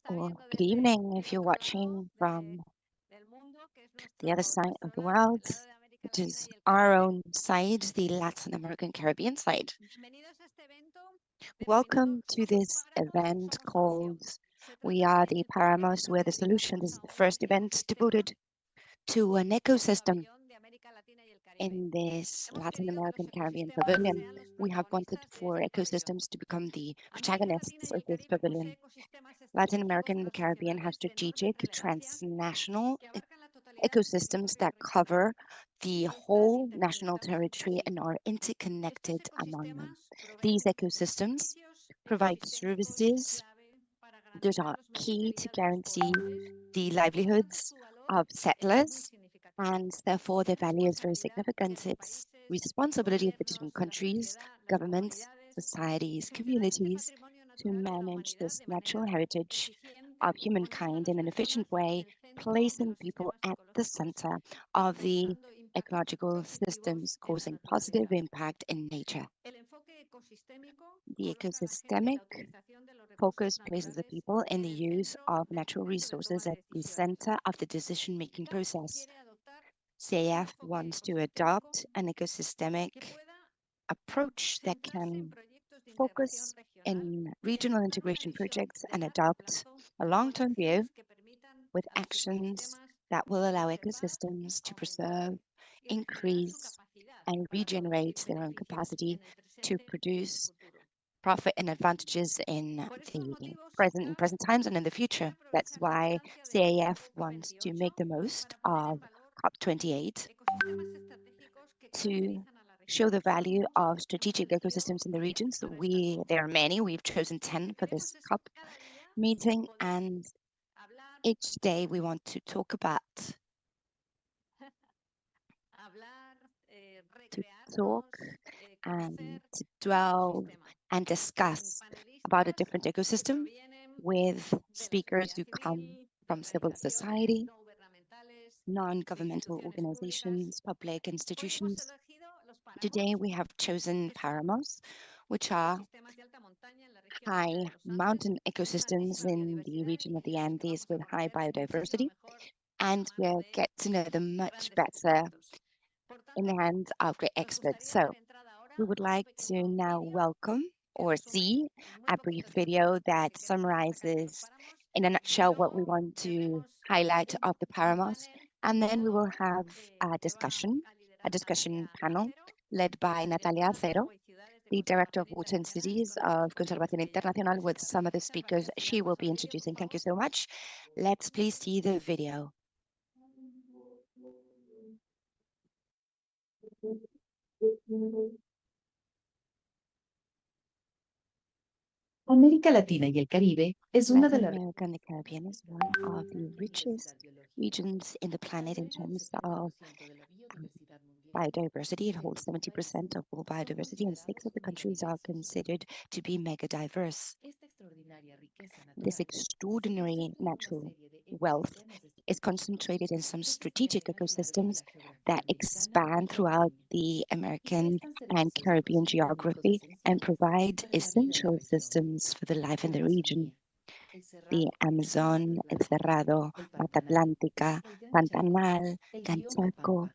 Or good evening if you're watching from the other side of the world, which is our own side, the Latin American Caribbean side. Welcome to this event called We Are the Paramos, We're the Solution. This is the first event devoted to an ecosystem in this Latin American Caribbean pavilion. We have wanted for ecosystems to become the protagonists of this pavilion. Latin America and the Caribbean have strategic transnational ecosystems that cover the whole national territory and are interconnected among them. These ecosystems provide services that are key to guarantee the livelihoods of settlers, and therefore their value is very significant. It's responsibility of the different countries, governments, societies, communities to manage this natural heritage of humankind in an efficient way, placing people at the center of the ecological systems, causing positive impact in nature. The ecosystemic focus places the people in the use of natural resources at the center of the decision-making process. CAF wants to adopt an ecosystemic approach that can focus in regional integration projects and adopt a long-term view with actions that will allow ecosystems to preserve, increase, and regenerate their own capacity to produce profit and advantages in the present times and in the future. That's why CAF wants to make the most of COP28 to show the value of strategic ecosystems in the regions. There are many. We've chosen 10 for this COP meeting, and each day we want to talk about to talk and to dwell and discuss about a different ecosystem with speakers who come from civil society, non-governmental organizations, public institutions. Today we have chosen paramos, which are high mountain ecosystems in the region of the Andes with high biodiversity, and we'll get to know them much better in the hands of great experts. So we would like to now welcome or see a brief video that summarizes in a nutshell what we want to highlight of the Paramos. And then we will have a discussion panel led by Natalia Acero, the Director of Water and Cities of Conservación Internacional, with some of the speakers she will be introducing. Thank you so much. Let's please see the video. América Latina y el Caribe es una de Latin las America and the Caribbean is one of the richest regions in the planet in terms of biodiversity. It holds 70% of all biodiversity, and 6 of the countries are considered to be mega diverse. This extraordinary natural wealth is concentrated in some strategic ecosystems that expand throughout the American and Caribbean geography and provide essential systems for the life in the region. The Amazon, El Cerrado, Mata Atlántica, Pantanal, Canchaco,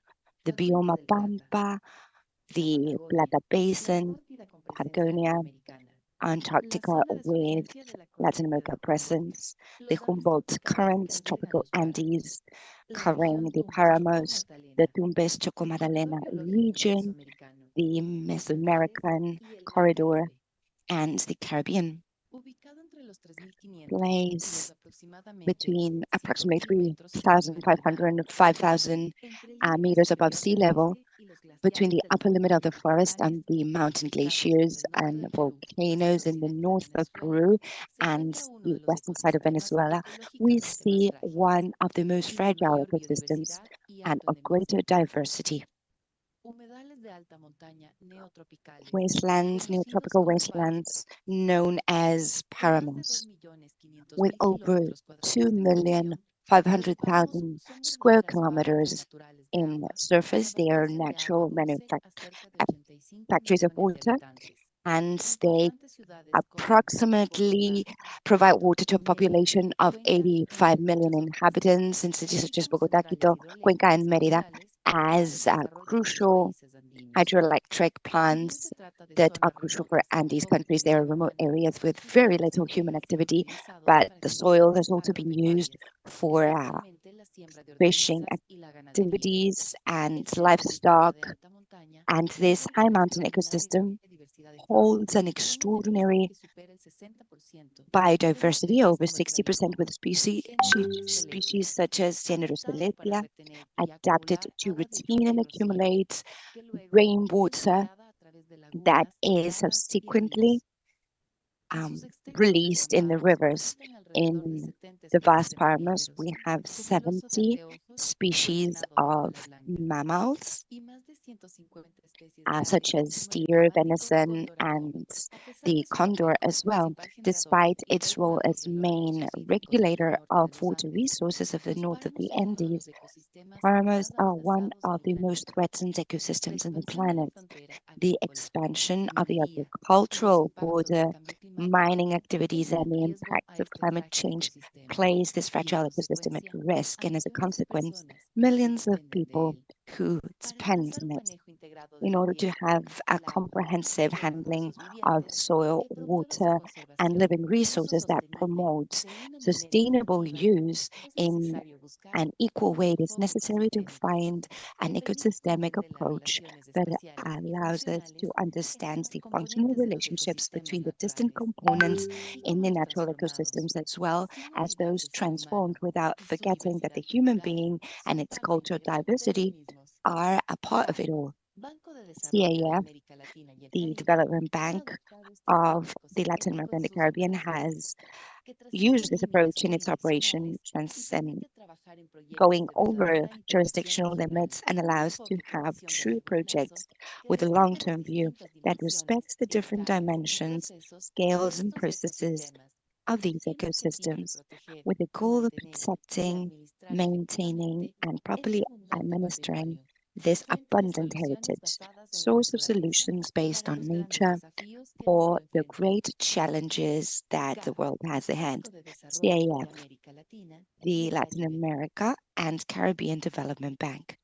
the bioma Pampa, the Plata Basin, Patagonia, Antarctica with Latin America presence, the Humboldt Currents, tropical Andes, covering the Paramos, the Tumbes Choco-Magdalena region, the Mesoamerican corridor, and the Caribbean. Place between approximately 3,500 and 5,000 meters above sea level, between the upper limit of the forest and the mountain glaciers and volcanoes in the north of Peru and the western side of Venezuela, we see one of the most fragile ecosystems and of greater diversity. Wastelands, neotropical wastelands known as paramos, with over 2,500,000 square kilometers in surface. They are natural factories of water, and they approximately provide water to a population of 85 million inhabitants in cities such as Bogotá, Quito, Cuenca, and Mérida as crucial hydroelectric plants that are crucial for Andes countries. They are remote areas with very little human activity, but the soil has also been used for fishing activities and livestock. And this high mountain ecosystem holds an extraordinary biodiversity, over 60% with species such as Cianuroseletia, adapted to retain and accumulate rainwater that is subsequently um, released in the rivers. In the vast páramos, we have 70 species of mammals, such as deer, venison, and the condor as well. Despite its role as main regulator of water resources of the north of the Andes, páramos are one of the most threatened ecosystems on the planet. The expansion of the agricultural border, mining activities, and the impacts of climate change place this fragile ecosystem at risk, and as a consequence, millions of people who depend on it. In order to have a comprehensive handling of soil, water, and living resources that promotes sustainable use in an equal way, it is necessary to find an ecosystemic approach that allows us to understand the functional relationships between the distant components in the natural ecosystems as well as those transformed, without forgetting that the human being and its cultural diversity are a part of it all. CAF, the Development Bank of the Latin America and the Caribbean, has used this approach in its operation, going over jurisdictional limits, and allows to have true projects with a long-term view that respects the different dimensions, scales, and processes of these ecosystems, with the goal of protecting, maintaining, and properly administering this abundant heritage, source of solutions based on nature for the great challenges that the world has ahead. CAF, the Latin America and Caribbean Development Bank.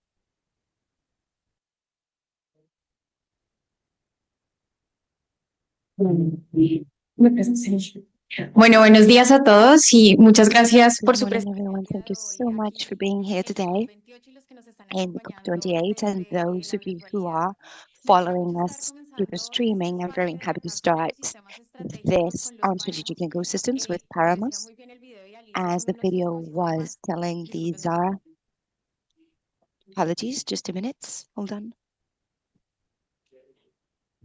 Bueno, buenos días a todos y muchas gracias por Good su morning, presencia el everyone. día Thank de you hoy so much aquí for being here en today COP28 y los que nos están in the acompañando COP28, and desde those la of you who virtualidad. are Me alegra mucho following estar us through the comenzando este streaming. I'm very espacio de happy to reunión sobre start ecosistemas estratégicos this con los on strategic páramos. ecosystems with Como decía Paramos. muy bien el video de Alicia, es As uno the de los video was ecosistemas, telling, these discúlpenme, are, apologies, just a minute, hold on.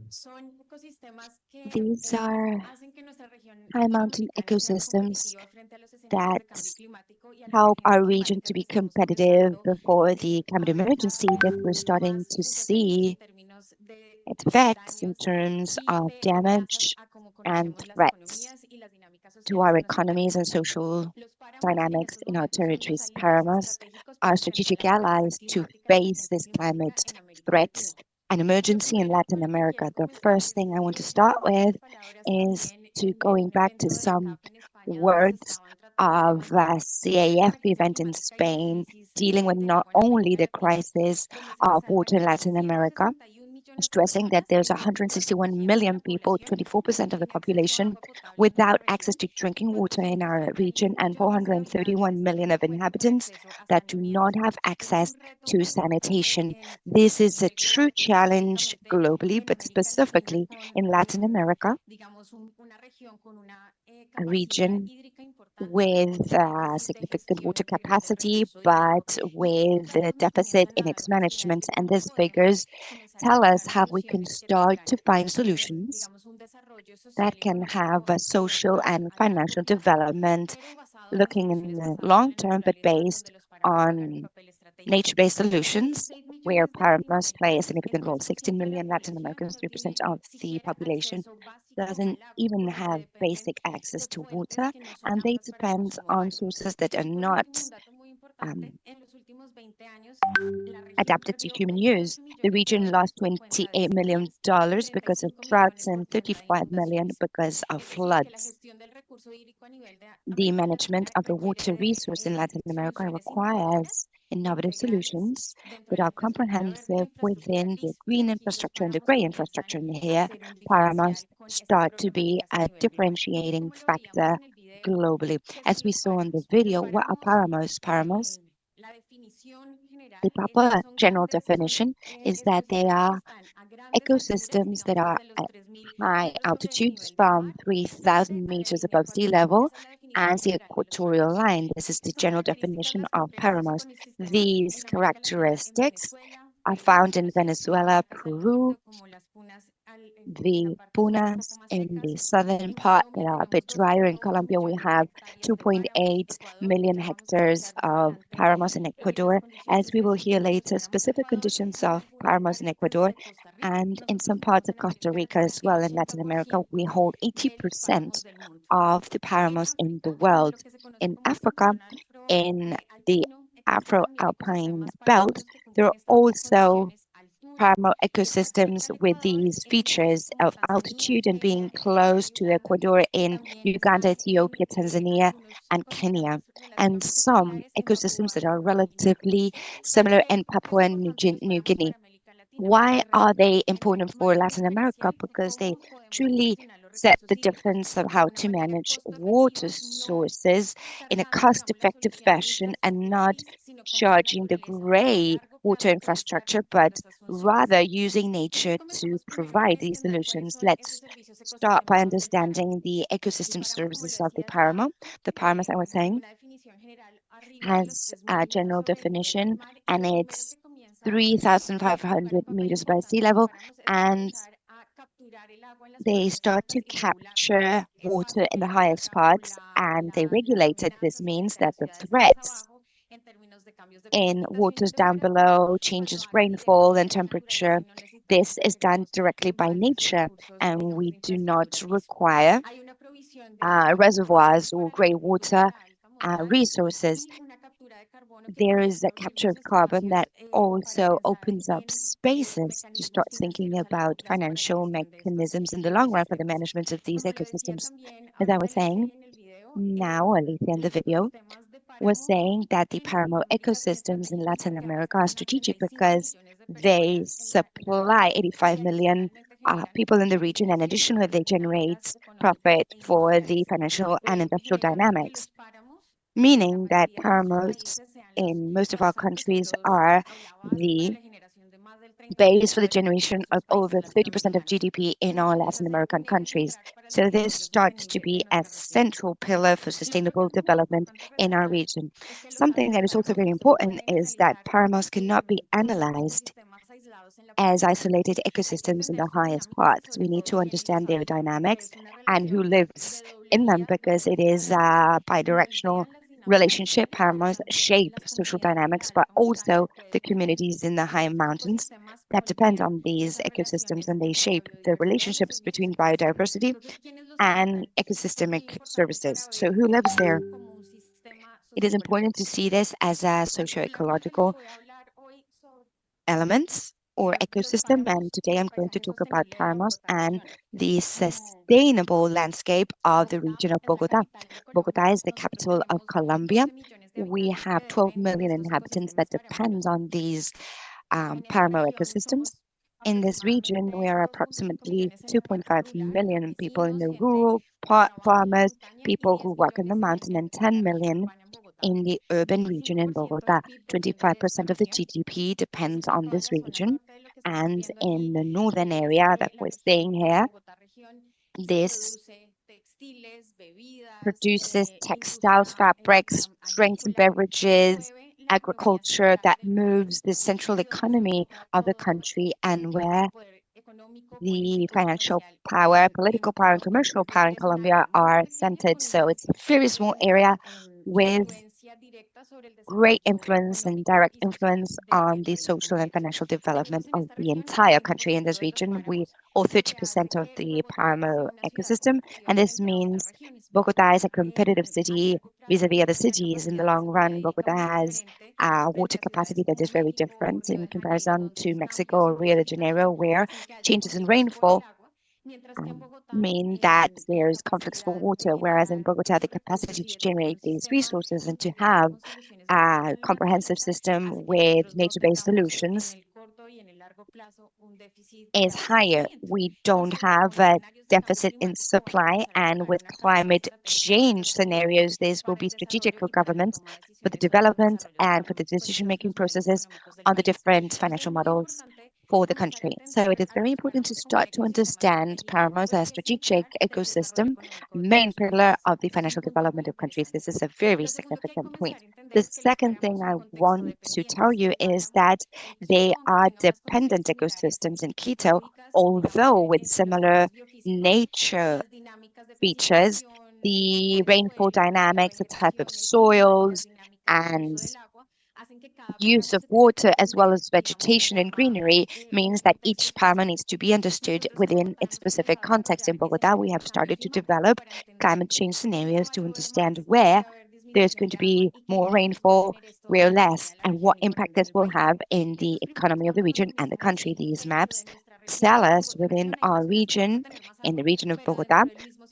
son ecosistemas que These are hacen que nuestra región high mountain latinoamericana sea ecosystems competitiva frente a los escenarios that de cambio climático y a la help our emergencia region climática to que be estamos competitive empezando before the climate a ver emergency cada that vez we're starting más to sus efectos en see términos de its effects in daños terms y of de amenazas damage a cómo and conocemos las threats economías y las dinámicas to sociales our en nuestro economies and territorio. social Los páramos en dynamics estos in our momentos son los territories. aliados Paramos estratégicos para are enfrentar strategic la amenaza allies to climática, la face emergencia this climate climática en América threats Latina. and Lo emergency in primero Latin con lo que America. quiero The comenzar first es thing I want to start retomar with unas palabras is también to de going un back to evento de la some CAP en España donde se words estaban tratando of temas de CAF emergencia event in climática y de Spain, crisis dealing with del not agua en only América the Latina, crisis donde se of basaron water in allí Latin America, 161 millones de stressing that personas there's en riesgo de 161 refugiarse la million people, población 24% of the sin acceso a population, agua potable en esa without access región to y drinking water in our 431 region, and millones de 431 habitantes que million no of cuentan con inhabitants acceso a that do not saneamiento. have Ese es access un reto to muy importante sanitation. en This is a true riesgo challenge específicamente globally, en but América Latina specifically con, in Latin America, digamos, una región con una a capacidad region hídrica importante, pero con with un déficit de significant gestión water integral del capacity, recurso hídrico. but Y estos with a datos nos deficit comienzan in a dar its una señal management. de And cómo these podemos figures comenzar a tell us encontrar how we can soluciones que start tengan, to find solutions digamos, un desarrollo social that y can have económico a social and a largo financial plazo, development pero basado en looking in soluciones the basadas en long la term, but naturaleza, donde based los páramos juegan un on papel estratégico. nature-based solutions, 16 where millones de Paramus play a latinoamericanos, significant esto role. es un 16 ciento de la million Latin población, Americans, no 3% tiene of the siquiera population, acceso básico doesn't al agua, even por lo que have dependen basic access de to fuentes water, que no son and they aptas para el depend consumo on humano. sources that are Y por not último, un dato muy um, importante, en los adapted to human use. The region lost $28 million because of droughts and 35 million because of floods. The management of the water resource in Latin America requires innovative solutions that are comprehensive within the green infrastructure and the gray infrastructure. And here, páramos start to be a differentiating factor globally. As we saw in the video, what are páramos? Páramos, the proper general definition is that they are ecosystems that are at high altitudes from 3,000 meters above sea level as the equatorial line. This is the general definition of páramos. These characteristics are found in Venezuela, Peru, the punas in the southern part that are a bit drier. In Colombia, we have 2.8 million hectares of páramos in Ecuador. As we will hear later, specific conditions of páramos in Ecuador and in some parts of Costa Rica as well. In Latin America, we hold 80% of the páramos in the world. In Africa, in the Afro-Alpine belt, there are also páramo ecosystems with these features of altitude and being close to Ecuador in Uganda, Ethiopia, Tanzania, and Kenya, and some ecosystems that are relatively similar in Papua New Guinea. Why are they important for Latin America? Because they truly set the difference of how to manage water sources in a cost-effective fashion and not charging the gray water infrastructure, but rather using nature to provide these solutions. Let's start by understanding the ecosystem services of the páramo. The páramo, as I was saying, has a general definition and it's 3,500 meters above sea level, and they start to capture water in the highest parts and they regulate it. This means that the threats in waters down below changes rainfall and temperature. This is done directly by nature, and we do not require reservoirs or grey water resources. There is a capture of carbon that also opens up spaces to start thinking about financial mechanisms in the long run for the management of these ecosystems. As I was saying, now Alicia in the video was saying that the páramo ecosystems in Latin America are strategic because they supply 85 million people in the region, and additionally, they generate profit for the financial and industrial dynamics, meaning that páramos in most of our countries are the base for the generation of over 30% of GDP in all Latin American countries. So this starts to be a central pillar for sustainable development in our region. Something that is also very important is that páramos cannot be analyzed as isolated ecosystems in the highest parts. We need to understand their dynamics and who lives in them because it is a bidirectional relationship. Páramos shape social dynamics, but also the communities in the high mountains that depend on these ecosystems, and they shape the relationships between biodiversity and ecosystemic services. So who lives there? It is important to see this as a socio-ecological elements or ecosystem, and today I'm going to talk about páramos and the sustainable landscape of the region of Bogota. Bogota is the capital of Colombia. We have 12 million inhabitants that depend on these páramo ecosystems. In this region, we are approximately 2.5 million people in the rural part, farmers, people who work in the mountain, and 10 million in the urban region in Bogota. 25% of the GDP depends on this region. And in the northern area that we're seeing here, this produces textiles, fabrics, drinks and beverages, agriculture that moves the central economy of the country and where the financial power, political power, and commercial power in Colombia are centered. So it's a very small area with great influence and direct influence on the social and financial development of the entire country. In this region, we own 30% of the Paramo ecosystem, and this means Bogota is a competitive city vis-a-vis other cities. In the long run, Bogota has a water capacity that is very different in comparison to Mexico or Rio de Janeiro, where changes in rainfall mean that there's conflicts for water, whereas in Bogota, the capacity to generate these resources and to have a comprehensive system with nature-based solutions is higher. We don't have a deficit in supply, and with climate change scenarios, this will be strategic for governments for the development and for the decision-making processes on the different financial models for the country. So it is very important to start to understand Paramo as a strategic ecosystem, main pillar of the financial development of countries. This is a very significant point. The second thing I want to tell you is that they are dependent ecosystems in Quito, although with similar nature features, the rainfall dynamics, the type of soils, and use of water as well as vegetation and greenery means that each parma needs to be understood within its specific context. In Bogota, we have started to develop climate change scenarios to understand where there's going to be more rainfall, where less, and what impact this will have in the economy of the region and the country. These maps tell us within our region, in the region of Bogota,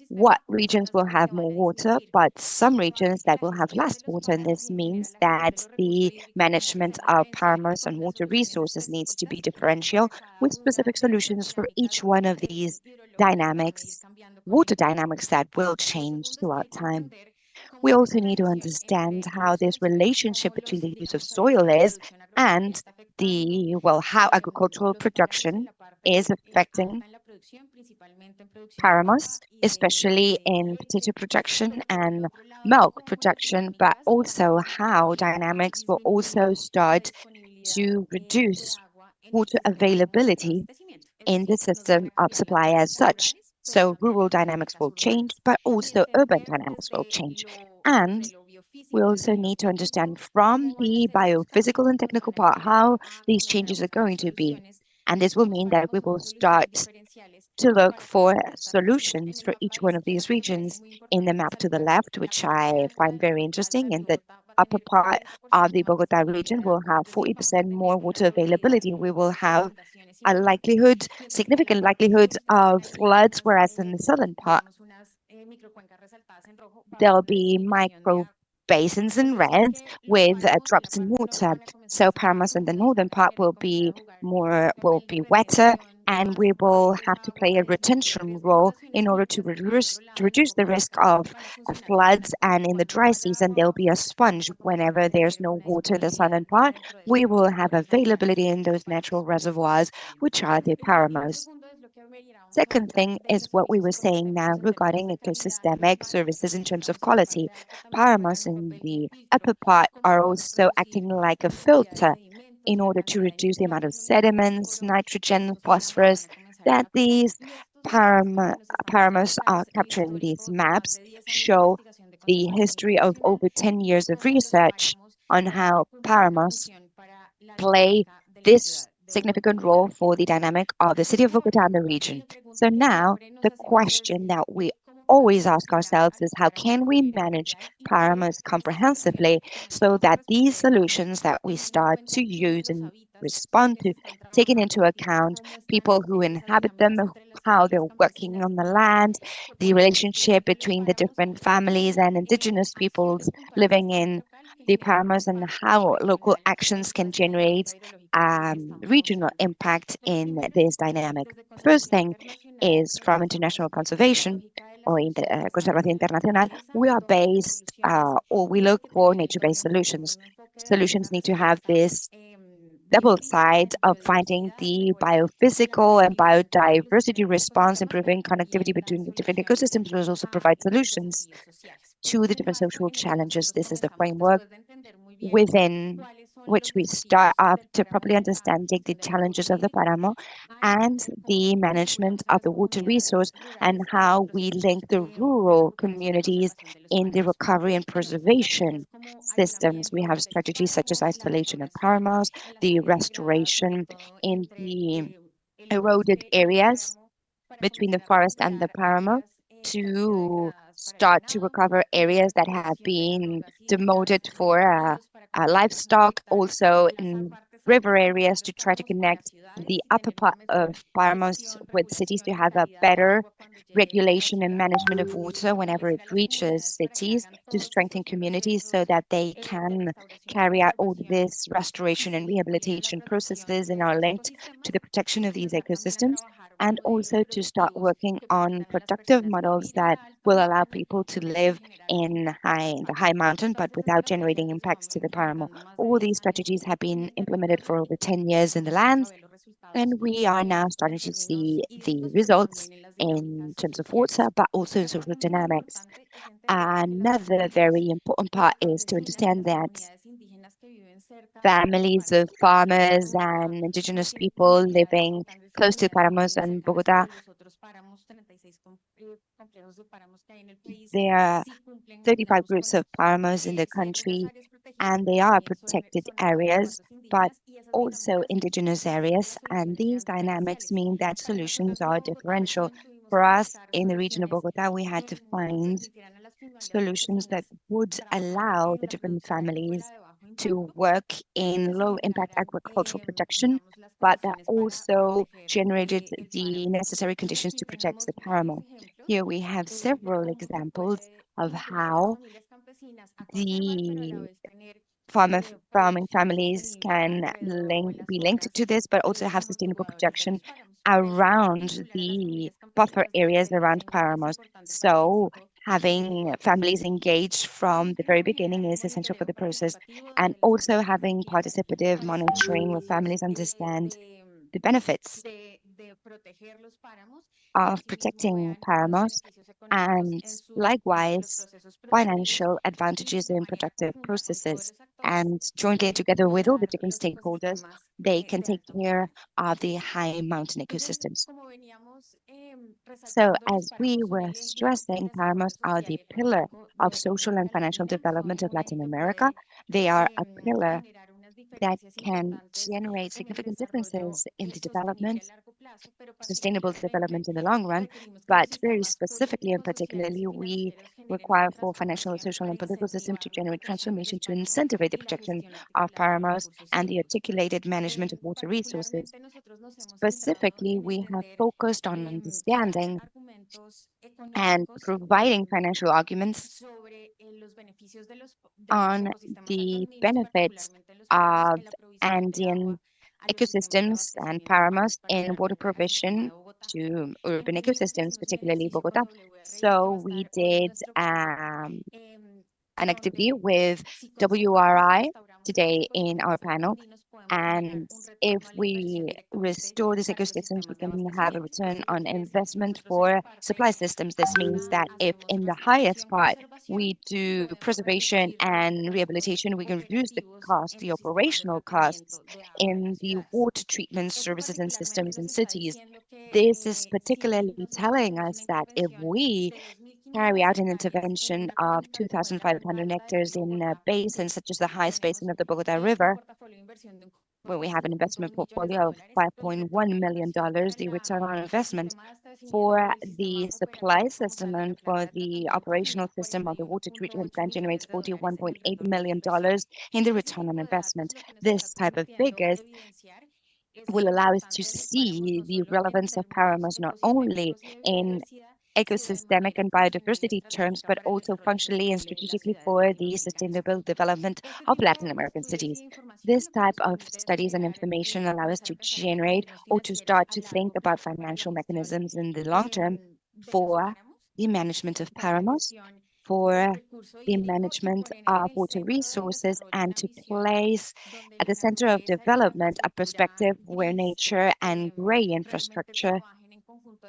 what regions will have more water, but some regions that will have less water. And this means that the management of paramos and water resources needs to be differential with specific solutions for each one of these dynamics, water dynamics that will change throughout time. We also need to understand how this relationship between the use of soil is and how agricultural production is affecting paramos, especially in potato production and milk production, but also how dynamics will also start to reduce water availability in the system of supply as such. So rural dynamics will change, but also urban dynamics will change. And we also need to understand from the biophysical and technical part how these changes are going to be. And this will mean that we will start to look for solutions for each one of these regions in the map to the left, which I find very interesting. In the upper part of the Bogota region, we'll have 40% more water availability. We will have a likelihood, significant likelihood of floods, whereas in the southern part, there'll be micro basins in red with drops in water. So Paramos in the northern part will be wetter, and we will have to play a retention role in order to reduce the risk of floods. And in the dry season, there'll be a sponge whenever there's no water in the southern part. We will have availability in those natural reservoirs, which are the Paramos. Second thing is what we were saying now regarding ecosystemic services in terms of quality. Paramos in the upper part are also acting like a filter in order to reduce the amount of sediments, nitrogen, phosphorus that these paramos are capturing. These maps show the history of over 10 years of research on how paramos play this significant role for the dynamic of the city of Bogota and the region. So now the question that we always ask ourselves is how can we manage paramos comprehensively so that these solutions that we start to use and respond to, taking into account people who inhabit them, how they're working on the land, the relationship between the different families and indigenous peoples living in the paramos, and how local actions can generate regional impact in this dynamic. First thing is from international conservation or Conservación Internacional, we are based or we look for nature-based solutions. Solutions need to have this double side of finding the biophysical and biodiversity response, improving connectivity between the different ecosystems, but also provide solutions to the different social challenges. This is the framework within which we start off to properly understanding the challenges of the Páramo and the management of the water resource and how we link the rural communities in the recovery and preservation systems. We have strategies such as isolation of páramos, the restoration in the eroded areas between the forest and the páramo to start to recover areas that have been demoted for livestock, also in river areas to try to connect the upper part of páramos with cities to have a better regulation and management of water whenever it reaches cities to strengthen communities so that they can carry out all this restoration and rehabilitation processes and are linked to the protection of these ecosystems and also to start working on productive models that will allow people to live in the high mountain, but without generating impacts to the páramo. All these strategies have been implemented for over 10 years in the lands, and we are now starting to see the results in terms of water, but also in social dynamics. Another very important part is to understand that families of farmers and indigenous people living close to Paramos and Bogota. There are 35 groups of Paramos in the country, and they are protected areas, but also indigenous areas. And these dynamics mean that solutions are differential. For us in the region of Bogota, we had to find solutions that would allow the different families to work in low impact agricultural production, but that also generated the necessary conditions to protect the paramo. Here we have several examples of how the farming families can be linked to this, but also have sustainable production around the buffer areas around paramos. So having families engaged from the very beginning is essential for the process, and also having participative monitoring where families understand the benefits of protecting paramos and likewise financial advantages in productive processes. And jointly together with all the different stakeholders, they can take care of the high mountain ecosystems. So as we were stressing, paramos are the pillar of social and financial development of Latin America. They are a pillar that can generate significant differences in the development, sustainable development in the long run, but very specifically and particularly, we require for financial, social, and political system to generate transformation to incentivize the protection of paramos and the articulated management of water resources. Specifically, we have focused on understanding and providing financial arguments on the benefits of Andean ecosystems and paramos in water provision to urban ecosystems, particularly Bogota. So we did an activity with WRI today in our panel. And if we restore these ecosystems, we can have a return on investment for supply systems. This means that if in the highest part we do preservation and rehabilitation, we can reduce the cost, the operational costs in the water treatment services and systems in cities. This is particularly telling us that if we carry out an intervention of 2,500 hectares in basins such as the high basin of the Bogota River, where we have an investment portfolio of $5.1 million, the return on investment for the supply system and for the operational system of the water treatment plant generates $41.8 million in the return on investment. This type of figures will allow us to see the relevance of paramos not only in ecosystemic and biodiversity terms, but also functionally and strategically for the sustainable development of Latin American cities. This type of studies and information allow us to generate or to start to think about financial mechanisms in the long term for the management of paramos, for the management of water resources, and to place at the center of development a perspective where nature and gray infrastructure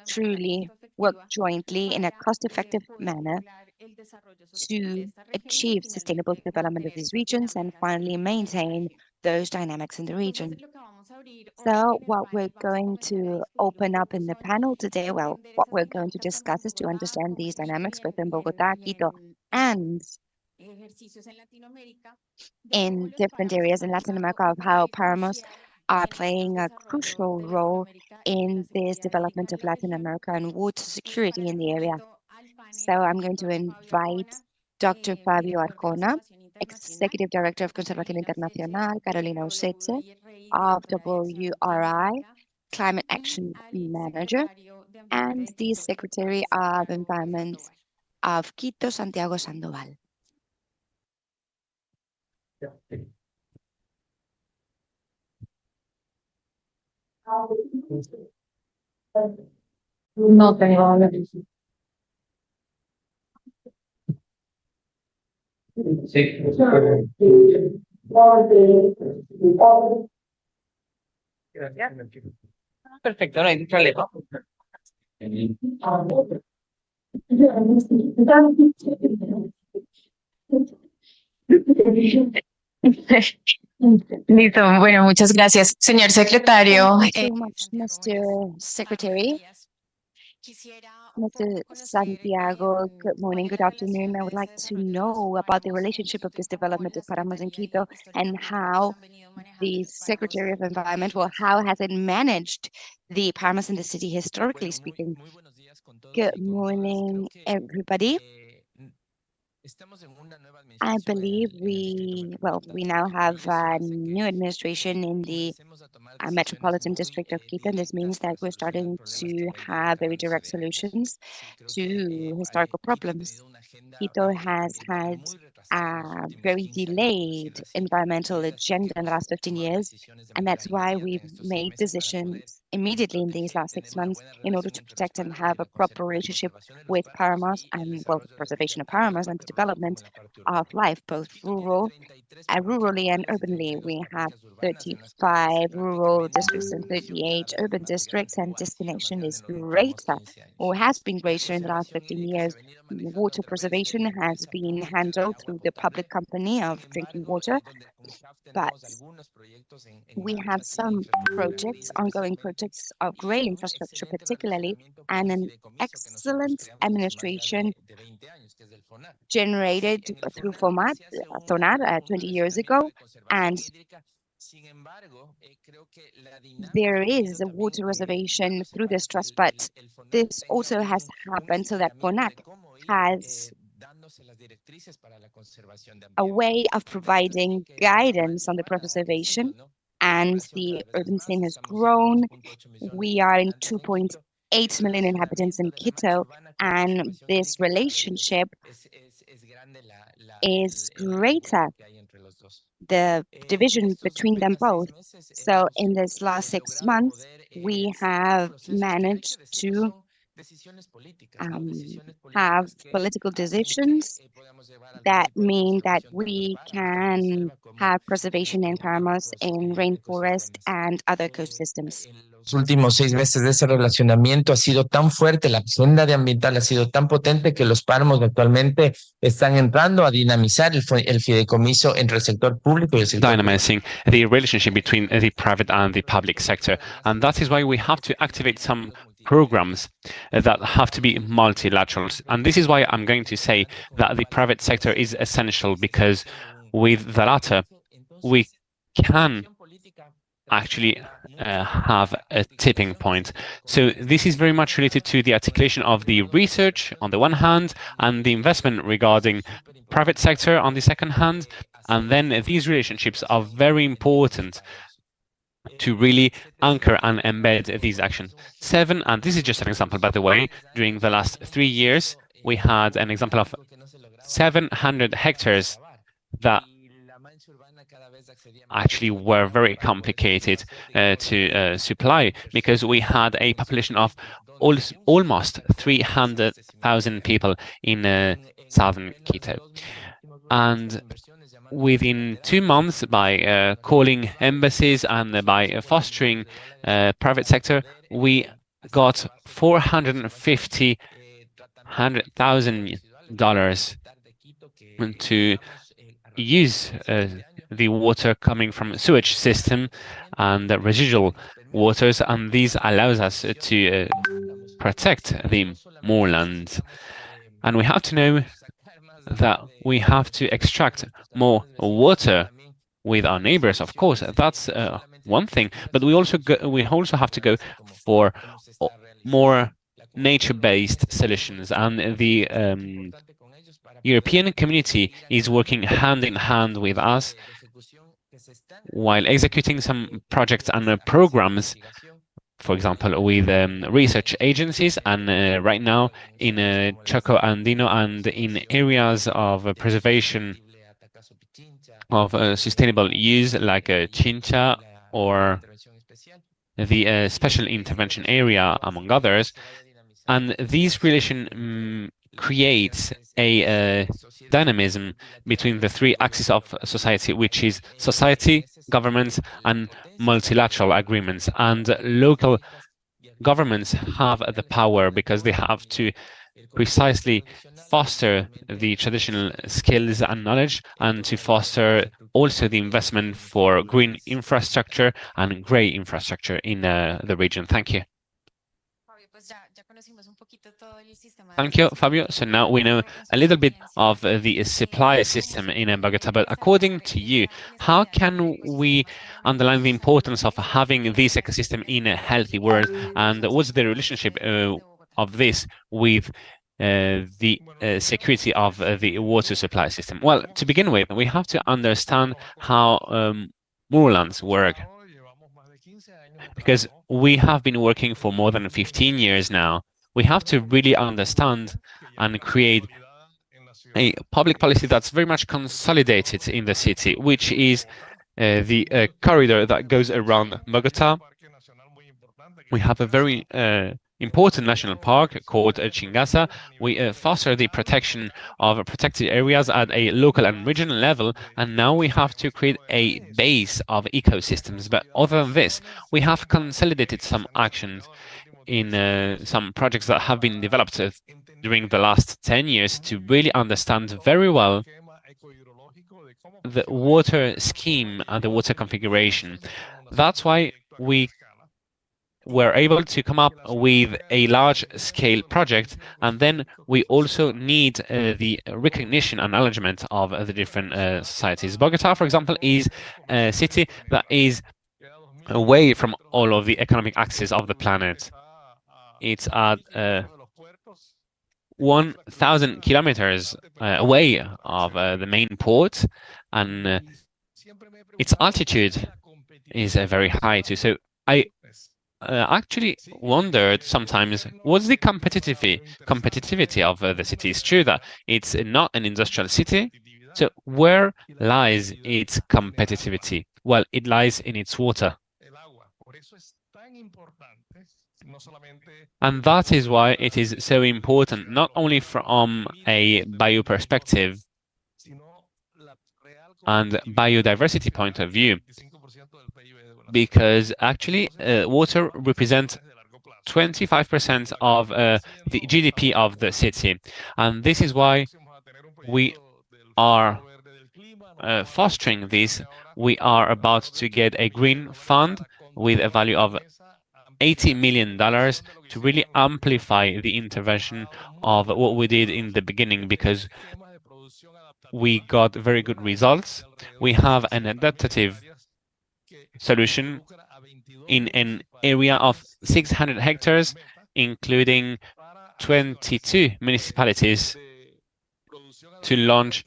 truly work jointly in a cost-effective manner to achieve sustainable development of these regions and finally maintain those dynamics in the region. So what we're going to open up in the panel today, well, what we're going to discuss is to understand these dynamics both in Bogotá, Quito, and in different areas in Latin America of how páramos are playing a crucial role in this development of Latin America and water security in the area. So I'm going to invite Dr. Fabio Arcona, Executive Director of Conservación Internacional, Carolina Usetze, of WRI, Climate Action Manager, and the Secretary of Environment of Quito, Santiago Sandoval. No tengo. Sí. Perfecto, no hay problema. Listo, bueno, muchas gracias, señor secretario. Thank you so much, Mr. Secretary. Mr. Santiago, good morning, good afternoon. I would like to know about the relationship of this development of Páramos in Quito and how the Secretary of Environment, well, how has it managed the páramos in the city, historically speaking? Good morning, everybody. I believe we now have a new administration in the Metropolitan District of Quito, and this means that we're starting to have very direct solutions to historical problems. Quito has had a very delayed environmental agenda in the last 15 years, and that's why we've made decisions immediately in these last 6 months in order to protect and have a proper relationship with páramos and, well, the preservation of páramos and the development of life, both rurally and urbanly. We have 35 rural districts and 38 urban districts, and disconnection is greater or has been greater in the last 15 years. Water preservation has been handled through the public company of drinking water, but we have some projects, ongoing projects of rail infrastructure particularly, and an excellent administration generated through SONAR 20 years ago, and there is a water reservation through this trust, but this also has happened so that FONAC has a way of providing guidance on the preservation, and the urban scene has grown. We are in 2.8 million inhabitants in Quito, and this relationship is greater, the division between them both. So in this last 6 months, we have managed to have political decisions that mean that we can have preservation in páramos, in rainforest and other ecosystems. Los últimos 6 meses de ese relacionamiento ha sido tan fuerte, la agenda ambiental ha sido tan potente que los páramos actualmente están entrando a dinamizar el fideicomiso entre el sector público y el sector dynamizing the relationship between the private and the public sector. And that is why we have to activate some programs that have to be multilateral. And this is why I'm going to say that the private sector is essential, because with the latter, we can actually have a tipping point. So this is very much related to the articulation of the research on the one hand and the investment regarding private sector on the second hand. And then these relationships are very important to really anchor and embed these actions. 7, and this is just an example, by the way, during the last 3 years, we had an example of 700 hectares that actually were very complicated to supply, because we had a population of almost 300,000 people in southern Quito. And within 2 months, by calling embassies and by fostering private sector, we got $450,000 to use the water coming from sewage system and the residual waters, and these allows us to protect the moorlands. And we have to know that we have to extract more water with our neighbors. Of course, that's one thing, but we also have to go for more nature-based solutions, and the European community is working hand in hand with us while executing some projects and programs, for example, with research agencies, and right now in Chaco Andino and in areas of preservation of sustainable use like Chincha or the special intervention area, among others. And this relation creates a dynamism between the three axes of society, which is society, governments, and multilateral agreements. And local governments have the power because they have to precisely foster the traditional skills and knowledge, and to foster also the investment for green infrastructure and grey infrastructure in the region. Thank you. Thank you, Fabio. So now we know a little bit of the supply system in Bogota, but according to you, how can we underline the importance of having this ecosystem in a healthy world, and what's the relationship of this with the security of the water supply system? Well, to begin with, we have to understand how moorlands work, because we have been working for more than 15 years now. We have to really understand and create a public policy that's very much consolidated in the city, which is the corridor that goes around Bogota. We have a very important national park called Chingasa. We foster the protection of protected areas at a local and regional level, and now we have to create a base of ecosystems. But other than this, we have consolidated some actions in some projects that have been developed during the last 10 years to really understand very well the water scheme and the water configuration. That's why we were able to come up with a large-scale project, and then we also need the recognition and acknowledgement of the different societies. Bogota, for example, is a city that is away from all of the economic axis of the planet. It's at 1,000 kilometers away of the main port, and its altitude is very high too. So I actually wondered sometimes, what's the competitivity of the city? It's true that it's not an industrial city, so where lies its competitivity? Well, it lies in its water. And that is why it is so important, not only from a bio perspective and biodiversity point of view, because actually water represents 25% of the GDP of the city. And this is why we are fostering this. We are about to get a green fund with a value of $80 million to really amplify the intervention of what we did in the beginning, because we got very good results. We have an adaptive solution in an area of 600 hectares, including 22 municipalities, to launch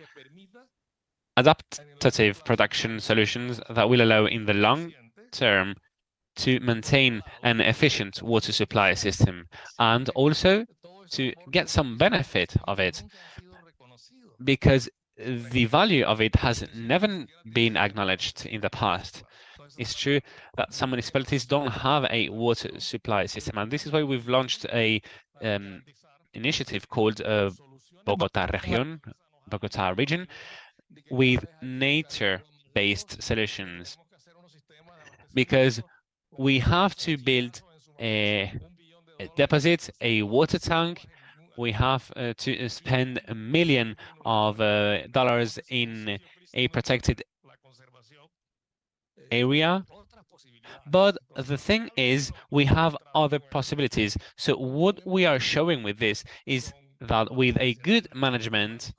adaptive production solutions that will allow in the long term to maintain an efficient water supply system, and also to get some benefit of it, because the value of it has never been acknowledged in the past. It's true that some municipalities don't have a water supply system, and this is why we've launched a initiative called Bogota region, with nature-based solutions, because we have to build a deposit, a water tank. We have to spend $1 million in a protected area. But the thing is, we have other possibilities. So what we are showing with this is that with a good management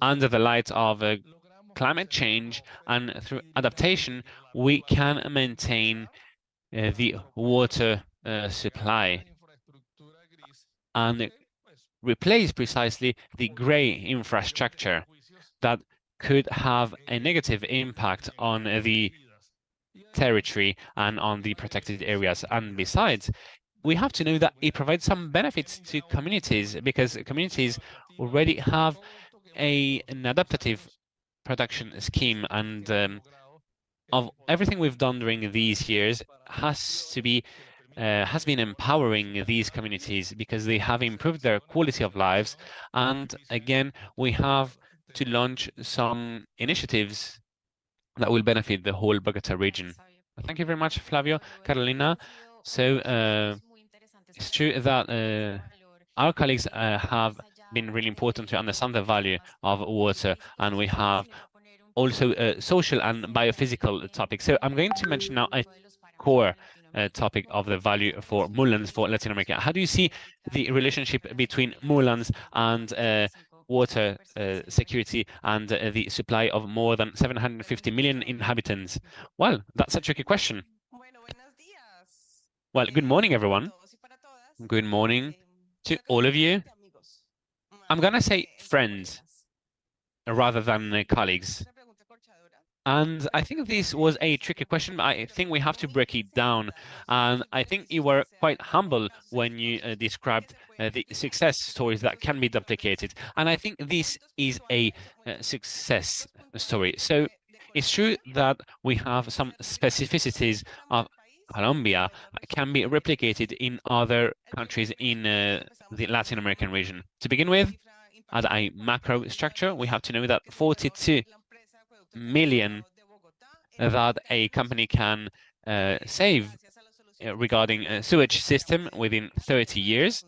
under the light of climate change and through adaptation, we can maintain the water supply and replace precisely the grey infrastructure that could have a negative impact on the territory and on the protected areas. And besides, we have to know that it provides some benefits to communities because communities already have an adaptive production scheme, and of everything we've done during these years has been empowering these communities because they have improved their quality of lives. And again, we have to launch some initiatives that will benefit the whole Bogota region. Thank you very much, Flavio. Carolina. So it's true that our colleagues have been really important to understand the value of water, and we have also social and biophysical topics. So I'm going to mention now a core topic of the value for Mullans for Latin America. How do you see the relationship between Mullans and water security and the supply of more than 750 million inhabitants? Well, that's a tricky question. Well, good morning, everyone. Good morning to all of you. I'm going to say friends rather than colleagues. And I think this was a tricky question, but I think we have to break it down. And I think you were quite humble when you described the success stories that can be duplicated. And I think this is a success story. So it's true that we have some specificities of Colombia can be replicated in other countries in the Latin American region. To begin with, at a macro structure, we have to know that 42 million that a company can save regarding a sewage system within 30 years,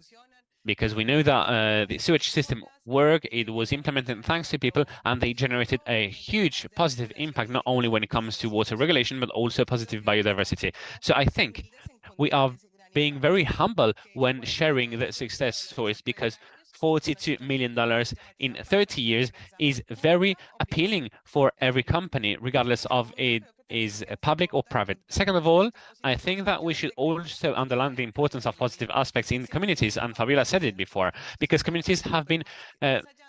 because we know that the sewage system worked, it was implemented thanks to people, and they generated a huge positive impact, not only when it comes to water regulation, but also positive biodiversity. So I think we are being very humble when sharing the success stories, because $42 million in 30 years is very appealing for every company, regardless of it is public or private. Second of all, I think that we should also underline the importance of positive aspects in communities, and Fabiola said it before, because communities have been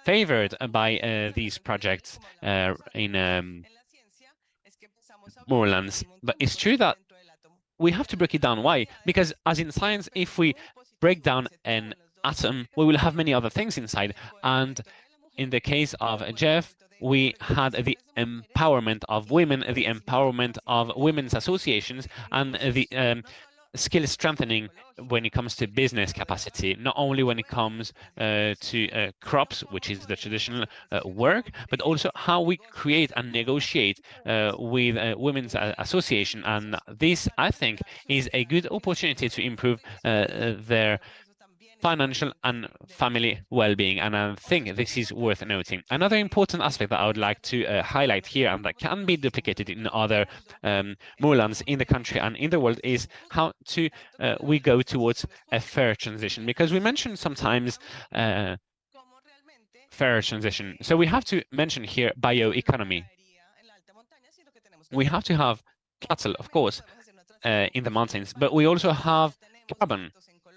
favored by these projects in moorlands. But it's true that we have to break it down. Why? Because as in science, if we break down an atom, we will have many other things inside. And in the case of Jeff, we had the empowerment of women, the empowerment of women's associations, and the skill strengthening when it comes to business capacity, not only when it comes to crops, which is the traditional work, but also how we create and negotiate with women's association. And this, I think, is a good opportunity to improve their financial and family well-being, and I think this is worth noting. Another important aspect that I would like to highlight here, and that can be duplicated in other moorlands in the country and in the world, is how to we go towards a fair transition, because we mentioned sometimes fair transition. So we have to mention here bioeconomy. We have to have cattle, of course, in the mountains, but we also have carbon.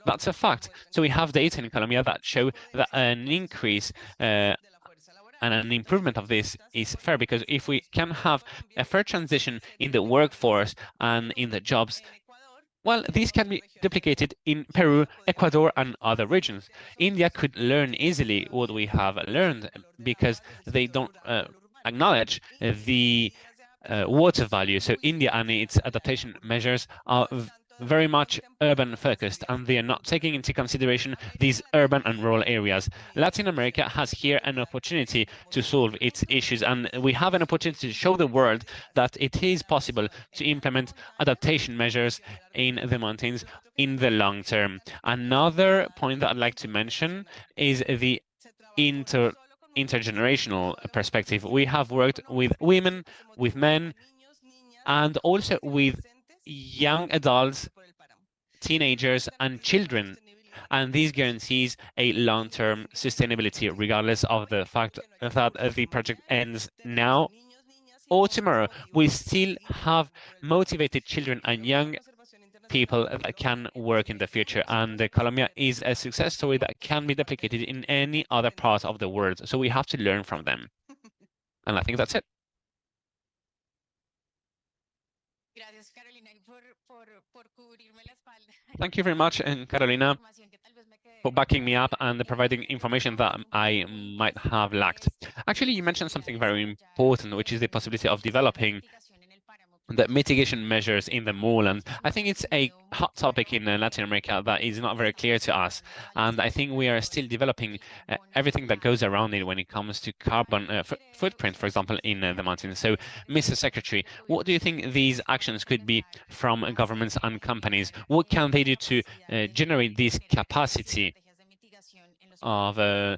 That's a fact. So we have data in Colombia that show that an increase and an improvement of this is fair, because if we can have a fair transition in the workforce and in the jobs, well, these can be duplicated in Peru, Ecuador, and other regions. India could learn easily what we have learned, because they don't acknowledge the water value. So India and its adaptation measures are very much urban focused, and they are not taking into consideration these urban and rural areas. Latin America has here an opportunity to solve its issues, and we have an opportunity to show the world that it is possible to implement adaptation measures in the mountains in the long term. Another point that I'd like to mention is the intergenerational perspective. We have worked with women, with men, and also with young adults, teenagers, and children. And this guarantees a long-term sustainability, regardless of the fact that the project ends now or tomorrow. We still have motivated children and young people that can work in the future. And Colombia is a success story that can be duplicated in any other part of the world. So we have to learn from them. And I think that's it. Thank you very much, and Carolina, for backing me up and providing information that I might have lacked. Actually, you mentioned something very important, which is the possibility of developing the mitigation measures in the moorland. I think it's a hot topic in Latin America that is not very clear to us. And I think we are still developing everything that goes around it when it comes to carbon footprint, for example, in the mountains. So, Mr. Secretary, what do you think these actions could be from governments and companies? What can they do to generate this capacity of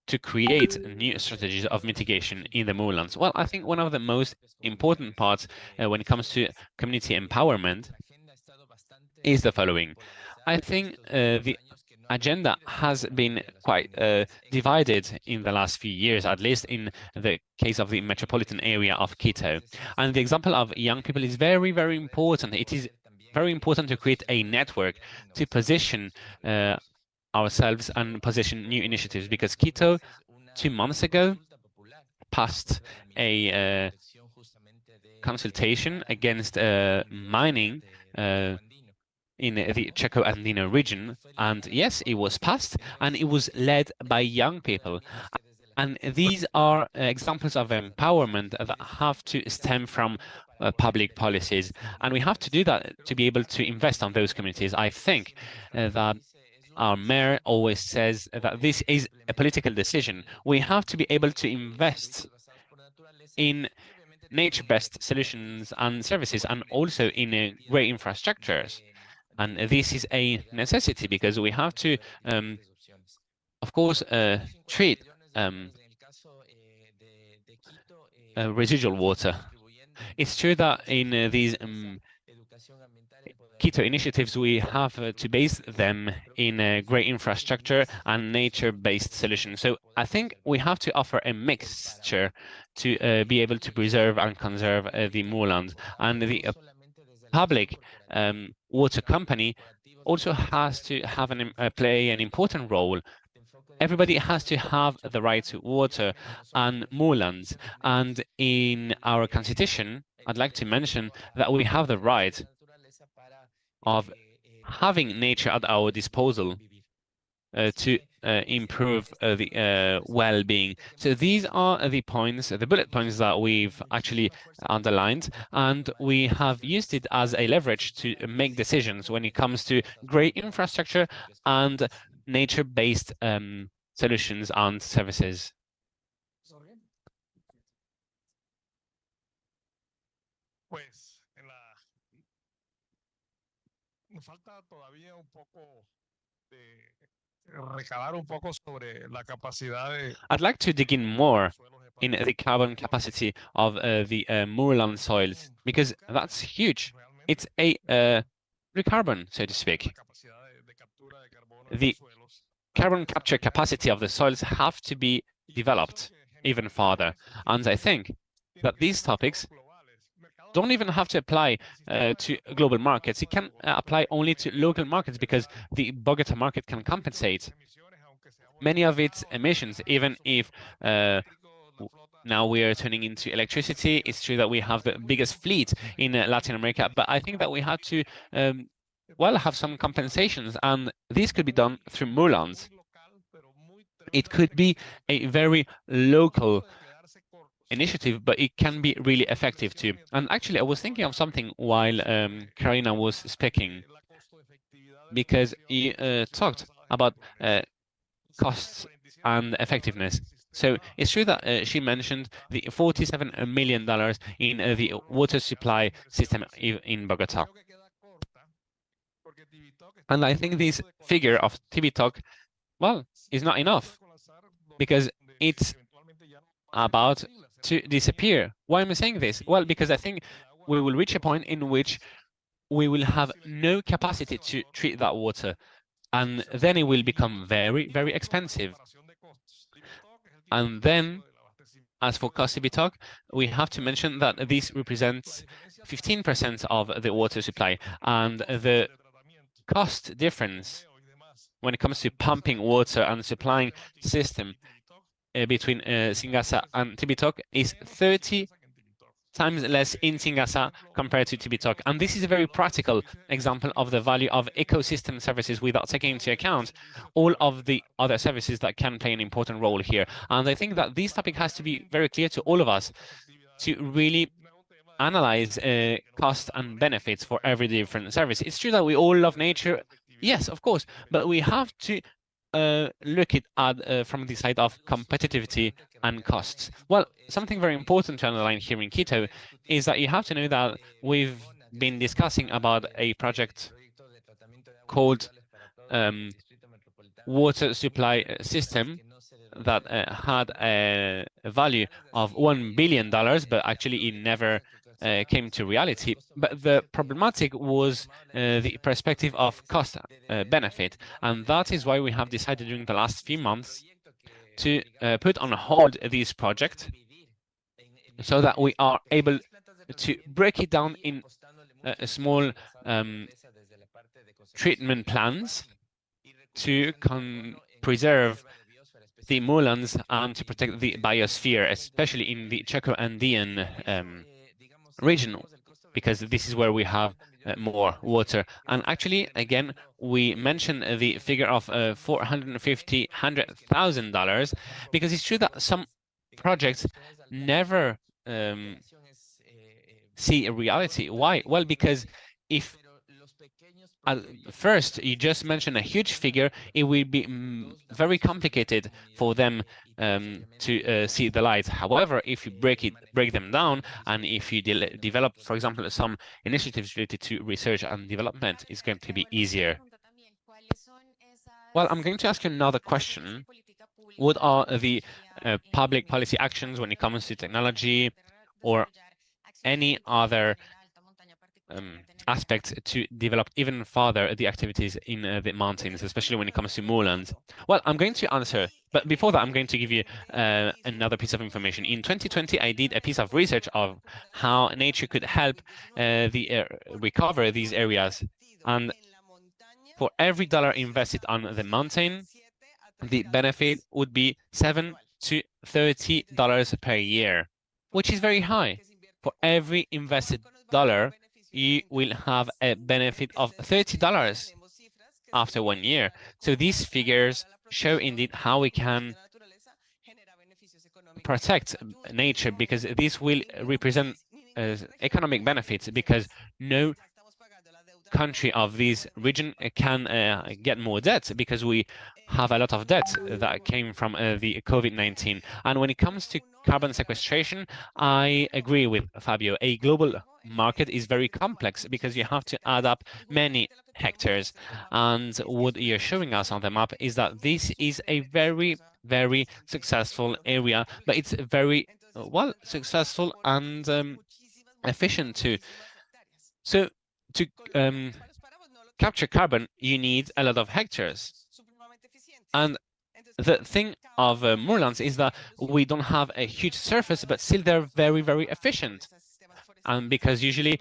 to create new strategies of mitigation in the moorlands? Well, I think one of the most important parts when it comes to community empowerment is the following. I think the agenda has been quite divided in the last few years, at least in the case of the metropolitan area of Quito. And the example of young people is very, very important. It is very important to create a network to position ourselves and position new initiatives, because Quito 2 months ago passed a consultation against mining in the Chaco-Andino region. And yes, it was passed, and it was led by young people. And these are examples of empowerment that have to stem from public policies. And we have to do that to be able to invest on those communities. I think that our mayor always says that this is a political decision. We have to be able to invest in nature-based solutions and services, and also in great infrastructures. And this is a necessity because we have to, of course, treat residual water. It's true that in these Quito initiatives, we have to base them in great infrastructure and nature-based solutions. So I think we have to offer a mixture to be able to preserve and conserve the moorlands. And the public water company also has to have play an important role. Everybody has to have the right to water and moorlands. And in our constitution, I'd like to mention that we have the right of having nature at our disposal to improve the well-being. So these are the points, the bullet points that we've actually underlined, and we have used it as a leverage to make decisions when it comes to great infrastructure and nature-based solutions and services. Nos falta todavía un poco de recabar un poco sobre la capacidad de. I'd like to dig in more in the carbon capacity of the moorland soils, because that's huge. It's a recarbon, so to speak. The carbon capture capacity of the soils have to be developed even further. And I think that these topics don't even have to apply to global markets. It can apply only to local markets, because the Bogota market can compensate many of its emissions, even if now we are turning into electricity. It's true that we have the biggest fleet in Latin America, but I think that we have to, well, have some compensations, and this could be done through moorlands. It could be a very local initiative, but it can be really effective too. And actually, I was thinking of something while Karina was speaking, because you talked about costs and effectiveness. So it's true that she mentioned the $47 million in the water supply system in Bogota. And I think this figure of TV Talk, well, is not enough, because it's about to disappear. Why am I saying this? Well, because I think we will reach a point in which we will have no capacity to treat that water, and then it will become very, very expensive. And then, as for cost Tibitok, we have to mention that this represents 15% of the water supply, and the cost difference when it comes to pumping water and supplying system between Singasa and Tibitok is 30 times less in Singasa compared to Tibitok. And this is a very practical example of the value of ecosystem services without taking into account all of the other services that can play an important role here. And I think that this topic has to be very clear to all of us to really analyze cost and benefits for every different service. It's true that we all love nature, yes, of course, but we have to look at from the side of competitivity and costs. Well, something very important to underline here in Quito is that you have to know that we've been discussing about a project called water supply system that had a value of $1 billion, but actually it never came to reality. But the problematic was the perspective of cost benefit. And that is why we have decided during the last few months to put on hold this project so that we are able to break it down in small treatment plans to preserve the moorlands and to protect the biosphere, especially in the Chaco-Andean region, because this is where we have more water. And actually, again, we mentioned the figure of $450,000 because it's true that some projects never see a reality. Why? Well, because if at first you just mention a huge figure, it will be very complicated for them to see the light. However, if you break them down, and if you develop, for example, some initiatives related to research and development, it's going to be easier. Well, I'm going to ask you another question. What are the public policy actions when it comes to technology or any other aspect to develop even further the activities in the mountains, especially when it comes to moorlands? Well, I'm going to answer, but before that, I'm going to give you another piece of information. In 2020, I did a piece of research of how nature could help recover these areas. And for every dollar invested on the mountain, the benefit would be $7 to $30 per year, which is very high. For every invested dollar, you will have a benefit of $30 after 1 year. So these figures show indeed how we can protect nature, because this will represent economic benefits, because no country of this region can get more debt, because we have a lot of debt that came from the COVID-19. And when it comes to carbon sequestration, I agree with Fabio. A global market is very complex because you have to add up many hectares. And what you're showing us on the map is that this is a very, very successful area, but it's very, well, successful and efficient too. So to capture carbon, you need a lot of hectares. And the thing of moorlands is that we don't have a huge surface, but still they're very, very efficient. And because usually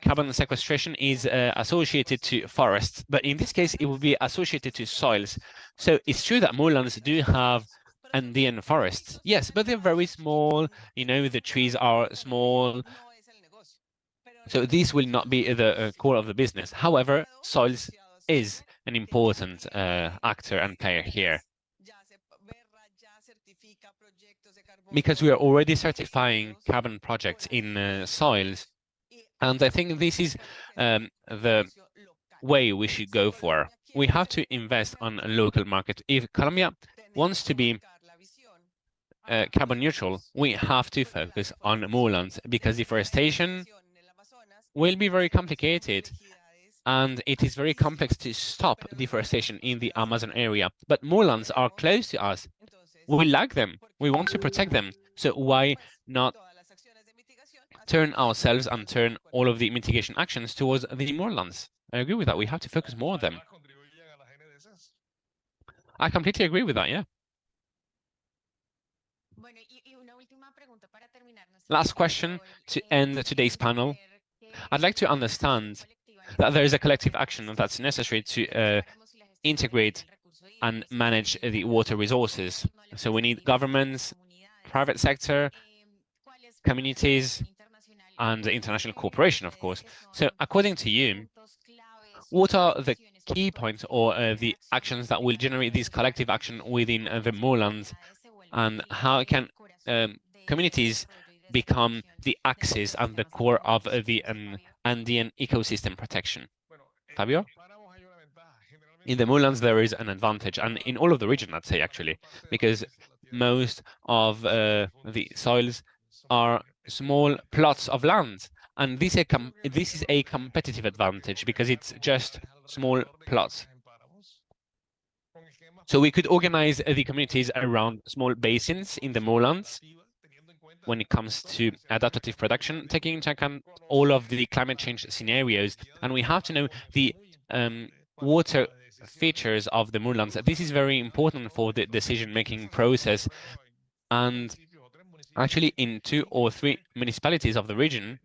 carbon sequestration is associated to forests, but in this case, it will be associated to soils. So it's true that moorlands do have Andean forests, yes, but they're very small. You know, the trees are small. So this will not be the core of the business. However, soils is an important actor and player here, because we are already certifying carbon projects in soils. And I think this is the way we should go for. We have to invest on a local market. If Colombia wants to be carbon neutral, we have to focus on moorlands, because deforestation will be very complicated, and it is very complex to stop deforestation in the Amazon area. But moorlands are close to us. We like them. We want to protect them. So why not turn ourselves and turn all of the mitigation actions towards the moorlands? I agree with that. We have to focus more on them. I completely agree with that, yeah. Last question to end today's panel. I'd like to understand that there is a collective action that's necessary to integrate and manage the water resources. So we need governments, private sector, communities, and the international cooperation, of course. So according to you, what are the key points or the actions that will generate this collective action within the moorlands, and how can communities become the axis and the core of the Andean ecosystem protection? Fabio? In the moorlands, there is an advantage, and in all of the region, I'd say, actually, because most of the soils are small plots of land, and this is a competitive advantage because it's just small plots. So we could organize the communities around small basins in the moorlands when it comes to adaptive production, taking into account all of the climate change scenarios. And we have to know the water features of the moorlands. This is very important for the decision-making process. And actually, in 2 or 3 municipalities of the region,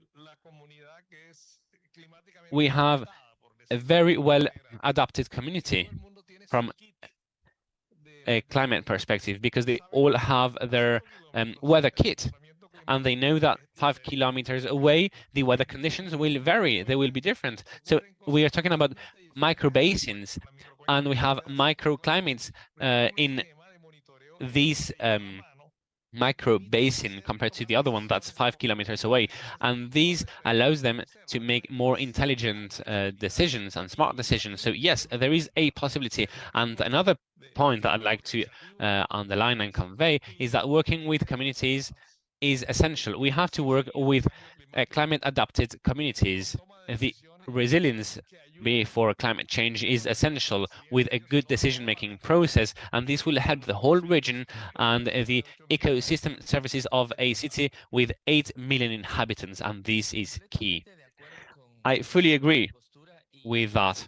we have a very well adapted community from a climate perspective because they all have their weather kit, and they know that 5 kilometers away the weather conditions will vary, they will be different. So we are talking about micro basins, and we have microclimates in these micro basin compared to the other one that's 5 kilometers away, and these allows them to make more intelligent decisions and smart decisions. So yes, there is a possibility. And another point that I'd like to underline and convey is that working with communities is essential. We have to work with climate adapted communities. The resilience for climate change is essential with a good decision-making process, and this will help the whole region and the ecosystem services of a city with 8 million inhabitants, and this is key. I fully agree with that.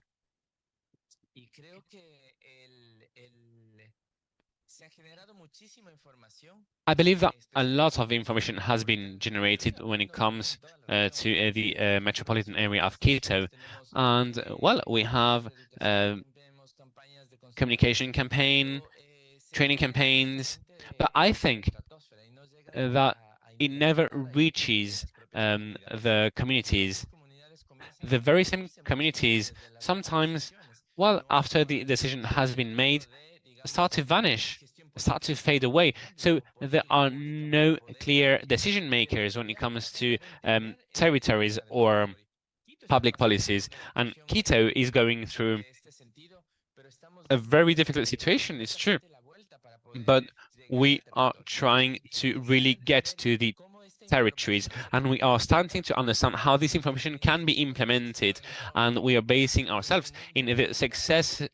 I believe that a lot of information has been generated when it comes to the metropolitan area of Quito. And, well, we have communication campaign, training campaigns, but I think that it never reaches the communities. The very same communities sometimes, well, after the decision has been made, start to vanish, start to fade away. So there are no clear decision makers when it comes to territories or public policies. And Quito is going through a very difficult situation, it's true. But we are trying to really get to the territories, and we are starting to understand how this information can be implemented, and we are basing ourselves in the success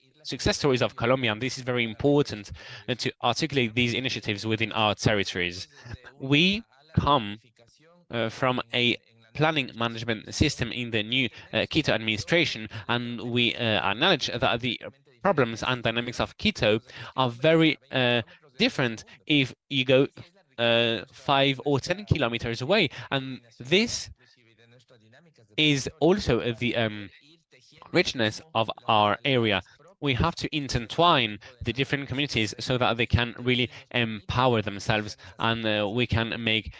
stories of Colombia, and this is very important to articulate these initiatives within our territories. We come from a planning management system in the new Quito administration, and we acknowledge that the problems and dynamics of Quito are very different if you go 5 or 10 kilometers away. And this is also the richness of our area. We have to intertwine the different communities so that they can really empower themselves, and we can make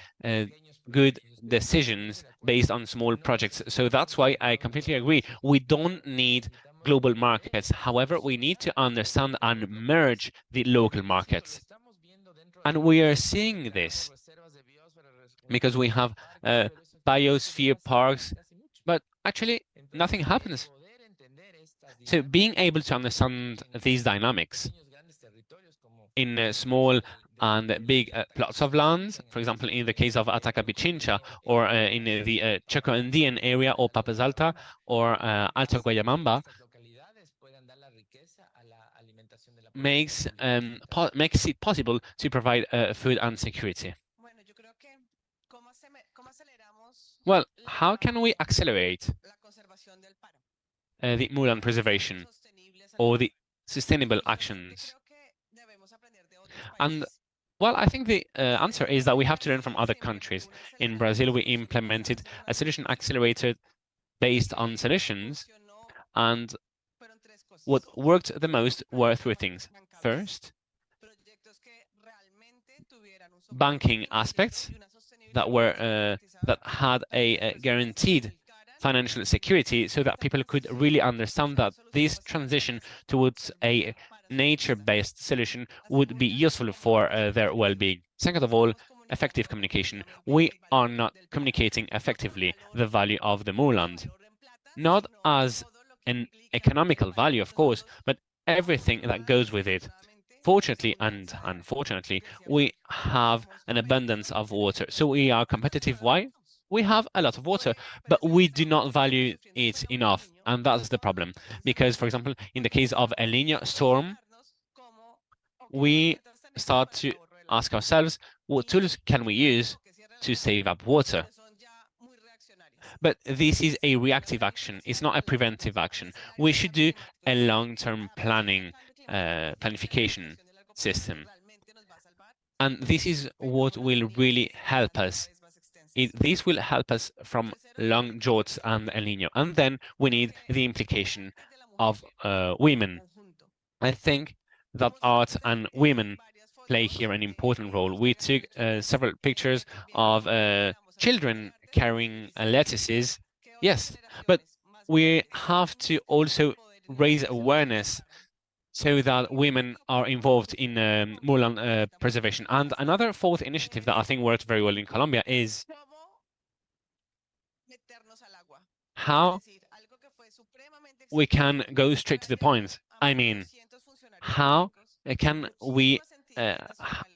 good decisions based on small projects. So that's why I completely agree. We don't need global markets. However, we need to understand and merge the local markets. And we are seeing this because we have biosphere parks, but actually nothing happens. So being able to understand these dynamics in small and big plots of land, for example, in the case of Ataca Pichincha, or in the Choco Andean area, or Papas Alta, or Alto Guayamamba, makes it possible to provide food and security. Well, how can we accelerate the moorland preservation or the sustainable actions? And well, I think the answer is that we have to learn from other countries. In Brazil, we implemented a solution accelerator based on solutions, and what worked the most were three things. First, banking aspects that had a guaranteed financial security, so that people could really understand that this transition towards a nature-based solution would be useful for their well-being. Second of all, effective communication. We are not communicating effectively the value of the moorland, not as an economical value, of course, but everything that goes with it. Fortunately and unfortunately, we have an abundance of water. So we are competitive. Why? We have a lot of water, but we do not value it enough. And that's the problem. Because, for example, in the case of El Niño storm, we start to ask ourselves, what tools can we use to save up water? But this is a reactive action. It's not a preventive action. We should do a long-term planification system. And this is what will really help us. This will help us from long droughts and El Nino. And then we need the implication of women. I think that art and women play here an important role. We took several pictures of children carrying lettuces. Yes, but we have to also raise awareness so that women are involved in moorland preservation. And another fourth initiative that I think worked very well in Colombia is how we can go straight to the point. I mean, how can we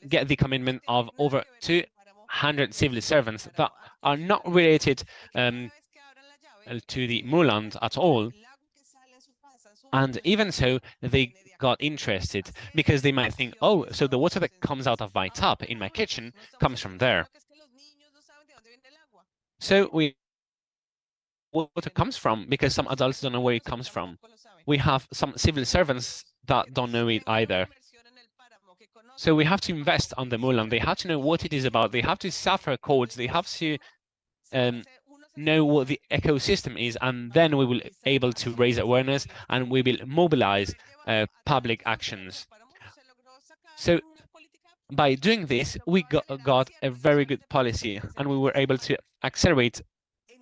get the commitment of over 200 civil servants that are not related to the moorland at all? And even so, they got interested because they might think, oh, so the water that comes out of my tap in my kitchen comes from there. So water comes from, because some adults don't know where it comes from. We have some civil servants that don't know it either. So we have to invest on the moorland. They have to know what it is about. They have to suffer codes. They have to know what the ecosystem is, and then we will be able to raise awareness and we will mobilize public actions. So by doing this, we got a very good policy, and we were able to accelerate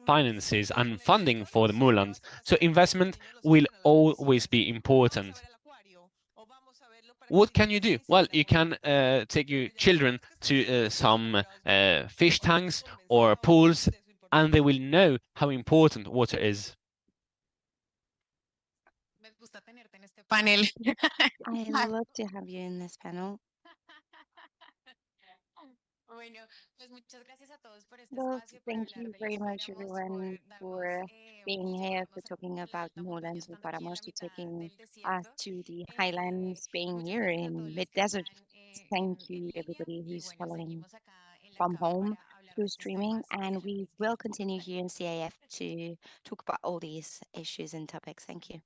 finances and funding for the moorlands. So investment will always be important. What can you do? Well, you can take your children to some fish tanks or pools, and they will know how important water is. I love to have you in this panel. Well, thank you very much, everyone, for being here, for talking about the moorlands of Paramos, to taking us to the highlands, being here in mid-desert. Thank you, everybody who's following from home through streaming, and we will continue here in CAF to talk about all these issues and topics. Thank you.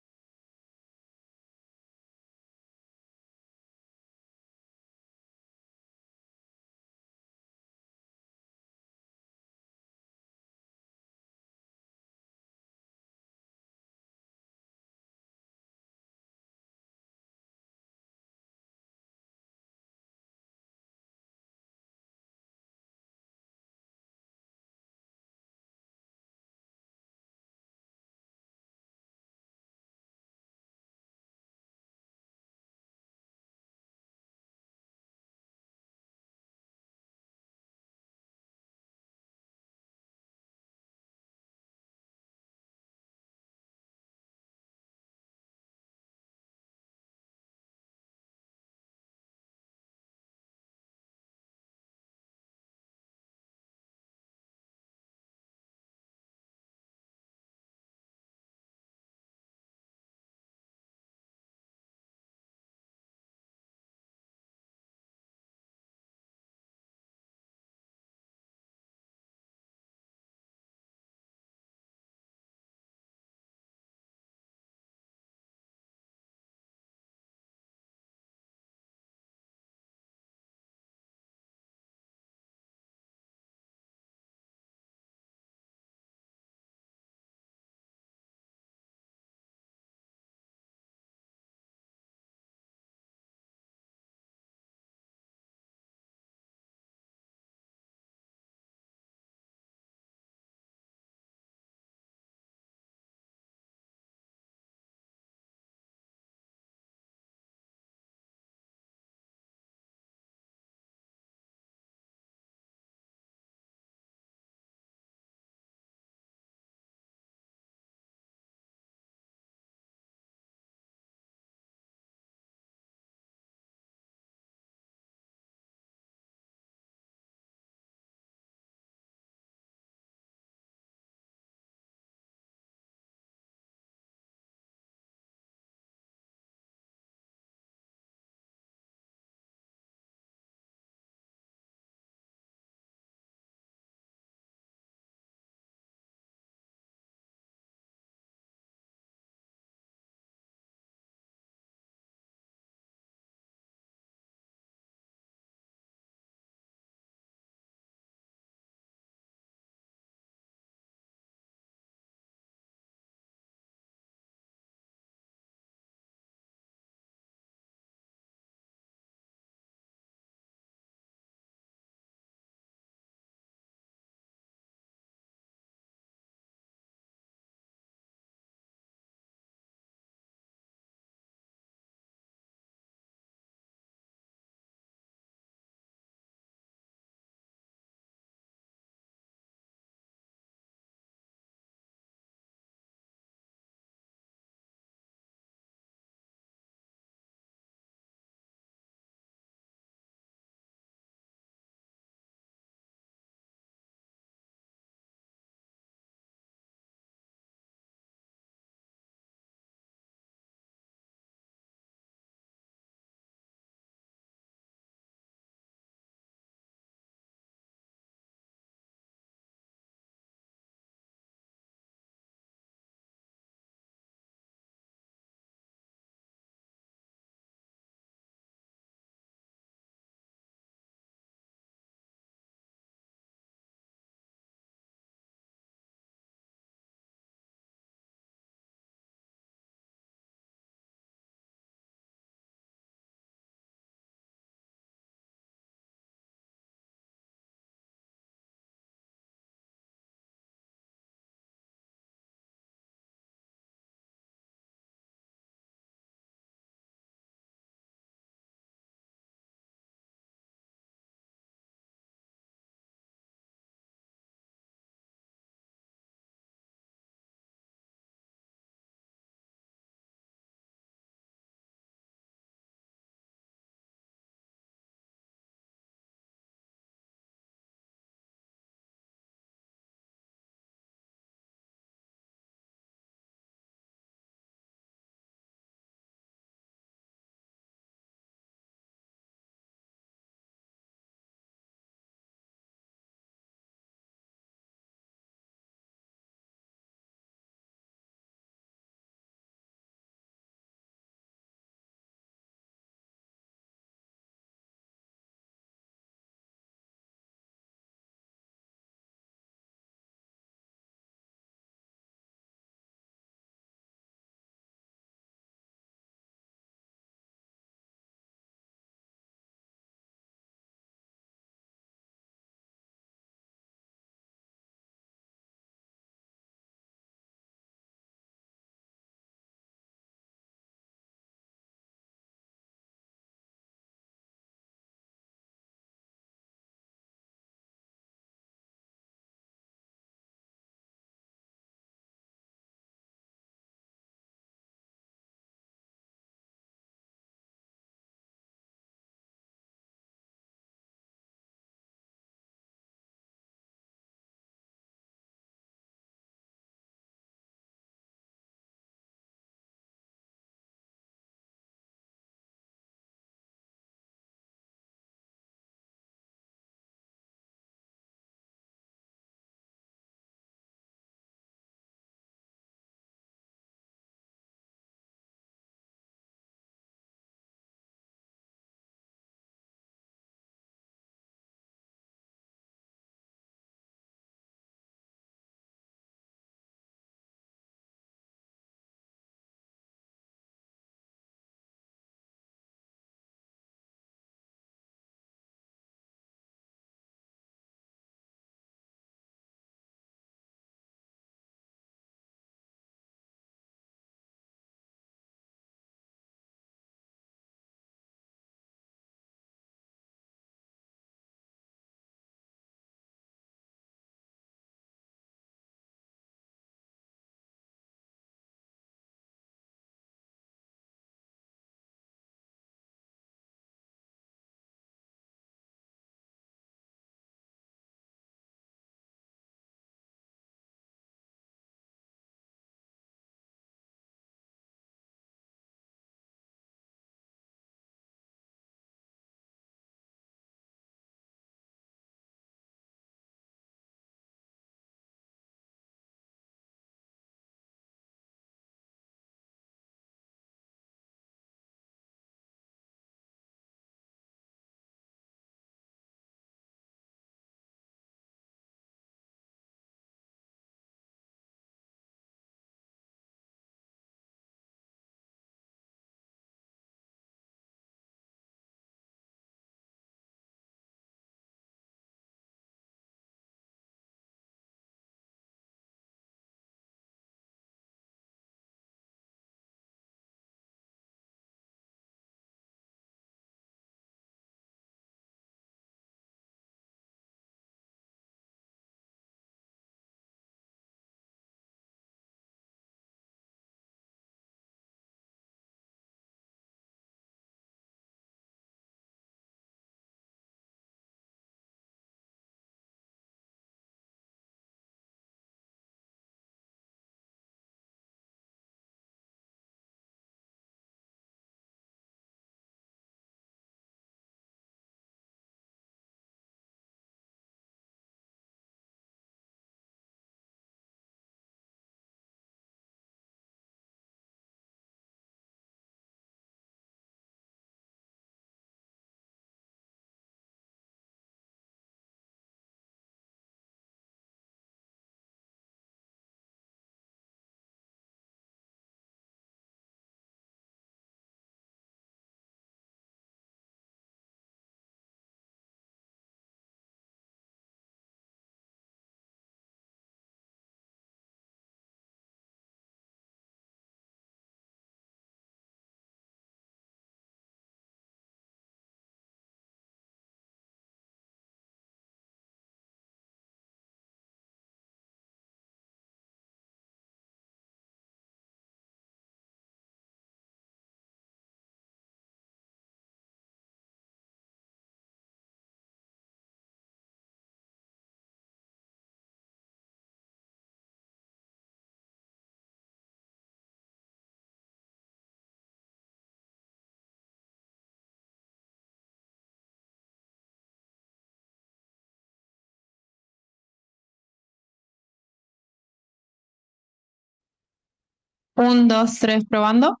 Un, dos, tres, probando.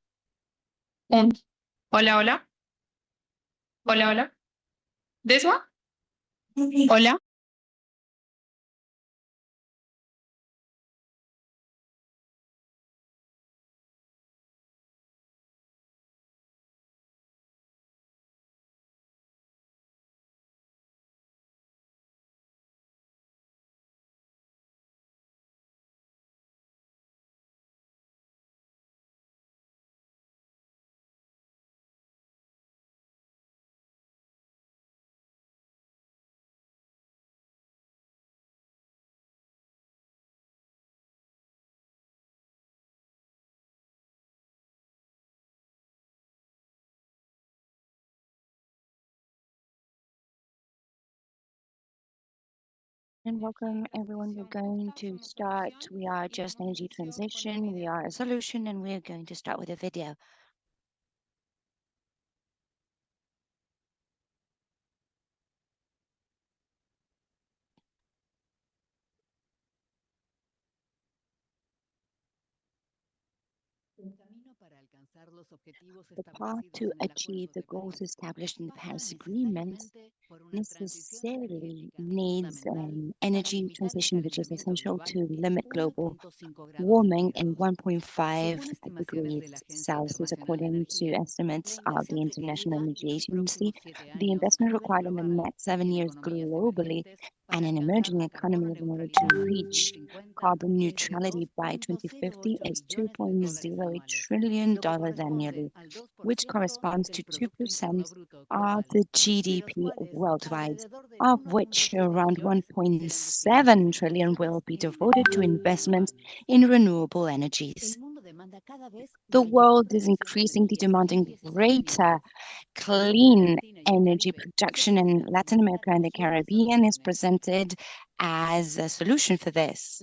Un. Hola, hola. Hola, hola. This one? Hola. And welcome everyone. We're going to start. We are just energy transition. We are a solution, and we're going to start with a video. The path to achieve the goals established in the Paris Agreement necessarily needs an energy transition which is essential to limit global warming in 1.5 degrees Celsius, according to estimates of the International Energy Agency. The investment required in the next 7 years globally and in emerging economies in order to reach carbon neutrality by 2050 is $2.08 trillion annually, which corresponds to 2% of the GDP worldwide, of which around 1.7 trillion will be devoted to investments in renewable energies. The world is increasingly demanding greater clean energy production, and Latin America and the Caribbean is presented as a solution for this.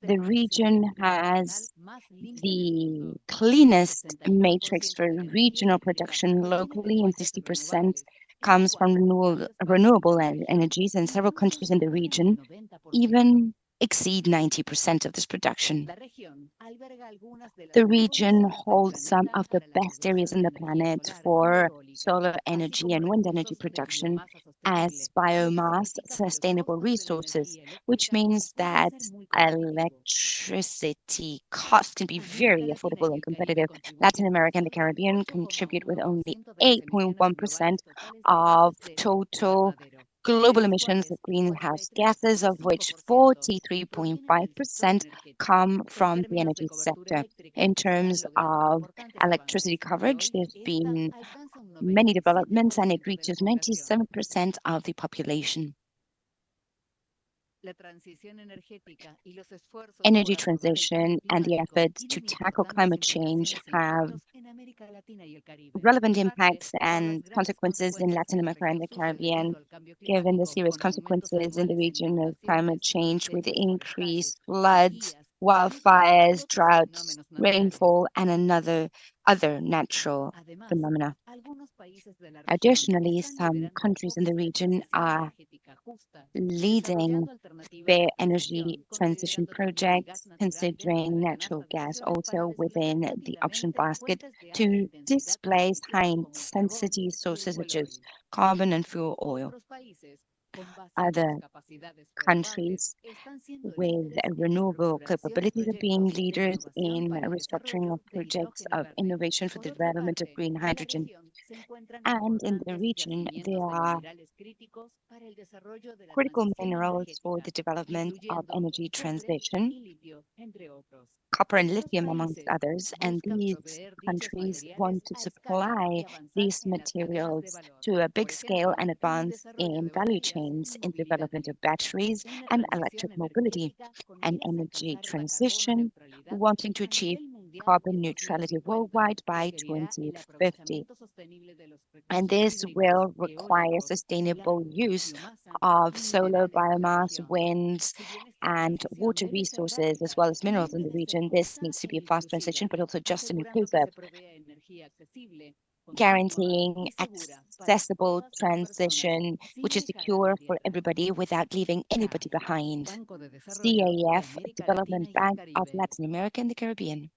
The region has the cleanest matrix for regional production locally, and 60% comes from renewable energies, and several countries in the region even exceed 90% of this production. The region holds some of the best areas in the planet for solar energy and wind energy production as biomass sustainable resources, which means that electricity costs can be very affordable and competitive. Latin America and the Caribbean contribute with only 8.1% of total global emissions of greenhouse gases, of which 43.5% come from the energy sector. In terms of electricity coverage, there's been many developments and it reaches 97% of the population. Energy transition and the efforts to tackle climate change have relevant impacts and consequences in Latin America and the Caribbean, given the serious consequences in the region of climate change with increased floods, wildfires, droughts, rainfall, and other natural phenomena. Additionally, some countries in the region are leading fair energy transition projects, considering natural gas also within the option basket to displace high-intensity sources such as carbon and fuel oil. Other countries with renewable capabilities are being leaders in restructuring of projects of innovation for the development of green hydrogen. And in the region, there are critical minerals for the development of energy transition, copper and lithium, amongst others, and these countries want to supply these materials to a big scale and advance in value chains in development of batteries and electric mobility and energy transition, wanting to achieve carbon neutrality worldwide by 2050. And this will require sustainable use of solar, biomass, winds, and water resources, as well as minerals in the region. This needs to be a fast transition, but also just and inclusive. guaranteeing accessible transition, which is secure for everybody without leaving anybody behind. CAF, Development Bank of Latin America and the Caribbean.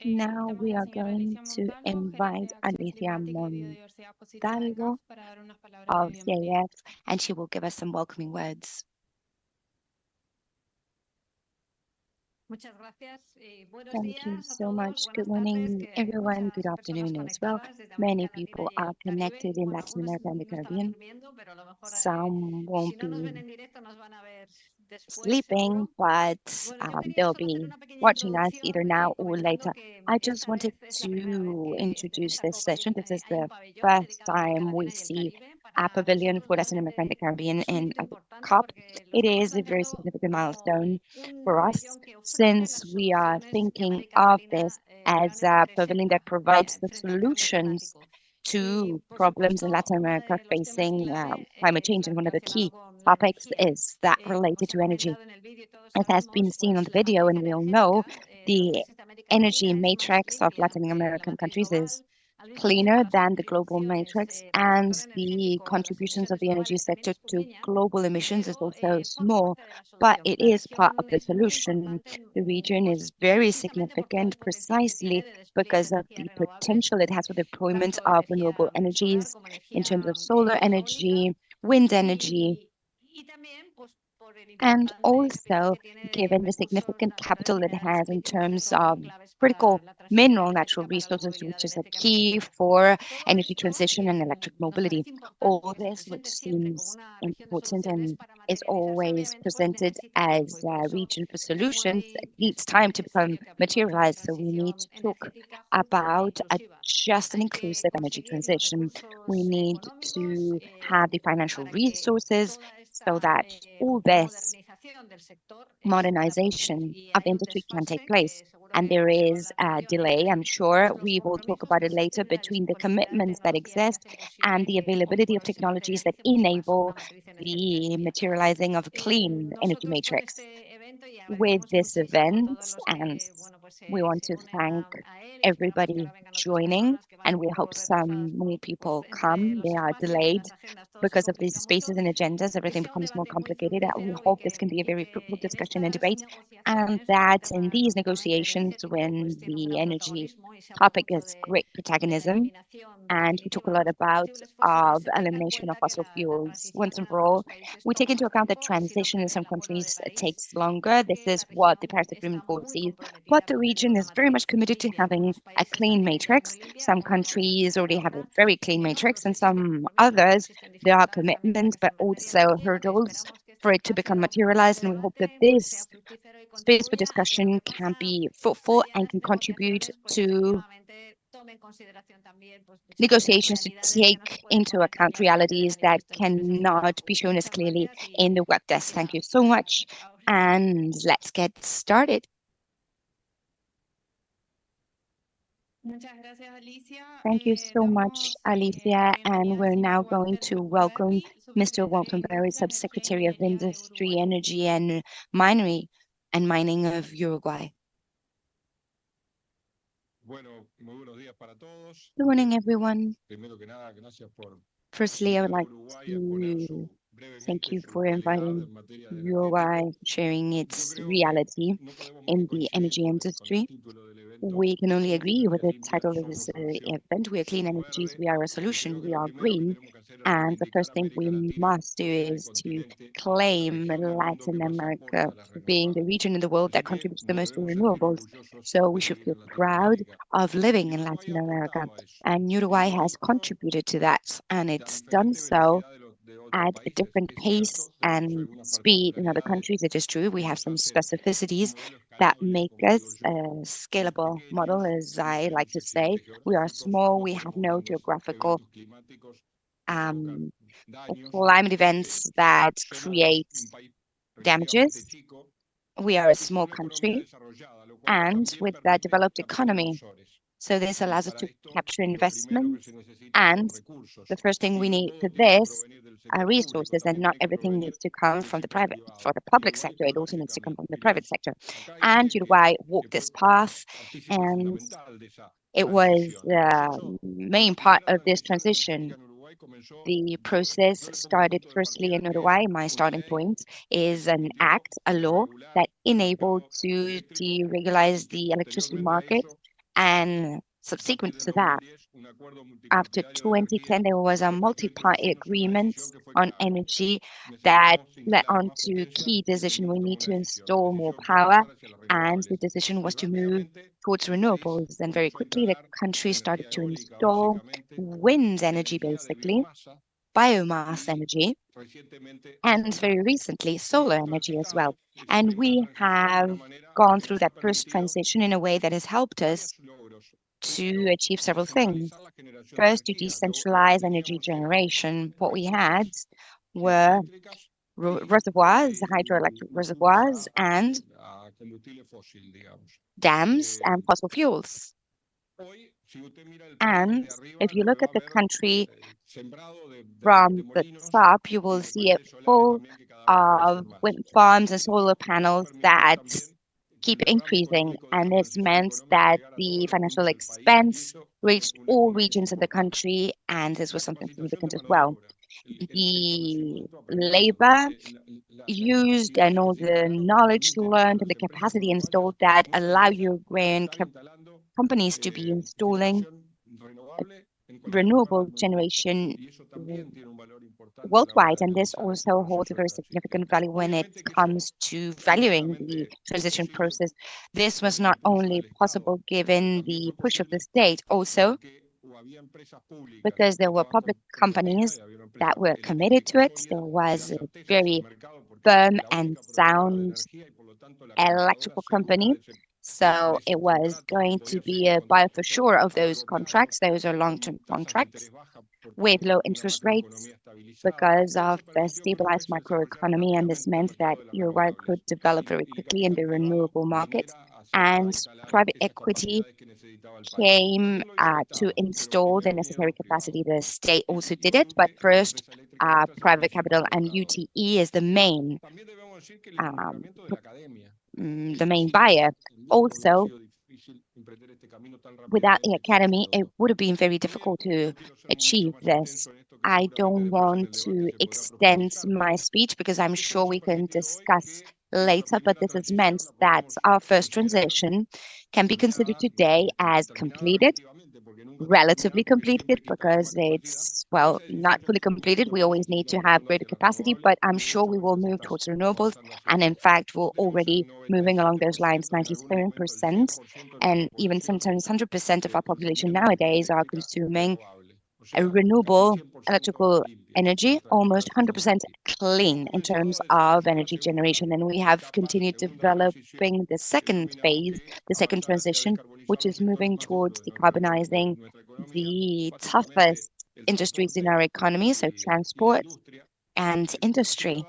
Now we are going to invite Alicia Montalvo of CAF, and she will give us some welcoming words. Thank you so much. Good morning, everyone. Good afternoon as well. Many people are connected in Latin America and the Caribbean. Some won't be sleeping, but they'll be watching us either now or later. I just wanted to introduce this session. This is the first time we see a pavilion for Latin America and the Caribbean in a COP. It is a very significant milestone for us since we are thinking of this as a pavilion that provides the solutions to problems in Latin America facing climate change. And one of the key topics is that related to energy. As has been seen on the video, and we all know, the energy matrix of Latin American countries is cleaner than the global matrix, and the contributions of the energy sector to global emissions is also small, but it is part of the solution. The region is very significant precisely because of the potential it has for the deployment of renewable energies in terms of solar energy, wind energy, and also given the significant capital it has in terms of critical mineral natural resources, which is a key for energy transition and electric mobility. All this, which seems important and is always presented as a region for solutions, it needs time to become materialized. So we need to talk about a just and inclusive energy transition. We need to have the financial resources so that all this modernization of industry can take place. And there is a delay, I'm sure we will talk about it later, between the commitments that exist and the availability of technologies that enable the materializing of a clean energy matrix. With this event, and we want to thank everybody joining, and we hope some more people come. They are delayed because of these spaces and agendas. Everything becomes more complicated. We hope this can be a very fruitful discussion and debate, and that in these negotiations, when the energy topic is great protagonism, and we talk a lot about elimination of fossil fuels once and for all. We take into account that transition in some countries takes longer. This is what the Paris Agreement foresees, but the region is very much committed to having a clean matrix. Some countries already have a very clean matrix, and some others, there are commitments, but also hurdles for it to become materialized. And we hope that this space for discussion can be fruitful and can contribute to negotiations to take into account realities that cannot be shown as clearly in the web desk. Thank you so much, and let's get started. Thank you so much, Alicia, and we're now going to welcome Mr. Walton Berry, Subsecretary of Industry, Energy and Mining of Uruguay. Good morning, everyone. Firstly, I would like to thank you for inviting Uruguay, sharing its reality in the energy industry. We can only agree with the title of this event. We are clean energies, we are a solution, we are green. And the first thing we must do is to claim Latin America for being the region in the world that contributes the most to renewables. So we should feel proud of living in Latin America. And Uruguay has contributed to that, and it's done so at a different pace and speed in other countries. It is true, we have some specificities that make us a scalable model, as I like to say. We are small, we have no geographical climate events that create damages. We are a small country and with a developed economy. So this allows us to capture investments. And the first thing we need for this are resources, and not everything needs to come from the public sector. It also needs to come from the private sector. And Uruguay walked this path, and it was the main part of this transition. The process started firstly in Uruguay. My starting point is an act, a law that enabled to deregularize the electricity market. And subsequent to that, after 2010, there was a multi-party agreement on energy that led on to key decision. We need to install more power, and the decision was to move towards renewables. And very quickly, the country started to install wind energy, basically, biomass energy, and very recently, solar energy as well. And we have gone through that first transition in a way that has helped us to achieve several things. First, to decentralize energy generation. What we had were reservoirs, hydroelectric reservoirs, and dams and fossil fuels. And if you look at the country from the top, you will see it full of wind farms and solar panels that keep increasing. And this meant that the financial expense reached all regions of the country, and this was something significant as well. The labor used and all the knowledge learned and the capacity installed that allow Uruguayan companies to be installing renewable generation worldwide, and this also holds a very significant value when it comes to valuing the transition process. This was not only possible given the push of the state, also because there were public companies that were committed to it. There was a very firm and sound electrical company. So it was going to be a buy for sure of those contracts. Those are long-term contracts with low interest rates because of the stabilized macroeconomy. And this meant that Uruguay could develop very quickly in the renewable market. And private equity came to install the necessary capacity. The state also did it, but first, private capital and UTE is the main buyer. Also, without the academy, it would have been very difficult to achieve this. I don't want to extend my speech because I'm sure we can discuss later, but this has meant that our first transition can be considered today as completed, relatively completed, because it's, well, not fully completed. We always need to have greater capacity, but I'm sure we will move towards renewables. And in fact, we're already moving along those lines. 97% and even sometimes 100% of our population nowadays are consuming a renewable electrical energy, almost 100% clean in terms of energy generation. And we have continued developing the second phase, the second transition, which is moving towards decarbonizing the toughest industries in our economy, so transport and industry.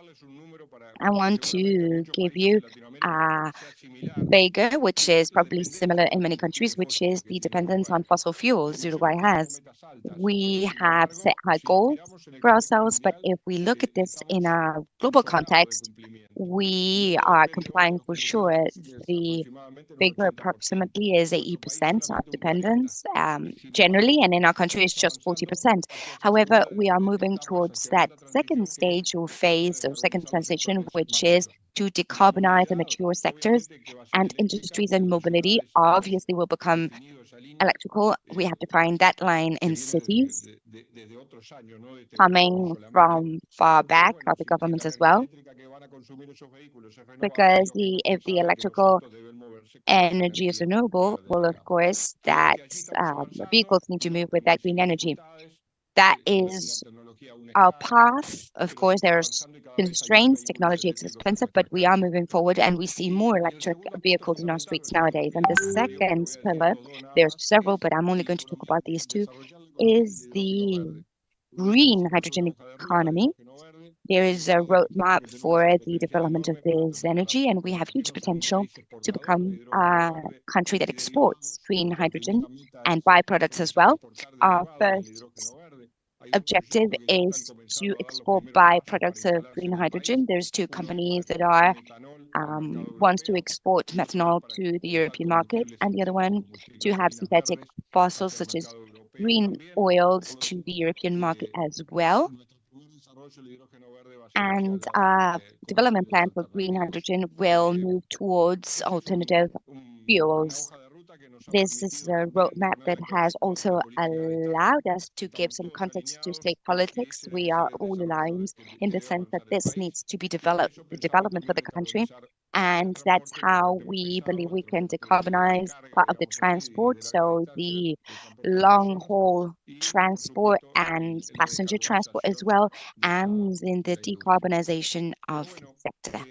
I want to give you a figure, which is probably similar in many countries, which is the dependence on fossil fuels Uruguay has. We have set high goals for ourselves, but if we look at this in a global context, we are complying for sure. The figure approximately is 80% of dependence generally, and in our country it's just 40%. However, we are moving towards that second stage or phase or second transition, which is to decarbonize the mature sectors, and industries and mobility obviously will become electrical. We have to find that line in cities coming from far back, other governments as well, because if the electrical energy is renewable, well, of course, that vehicles need to move with that green energy. That is our path. Of course, there's constraints. Technology is expensive, but we are moving forward, and we see more electric vehicles in our streets nowadays. And the second pillar, there's several, but I'm only going to talk about these two, is the green hydrogen economy. There is a roadmap for the development of this energy, and we have huge potential to become a country that exports green hydrogen and byproducts as well. Our first objective is to export byproducts of green hydrogen. There's two companies that are wants to export methanol to the European market, and the other one to have synthetic fossils such as green oils to the European market as well. And development plan for green hydrogen will move towards alternative fuels. This is a roadmap that has also allowed us to give some context to state politics. We are all aligned in the sense that this needs to be developed, the development for the country. And that's how we believe we can decarbonize part of the transport. So the long haul transport and passenger transport as well, and in the decarbonization of the sector.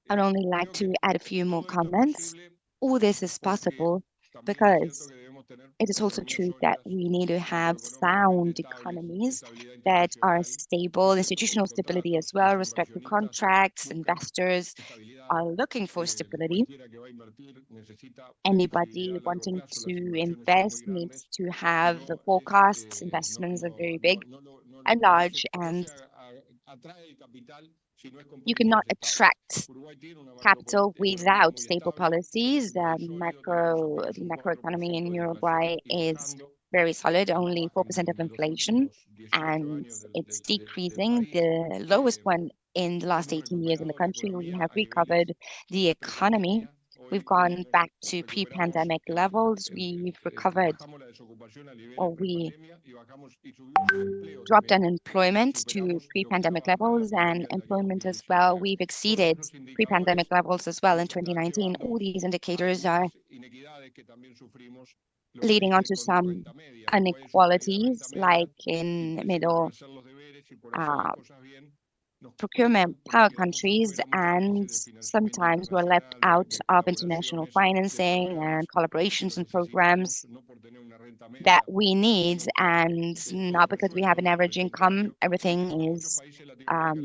I'd only like to add a few more comments. All this is possible because it is also true that we need to have sound economies that are stable, institutional stability as well, respect to contracts. Investors are looking for stability. Anybody wanting to invest needs to have the forecasts. Investments are very big and large, and you cannot attract capital without stable policies. The macroeconomy in Uruguay is very solid, only 4% of inflation, and it's decreasing, the lowest one in the last 18 years in the country. We have recovered the economy. We've gone back to pre-pandemic levels. We've recovered, or we dropped unemployment to pre-pandemic levels, and employment as well. We've exceeded pre-pandemic levels as well in 2019. All these indicators are leading on to some inequalities, like in middle procurement power countries, and sometimes we're left out of international financing and collaborations and programs that we need, and not because we have an average income, everything is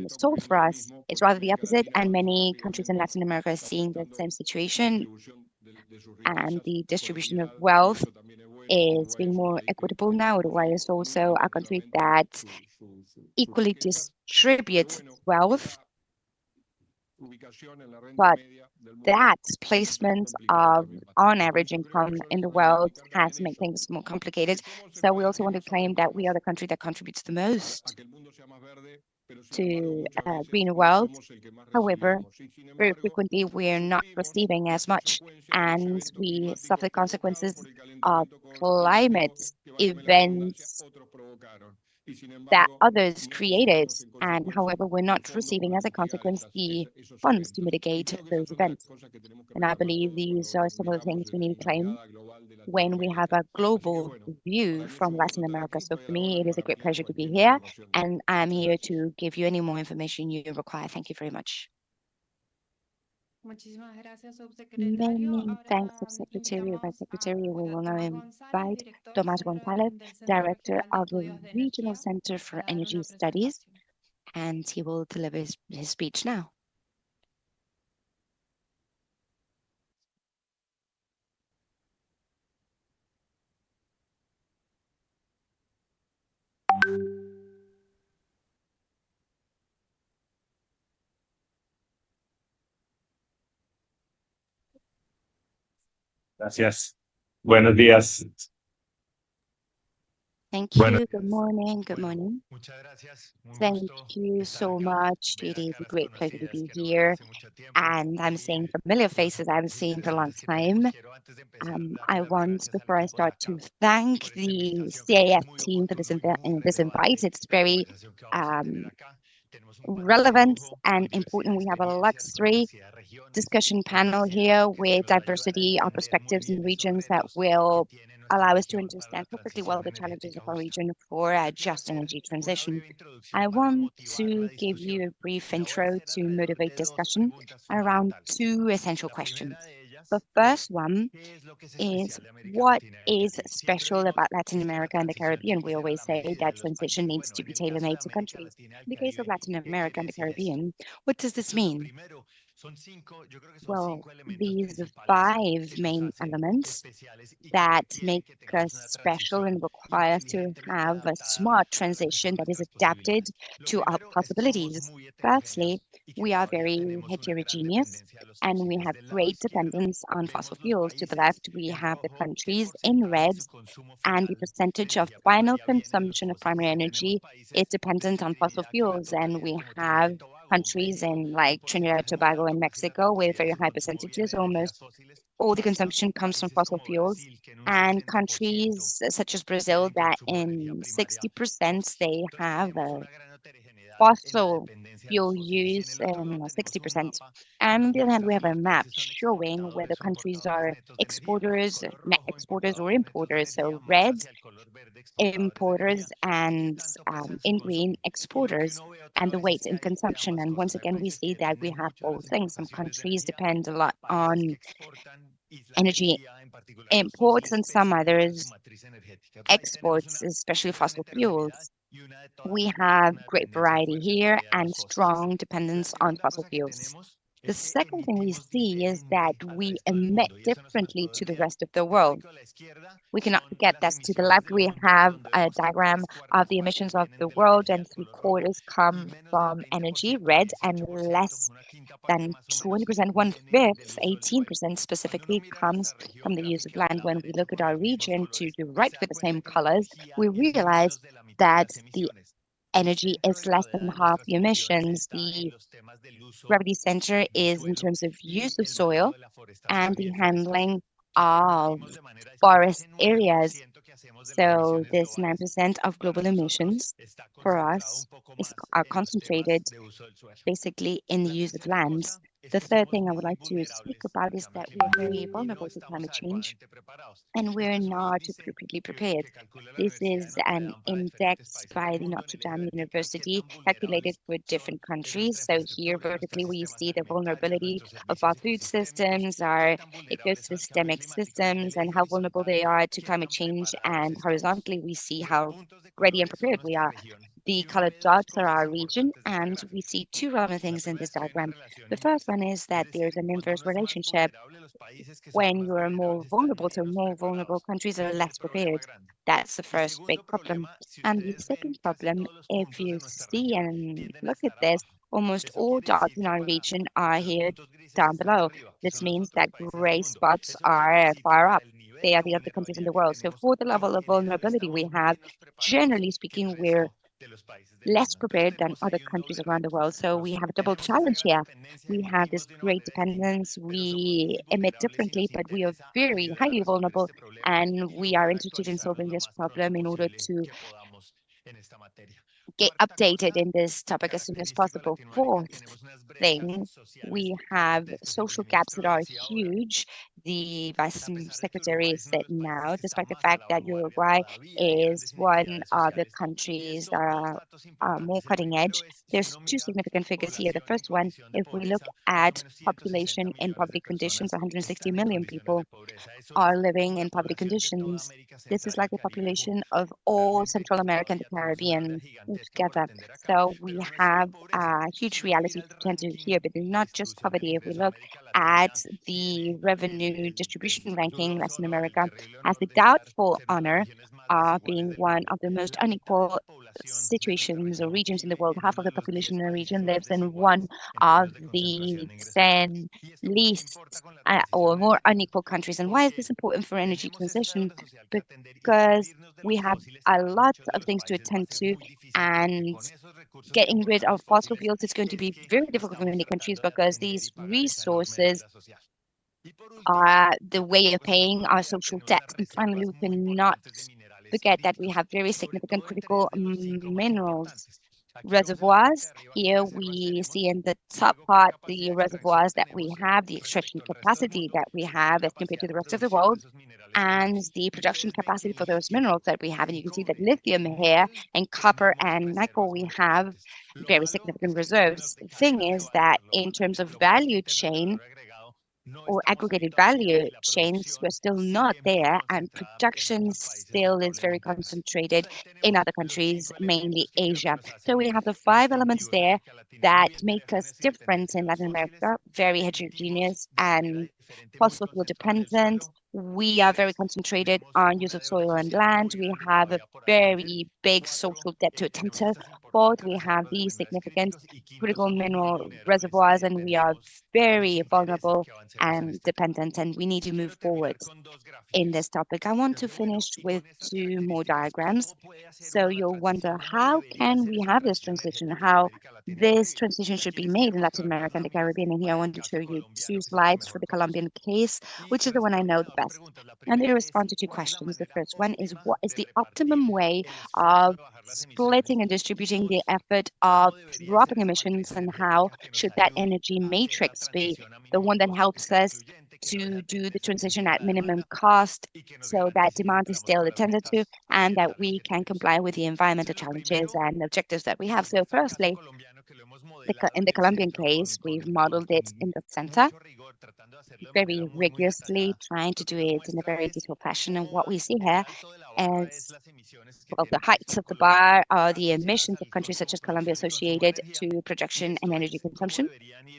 solved for us. It's rather the opposite, and many countries in Latin America are seeing the same situation, and the distribution of wealth is being more equitable now. Uruguay is also a country that equally distributes wealth, but that placement of on average income in the world has made things more complicated. So we also want to claim that we are the country that contributes the most to a greener world. However, very frequently we're not receiving as much, and we suffer the consequences of climate events that others created, and however, we're not receiving as a consequence the funds to mitigate those events. And I believe these are some of the things we need to claim when we have a global view from Latin America. So for me, it is a great pleasure to be here, and I'm here to give you any more information you require. Thank you very much. Many thanks, Subsecretary, Vice Secretary. We will now invite Tomás González, Director of the Regional Center for Energy Studies, and he will deliver his speech now. Gracias. Buenos días. Thank Bueno. you. Good morning. Good morning. Thank you so much. It is a great pleasure to be here, and I'm seeing familiar faces I haven't seen for a long time. I want, before I start, to thank the CAF team for this invite. It's very relevant and important. We have a luxury discussion panel here with diversity of perspectives and regions that will allow us to understand perfectly well the challenges of our region for a just energy transition. I want to give you a brief intro to motivate discussion around two essential questions. The first one is what is special about Latin America and the Caribbean. We always say that transition needs to be tailor-made to countries. In the case of Latin America and the Caribbean, what does this mean? Well, these are five main elements that make us special and require us to have a smart transition that is adapted to our possibilities. Firstly, we are very heterogeneous and we have great dependence on fossil fuels. To the left, we have the countries in red, and the percentage of final consumption of primary energy is dependent on fossil fuels. And we have countries in like Trinidad and Tobago and Mexico with very high percentages. Almost all the consumption comes from fossil fuels. And countries such as Brazil, that in 60% they have a fossil fuel use in 60%. And on the other hand, we have a map showing where the countries are exporters, net exporters, or importers. So red, importers, and in green, exporters, and the weight in consumption. And once again, we see that we have both things. Some countries depend a lot on energy imports, and some others exports, especially fossil fuels. We have great variety here and strong dependence on fossil fuels. The second thing we see is that we emit differently to the rest of the world. We cannot forget that to the left we have a diagram of the emissions of the world, and three-quarters come from energy, red, and less than 20%, one-fifth, 18% specifically, comes from the use of land. When we look at our region to the right with the same colors, we realize that the energy is less than half the emissions. The gravity center is in terms of use of soil and the handling of forest areas. So this 9% of global emissions for us are concentrated basically in the use of lands. The third thing I would like to speak about is that we are very vulnerable to climate change and we're not appropriately prepared. This is an index by the Notre Dame University calculated for different countries. So here vertically we see the vulnerability of our food systems, our ecosystemic systems, and how vulnerable they are to climate change. And horizontally we see how ready and prepared we are. The colored dots are our region, and we see two relevant things in this diagram. The first one is that there's an inverse relationship. When you are more vulnerable, so more vulnerable countries are less prepared. That's the first big problem. And the second problem, if you see and look at this, almost all dots in our region are here down below. This means that gray spots are far up. They are the other countries in the world. So for the level of vulnerability we have, generally speaking, we're less prepared than other countries around the world. So we have a double challenge here. We have this great dependence. We emit differently, but we are very highly vulnerable, and we are interested in solving this problem in order to get updated in this topic as soon as possible. Fourth thing, we have social gaps that are huge. The Vice Secretary said now, despite the fact that Uruguay is one of the countries that are more cutting edge, there's two significant figures here. The first one, if we look at population in poverty conditions, 160 million people are living in poverty conditions. This is like the population of all Central America and the Caribbean altogether. So we have a huge reality to tend to here, but it's not just poverty. If we look at the revenue distribution ranking, Latin America has the doubtful honor of being one of the most unequal situations or regions in the world. Half of the population in the region lives in one of the 10 least or more unequal countries. And why is this important for energy transition? Because we have a lot of things to attend to, and getting rid of fossil fuels is going to be very difficult for many countries because these resources are the way of paying our social debt. And finally, we cannot forget that we have very significant critical minerals reservoirs. Here we see in the top part the reservoirs that we have, the extraction capacity that we have as compared to the rest of the world, and the production capacity for those minerals that we have. And you can see that lithium here and copper and nickel, we have very significant reserves. The thing is that in terms of value chain, or aggregated value chains, we're still not there, and production still is very concentrated in other countries, mainly Asia. So we have the 5 elements there that make us different in Latin America, very heterogeneous and fossil fuel dependent. We are very concentrated on use of soil and land. We have a very big social debt to attend to. Both we have these significant critical mineral reservoirs, and we are very vulnerable and dependent, and we need to move forward in this topic. I want to finish with 2 more diagrams. So you'll wonder, how can we have this transition? How this transition should be made in Latin America and the Caribbean? And here I want to show you 2 slides for the Colombian case, which is the one I know the best. And they respond to 2 questions. The first one is, what is the optimum way of splitting and distributing the effort of dropping emissions, and how should that energy matrix be the one that helps us to do the transition at minimum cost so that demand is still attended to and that we can comply with the environmental challenges and objectives that we have. So firstly, in the Colombian case, we've modeled it in the center, very rigorously, trying to do it in a very detailed fashion. And what we see here is, well, the heights of the bar are the emissions of countries such as Colombia associated to production and energy consumption.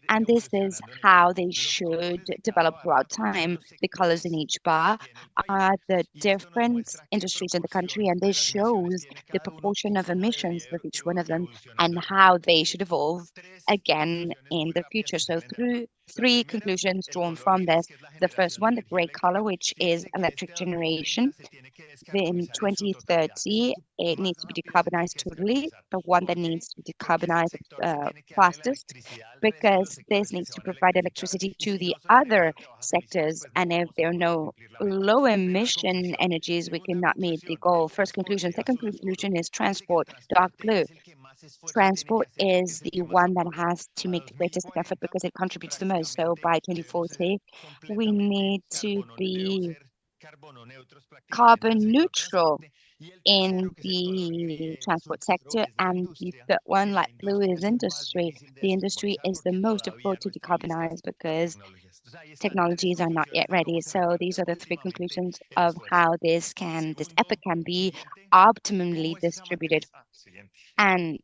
And this is how they should develop throughout time. The colors in each bar are the different industries in the country, and this shows the proportion of emissions with each one of them and how they should evolve again in the future. So through 3 conclusions drawn from this. The first one, the gray color, which is electric generation. In 2030, it needs to be decarbonized totally, the one that needs to be decarbonized fastest, because this needs to provide electricity to the other sectors. And if there are no low emission energies, we cannot meet the goal. First conclusion. Second conclusion is transport, dark blue. Transport is the one that has to make the greatest effort because it contributes the most. So by 2040, we need to be carbon neutral in the transport sector. And the third one, light blue, is industry. The industry is the most difficult to decarbonize because technologies are not yet ready. So these are the 3 conclusions of how this effort can be optimally distributed. And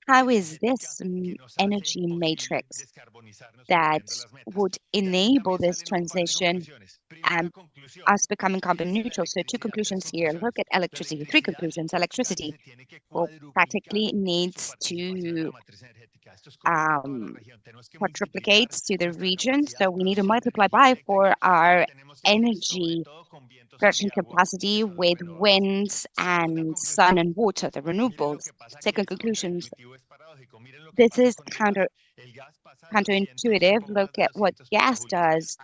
how is this energy matrix that would enable this transition and us becoming carbon neutral? So 2 conclusions here. Look at electricity. 3 conclusions. Electricity, well, practically needs to quadruplicates to the region. So we need to multiply by for our energy production capacity with winds and sun and water, the renewables. Second conclusions. This is counterintuitive. Look at what gas does,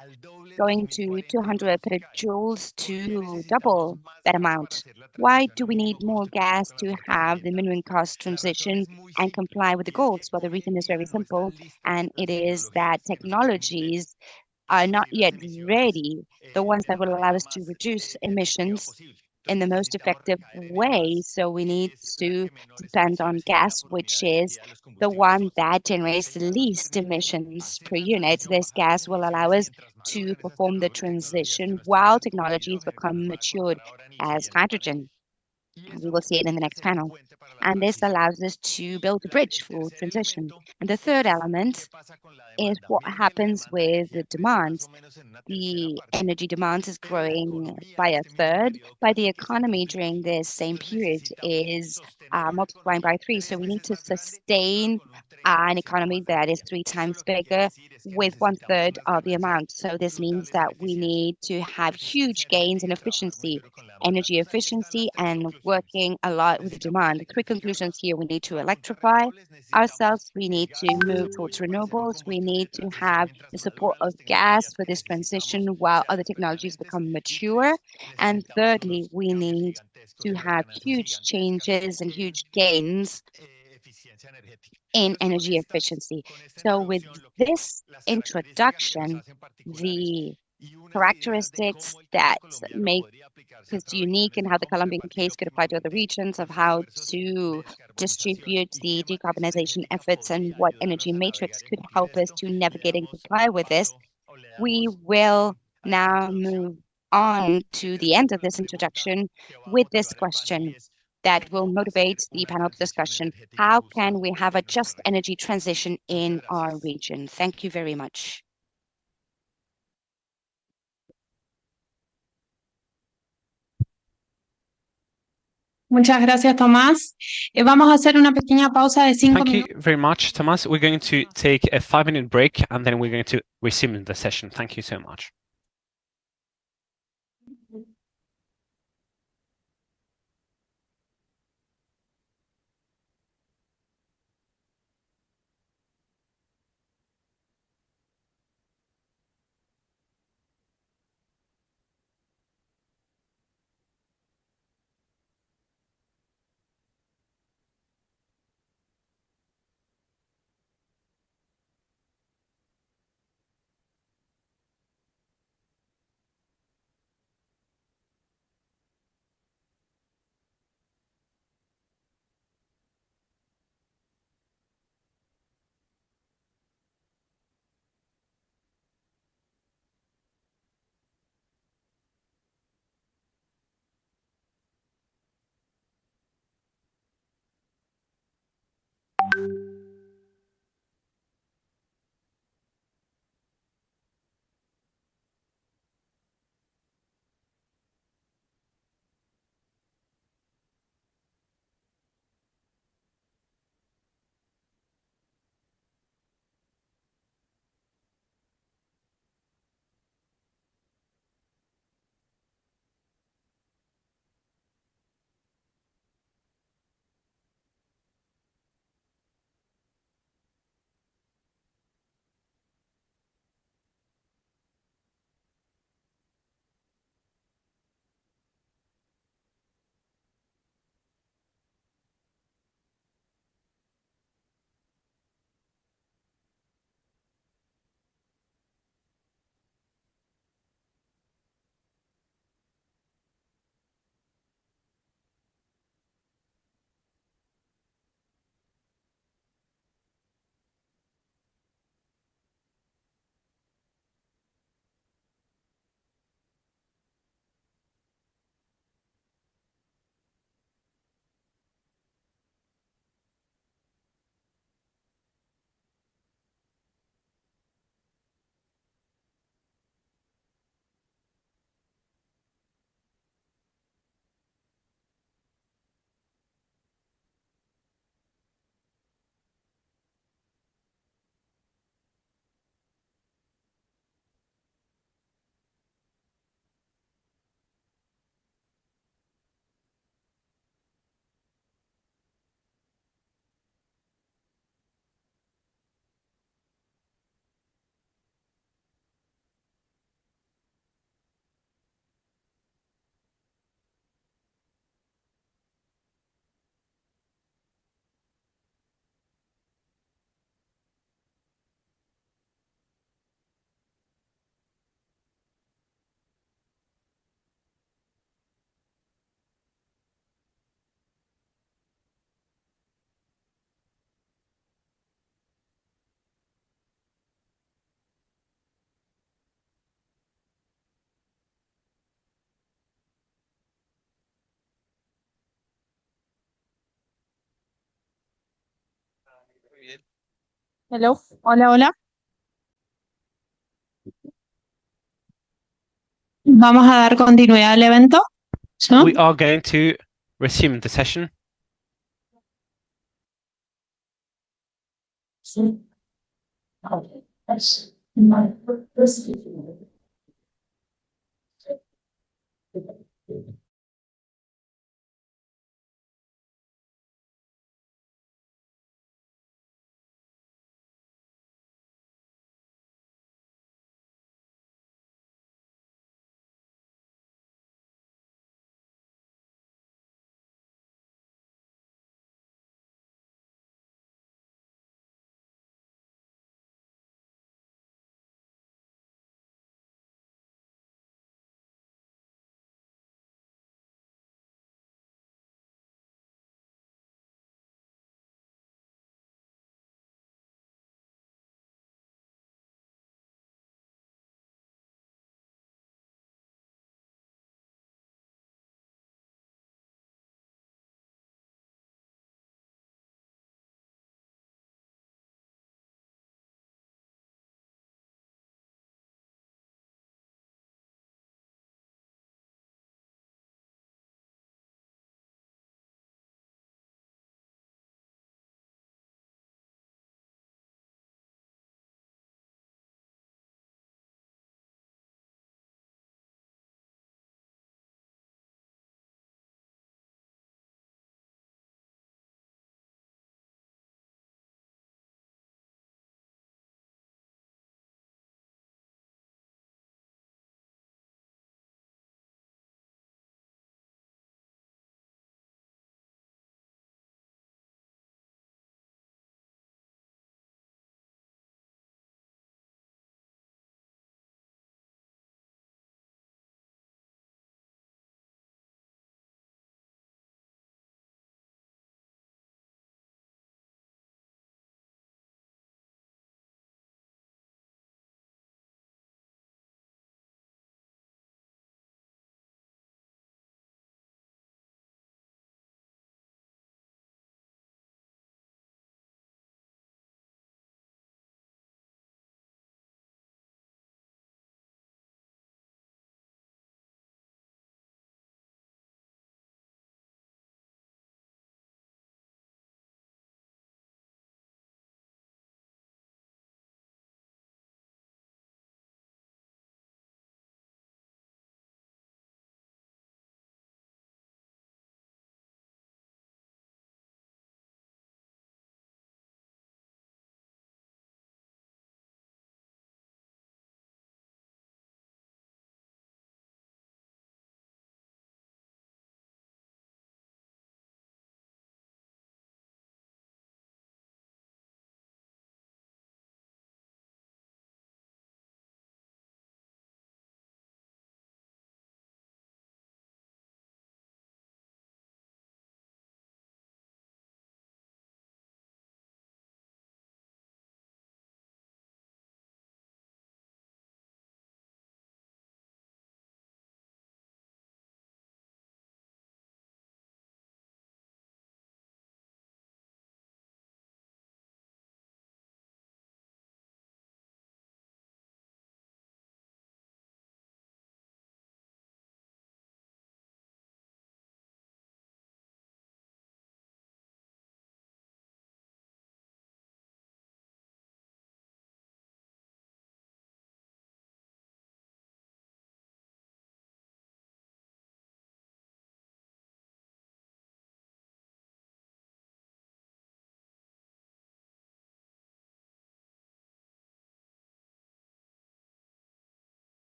going to 200 petajoules to double that amount. Why do we need more gas to have the minimum cost transition and comply with the goals? Well, the reason is very simple, and it is that technologies are not yet ready, the ones that will allow us to reduce emissions in the most effective way. So we need to depend on gas, which is the one that generates the least emissions per unit. This gas will allow us to perform the transition while technologies become matured, as hydrogen. We will see it in the next panel. And this allows us to build a bridge for transition. And the third element is what happens with the demand. The energy demand is growing by a third, but the economy during this same period is multiplying by 3. So we need to sustain an economy that is 3 times bigger with 1/3 of the amount. So this means that we need to have huge gains in efficiency, energy efficiency, and working a lot with the demand. 3 conclusions here. We need to electrify ourselves. We need to move towards renewables. We need to have the support of gas for this transition while other technologies become mature. And thirdly, we need to have huge changes and huge gains in energy efficiency. So with this introduction, the characteristics that make is unique and how the Colombian case could apply to other regions, of how to distribute the decarbonization efforts and what energy matrix could help us to navigate and comply with this. We will now move on to the end of this introduction with this question that will motivate the panel discussion. How can we have a just energy transition in our region? Thank you very much. Muchas gracias, Tomás. Vamos a hacer una pequeña pausa de 5 Thank you minutos. very much, Thomas. We're going to take a 5-minute break and then we're going to resume the session. Thank you so much. Hello. Hola, hola. Vamos a dar continuidad al evento. ¿No? We are going to resume the session.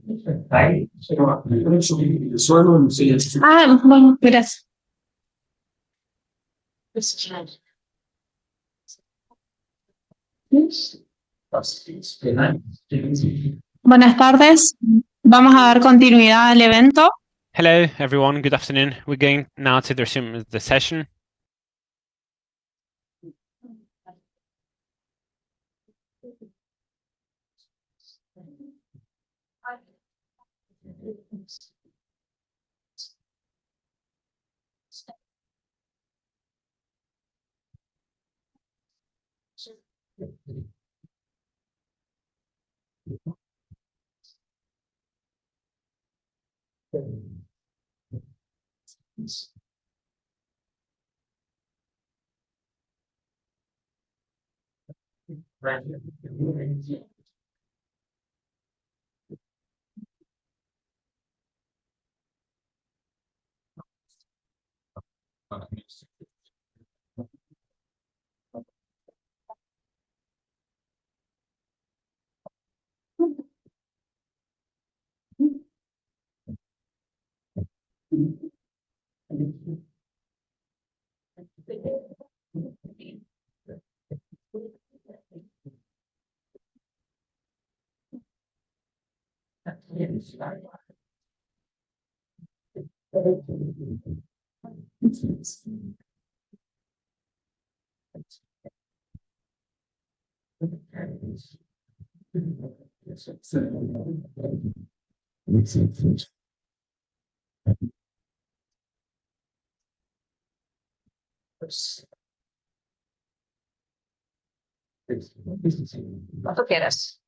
Bueno, gracias. Buenas tardes. Vamos a dar continuidad al evento. Hello, everyone. Good afternoon. We're going now to resume the session. Cuando quieras.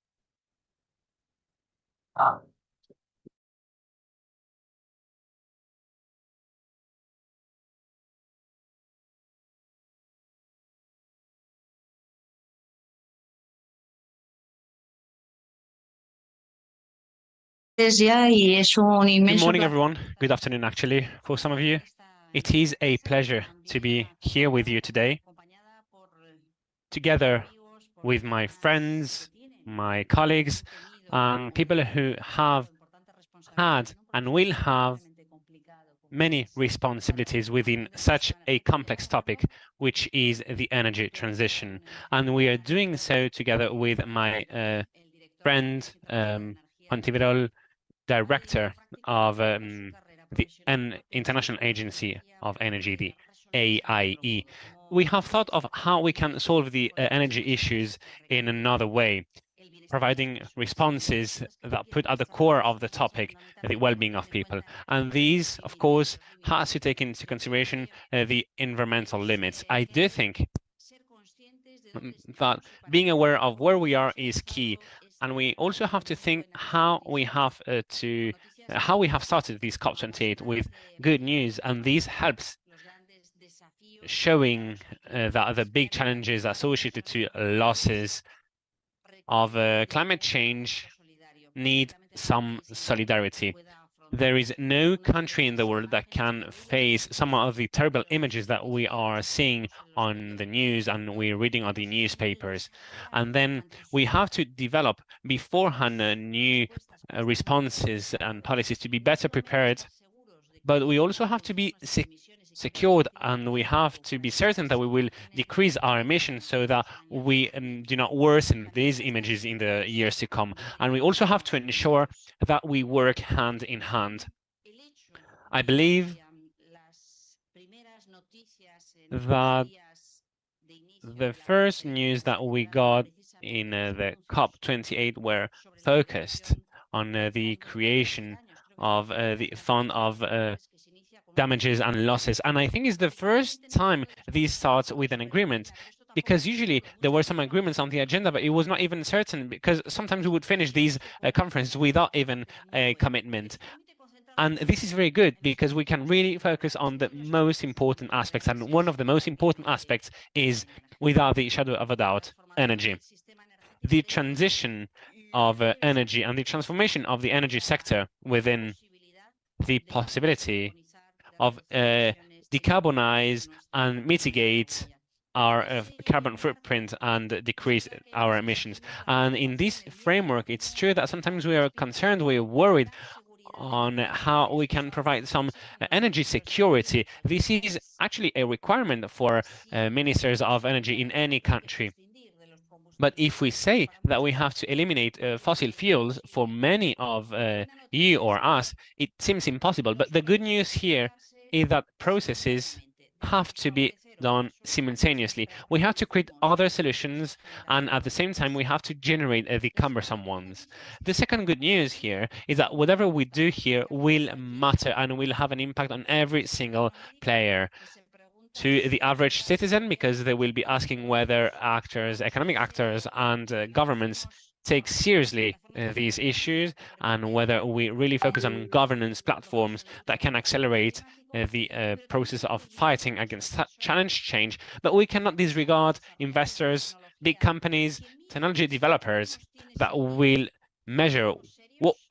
Ya y es un Good inmenso morning, placer. everyone. Good afternoon, actually, for some of you. It is a pleasure to be here with you today, together with my friends, my colleagues, and people who have had and will have many responsibilities within such a complex topic, which is the energy transition. And we are doing so together with my friend, Juan director of an international agency of energy, the AIE. We have thought of how we can solve the energy issues in another way, providing responses that put at the core of the topic the well-being of people. And these, of course, has to take into consideration the environmental limits. I do think that being aware of where we are is key. And we also have to think how we have how we have started this COP28 with good news, and this helps showing that the big challenges associated to losses of climate change need some solidarity. There is no country in the world that can face some of the terrible images that we are seeing on the news and we're reading on the newspapers. And then we have to develop beforehand new responses and policies to be better prepared. But we also have to be secured, and we have to be certain that we will decrease our emissions so that we do not worsen these images in the years to come. And we also have to ensure that we work hand in hand. I believe that the first news that we got in the COP28 were focused on the creation of the fund of damages and losses. And I think it's the first time this starts with an agreement, because usually there were some agreements on the agenda, but it was not even certain, because sometimes we would finish these conferences without even a commitment. And this is very good because we can really focus on the most important aspects. And one of the most important aspects is, without the shadow of a doubt, energy. The transition of energy and the transformation of the energy sector within the possibility of decarbonize and mitigate our carbon footprint and decrease our emissions. And in this framework, it's true that sometimes we are concerned, we're worried on how we can provide some energy security. This is actually a requirement for ministers of energy in any country. But if we say that we have to eliminate fossil fuels for many of you or us, it seems impossible. But the good news here is that processes have to be done simultaneously. We have to create other solutions, and at the same time, we have to generate the cumbersome ones. The second good news here is that whatever we do here will matter and will have an impact on every single player. To the average citizen, because they will be asking whether actors, economic actors and governments take seriously these issues, and whether we really focus on governance platforms that can accelerate the process of fighting against challenge change. But we cannot disregard investors, big companies, technology developers that will measure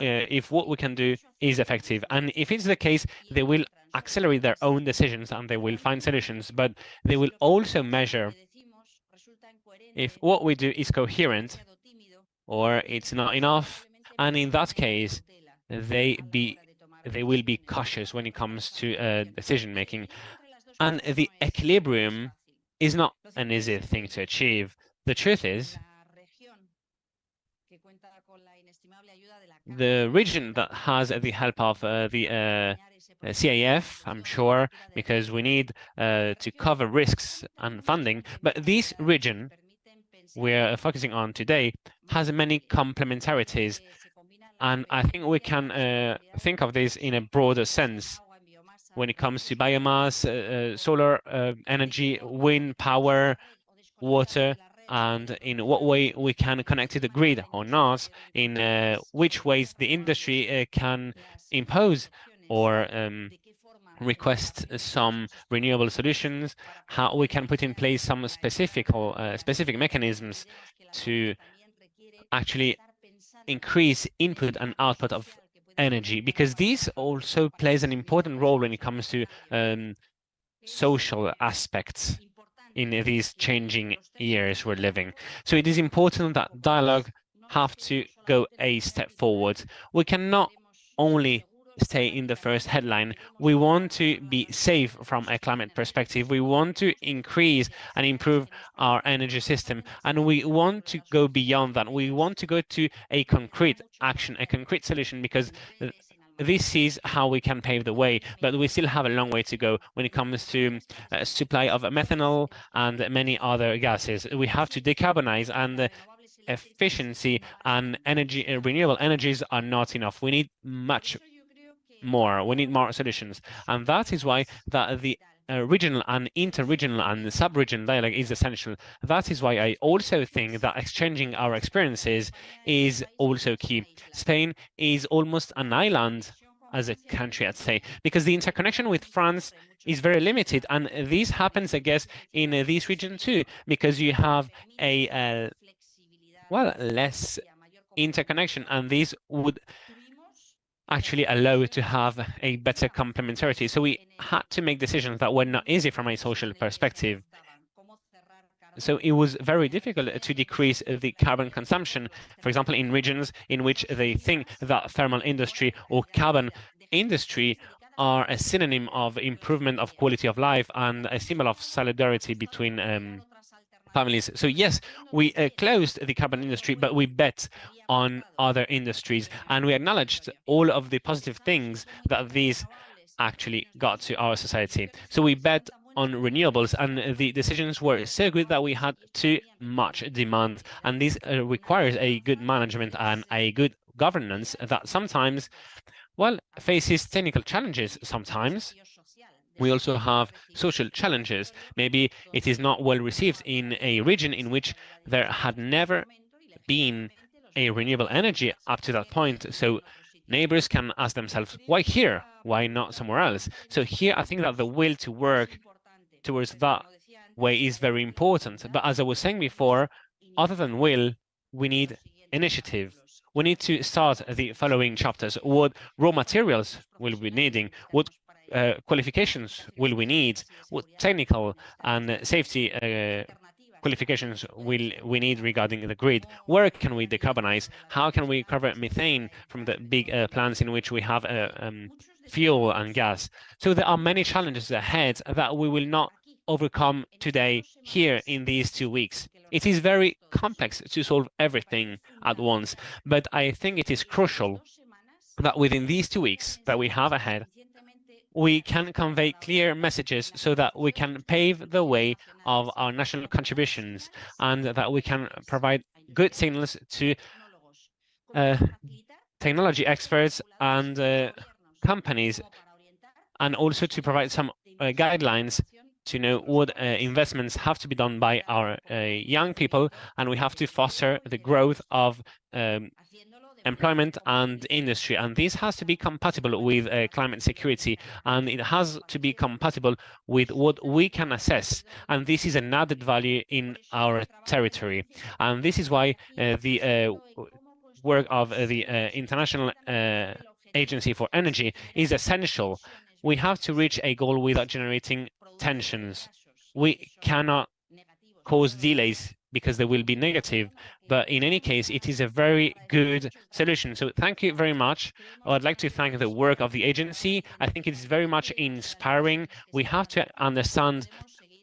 if what we can do is effective. And if it's the case, they will accelerate their own decisions and they will find solutions, but they will also measure if what we do is coherent or it's not enough. And in that case, they will be cautious when it comes to decision making. And the equilibrium is not an easy thing to achieve. The truth is, the region that has the help of the CAF, I'm sure, because we need to cover risks and funding. But this region we're focusing on today has many complementarities. And I think we can think of this in a broader sense when it comes to biomass, solar energy, wind power, water, and in what way we can connect to the grid or not, in which ways the industry can impose or request some renewable solutions, how we can put in place some specific mechanisms to actually increase input and output of energy, because this also plays an important role when it comes to social aspects in these changing years we're living. So it is important that dialogue have to go a step forward. We cannot only stay in the first headline. We want to be safe from a climate perspective. We want to increase and improve our energy system. And we want to go beyond that. We want to go to a concrete action, a concrete solution, because this is how we can pave the way, but we still have a long way to go when it comes to supply of methanol and many other gases. We have to decarbonize, and efficiency and energy, renewable energies are not enough. We need much more. We need more solutions, and that is why the regional and interregional and sub-regional dialogue is essential. That is why I also think that exchanging our experiences is also key. Spain is almost an island as a country, I'd say, because the interconnection with France is very limited, and this happens, I guess, in this region too, because you have a less interconnection, and this would actually allow it to have a better complementarity. So we had to make decisions that were not easy from a social perspective. So it was very difficult to decrease the carbon consumption, for example, in regions in which they think that thermal industry or carbon industry are a synonym of improvement of quality of life and a symbol of solidarity between families. So yes, we closed the carbon industry, but we bet on other industries, and we acknowledged all of the positive things that these actually got to our society. So we bet on renewables, and the decisions were so good that we had too much demand, and this requires a good management and a good governance that sometimes, well, faces technical challenges sometimes. We also have social challenges. Maybe it is not well received in a region in which there had never been a renewable energy up to that point. So neighbors can ask themselves, why here? Why not somewhere else? So here, I think that the will to work towards that way is very important. But as I was saying before, other than will, we need initiative. We need to start the following chapters. What raw materials will we be needing? What qualifications will we need? What technical and safety qualifications will we need regarding the grid? Where can we decarbonize? How can we cover methane from the big plants in which we have fuel and gas? So there are many challenges ahead that we will not overcome today here in these 2 weeks. It is very complex to solve everything at once, but I think it is crucial that within these 2 weeks that we have ahead, we can convey clear messages so that we can pave the way of our national contributions and that we can provide good signals to technology experts and companies, and also to provide some guidelines to know what investments have to be done by our young people, and we have to foster the growth of employment and industry, and this has to be compatible with climate security, and it has to be compatible with what we can assess, and this is an added value in our territory, and this is why the work of the International Agency for Energy is essential. We have to reach a goal without generating tensions. We cannot cause delays because they will be negative, but in any case, it is a very good solution. So thank you very much. I'd like to thank the work of the agency. I think it is very much inspiring. We have to understand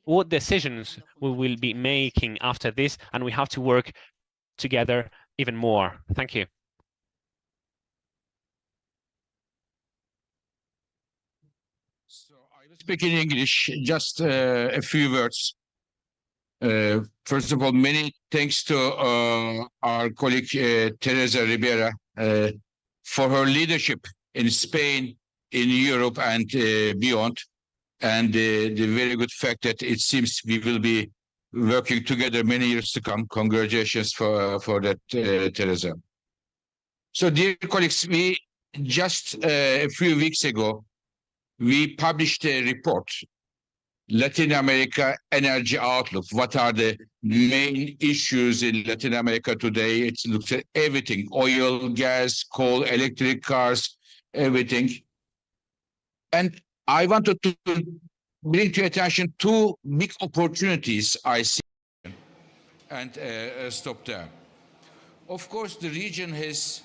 what decisions we will be making after this, and we have to work together even more. Thank you. So I will speak in English, just a few words. First of all, many thanks to our colleague Teresa Ribera for her leadership in Spain, in Europe, and beyond, and the very good fact that it seems we will be working together many years to come. Congratulations for that, Teresa. So, dear colleagues, we just a few weeks ago, we published a report, Latin America Energy Outlook. What are the main issues in Latin America today? It looks at everything, oil, gas, coal, electric cars, everything. And I wanted to bring to your attention two big opportunities I see and stop there. Of course, the region has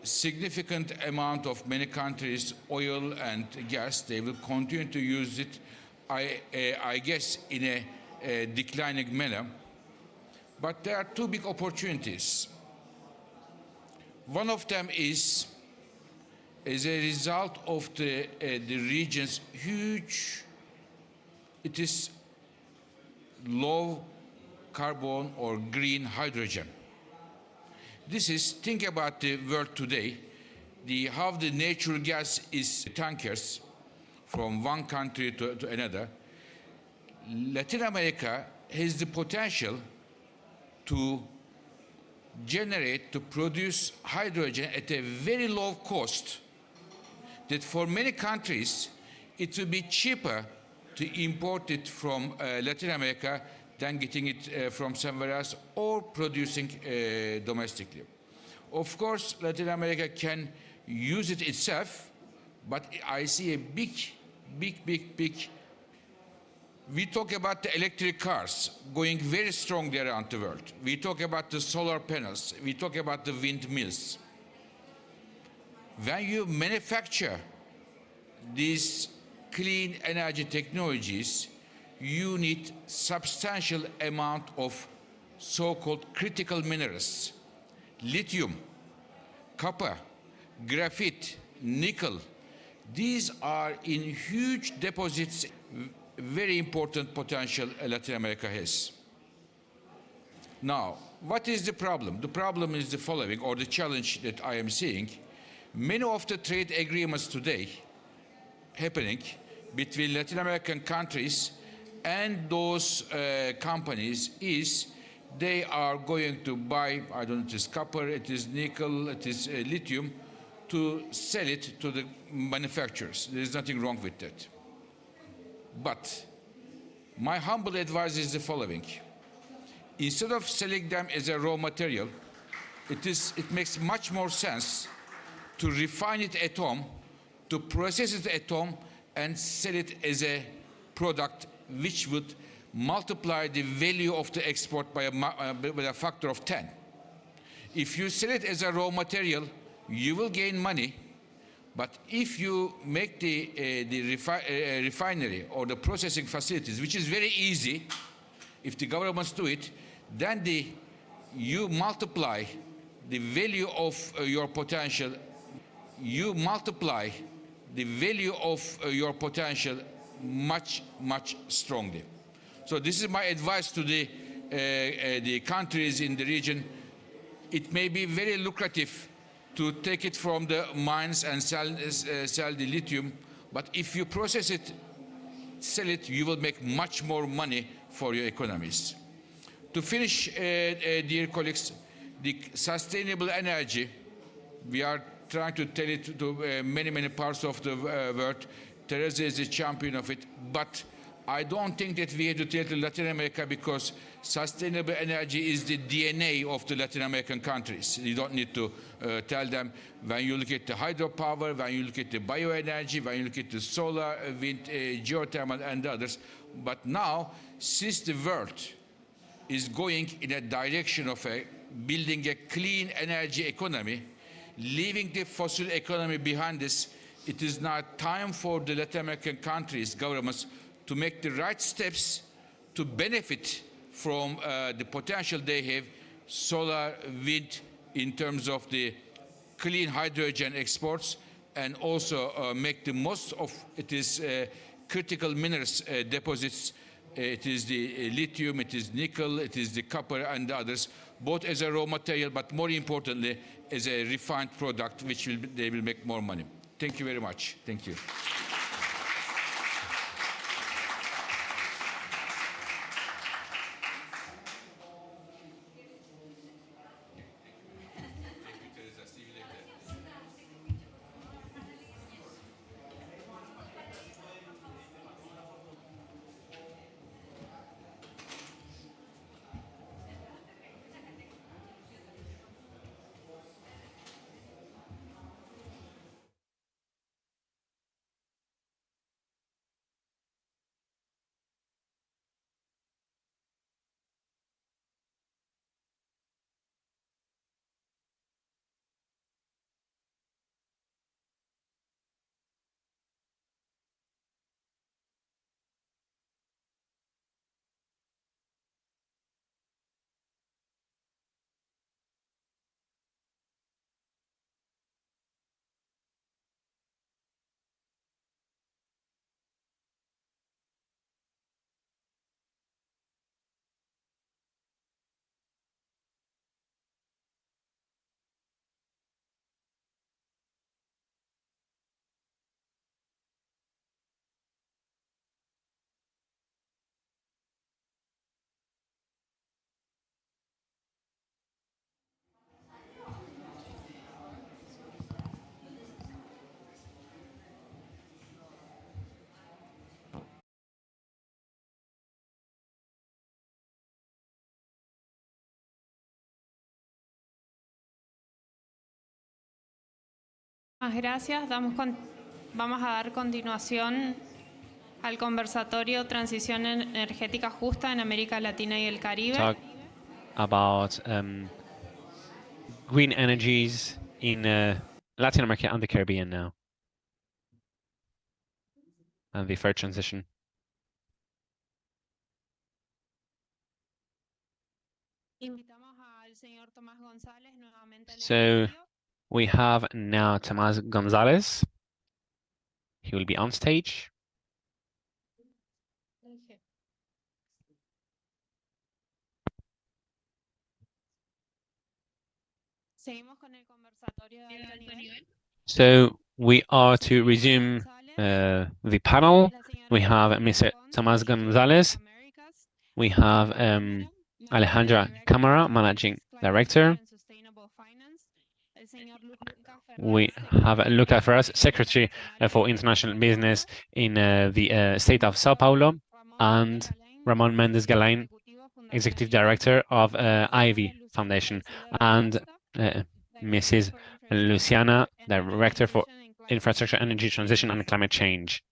significant amount of many countries, oil and gas. They will continue to use it, I guess, in a declining manner. But there are two big opportunities. One of them is, as a result of the region's huge, it is low carbon or green hydrogen. This is, think about the world today, how the natural gas is tankers from one country to another. Latin America has the potential to generate, to produce hydrogen at a very low cost, that for many countries it will be cheaper to import it from Latin America than getting it from somewhere else or producing domestically. Of course, Latin America can use it itself, but I see a big. We talk about the electric cars going very strongly around the world. We talk about the solar panels. We talk about the windmills. When you manufacture these clean energy technologies, you need substantial amount of so-called critical minerals, lithium, copper, graphite, nickel. These are in huge deposits, very important potential Latin America has. Now, what is the problem? The problem is the following, or the challenge that I am seeing. Many of the trade agreements today happening between Latin American countries and those companies is they are going to buy, I don't know, it is copper, it is nickel, it is lithium, to sell it to the manufacturers. There is nothing wrong with that. But my humble advice is the following. Instead of selling them as a raw material, it makes much more sense to refine it at home, to to process it at home and sell it as a product which would multiply the value of the export by a factor of 10. If you sell it as a raw material, you will gain money. But if you make the refinery or the processing facilities, which is very easy, if the governments do it, then you multiply the value of your potential. You multiply the value of your potential much, much strongly. So this is my advice to the countries in the region. It may be very lucrative to take it from the mines and sell the lithium, but if you process it, sell it, you will make much more money for your economies. To finish, dear colleagues, the sustainable energy, we are trying to tell it to many, many parts of the world. Teresa is a champion of it, but I don't think that we have to tell it to Latin America, because sustainable energy is the DNA of the Latin American countries. You don't need to tell them. When you look at the hydropower, when you look at the bioenergy, when you look at the solar, wind, geothermal, and others. But now, since the world is going in a direction of building a clean energy economy, leaving the fossil economy behind us, it is now time for the Latin American countries, governments, to make the right steps to benefit from the potential they have, solar, wind, in terms of the clean hydrogen exports, and also make the most of its critical minerals deposits. It is the lithium, it is nickel, it is the copper and others, both as a raw material, but more importantly, as a refined product, which they will make more money. Thank you very much. Thank you. Muchas gracias. Vamos a dar continuación al conversatorio Transición Energética Justa en América Latina y el Caribe. Talk about green energies in Latin America and the Caribbean now, and the fair transition. Invitamos al señor Tomás González nuevamente al So escenario. we have now Tomás González. He will be on stage. Seguimos con el conversatorio de alto nivel. So we are to resume the panel. We have Mr. Tomás González. We have Alejandra Cámara, Managing Director. We have Luca Ferraz, Secretary for International Business in the state of Sao Paulo, and Ramon Méndez Galain, Executive Director of Ivy Foundation, and Mrs. Luciana, Director for infrastructure, energy transition, and climate change.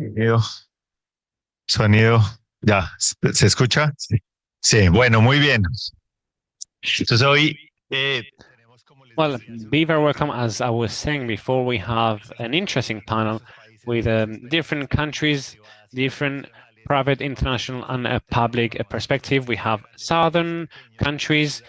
Sonido, sonido, ya, ¿se escucha? Sí. Sí, bueno, muy bien. Entonces hoy Well, be very welcome. As I was saying before, we have an interesting panel with different countries, different private, international, and a public perspective. We have southern countries,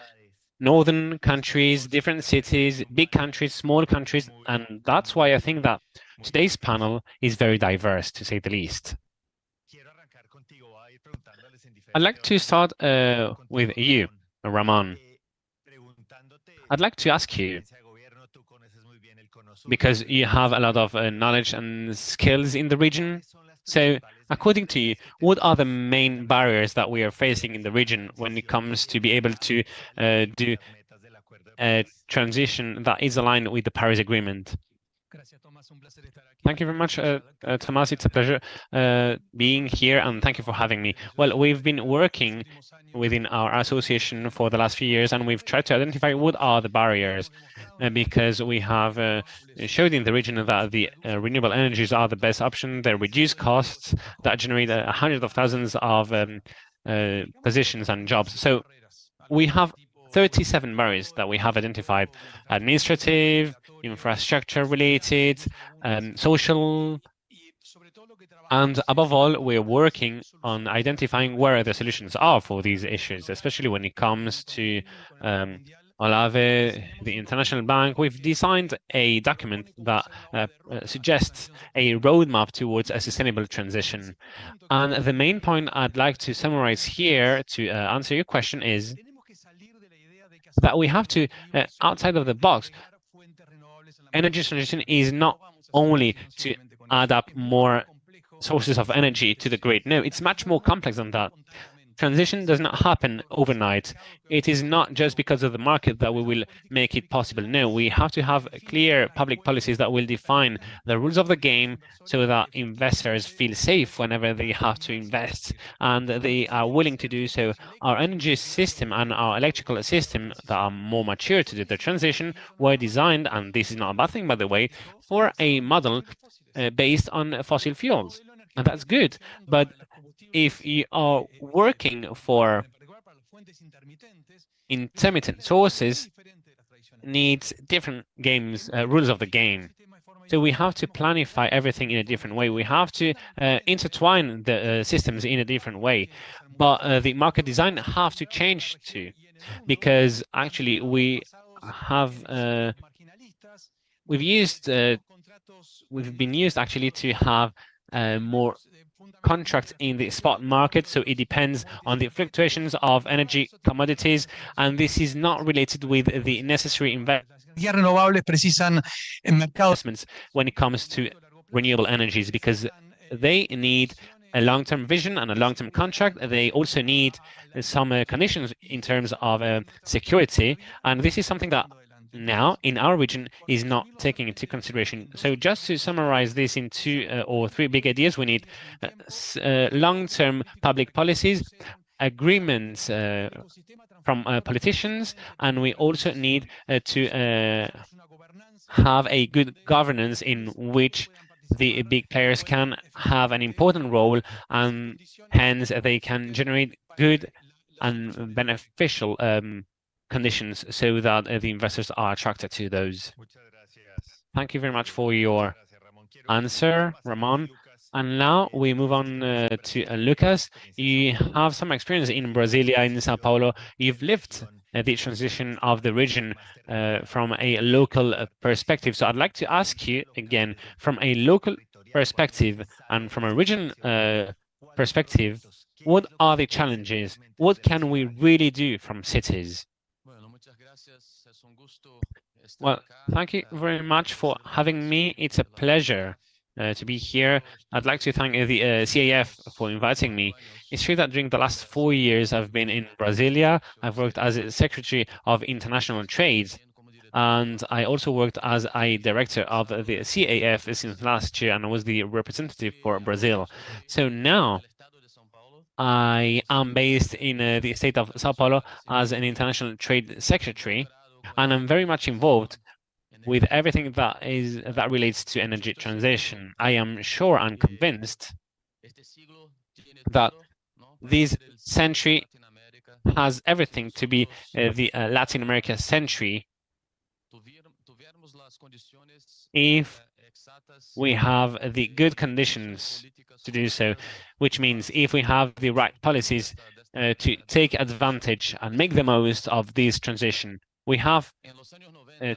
northern countries, different cities, big countries, small countries, and that's why I think that today's panel is very diverse, to say the least. I'd like to start with you, Ramon. I'd like to ask you, because you have a lot of knowledge and skills in the region. So, according to you, what are the main barriers that we are facing in the region when it comes to be able to do a transition that is aligned with the Paris Agreement? Thank you very much, Thomas. It's a pleasure being here, and thank you for having me. Well, we've been working within our association for the last few years, and we've tried to identify what are the barriers, because we have showed in the region that the renewable energies are the best option. They reduce costs, that generate hundreds of thousands of positions and jobs. So we have 37 barriers that we have identified: administrative, infrastructure related, social, and above all, we're working on identifying where the solutions are for these issues, especially when it comes to Olave, the International Bank. We've designed a document that suggests a roadmap towards a sustainable transition. And the main point I'd like to summarize here to answer your question is that we have to, outside of the box, energy transition is not only to add up more sources of energy to the grid. No, it's much more complex than that. Transition does not happen overnight. It is not just because of the market that we will make it possible. No, we have to have clear public policies that will define the rules of the game so that investors feel safe whenever they have to invest and they are willing to do so. Our energy system and our electrical system that are more mature to do the transition were designed, and this is not a bad thing, by the way, for a model based on fossil fuels. And that's good. But if you are working for intermittent sources, needs different rules of the game. So we have to planify everything in a different way. We have to intertwine the systems in a different way. But the market design have to change too, because actually we have we've been used actually to have more contract in the spot market, so it depends on the fluctuations of energy commodities, and this is not related with the necessary investments when it comes to renewable energies, because they need a long-term vision and a long-term contract. They also need some conditions in terms of security, and this is something that now in our region is not taking into consideration. So just to summarize this in two or three big ideas, we need long-term public policies, agreements from politicians, and we also need to have a good governance in which the big players can have an important role, and hence they can generate good and beneficial conditions so that the investors are attracted to those. Thank you very much for your answer, Ramon. And now we move on to Lucas. You have some experience in Brasilia, in Sao Paulo. You've lived the transition of the region from a local perspective. So I'd like to ask you again, from a local perspective and from a region perspective, what are the challenges? What can we really do from cities? Well, thank you very much for having me. It's a pleasure to be here. I'd like to thank the CAF for inviting me. It's true that during the last 4 years I've been in Brasilia. I've worked as a Secretary of International Trade, and I also worked as a director of the CAF since last year, and I was the representative for Brazil. So now I am based in the state of Sao Paulo as an international trade secretary, and I'm very much involved with everything that relates to energy transition. I am sure and convinced that this century has everything to be the Latin America century if we have the good conditions to do so, which means if we have the right policies to take advantage and make the most of this transition, we have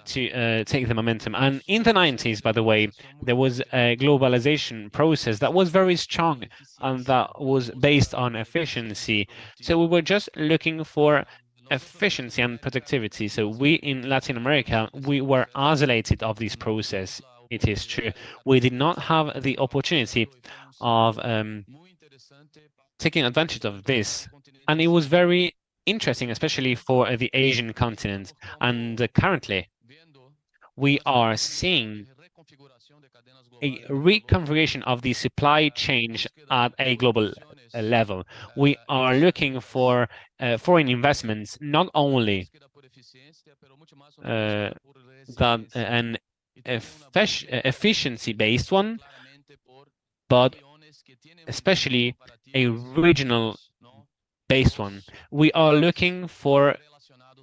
to take the momentum. And in the 90s, by the way, there was a globalization process that was very strong and that was based on efficiency. So we were just looking for efficiency and productivity. So we in Latin America, we were isolated of this process. It is true. We did not have the opportunity of taking advantage of this. And it was very interesting, especially for the Asian continent. And currently, we are seeing a reconfiguration of the supply chain at a global level. We are looking for foreign investments, not only that an efficiency-based one, but especially a regional-based one. We are looking for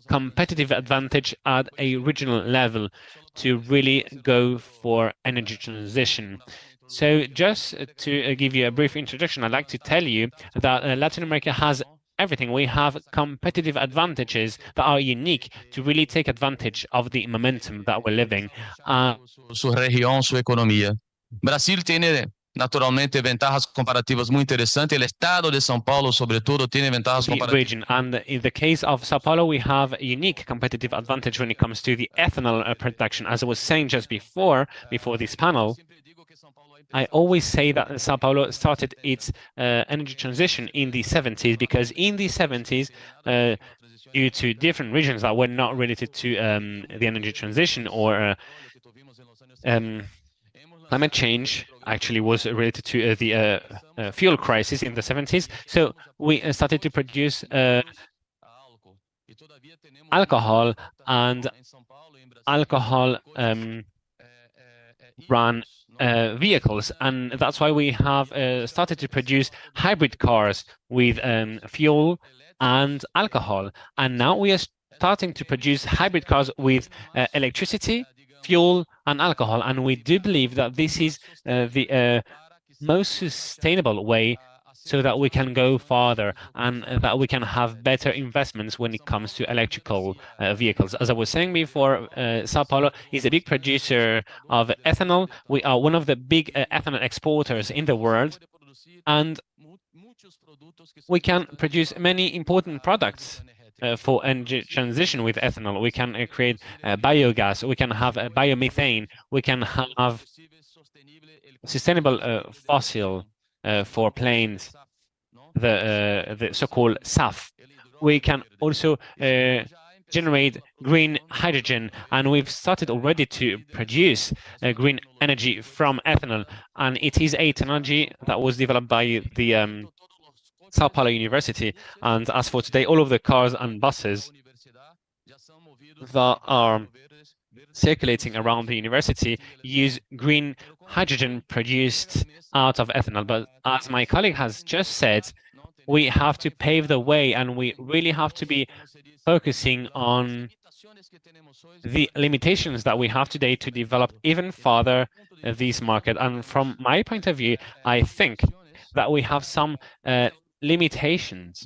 competitive advantage at a regional level to really go for energy transition. So just to give you a brief introduction, I'd like to tell you that Latin America has everything. We have competitive advantages that are unique to really take advantage of the momentum that we're living. Su región, su economía. Brasil tiene naturalmente ventajas comparativas muy interesantes. El estado de São Paulo, sobre todo, tiene ventajas comparativas. Region. And in the case of Sao Paulo, we have a unique competitive advantage when it comes to the ethanol production. As I was saying just before this panel, I always say that Sao Paulo started its energy transition in the 70s, because in the 70s, due to different regions that were not related to the energy transition or climate change, actually was related to the fuel crisis in the 70s. So we started to produce alcohol, and alcohol run vehicles, and that's why we have started to produce hybrid cars with fuel and alcohol. And now we are starting to produce hybrid cars with electricity, fuel, and alcohol. And we do believe that this is the most sustainable way so that we can go farther and that we can have better investments when it comes to electrical vehicles. As I was saying before, Sao Paulo is a big producer of ethanol. We are one of the big ethanol exporters in the world. And we can produce many important products for energy transition with ethanol. We can create biogas, we can have biomethane, we can have sustainable fossil for planes, the so-called SAF. We can also generate green hydrogen, and we've started already to produce green energy from ethanol, and it is a technology that was developed by the Sao Paulo University. And as for today, all of the cars and buses that are circulating around the university use green hydrogen produced out of ethanol. But as my colleague has just said, we have to pave the way, and we really have to be focusing on the limitations that we have today to develop even further this market. And from my point of view, I think that we have some limitations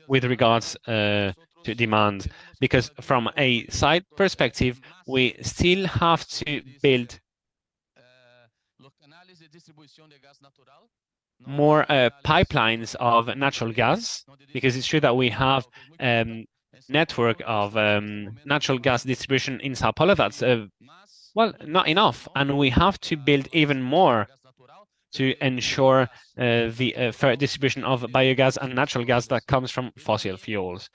with regards to demand, because from a site perspective, we still have to build more pipelines of natural gas, because it's true that we have network of natural gas distribution in Sao Paulo that's well, not enough, and we have to build even more to ensure the fair distribution of biogas and natural gas that comes from fossil fuels.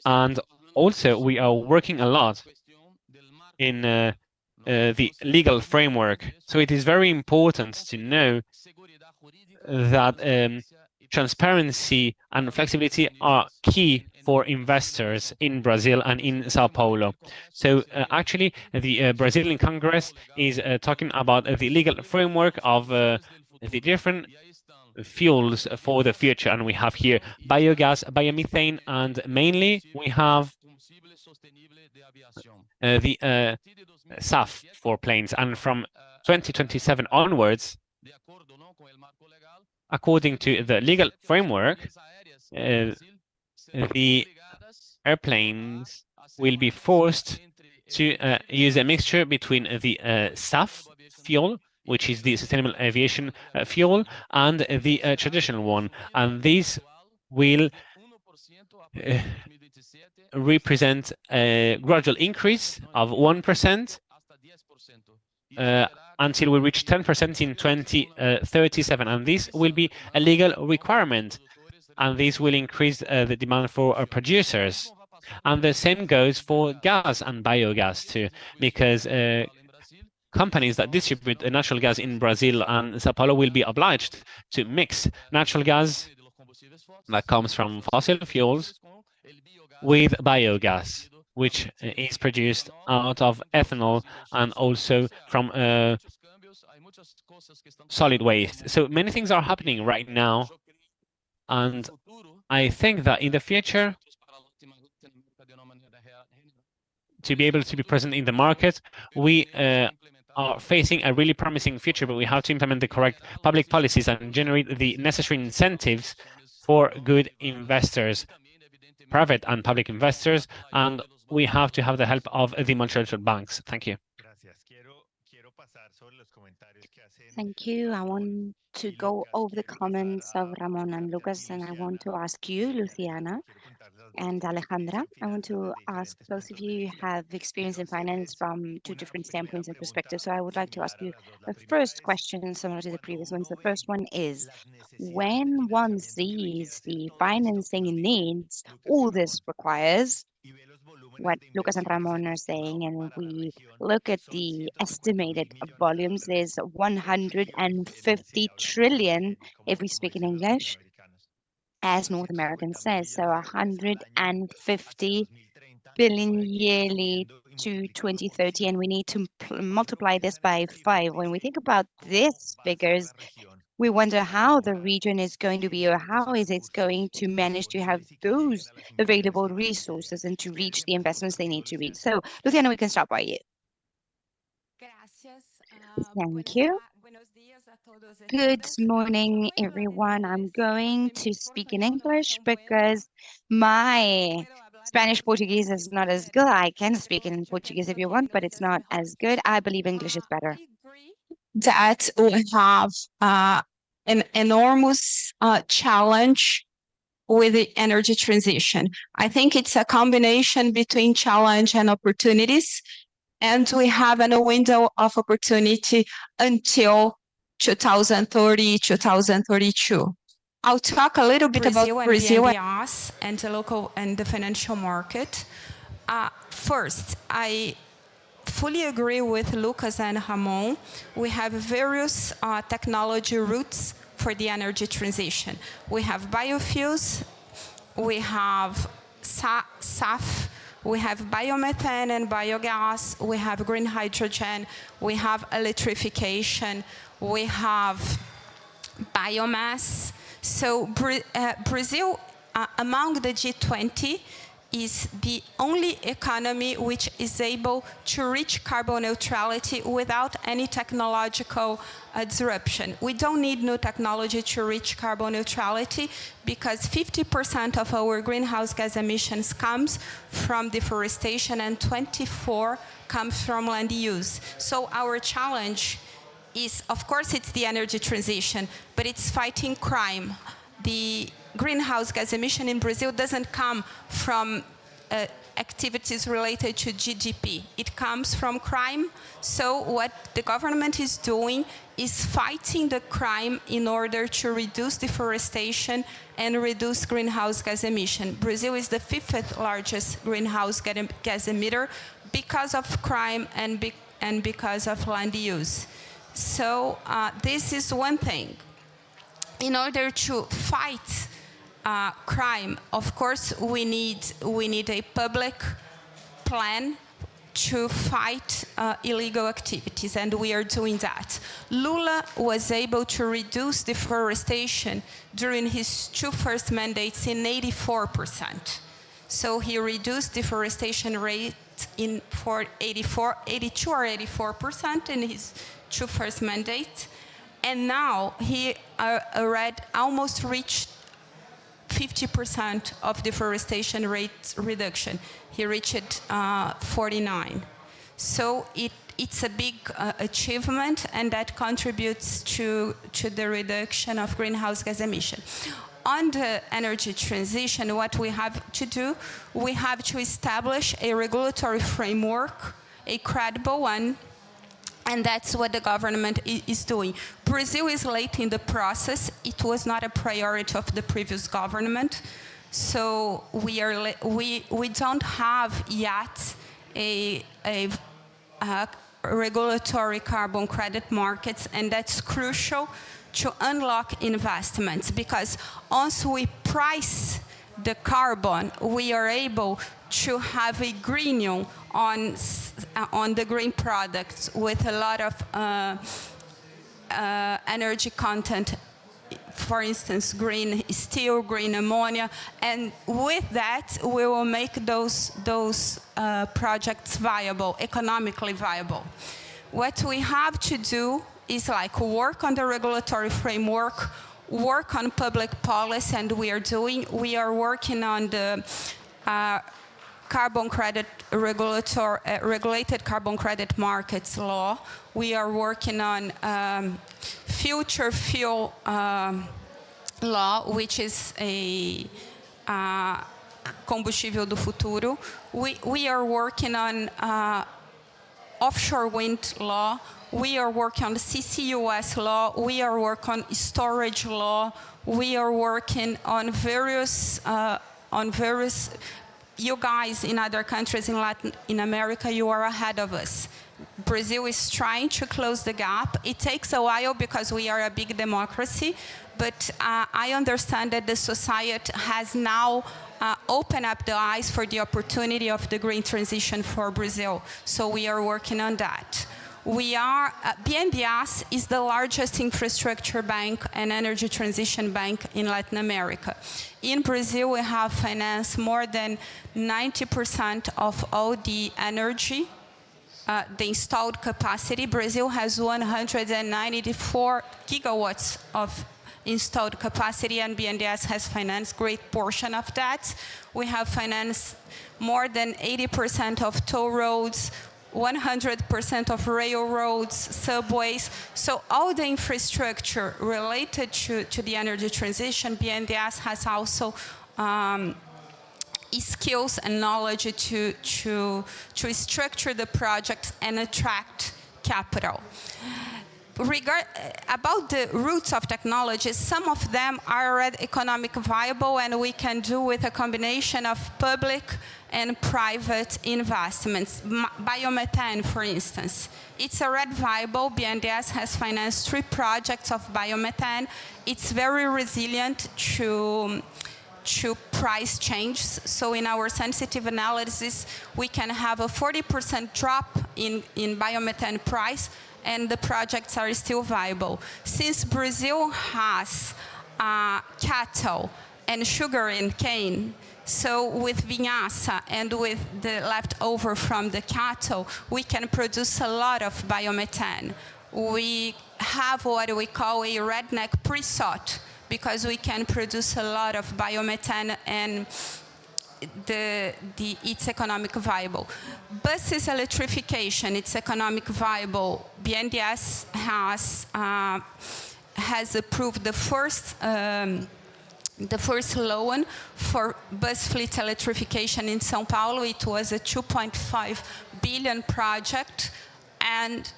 And also, we are working a lot in the legal framework. So it is very important to know that transparency and flexibility are key for investors in Brazil and in Sao Paulo. So actually, the Brazilian Congress is talking about the legal framework of the different fuels for the future. And we have here biogas, biomethane, and mainly we have the SAF for planes. And from 2027 onwards, according to the legal framework, the airplanes will be forced to use a mixture between the SAF fuel, which is the sustainable aviation fuel, and the traditional one. And these will represent a gradual increase of 1% until we reach 10% in 2037. And this will be a legal requirement, and this will increase the demand for our producers. And the same goes for gas and biogas too, because companies that distribute natural gas in Brazil and Sao Paulo will be obliged to mix natural gas that comes from fossil fuels with biogas, which is produced out of ethanol and also from solid waste. So many things are happening right now, and I think that in the future, to be able to be present in the market, we are facing a really promising future, but we have to implement the correct public policies and generate the necessary incentives for good investors, private and public investors, and we have to have the help of the multilateral banks. Thank you. Thank you. I want to go over the comments of Ramon and Lucas, and I want to ask you, Luciana and Alejandra. I want to ask both of you have experience in finance from two different standpoints and perspectives. So I would like to ask you the first question, similar to the previous ones. The first one is, when one sees the financing needs, all this requires, what Lucas and Ramon are saying, and we look at the estimated volumes, there's 150 trillion if we speak in English, as North American says, so 150 billion yearly to 2030, and we need to multiply this by 5. When we think about these figures, we wonder how the region is going to be, or how is it going to manage to have those available resources and to reach the investments they need to reach. So, Luciana, we can start by you. Thank you. Good morning, everyone. I'm going to speak in English because my Spanish Portuguese is not as good. I can speak in Portuguese if you want, but it's not as good. I believe English is better. that we have an enormous challenge with the energy transition. I think it's a combination between challenge and opportunities, and we have a window of opportunity until 2030, 2032. I'll talk a little bit about Brazil and BNDES and the local and the financial market. First, I fully agree with Lucas and Ramon. We have various technology routes for the energy transition. We have biofuels, we have SAF, we have biomethane and biogas, we have green hydrogen, we have electrification, we have biomass. So Brazil, among the G20, is the only economy which is able to reach carbon neutrality without any technological disruption. We don't need new technology to reach carbon neutrality because 50% of our greenhouse gas emissions comes from deforestation and 24% comes from land use. So our challenge is, of course, it's the energy transition, but it's fighting crime. The greenhouse gas emission in Brazil doesn't come from activities related to GDP. It comes from crime. So what the government is doing is fighting the crime in order to reduce deforestation and reduce greenhouse gas emission. Brazil is the 5th largest greenhouse gas emitter because of crime and because of land use. So this is one thing. In order to fight crime, of course, we need a public plan to fight illegal activities, and we are doing that. Lula was able to reduce deforestation during his 2 first mandates in 84%. So he reduced deforestation rate for 82 or 84% in his 2 first mandates. And now he already almost reached 50% of deforestation rate reduction. He reached 49. So it's a big achievement, and that contributes to the reduction of greenhouse gas emission. On the energy transition, what we have to do, we have to establish a regulatory framework, a credible one, and that's what the government is doing. Brazil is late in the process. It was not a priority of the previous government. So we don't have yet a regulatory carbon credit markets, and that's crucial to unlock investments, because once we price the carbon, we are able to have a greenium on the green products with a lot of energy content, for instance, green steel, green ammonia, and with that we will make those projects viable, economically viable. What we have to do is work on the regulatory framework, work on public policy, and we are working on the carbon credit regulated carbon credit markets law. We are working on future fuel law, which is a combustível do futuro. We are working on offshore wind law. We are working on the CCUS law. We are working on storage law. We are working on various you guys in other countries in America, you are ahead of us. Brazil is trying to close the gap. It takes a while because we are a big democracy, but I understand that the society has now opened up the eyes for the opportunity of the green transition for Brazil. So we are working on that. BNDES is the largest infrastructure bank and energy transition bank in Latin America. In Brazil, we have financed more than 90% of all the energy, the installed capacity. Brazil has 194 gigawatts of installed capacity, and BNDES has financed a great portion of that. We have financed more than 80% of toll roads. 100% of railroads, subways. So all the infrastructure related to the energy transition, BNDES has also skills and knowledge to structure the project and attract capital. About the roots of technology, some of them are already economic viable, and we can do with a combination of public and private investments. Biomethane, for instance. It's already viable. BNDES has financed 3 projects of biomethane. It's very resilient to price changes. So in our sensitive analysis, we can have a 40% drop in biomethane price, and the projects are still viable. Since Brazil has cattle and sugar and cane, so with vinhaça and with the leftover from the cattle, we can produce a lot of biomethane. We have what we call a redneck pre-salt, because we can produce a lot of biomethane, and it's economic viable. Buses electrification, it's economic viable. BNDES has approved the first loan for bus fleet electrification in São Paulo. It was a 2.5 billion project, and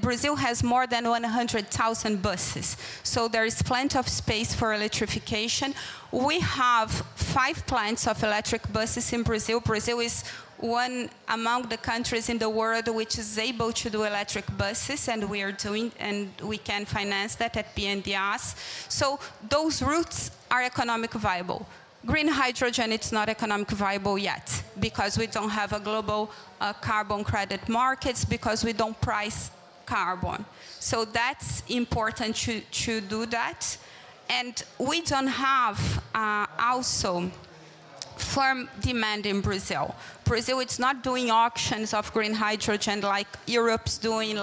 Brazil has more than 100,000 buses. So there is plenty of space for electrification. We have 5 plants of electric buses in Brazil. Brazil is one among the countries in the world which is able to do electric buses, and we are doing, and we can finance that at BNDES. So those routes are economic viable. Green hydrogen, it's not economic viable yet, because we don't have a global carbon credit markets, because we don't price carbon. So that's important to do that. And we don't have also firm demand in Brazil. Brazil is not doing auctions of green hydrogen like Europe's doing,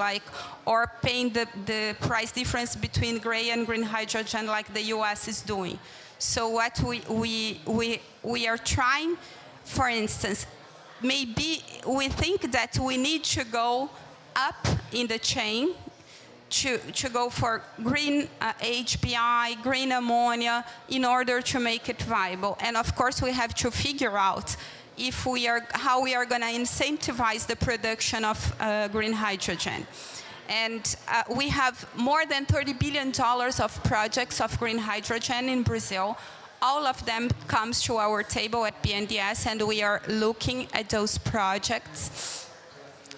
or paying the price difference between gray and green hydrogen like the US is doing. So what we are trying, for instance, maybe we think that we need to go up in the chain to go for green HBI, green ammonia, in order to make it viable. And of course, we have to figure out how we are going to incentivize the production of green hydrogen. And we have more than $30 billion of projects of green hydrogen in Brazil. All of them comes to our table at BNDES, and we are looking at those projects.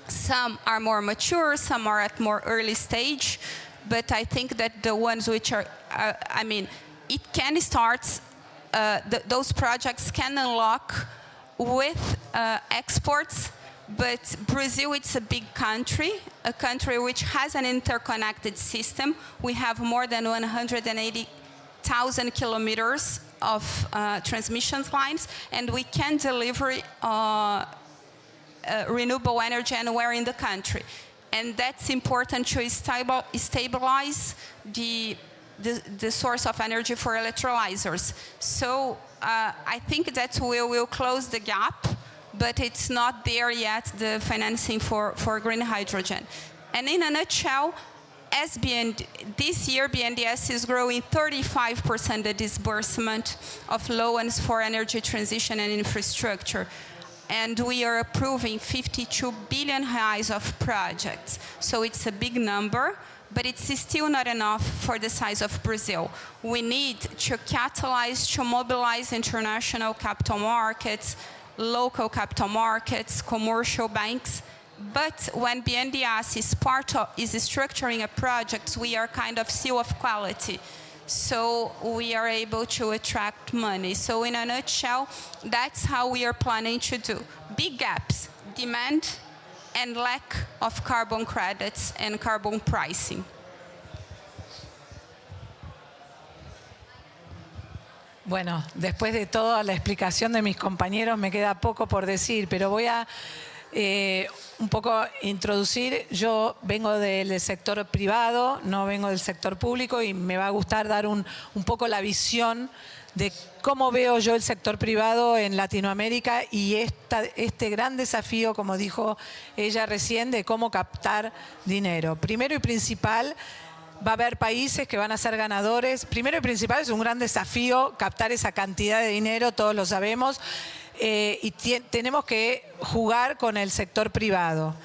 Some are more mature, some are at more early stage, but I think that the ones which are, it can start, those projects can unlock with exports, but Brazil, it's a big country, a country which has an interconnected system. We have more than 180,000 kilometers of transmission lines, and we can deliver renewable energy anywhere in the country. And that's important to stabilize the source of energy for electrolyzers. So I think that we will close the gap, but it's not there yet, the financing for green hydrogen. And in a nutshell, this year BNDES is growing 35% the disbursement of loans for energy transition and infrastructure. And we are approving 52 billion reais of projects. So it's a big number, but it's still not enough for the size of Brazil. We need to catalyze, to mobilize international capital markets, local capital markets, commercial banks. But when BNDES is structuring a project, we are kind of seal of quality. So we are able to attract money. So in a nutshell, that's how we are planning to do. Big gaps, demand and lack of carbon credits and carbon pricing. Bueno, después de toda la explicación de mis compañeros me queda poco por decir, pero voy a un poco introducir, yo vengo del sector privado, no vengo del sector público y me va a gustar dar un poco la visión de cómo veo yo el sector privado en Latinoamérica y este gran desafío, como dijo ella recién, de cómo captar dinero. Primero y principal, va a haber países que van a ser ganadores. Primero y principal, es un gran desafío captar esa cantidad de dinero, todos lo sabemos, y tenemos que jugar con el sector privado.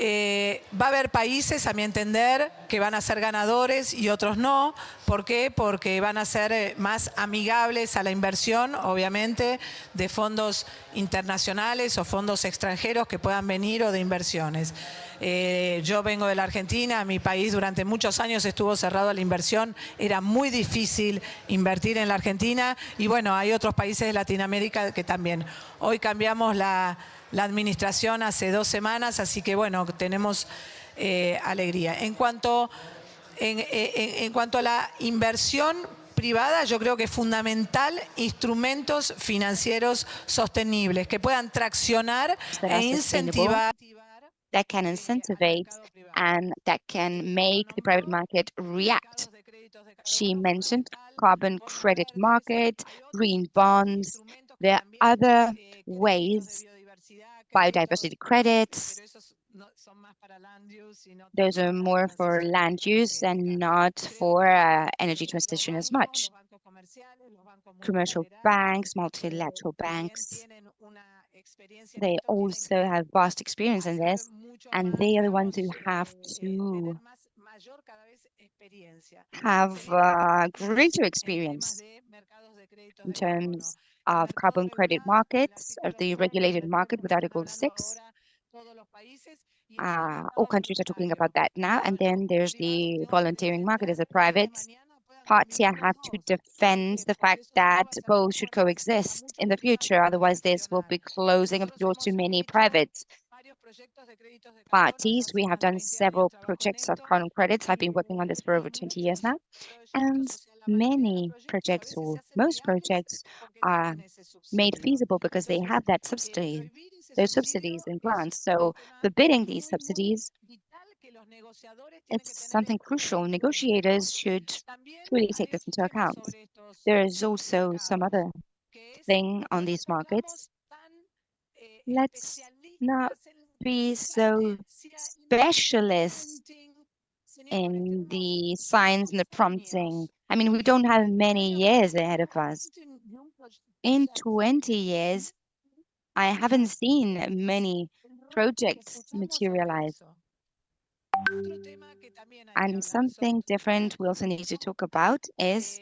Va a haber países, a mi entender, que van a ser ganadores y otros no. ¿Por qué? Porque van a ser más amigables a la inversión, obviamente, de fondos internacionales o fondos extranjeros que puedan venir o de inversiones. Yo vengo de la Argentina, mi país durante muchos años estuvo cerrado a la inversión, era muy difícil invertir en la Argentina y bueno, hay otros países de Latinoamérica que también. Hoy cambiamos la administración hace 2 semanas, así que bueno, tenemos alegría. En cuanto a la inversión privada, yo creo que es fundamental instrumentos financieros sostenibles que puedan traccionar e incentivar. That can incentivize and that can make the private market react. She mentioned carbon credit market, green bonds. There are other ways, biodiversity credits. Those are more for land use and not for energy transition as much. Commercial banks, multilateral banks, they also have vast experience in this, and they are the ones who have to have greater experience in terms of carbon credit markets, of the regulated market with Article 6. All countries are talking about that now. And then there's the volunteering market as a private party. I have to defend the fact that both should coexist in the future. Otherwise, this will be closing of doors to many private parties. We have done several projects of carbon credits. I've been working on this for over 20 years now. And many projects, or most projects, are made feasible because they have that subsidy, those subsidies and grants. So forbidding these subsidies, it's something crucial. Negotiators should truly take this into account. There is also some other thing on these markets. Let's not be so specialist in the signs and the prompting. I mean, we don't have many years ahead of us. In 20 years, I haven't seen many projects materialize. And something different we also need to talk about is,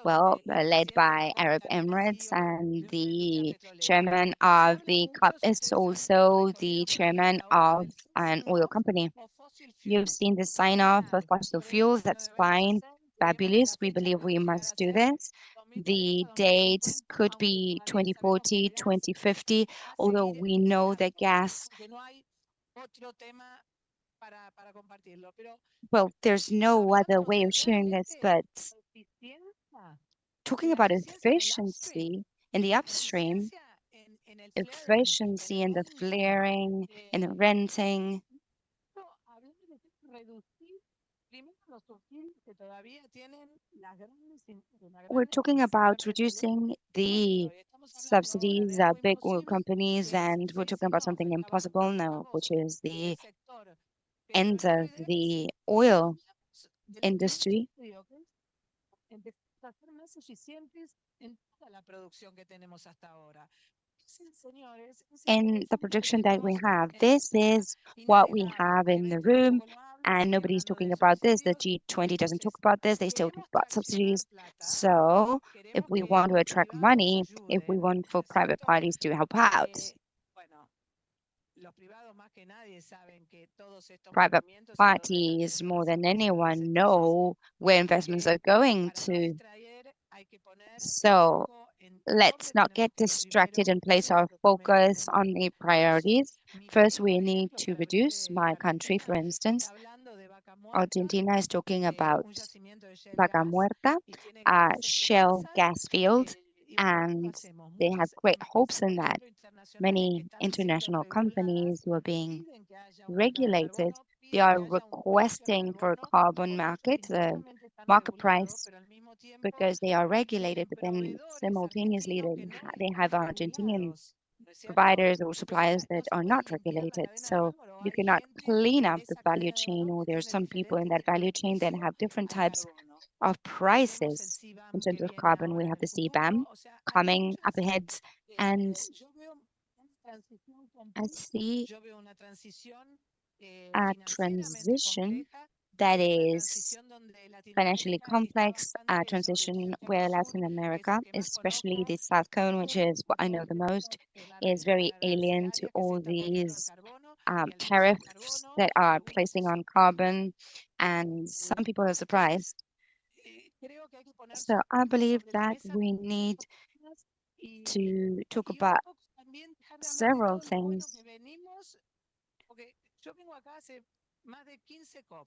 well, led by Arab Emirates, and the chairman of the COP is also the chairman of an oil company. You've seen the sign-off of fossil fuels. That's fine, fabulous. We believe we must do this. The dates could be 2040, 2050, although we know that gas, well, there's no other way of sharing this, but talking about efficiency in the upstream, efficiency in the flaring, in the renting, we're talking about reducing the subsidies of big oil companies, and we're talking about something impossible now, which is the end of the oil industry. In the projection that we have, this is what we have in the room, and nobody's talking about this. The G20 doesn't talk about this. They still talk about subsidies. So if we want to attract money, if we want for private parties to help out, private parties more than anyone know where investments are going to. So let's not get distracted and place our focus on the priorities. First, we need to reduce. My country, for instance, Argentina is talking about Vaca Muerta, a shale gas field. and they have great hopes in that. Many international companies who are being regulated, they are requesting for a carbon market, a market price, because they are regulated, but then simultaneously they have Argentinian providers or suppliers that are not regulated. So you cannot clean up the value chain, or there are some people in that value chain that have different types of prices in terms of carbon. We have the CBAM coming up ahead, and I see a transition that is financially complex, a transition where Latin America, especially the South Cone, which is what I know the most, is very alien to all these tariffs that are placing on carbon, and some people are surprised. So I believe that we need to talk about several things.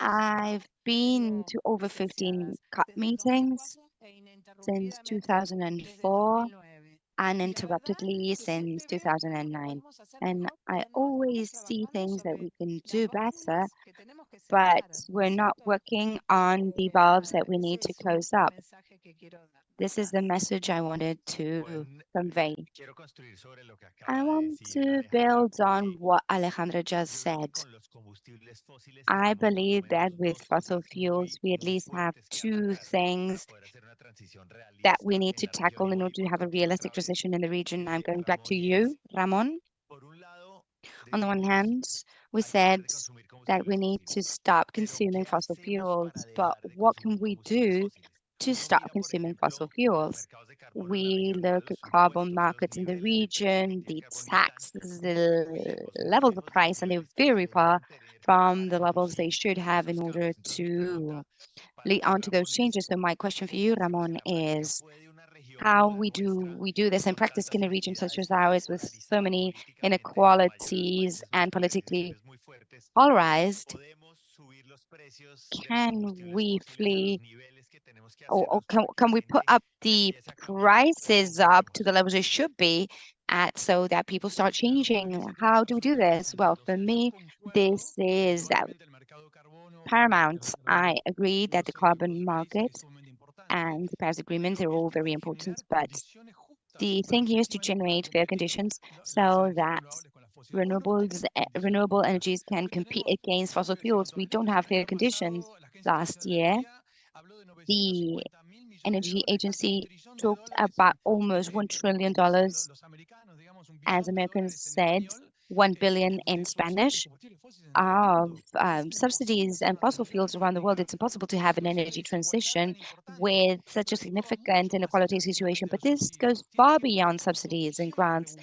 I've been to over 15 COP meetings since 2004, uninterruptedly since 2009. And I always see things that we can do better, but we're not working on the bulbs that we need to close up. This is the message I wanted to convey. I want to build on what Alejandra just said. I believe that with fossil fuels, we at least have two things that we need to tackle in order to have a realistic transition in the region. I'm going back to you, Ramon. On the one hand, we said that we need to stop consuming fossil fuels, but what can we do to stop consuming fossil fuels? We look at carbon markets in the region, the taxes, the levels of price, and they're very far from the levels they should have in order to lead on to those changes. So my question for you, Ramon, is how we do this in practice in a region such as ours with so many inequalities and politically polarized? Can we flee or can we put up the prices up to the levels they should be at so that people start changing? How do we do this? Well, for me, this is paramount. I agree that the carbon market and the Paris Agreement are all very important, but the thing here is to generate fair conditions so that renewable energies can compete against fossil fuels. We don't have fair conditions. Last year, the Energy Agency talked about almost $1 trillion, as Americans said, 1 billion in Spanish, of subsidies and fossil fuels around the world. It's impossible to have an energy transition with such a significant inequality situation, but this goes far beyond subsidies and grants.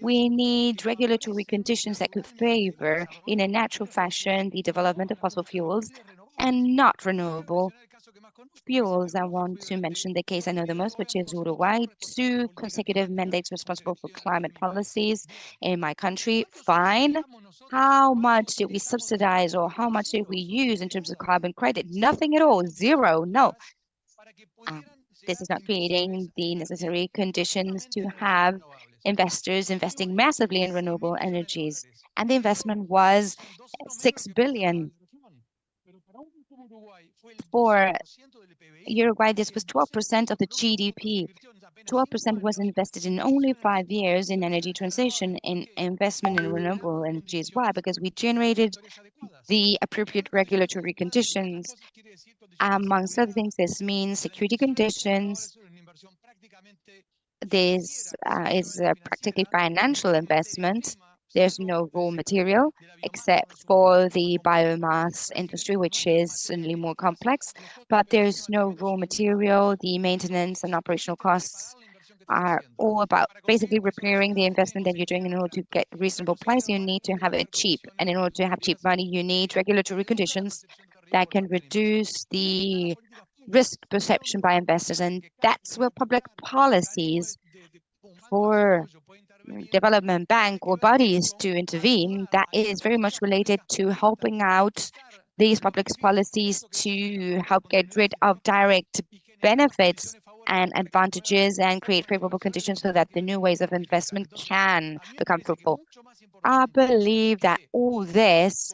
We need regulatory conditions that could favor, in a natural fashion, the development of fossil fuels and not renewable fuels. I want to mention the case I know the most, which is Uruguay. 2 consecutive mandates responsible for climate policies in my country. Fine. How much did we subsidize or how much did we use in terms of carbon credit? Nothing at all. Zero. No. This is not creating the necessary conditions to have investors investing massively in renewable energies. And the investment was 6 billion. For Uruguay, this was 12% of the GDP. 12% was invested in only 5 years in energy transition, in investment in renewable energies. Why? Because we generated the appropriate regulatory conditions. Amongst other things, this means security conditions. This is a practically financial investment. There's no raw material except for the biomass industry, which is certainly more complex, but there's no raw material. The maintenance and operational costs are all about basically repairing the investment that you're doing. In order to get reasonable price, you need to have it cheap. And in order to have cheap money, you need regulatory conditions that can reduce the risk perception by investors. And that's where public policies for development bank or bodies to intervene, that is very much related to helping out these public policies to help get rid of direct benefits and advantages and create favorable conditions so that the new ways of investment can become fruitful. I believe that all this,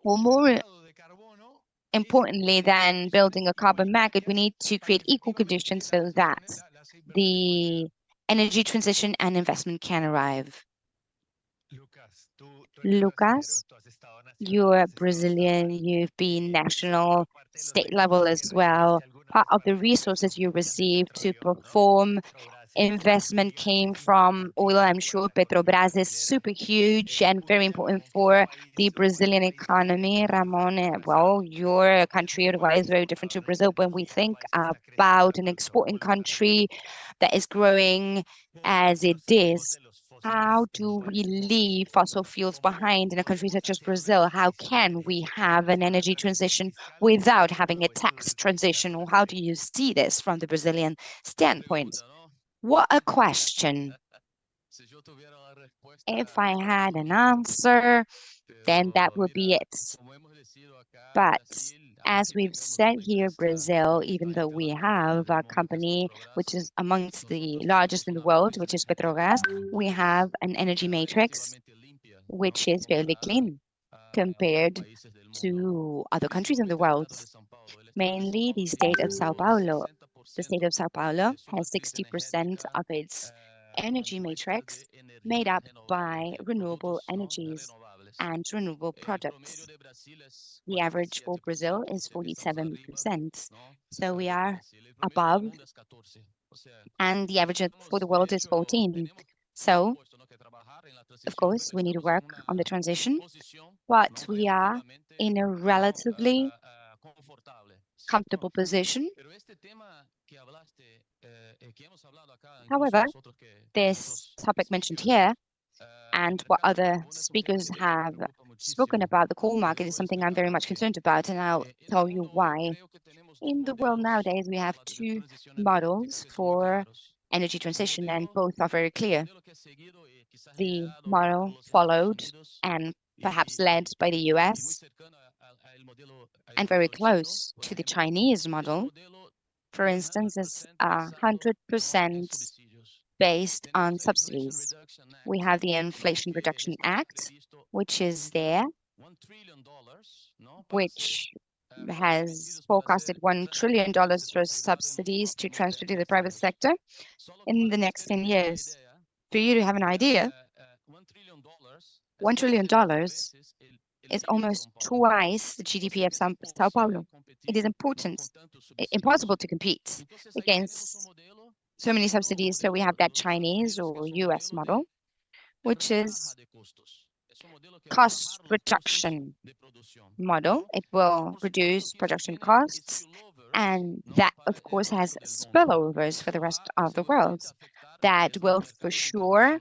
or more importantly than building a carbon market, we need to create equal conditions so that the energy transition and investment can arrive. Lucas, you're Brazilian, you've been national, state level as well. Part of the resources you received to perform investment came from oil. I'm sure Petrobras is super huge and very important for the Brazilian economy. Ramon, well, your country, Uruguay, is very different to Brazil. When we think about an exporting country that is growing as it is, how do we leave fossil fuels behind in a country such as Brazil? How can we have an energy transition without having a tax transition? Or how do you see this from the Brazilian standpoint? What a question. If I had an answer, then that would be it. But as we've said here, Brazil, even though we have a company which is amongst the largest in the world, which is Petrobras, we have an energy matrix which is fairly clean compared to other countries in the world, mainly the state of Sao Paulo. The state of Sao Paulo has 60% of its energy matrix made up by renewable energies and renewable products. The average for Brazil is 47%. So we are above, and the average for the world is 14. So, of course, we need to work on the transition, but we are in a relatively comfortable position. However, this topic mentioned here and what other speakers have spoken about, the coal market, is something I'm very much concerned about, and I'll tell you why. In the world nowadays, we have two models for energy transition, and both are very clear. The model followed and perhaps led by the US and very close to the Chinese model, for instance, is 100% based on subsidies. We have the Inflation Reduction Act, which is there, which has forecasted $1 trillion for subsidies to transfer to the private sector in the next 10 years. For you to have an idea, $1 trillion is almost twice the GDP of Sao Paulo. It is important, impossible to compete against so many subsidies. So we have that Chinese or US model, which is cost reduction model. It will reduce production costs, and that, of course, has spillovers for the rest of the world that will for sure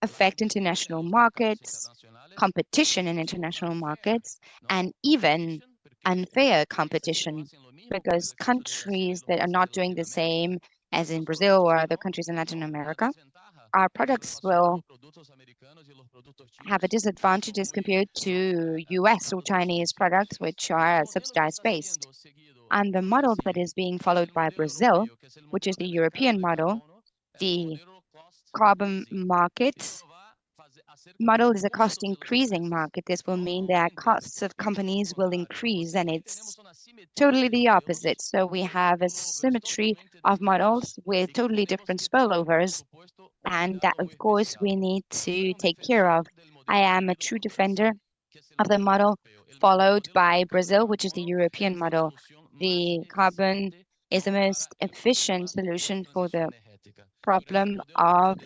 affect international markets, competition in international markets, and even unfair competition, because countries that are not doing the same as in Brazil or other countries in Latin America, our products will have a disadvantage as compared to US or Chinese products, which are subsidized based. And the model that is being followed by Brazil, which is the European model, the carbon market model is a cost increasing market. This will mean that costs of companies will increase, and it's totally the opposite. So we have a symmetry of models with totally different spillovers, and that, of course, we need to take care of. I am a true defender of the model followed by Brazil, which is the European model. The carbon is the most efficient solution for the problem of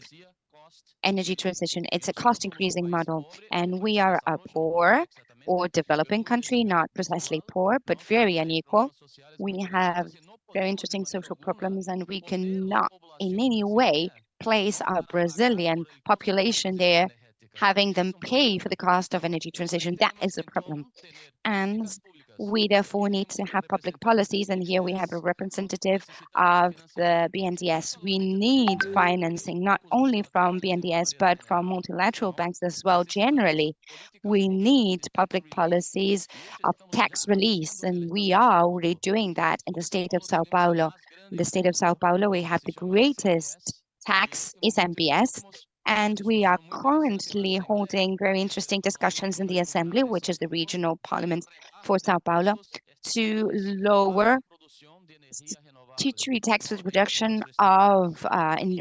energy transition. It's a cost increasing model, and we are a poor or developing country, not precisely poor, but very unequal. We have very interesting social problems, and we cannot in any way place our Brazilian population there, having them pay for the cost of energy transition. That is a problem. And we therefore need to have public policies, and here we have a representative of the BNDES. We need financing not only from BNDES but from multilateral banks as well. Generally, we need public policies of tax release, and we are already doing that in the state of Sao Paulo. In the state of Sao Paulo, we have the greatest tax is MBS, and we are currently holding very interesting discussions in the Assembly, which is the regional parliament for Sao Paulo, to lower statutory tax for the production of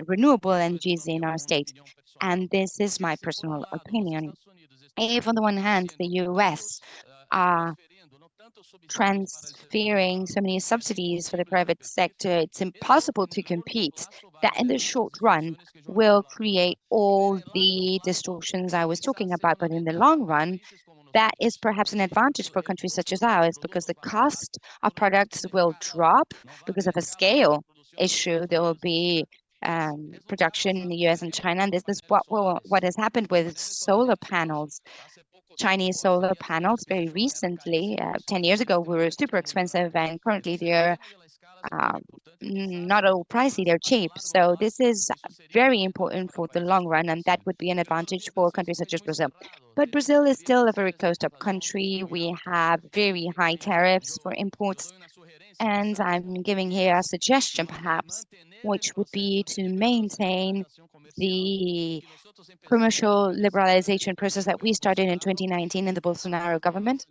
renewable energies in our state. And this is my personal opinion. If on the one hand, the US are transferring so many subsidies for the private sector, it's impossible to compete. That in the short run will create all the distortions I was talking about, but in the long run, that is perhaps an advantage for countries such as ours because the cost of products will drop because of a scale issue. There will be production in the US and China, and this is what has happened with solar panels. Chinese solar panels very recently, 10 years ago, were super expensive, and currently they're not all pricey, they're cheap. So this is very important for the long run, and that would be an advantage for countries such as Brazil. But Brazil is still a very closed-up country. We have very high tariffs for imports, and I'm giving here a suggestion, perhaps, which would be to maintain the commercial liberalization process that we started in 2019 in the Bolsonaro government.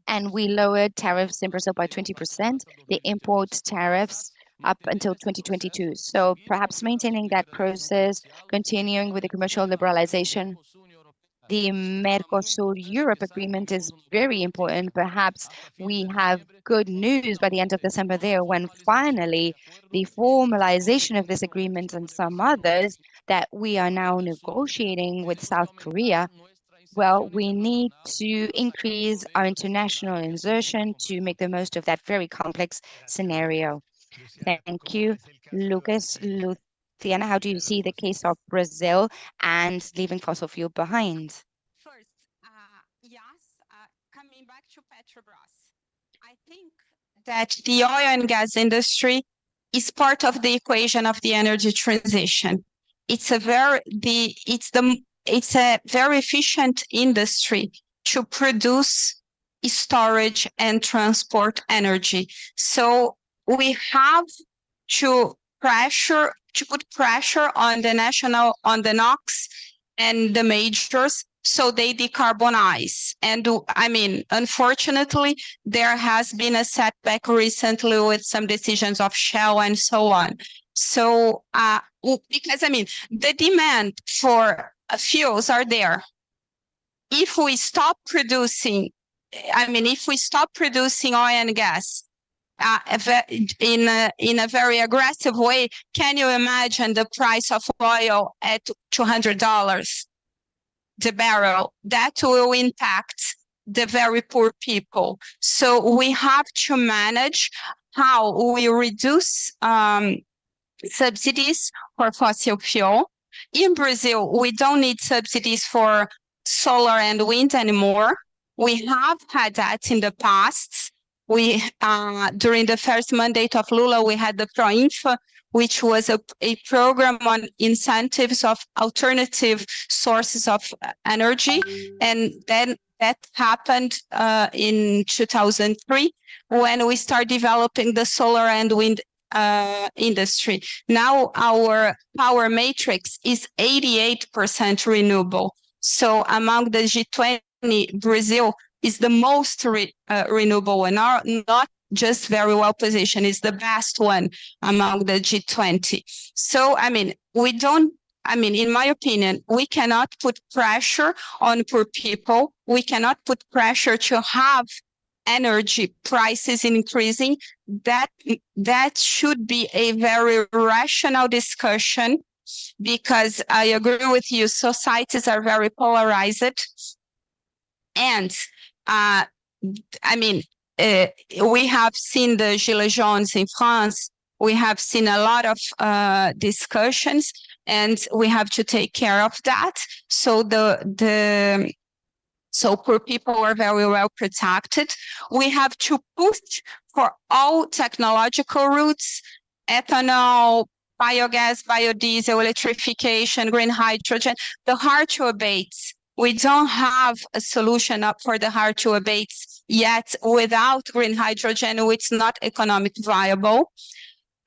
And we lowered tariffs in Brazil by 20%, the import tariffs up until 2022. So perhaps maintaining that process, continuing with the commercial liberalization. The Mercosur-Europe agreement is very important. Perhaps we have good news by the end of December there when finally the formalization of this agreement and some others that we are now negotiating with South Korea. Well, we need to increase our international insertion to make the most of that very complex scenario. Thank you, Lucas. Luciana, how do you see the case of Brazil and leaving fossil fuel behind? First, yes, coming back to Petrobras, I think that the oil and gas industry is part of the equation of the energy transition. It's a very efficient industry to produce, storage, and transport energy. So we have to put pressure on the NOx and the majors so they decarbonize. And I mean, unfortunately, there has been a setback recently with some decisions of Shell and so on. So because I mean, the demand for fuels are there. If we stop producing, if we stop producing oil and gas in a very aggressive way, can you imagine the price of oil at $200 the barrel? That will impact the very poor people. So we have to manage how we reduce subsidies for fossil fuel. In Brazil, we don't need subsidies for solar and wind anymore. We have had that in the past. We during the first mandate of Lula, we had the ProInfa, which was a program on incentives of alternative sources of energy. And then that happened in 2003 when we started developing the solar and wind industry. Now our power matrix is 88% renewable. So among the G20, Brazil is the most renewable and not just very well positioned, is the best one among the G20. So, in my opinion, we cannot put pressure on poor people. We cannot put pressure to have energy prices increasing. That should be a very rational discussion, because I agree with you, societies are very polarized. And we have seen the Gilets jaunes in France. We have seen a lot of discussions, and we have to take care of that. So so poor people are very well protected. We have to push for all technological routes: ethanol, biogas, biodiesel, electrification, green hydrogen. The hard to abate. We don't have a solution up for the hard to abate yet. Without green hydrogen, it's not economic viable.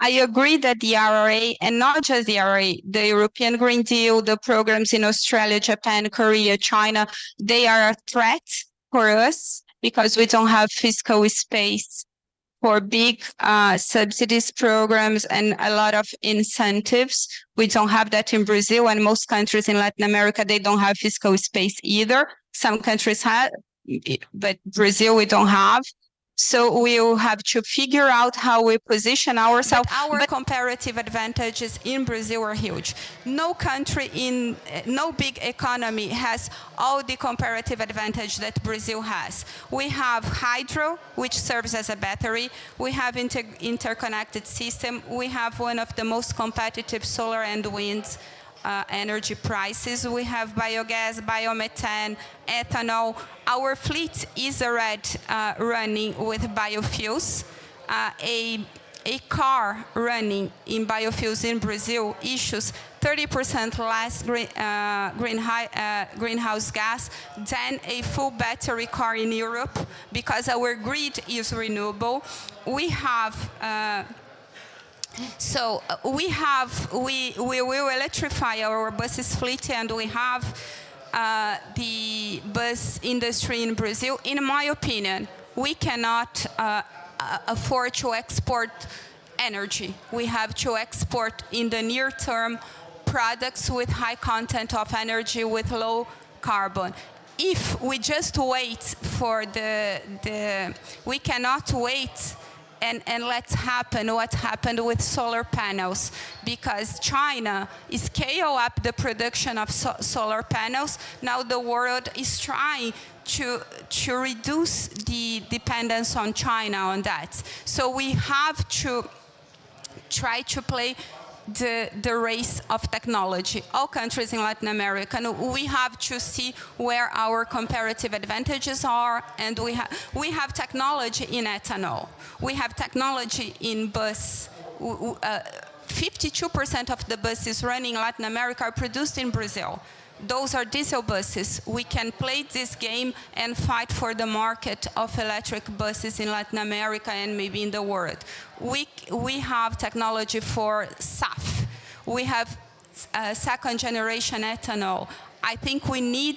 I agree that the IRA, and not just the IRA, the European Green Deal, the programs in Australia, Japan, Korea, China, they are a threat for us because we don't have fiscal space for big subsidies programs and a lot of incentives. We don't have that in Brazil, and most countries in Latin America, they don't have fiscal space either. Some countries have, but Brazil, we don't have. So we'll have to figure out how we position ourselves. But our comparative advantages in Brazil are huge. No country in, no big economy has all the comparative advantage that Brazil has. We have hydro, which serves as a battery. We have interconnected system. We have one of the most competitive solar and wind energy prices. We have biogas, biomethane, ethanol. Our fleet is already running with biofuels. A car running in biofuels in Brazil issues 30% less greenhouse gas than a full battery car in Europe because our grid is renewable. We have we will electrify our buses fleet, and we have the bus industry in Brazil. In my opinion, we cannot afford to export energy. We have to export in the near term products with high content of energy with low carbon. If we just wait for we cannot wait and let's happen what happened with solar panels, because China scaled up the production of solar panels. Now the world is trying to reduce the dependence on China on that. So we have to try to play the race of technology. All countries in Latin America, we have to see where our comparative advantages are, and we have technology in ethanol. We have technology in bus. 52% of the buses running in Latin America are produced in Brazil. Those are diesel buses. We can play this game and fight for the market of electric buses in Latin America and maybe in the world. We have technology for SAF. We have second generation ethanol. I think we need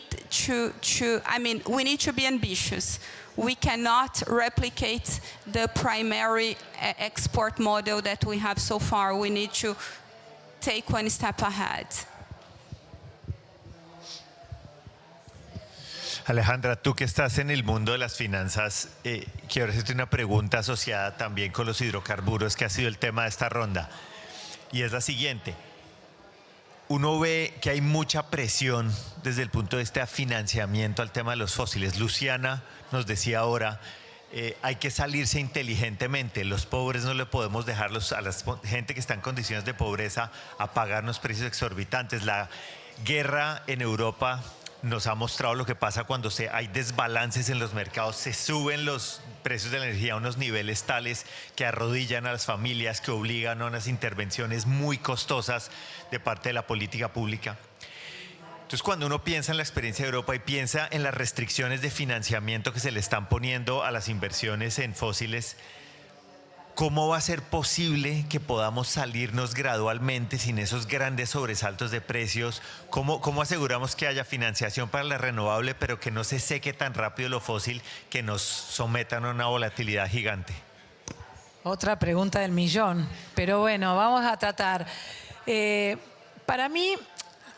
we need to be ambitious. We cannot replicate the primary export model that we have so far. We need to take one step ahead. Alejandra, tú que estás en el mundo de las finanzas, quiero hacerte una pregunta asociada también con los hidrocarburos, que ha sido el tema de esta ronda. Y es la siguiente. Uno ve que hay mucha presión desde el punto de vista de financiamiento al tema de los fósiles. Luciana nos decía ahora, hay que salirse inteligentemente. Los pobres no le podemos dejar a la gente que está en condiciones de pobreza a pagar unos precios exorbitantes. La guerra en Europa nos ha mostrado lo que pasa cuando hay desbalances en los mercados, se suben los precios de la energía a unos niveles tales que arrodillan a las familias, que obligan a unas intervenciones muy costosas de parte de la política pública. Entonces, cuando uno piensa en la experiencia de Europa y piensa en las restricciones de financiamiento que se le están poniendo a las inversiones en fósiles, ¿cómo va a ser posible que podamos salirnos gradualmente sin esos grandes sobresaltos de precios? ¿Cómo aseguramos que haya financiación para la renovable, pero que no se seque tan rápido lo fósil que nos sometan a una volatilidad gigante? Otra pregunta del millón, pero bueno, vamos a tratar. Para mí,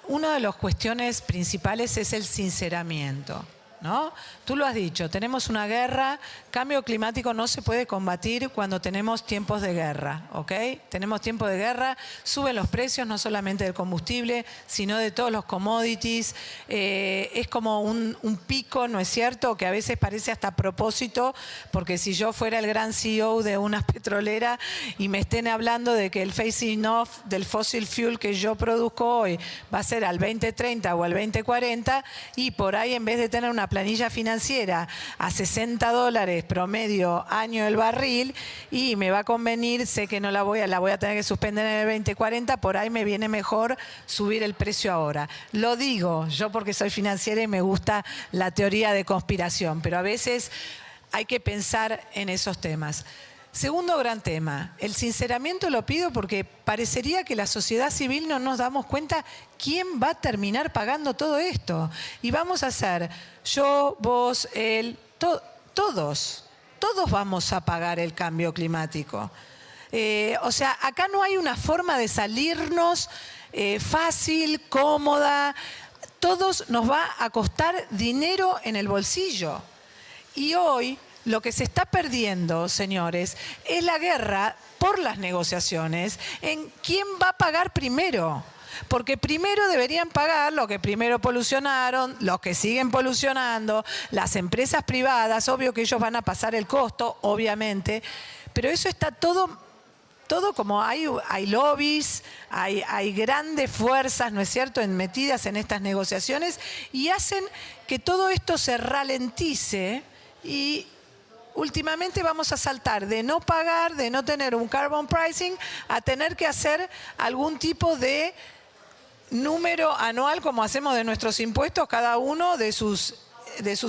una de las cuestiones principales es el sinceramiento, ¿no? Tú lo has dicho, tenemos una guerra, cambio climático no se puede combatir cuando tenemos tiempos de guerra, ¿ok? Tenemos tiempos de guerra, suben los precios no solamente del combustible, sino de todos los commodities, es como un pico, ¿no es cierto? Que a veces parece hasta a propósito, porque si yo fuera el gran CEO de una petrolera y me estén hablando de que el phasing off del fossil fuel que yo produzco hoy va a ser al 2030 o al 2040, y por ahí en vez de tener una planilla financiera a $60 promedio año el barril, y me va a convenir, sé que no la voy a tener que suspender en el 2040, por ahí me viene mejor subir el precio ahora. Lo digo yo porque soy financiera y me gusta la teoría de conspiración, pero a veces hay que pensar en esos temas. Segundo gran tema, el sinceramiento lo pido porque parecería que la sociedad civil no nos damos cuenta quién va a terminar pagando todo esto. Y vamos a hacer, yo, vos, él, todos vamos a pagar el cambio climático. O sea, acá no hay una forma de salirnos fácil, cómoda. Todos nos va a costar dinero en el bolsillo. Y hoy lo que se está perdiendo, señores, es la guerra por las negociaciones en quién va a pagar primero. Porque primero deberían pagar los que primero polucionaron, los que siguen polucionando, las empresas privadas, obvio que ellos van a pasar el costo, obviamente, pero eso está todo como hay lobbies, hay grandes fuerzas, ¿no es cierto?, metidas en estas negociaciones y hacen que todo esto se ralentice y últimamente vamos a saltar de no pagar, de no tener un carbon pricing, a tener que hacer algún tipo de número anual como hacemos de nuestros impuestos, cada uno de sus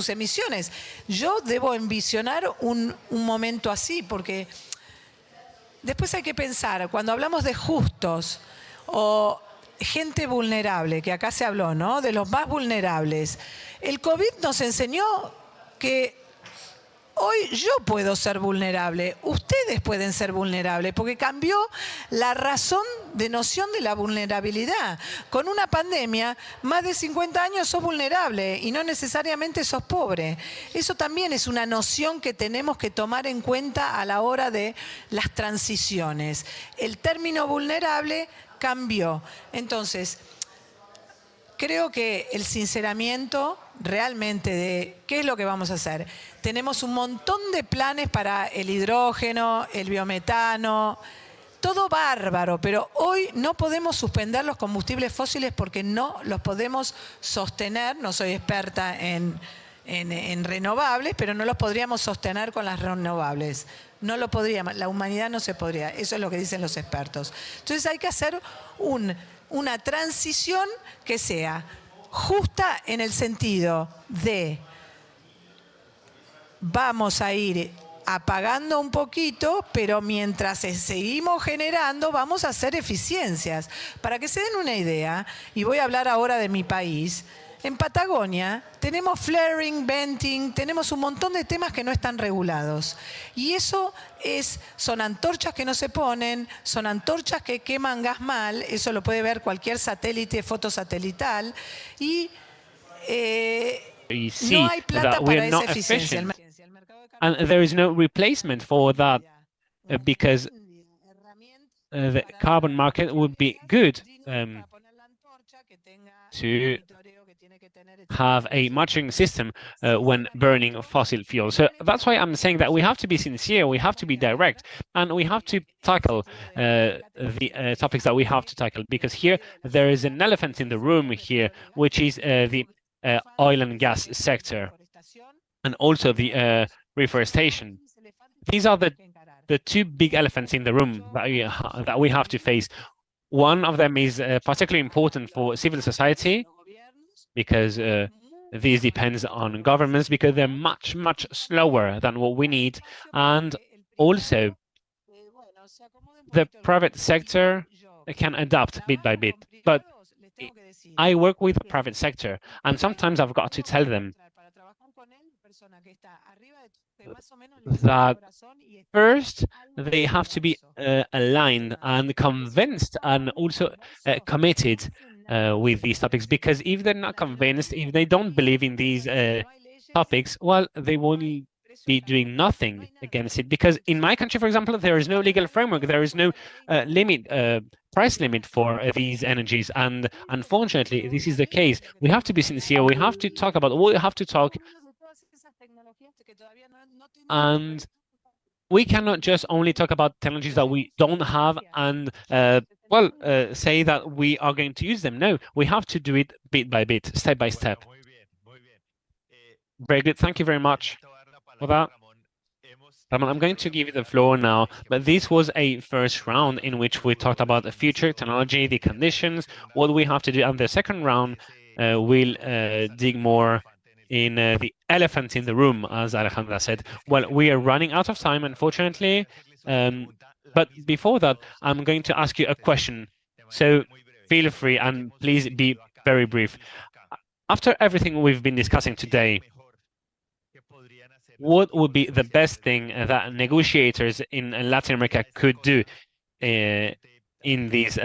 emisiones. Yo debo envisionar un momento así, porque después hay que pensar, cuando hablamos de justos o gente vulnerable, que acá se habló, ¿no?, de los más vulnerables, el COVID nos enseñó que hoy yo puedo ser vulnerable, ustedes pueden ser vulnerables, porque cambió la razón de noción de la vulnerabilidad. Con una pandemia, más de 50 años sos vulnerable y no necesariamente sos pobre. Eso también es una noción que tenemos que tomar en cuenta a la hora de las transiciones. El término vulnerable cambió. Entonces, creo que el sinceramiento realmente de qué es lo que vamos a hacer. Tenemos un montón de planes para el hidrógeno, el biometano, todo bárbaro, pero hoy no podemos suspender los combustibles fósiles porque no los podemos sostener. No soy experta en renovables, pero no los podríamos sostener con las renovables. No lo podríamos, la humanidad no se podría. Eso es lo que dicen los expertos. Entonces hay que hacer una transición que sea justa en el sentido de vamos a ir apagando un poquito, pero mientras seguimos generando vamos a hacer eficiencias. Para que se den una idea, y voy a hablar ahora de mi país, en Patagonia tenemos flaring, venting, tenemos un montón de temas que no están regulados. Y eso son antorchas que no se ponen, son antorchas que queman gas mal, eso lo puede ver cualquier satélite fotosatelital, y no hay plata para esa eficiencia. And there is no replacement for that because the carbon market would be good to have a monitoring system when burning fossil fuels. So that's why I'm saying that we have to be sincere, we have to be direct, and we have to tackle the topics that we have to tackle, because here there is an elephant in the room here, which is the oil and gas sector, and also the reforestation. These are the two big elephants in the room that we have to face. One of them is particularly important for civil society, because this depends on governments, because they're much, much slower than what we need. And also, the private sector can adapt bit by bit. But I work with the private sector, and sometimes I've got to tell them that first they have to be aligned and convinced and also committed with these topics, because if they're not convinced, if they don't believe in these topics, well, they won't be doing nothing against it. Because in my country, for example, there is no legal framework, there is no price limit for these energies, and unfortunately this is the case. We have to be sincere, we have to talk about what we have to talk, and we cannot just only talk about technologies that we don't have and say that we are going to use them. No, we have to do it bit by bit, step by step. Very good. Thank you very much for that. Ramon, I'm going to give you the floor now, but this was a first round in which we talked about the future technology, the conditions, what we have to do, and the second round we'll dig more in the elephant in the room, as Alejandra said. Well, we are running out of time, unfortunately. But before that, I'm going to ask you a question. So feel free and please be very brief. After everything we've been discussing today, what would be the best thing that negotiators in Latin America could do in these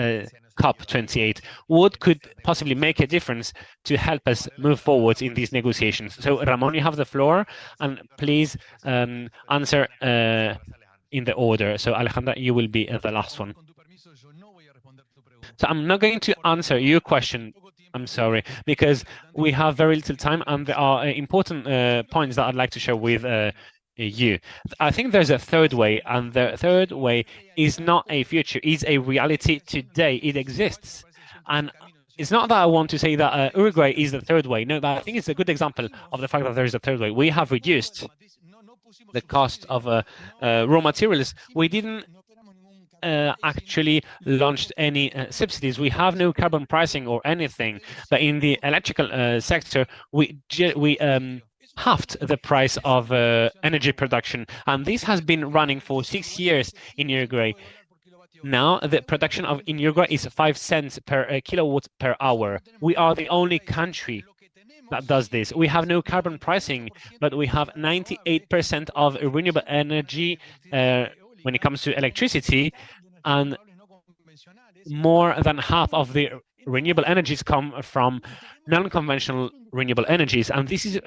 COP28? What could possibly make a difference to help us move forward in these negotiations? So, Ramon, you have the floor, and please answer in the order. So, Alejandra, you will be the last one. So, I'm not going to answer your question. I'm sorry, because we have very little time, and there are important points that I'd like to share with you. I think there's a third way, and the third way is not a future, it's a reality today. It exists. And it's not that I want to say that Uruguay is the third way. No, but I think it's a good example of the fact that there is a third way. We have reduced the cost of raw materials. We didn't actually launched any subsidies. We have no carbon pricing or anything. But in the electrical sector, we halved the price of energy production, and this has been running for 6 years in Uruguay. Now the production in Uruguay is 5 cents per kilowatt per hour. We are the only country that does this. We have no carbon pricing, but we have 98% of renewable energy when it comes to electricity, and more than half of the renewable energies come from non-conventional renewable energies, and this is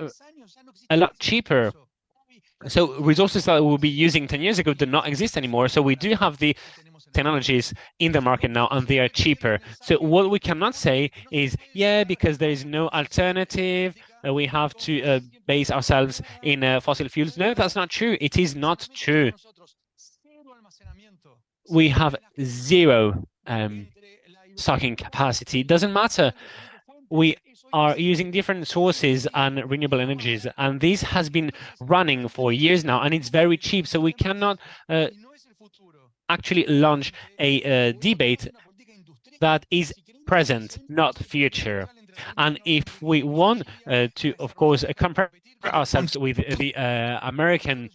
a lot cheaper. So resources that we'll be using 10 years ago do not exist anymore. So we do have the technologies in the market now, and they are cheaper. So what we cannot say is, yeah, because there is no alternative, we have to base ourselves in fossil fuels. No, that's not true. It is not true. We have zero stocking capacity. It doesn't matter. We are using different sources and renewable energies, and this has been running for years now, and it's very cheap. So we cannot actually launch a debate that is present, not future. And if we want to, of course, compare ourselves with the American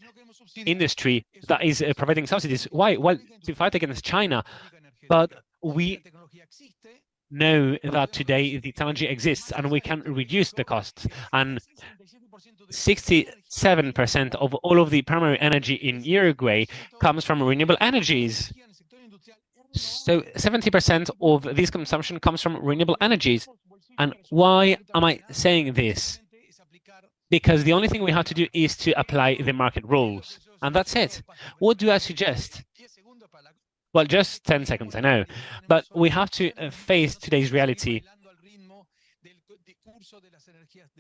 industry that is providing subsidies, why? Well, to fight against China. But we know that today the technology exists and we can reduce the costs. And 67% of all of the primary energy in Uruguay comes from renewable energies. So 70% of this consumption comes from renewable energies. And why am I saying this? Because the only thing we have to do is to apply the market rules. And that's it. What do I suggest? Well, just 10 seconds, I know. But we have to face today's reality.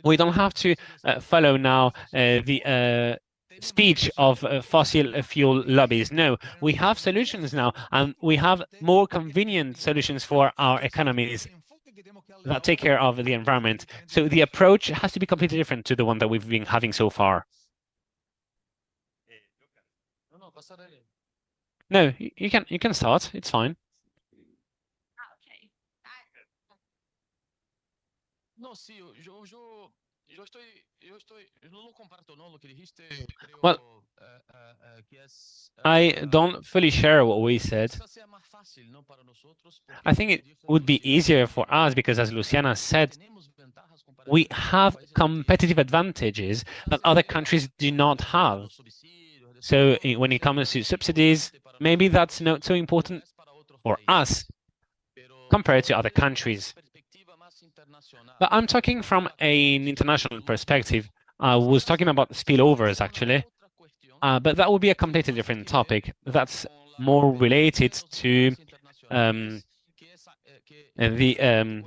We don't have to follow now the speech of fossil fuel lobbies. No, we have solutions now, and we have more convenient solutions for our economies that take care of the environment. So the approach has to be completely different to the one that we've been having so far. No, you can start. It's fine. Well, I don't fully share what we said. I think it would be easier for us because, as Luciana said, we have competitive advantages that other countries do not have. So when it comes to subsidies, maybe that's not so important for us compared to other countries. But I'm talking from an international perspective. I was talking about spillovers, actually. But that would be a completely different topic. That's more related to the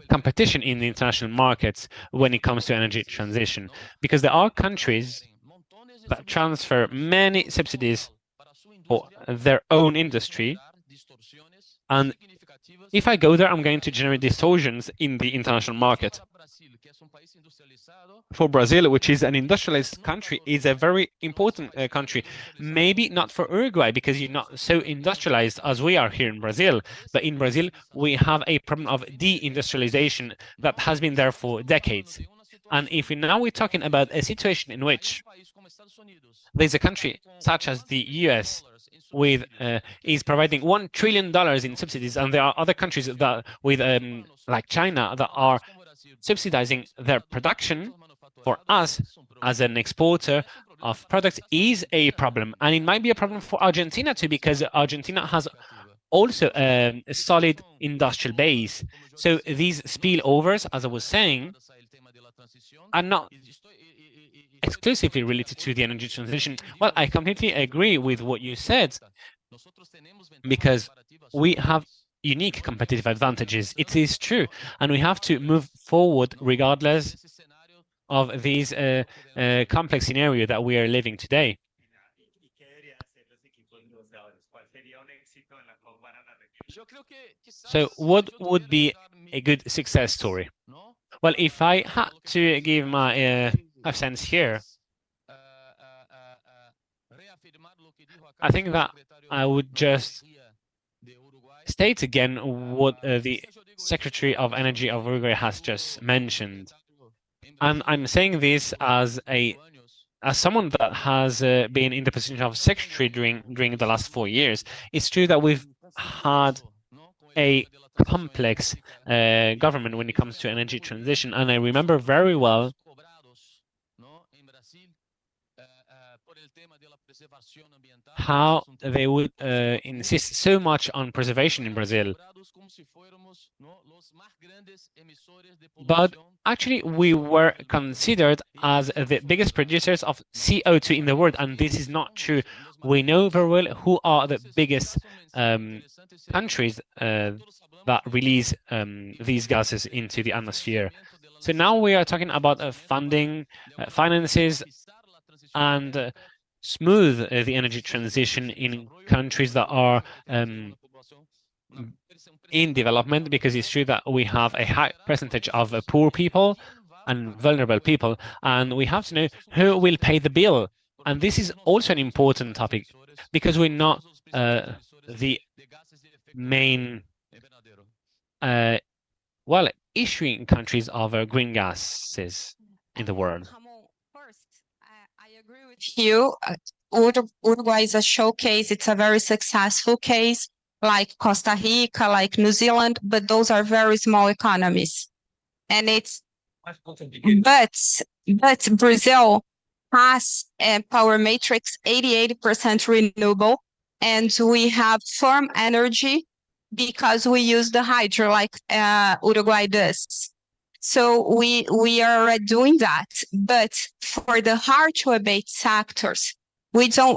competition in the international markets when it comes to energy transition. Because there are countries that transfer many subsidies for their own industry. And if I go there, I'm going to generate distortions in the international market. For Brazil, which is an industrialized country, is a very important country. Maybe not for Uruguay, because you're not so industrialized as we are here in Brazil. But in Brazil, we have a problem of deindustrialization that has been there for decades. And if now we're talking about a situation in which there's a country such as the US with is providing $1 trillion in subsidies, and there are other countries that with like China that are subsidizing their production. For us as an exporter of products is a problem, and it might be a problem for Argentina too, because Argentina has also a solid industrial base. So these spillovers, as I was saying, are not exclusively related to the energy transition. Well, I completely agree with what you said, because we have unique competitive advantages. It is true, and we have to move forward regardless of these complex scenario that we are living today. So what would be a good success story? Well, if I had to give my 5 cents here, I think that I would just state again what the Secretary of Energy of Uruguay has just mentioned. And I'm saying this as someone that has been in the position of secretary during the last 4 years. It's true that we've had a complex government when it comes to energy transition, and I remember very well how they would insist so much on preservation in Brazil. But actually, we were considered as the biggest producers of CO2 in the world, and this is not true. We know very well who are the biggest countries that release these gases into the atmosphere. So now we are talking about funding, finances, and smooth the energy transition in countries that are in development, because it's true that we have a high percentage of poor people and vulnerable people, and we have to know who will pay the bill. And this is also an important topic, because we're not the main issuing countries of green gases in the world. You, Uruguay is a showcase. It's a very successful case, like Costa Rica, like New Zealand, but those are very small economies. And but Brazil has a power matrix 88% renewable, and we have firm energy because we use the hydro like Uruguay does. So we are doing that, but for the hard to abate sectors, we cannot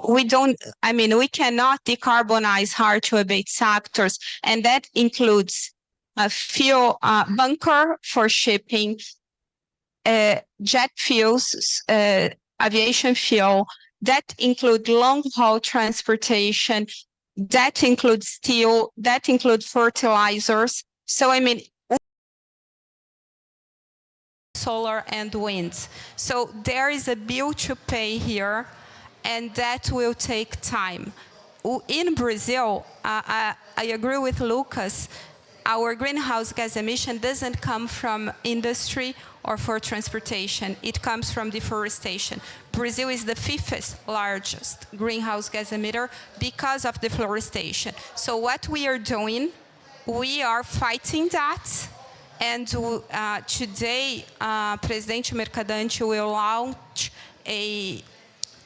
decarbonize hard to abate sectors, and that includes a fuel bunker for shipping, jet fuels, aviation fuel, that include long haul transportation, that includes steel, that includes fertilizers. So solar and wind. So there is a bill to pay here, and that will take time. In Brazil, I agree with Lucas, our greenhouse gas emission doesn't come from industry or for transportation. It comes from deforestation. Brazil is the 5th largest greenhouse gas emitter because of deforestation. So what we are doing, we are fighting that. And today, President Mercadante will launch a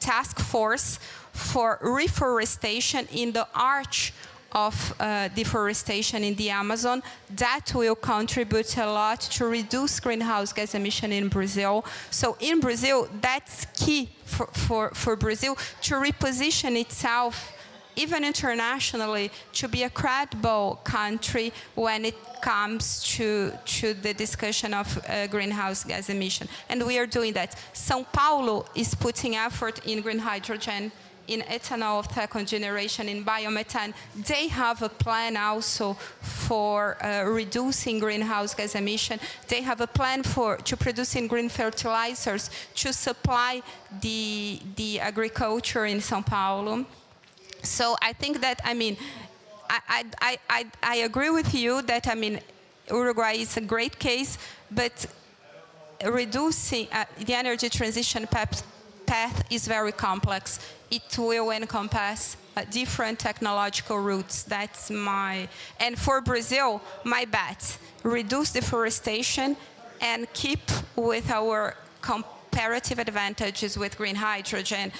task force for reforestation in the arch of deforestation in the Amazon. That will contribute a lot to reduce greenhouse gas emission in Brazil. So in Brazil, that's key for Brazil to reposition itself, even internationally, to be a credible country when it comes to the discussion of greenhouse gas emission. And we are doing that. São Paulo is putting effort in green hydrogen, in ethanol of second generation, in biomethane. They have a plan also for reducing greenhouse gas emission. They have a plan to producing green fertilizers to supply the agriculture in São Paulo. So I think that, I agree with you that, Uruguay is a great case, but reducing the energy transition path is very complex. It will encompass different technological routes. That's my, and for Brazil, my bet, reduce deforestation and keep with our comparative advantages with green hydrogen.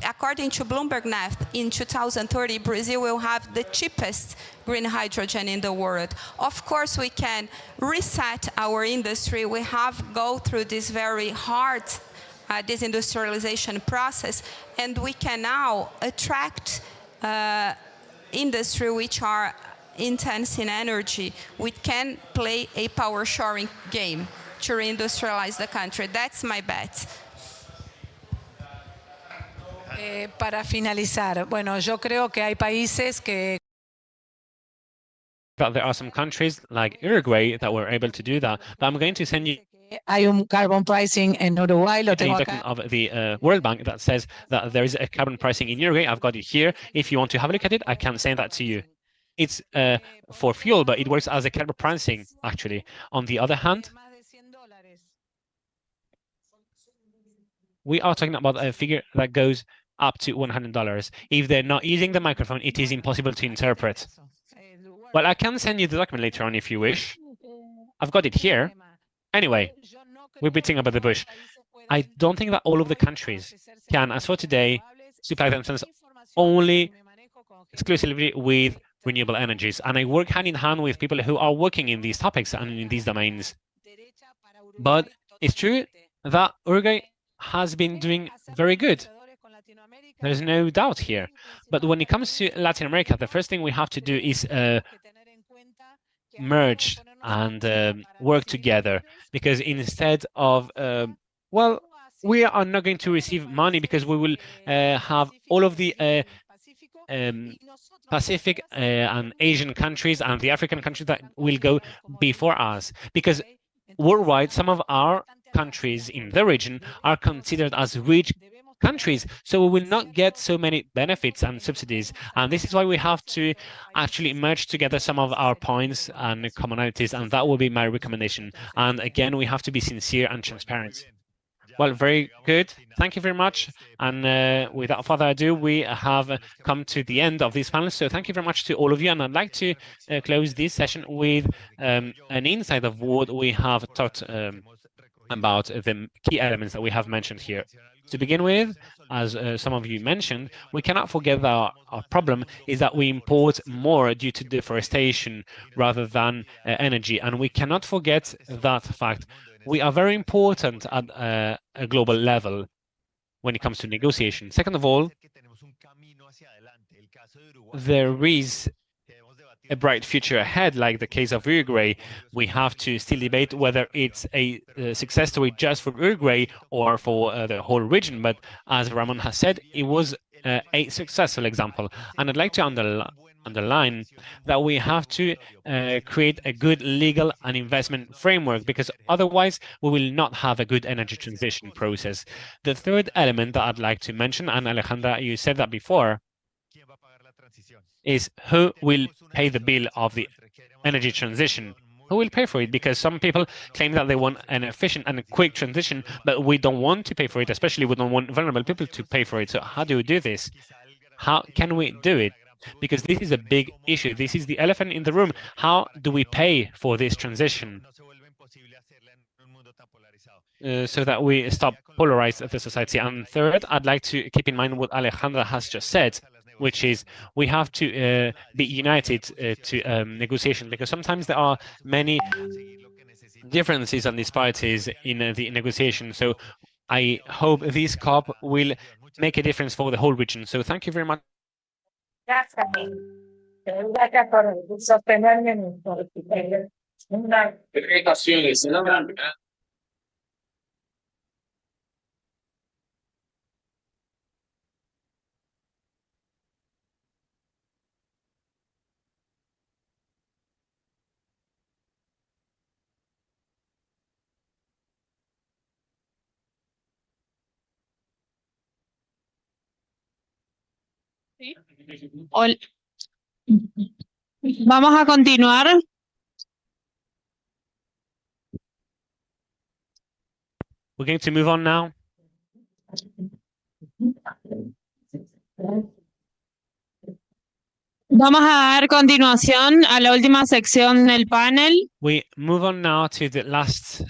According to Bloomberg Net, in 2030, Brazil will have the cheapest green hydrogen in the world. Of course, we can reset our industry. We have go through this very hard disindustrialization process, and we can now attract industry which are intense in energy. We can play a power sharing game to reindustrialize the country. That's my bet. Para finalizar, bueno, yo creo que hay países que That there are some countries like Uruguay that were able to do that. But I'm going to send you hay un carbon pricing en Uruguay, lo a tengo document acá. of the World Bank that says that there is a carbon pricing in Uruguay. I've got it here. If you want to have a look at it, I can send that to you. It's for fuel, but it works as a carbon pricing, actually. On the other hand, we are talking about a figure that goes up to $100. If they're not using the microphone, it is impossible to interpret. Well, I can send you the document later on if you wish. I've got it here. Anyway, we're beating about the bush. I don't think that all of the countries can, as for today, supply themselves only exclusively with renewable energies. And I work hand in hand with people who are working in these topics and in these domains. But it's true that Uruguay has been doing very good. There's no doubt here. But when it comes to Latin America, the first thing we have to do is merge and work together, because instead of well, we are not going to receive money because we will have all of the Pacific and Asian countries and the African countries that will go before us, because worldwide some of our countries in the region are considered as rich countries, so we will not get so many benefits and subsidies. And this is why we have to actually merge together some of our points and commonalities, and that will be my recommendation. And again, we have to be sincere and transparent. Well, very good. Thank you very much. And without further ado, we have come to the end of this panel. So thank you very much to all of you. And I'd like to close this session with an insight of what we have talked about the key elements that we have mentioned here. To begin with, as some of you mentioned, we cannot forget that our problem is that we import more due to deforestation rather than energy. And we cannot forget that fact. We are very important at a global level when it comes to negotiation. Second of all, there is a bright future ahead, like the case of Uruguay. We have to still debate whether it's a success story just for Uruguay or for the whole region. But as Ramon has said, it was a successful example. And I'd like to underline that we have to create a good legal and investment framework, because otherwise we will not have a good energy transition process. The third element that I'd like to mention, and Alejandra, you said that before, is who will pay the bill of the energy transition? Who will pay for it? Because some people claim that they want an efficient and a quick transition, but we don't want to pay for it, especially we don't want vulnerable people to pay for it. So how do we do this? How can we do it? Because this is a big issue. This is the elephant in the room. How do we pay for this transition so that we stop polarize the society? And third, I'd like to keep in mind what Alejandra has just said, which is we have to be united to negotiation, because sometimes there are many differences and disparities in the negotiation. So I hope this COP will make a difference for the whole region. So thank you very much. Vamos a continuar. We're going to move on now. Vamos a dar continuación a la última sección del panel. We move on now to the last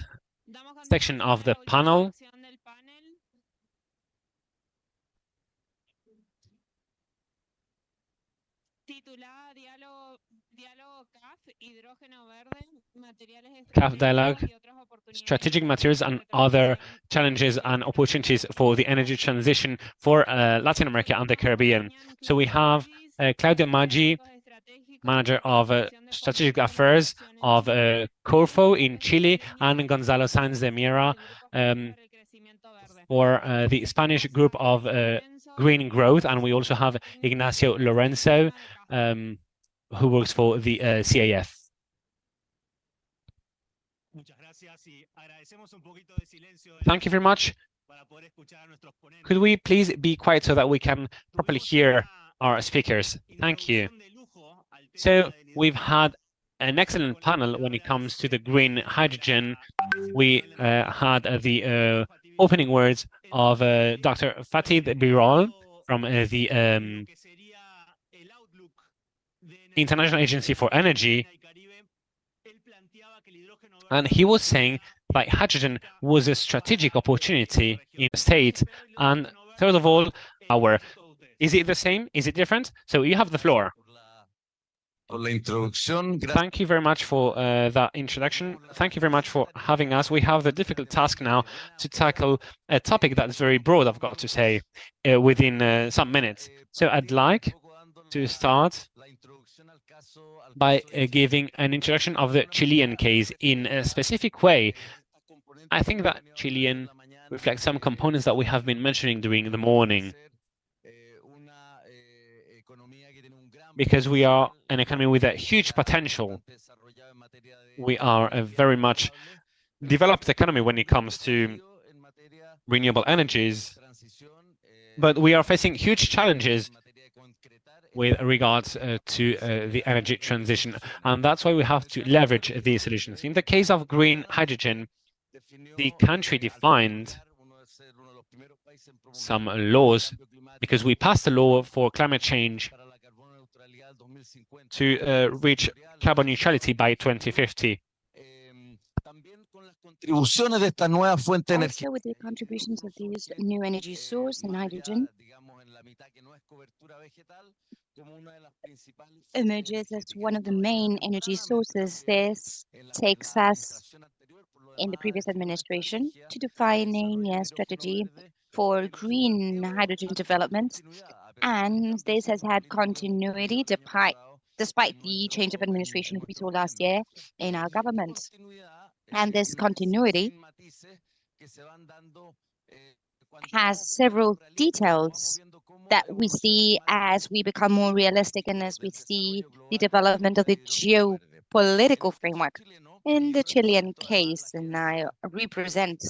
section of the panel. CAF dialogue, strategic materials and other challenges and opportunities for the energy transition for Latin America and the Caribbean. So we have Claudia Maggi, Manager of Strategic Affairs of Corfo in Chile, and Gonzalo Sáenz de Mira for the Spanish group of Green Growth. And we also have Ignacio Lorenzo, who works for the CAF. Thank you very much. Could we please be quiet so that we can properly hear our speakers? Thank you. So we've had an excellent panel when it comes to the green hydrogen. We had the opening words of Dr. Fatih Birol from the International Agency for Energy. And he was saying that hydrogen was a strategic opportunity in the state. And third of all, is it the same? Is it different? So you have the floor. Thank you very much for that introduction. Thank you very much for having us. We have the difficult task now to tackle a topic that's very broad, I've got to say, within some minutes. So I'd like to start by giving an introduction of the Chilean case in a specific way. I think that Chilean reflects some components that we have been mentioning during the morning, because we are an economy with a huge potential. We are a very much developed economy when it comes to renewable energies, but we are facing huge challenges with regards to the energy transition, and that's why we have to leverage these solutions. In the case of green hydrogen, the country defined some laws, because we passed a law for climate change to reach carbon neutrality by 2050. Also, with the contributions of these new energy source and hydrogen, emerges as one of the main energy sources. This takes us in the previous administration to defining a strategy for green hydrogen development, and this has had continuity despite the change of administration we saw last year in our government. And this continuity has several details that we see as we become more realistic and as we see the development of the geopolitical framework. In the Chilean case, and I represent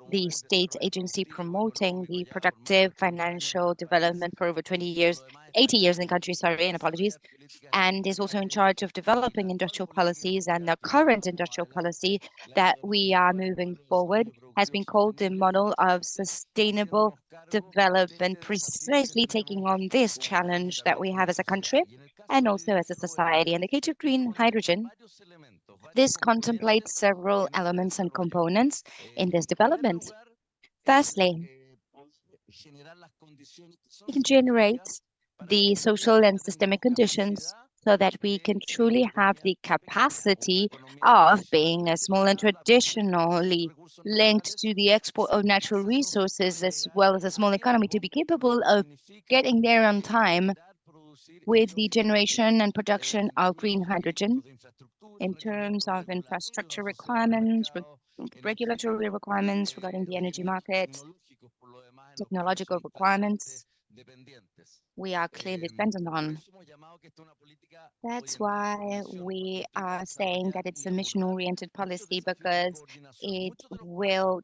the state agency promoting the productive financial development for over 20 years, 80 years in the country, sorry, and apologies, and is also in charge of developing industrial policies. And the current industrial policy that we are moving forward has been called the model of sustainable development, precisely taking on this challenge that we have as a country and also as a society. In the case of green hydrogen, this contemplates several elements and components in this development. Firstly, it can generate the social and systemic conditions so that we can truly have the capacity of being a small and traditionally linked to the export of natural resources, as well as a small economy, to be capable of getting there on time with the generation and production of green hydrogen in terms of infrastructure requirements, regulatory requirements regarding the energy market, technological requirements we are clearly dependent on. That's why we are saying that it's a mission-oriented policy, because it will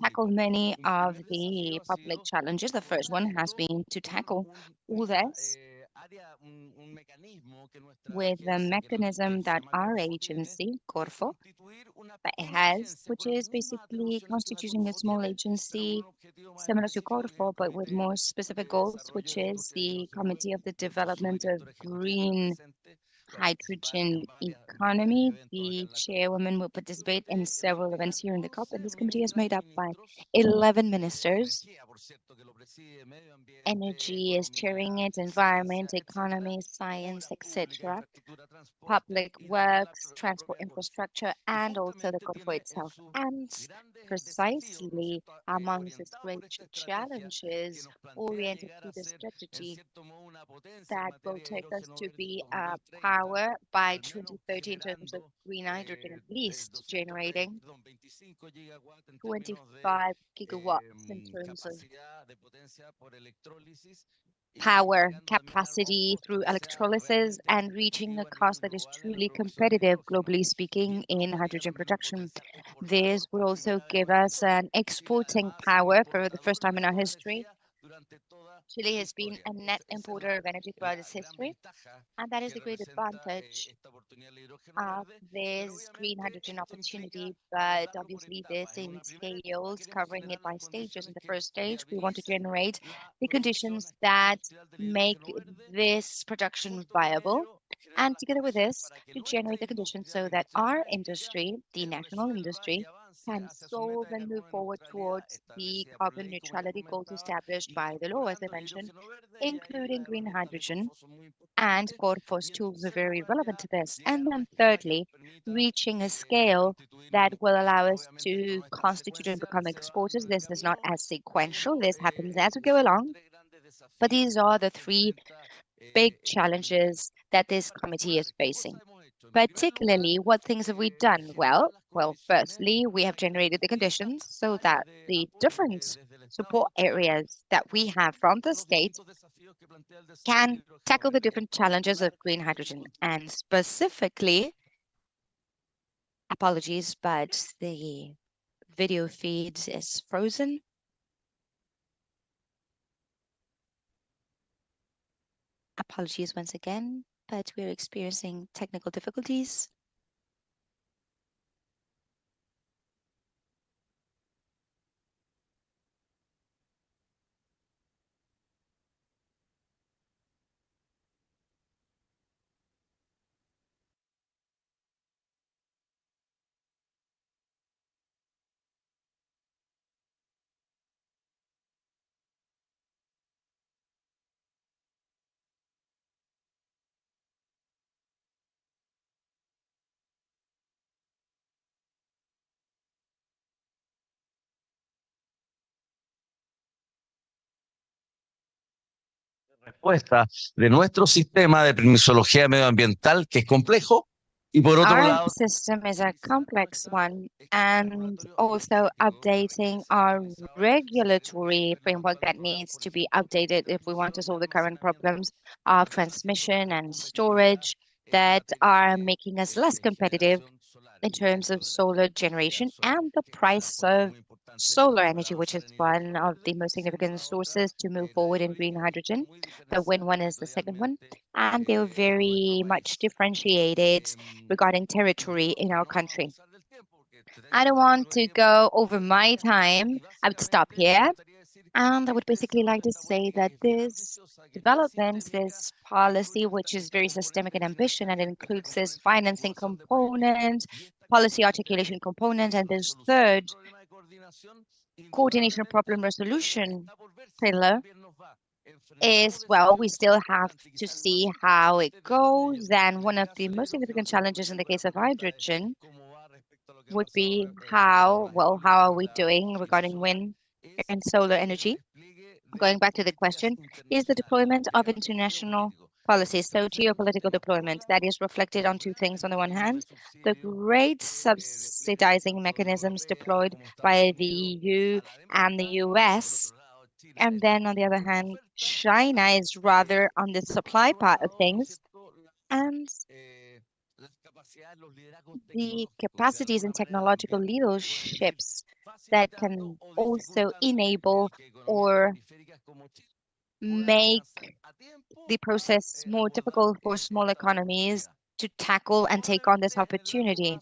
tackle many of the public challenges. The first one has been to tackle all this with the mechanism that our agency, Corfo, has, which is basically constituting a small agency similar to Corfo, but with more specific goals, which is the Committee of the Development of Green Hydrogen Economy. The chairwoman will participate in several events here in the COP, and this committee is made up by 11 ministers. Energy is chairing it, environment, economy, science, etc., public works, transport infrastructure, and also the Corfo itself. And precisely amongst its great challenges oriented to the strategy that will take us to be power by 2030 in terms of green hydrogen, at least generating 25 gigawatts in terms of power capacity through electrolysis and reaching a cost that is truly competitive, globally speaking, in hydrogen production. This will also give us an exporting power for the first time in our history. Chile has been a net importer of energy throughout its history, and that is the great advantage of this green hydrogen opportunity. But obviously, this entails covering it by stages. In the first stage, we want to generate the conditions that make this production viable. And together with this, to generate the conditions so that our industry, the national industry, can solve and move forward towards the carbon neutrality goals established by the law, as I mentioned, including green hydrogen, and Corfos tools are very relevant to this. And then thirdly, reaching a scale that will allow us to constitute and become exporters. This is not as sequential. This happens as we go along. But these are the three big challenges that this committee is facing. Particularly, what things have we done? Well, firstly, we have generated the conditions so that the different support areas that we have from the state can tackle the different challenges of green hydrogen. And specifically, apologies, but the video feed is frozen. Apologies once again, but we're experiencing technical difficulties. Respuesta de nuestro sistema de permisología medioambiental, que es complejo, y por otro Our lado, system is a complex one, and also updating our regulatory framework that needs to be updated if we want to solve the current problems of transmission and storage that are making us less competitive in terms of solar generation and the price of solar energy, which is one of the most significant sources to move forward in green hydrogen. The wind one is the second one, and they're very much differentiated regarding territory in our country. I don't want to go over my time. I would stop here. And I would basically like to say that this development, this policy, which is very systemic in ambition, and it includes this financing component, policy articulation component, and this third coordination problem resolution pillar is, well, we still have to see how it goes. And one of the most significant challenges in the case of hydrogen would be how are we doing regarding wind and solar energy? Going back to the question, is the deployment of international policies, so geopolitical deployment, that is reflected on two things. On the one hand, the great subsidizing mechanisms deployed by the EU and the US. And then on the other hand, China is rather on the supply part of things. And the capacities and technological leaderships that can also enable or make the process more difficult for small economies to tackle and take on this opportunity.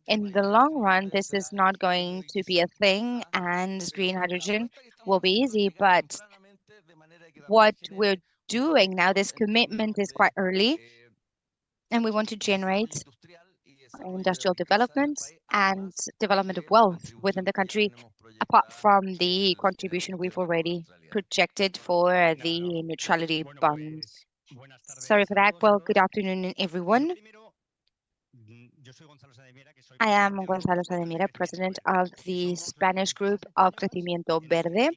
In the long run, this is not going to be a thing, and green hydrogen will be easy. But what we're doing now, this commitment is quite early, and we want to generate industrial development and development of wealth within the country, apart from the contribution we've already projected for the neutrality bond. Sorry for that. Well, good afternoon, everyone. I am Gonzalo Sademira, president of the Spanish group of Crecimiento Verde,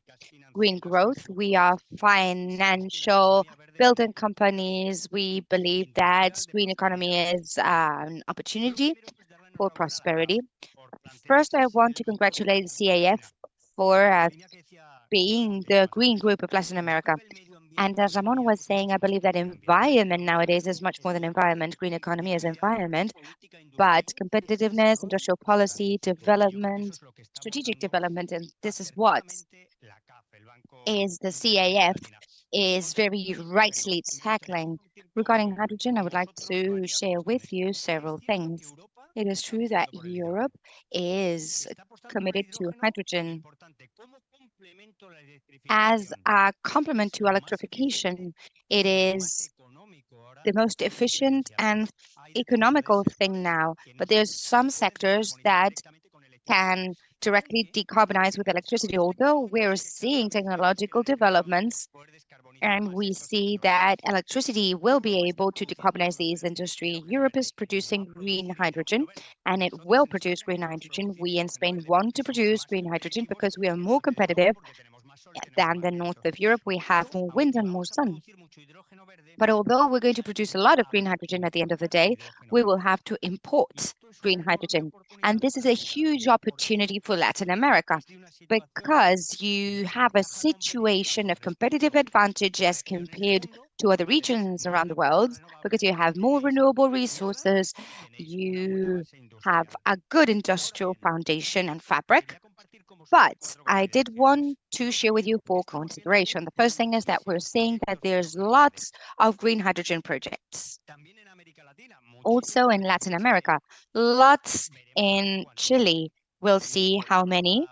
Green Growth. We are financial building companies. We believe that green economy is an opportunity for prosperity. First, I want to congratulate the CAF for being the green group of Latin America. And as Ramon was saying, I believe that environment nowadays is much more than environment. Green economy is environment, but competitiveness, industrial policy, development, strategic development, and this is what is the CAF is very rightly tackling. Regarding hydrogen, I would like to share with you several things. It is true that Europe is committed to hydrogen as a complement to electrification. It is the most efficient and economical thing now, but there's some sectors that can directly decarbonize with electricity, although we're seeing technological developments and we see that electricity will be able to decarbonize these industry. Europe is producing green hydrogen and it will produce green hydrogen. We in Spain want to produce green hydrogen because we are more competitive than the north of Europe. We have more wind and more sun. But although we're going to produce a lot of green hydrogen at the end of the day, we will have to import green hydrogen. And this is a huge opportunity for Latin America because you have a situation of competitive advantage as compared to other regions around the world because you have more renewable resources, you have a good industrial foundation and fabric. But I did want to share with you four considerations. The first thing is that we're seeing that there's lots of green hydrogen projects. Also in Latin America, lots in Chile. We'll see how many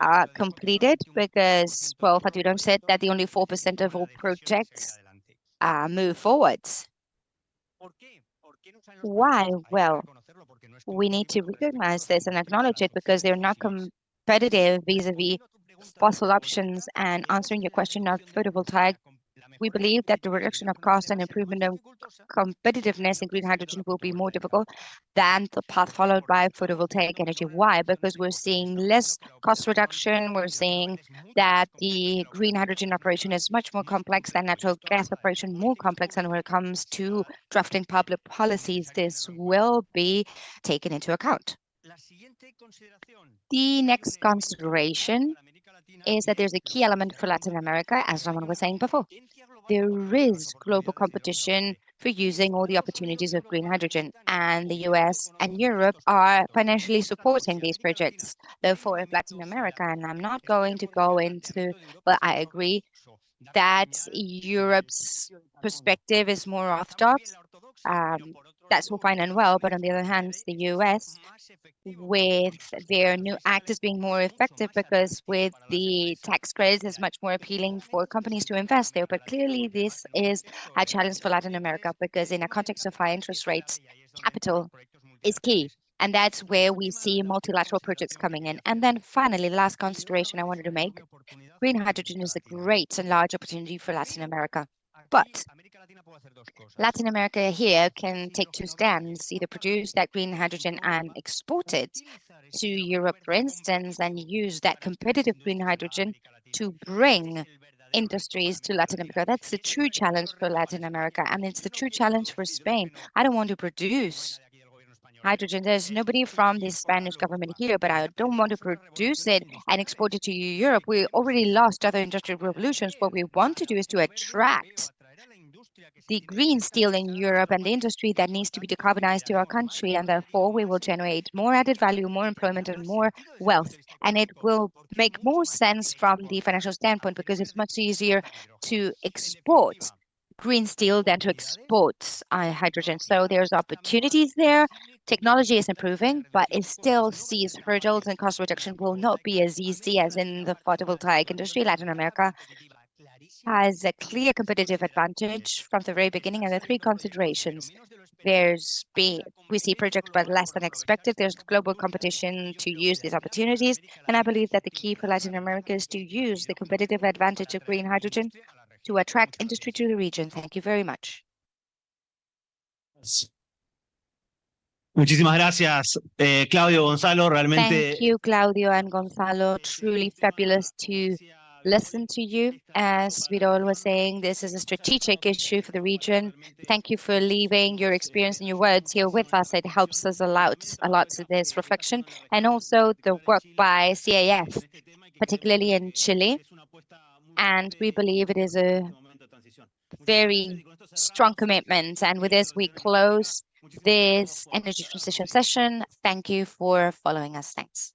are completed because, well, Fatidon said that the only 4% of all projects move forwards. Why? Well, we need to recognize this and acknowledge it because they're not competitive vis-a-vis fossil options. And answering your question of photovoltaic, we believe that the reduction of cost and improvement of competitiveness in green hydrogen will be more difficult than the path followed by photovoltaic energy. Why? Because we're seeing less cost reduction. We're seeing that the green hydrogen operation is much more complex than natural gas operation, more complex. And when it comes to drafting public policies, this will be taken into account. The next consideration is that there's a key element for Latin America, as Ramon was saying before. There is global competition for using all the opportunities of green hydrogen, and the US and Europe are financially supporting these projects. Therefore, if Latin America, and I'm not going to go into, but I agree that Europe's perspective is more orthodox. That's all fine and well, but on the other hand, the US with their new act is being more effective because with the tax credits is much more appealing for companies to invest there. But clearly this is a challenge for Latin America because in a context of high interest rates, capital is key. And that's where we see multilateral projects coming in. And then finally, last consideration I wanted to make, green hydrogen is a great and large opportunity for Latin America. But Latin America here can take two stands, either produce that green hydrogen and export it to Europe, for instance, and use that competitive green hydrogen to bring industries to Latin America. That's the true challenge for Latin America, and it's the true challenge for Spain. I don't want to produce hydrogen. There's nobody from the Spanish government here, but I don't want to produce it and export it to Europe. We already lost other industrial revolutions. What we want to do is to attract the green steel in Europe and the industry that needs to be decarbonized to our country, and therefore we will generate more added value, more employment, and more wealth. And it will make more sense from the financial standpoint because it's much easier to export green steel than to export hydrogen. So there's opportunities there. Technology is improving, but it still sees hurdles, and cost reduction will not be as easy as in the photovoltaic industry. Latin America has a clear competitive advantage from the very beginning, and the three considerations. We see projects, but less than expected. There's global competition to use these opportunities, and I believe that the key for Latin America is to use the competitive advantage of green hydrogen to attract industry to the region. Thank you very much. Muchísimas gracias, Claudio, Gonzalo. Realmente. Thank you, Claudio and Gonzalo. Truly fabulous to listen to you. As Vidal was saying, this is a strategic issue for the region. Thank you for leaving your experience and your words here with us. It helps us a lot to this reflection, and also the work by CAF, particularly in Chile. And we believe it is a very strong commitment. And with this, we close this energy transition session. Thank you for following us. Thanks.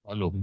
Aló.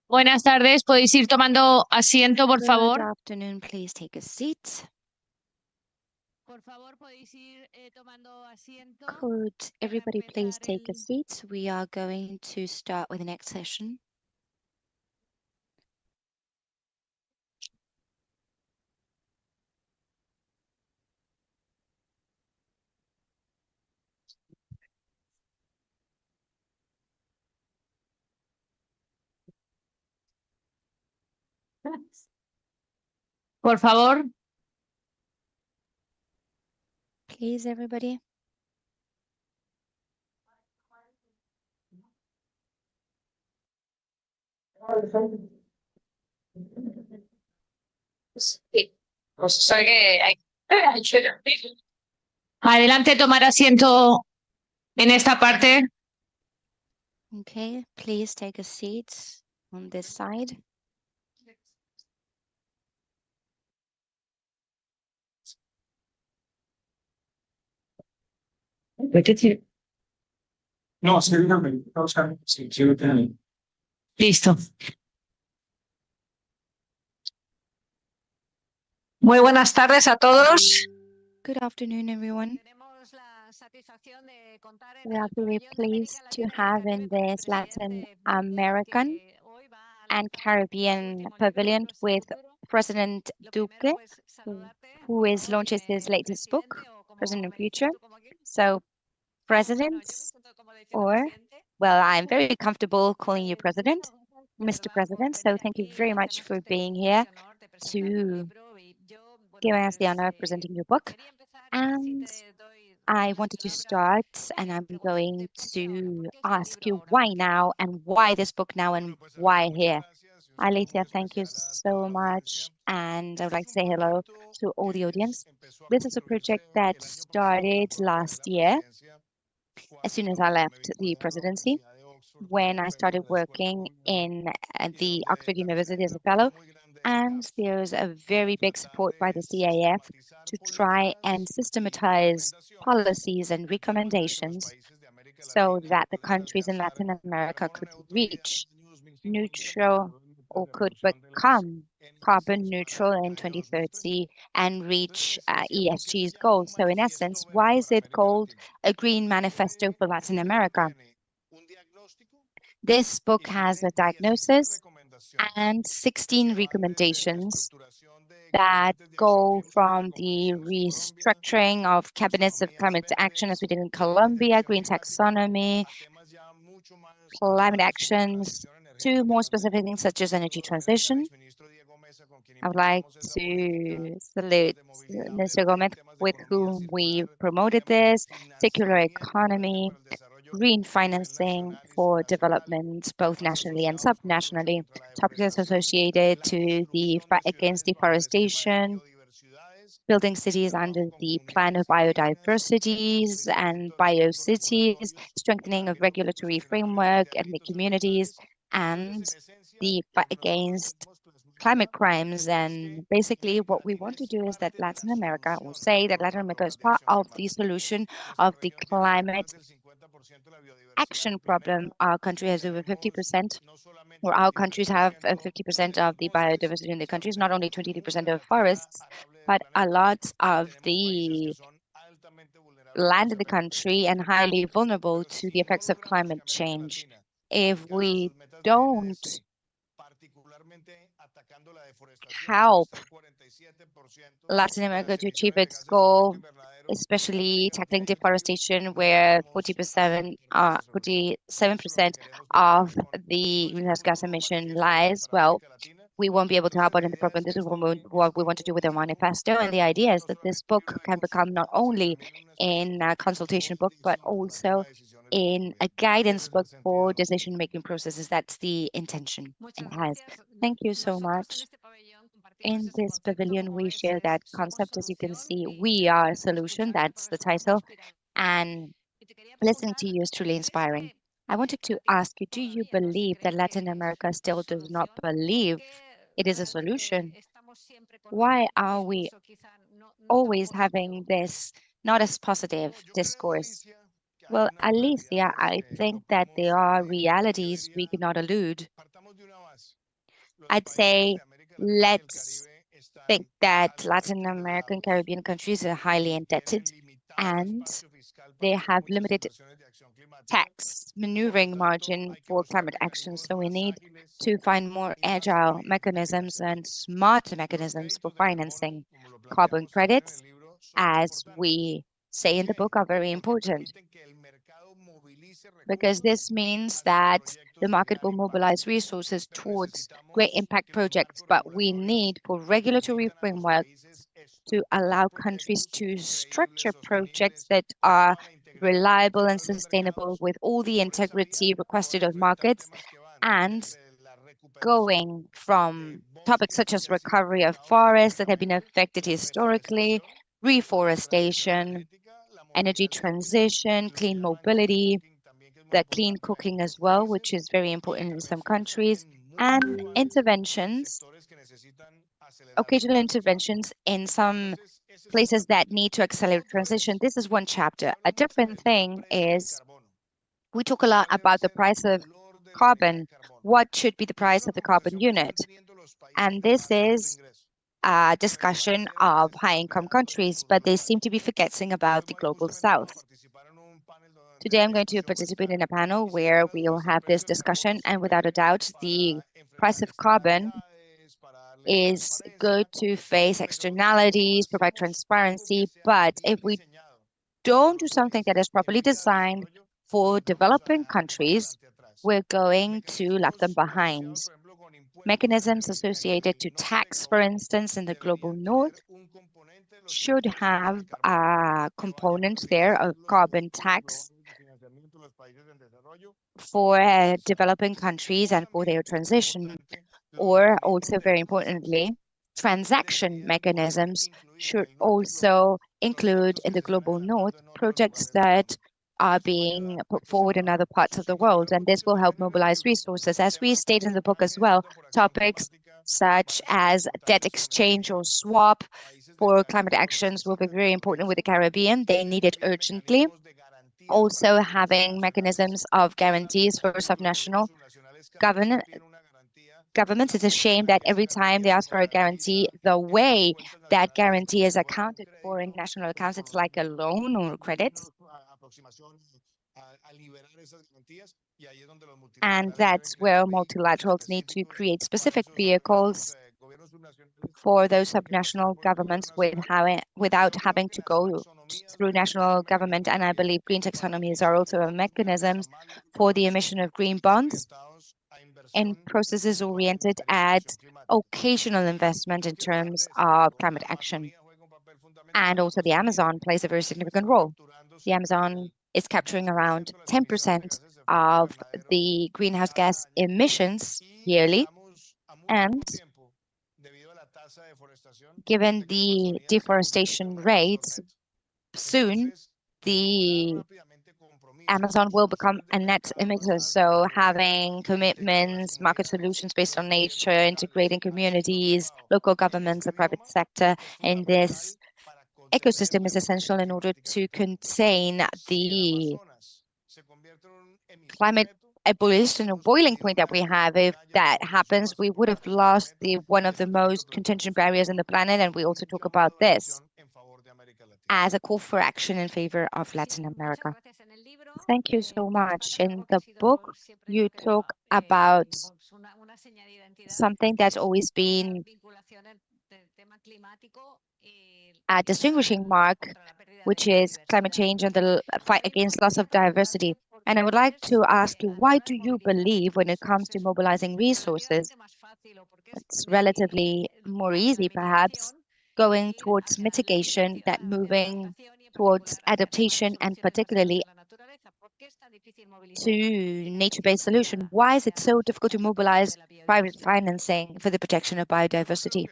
Buenas tardes, podéis ir tomando asiento, por Good favor. afternoon. Please take a seat. Could everybody please take a seat? We are going to start with the next session. Por favor. Please, everybody. Sí. O sea que hay. Adelante, tomar asiento en esta parte. Okay, please take a seat on this side. No, sí, dígame. O sea, sí, sí lo tengo. Listo. Muy buenas tardes a todos. Good afternoon, everyone. We are very pleased to have in this Latin American and Caribbean Pavilion with President Duque, who is launches his latest book, President and Future. So, presidents, or, well, I'm very comfortable calling you President, Mr. President. So, thank you very much for being here to give us the honor of presenting your book. And I wanted to start, and I'm going to ask you why now and why this book now and why here. Alicia, thank you so much. And I would like to say hello to all the audience. This is a project that started last year, as soon as I left the presidency, when I started working in the Oxford University as a fellow. And there's a very big support by the CAF to try and systematize policies and recommendations so that the countries in Latin America could reach neutral or could become carbon neutral in 2030 and reach ESG's goals. So in essence, why is it called a Green Manifesto for Latin America? This book has a diagnosis and 16 recommendations that go from the restructuring of cabinets of climate action, as we did in Colombia, green taxonomy, climate actions, to more specific things such as energy transition. I would like to salute Mr. Gomez, with whom we promoted this, circular economy, green financing for development, both nationally and subnationally, topics associated to the fight against deforestation, building cities under the plan of biodiversities and biocities, strengthening of regulatory framework and the communities, and the fight against climate crimes. And basically what we want to do is that Latin America, will say that Latin America is part of the solution of the climate action problem. Our country has over 50%, or our countries have 50% of the biodiversity in the countries, not only 23% of forests, but a lot of the land in the country and highly vulnerable to the effects of climate change. If we don't help Latin America to achieve its goal, especially tackling deforestation, where 47% of the greenhouse gas emission lies, well, we won't be able to help out in the problem. This is what we want to do with our manifesto. And the idea is that this book can become not only in a consultation book, but also in a guidance book for decision-making processes. That's the intention it has. Thank you so much. In this pavilion, we share that concept. As you can see, we are a solution. That's the title. And listening to you is truly inspiring. I wanted to ask you, do you believe that Latin America still does not believe it is a solution? Why are we always having this not as positive discourse? Well, Alicia, I think that there are realities we cannot elude. I'd say let's think that Latin American Caribbean countries are highly indebted and they have limited tax maneuvering margin for climate action. So we need to find more agile mechanisms and smarter mechanisms for financing. Carbon credits, as we say in the book, are very important because this means that the market will mobilize resources towards great impact projects, but we need for regulatory frameworks to allow countries to structure projects that are reliable and sustainable with all the integrity requested of markets, and going from topics such as recovery of forests that have been affected historically, reforestation, energy transition, clean mobility, the clean cooking as well, which is very important in some countries, and interventions, occasional interventions in some places that need to accelerate transition. This is one chapter. A different thing is we talk a lot about the price of carbon. What should be the price of the carbon unit? And this is a discussion of high-income countries, but they seem to be forgetting about the global south. Today, I'm going to participate in a panel where we'll have this discussion, and without a doubt, the price of carbon is good to face externalities, provide transparency, but if we don't do something that is properly designed for developing countries, we're going to left them behind. Mechanisms associated to tax, for instance, in the global north should have a component there of carbon tax for developing countries and for their transition. Or also very importantly, transaction mechanisms should also include in the global north projects that are being put forward in other parts of the world, and this will help mobilize resources. As we state in the book as well, topics such as debt exchange or swap for climate actions will be very important with the Caribbean. They need it urgently. Also having mechanisms of guarantees for subnational governments. It's a shame that every time they ask for a guarantee, the way that guarantee is accounted for in national accounts, it's like a loan or credit. And that's where multilaterals need to create specific vehicles for those subnational governments without having to go through national government. And I believe green taxonomies are also a mechanisms for the emission of green bonds in processes oriented at occasional investment in terms of climate action. And also the Amazon plays a very significant role. The Amazon is capturing around 10% of the greenhouse gas emissions yearly. And given the deforestation rates, soon the Amazon will become a net emitter. So having commitments, market solutions based on nature, integrating communities, local governments, the private sector in this ecosystem is essential in order to contain the climate ebullition or boiling point that we have. If that happens, we would have lost one of the most contingent barriers in the planet, and we also talk about this as a call for action in favor of Latin America. Thank you so much. In the book, you talk about something that's always been a distinguishing mark, which is climate change and the fight against loss of diversity. And I would like to ask you, why do you believe when it comes to mobilizing resources, it's relatively more easy, perhaps, going towards mitigation than moving towards adaptation and particularly to nature-based solution? Why is it so difficult to mobilize private financing for the protection of biodiversity?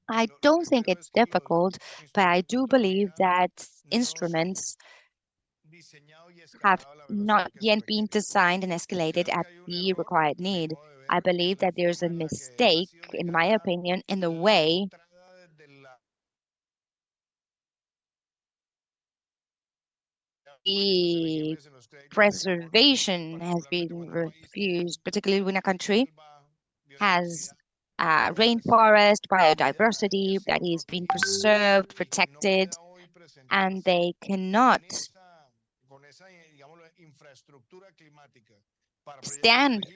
I don't think it's difficult, but I do believe that instruments have not yet been designed and escalated at the required need. I believe that there's a mistake, in my opinion, in the way the preservation has been refused, particularly when a country has rainforest, biodiversity that is being preserved, protected, and they cannot stand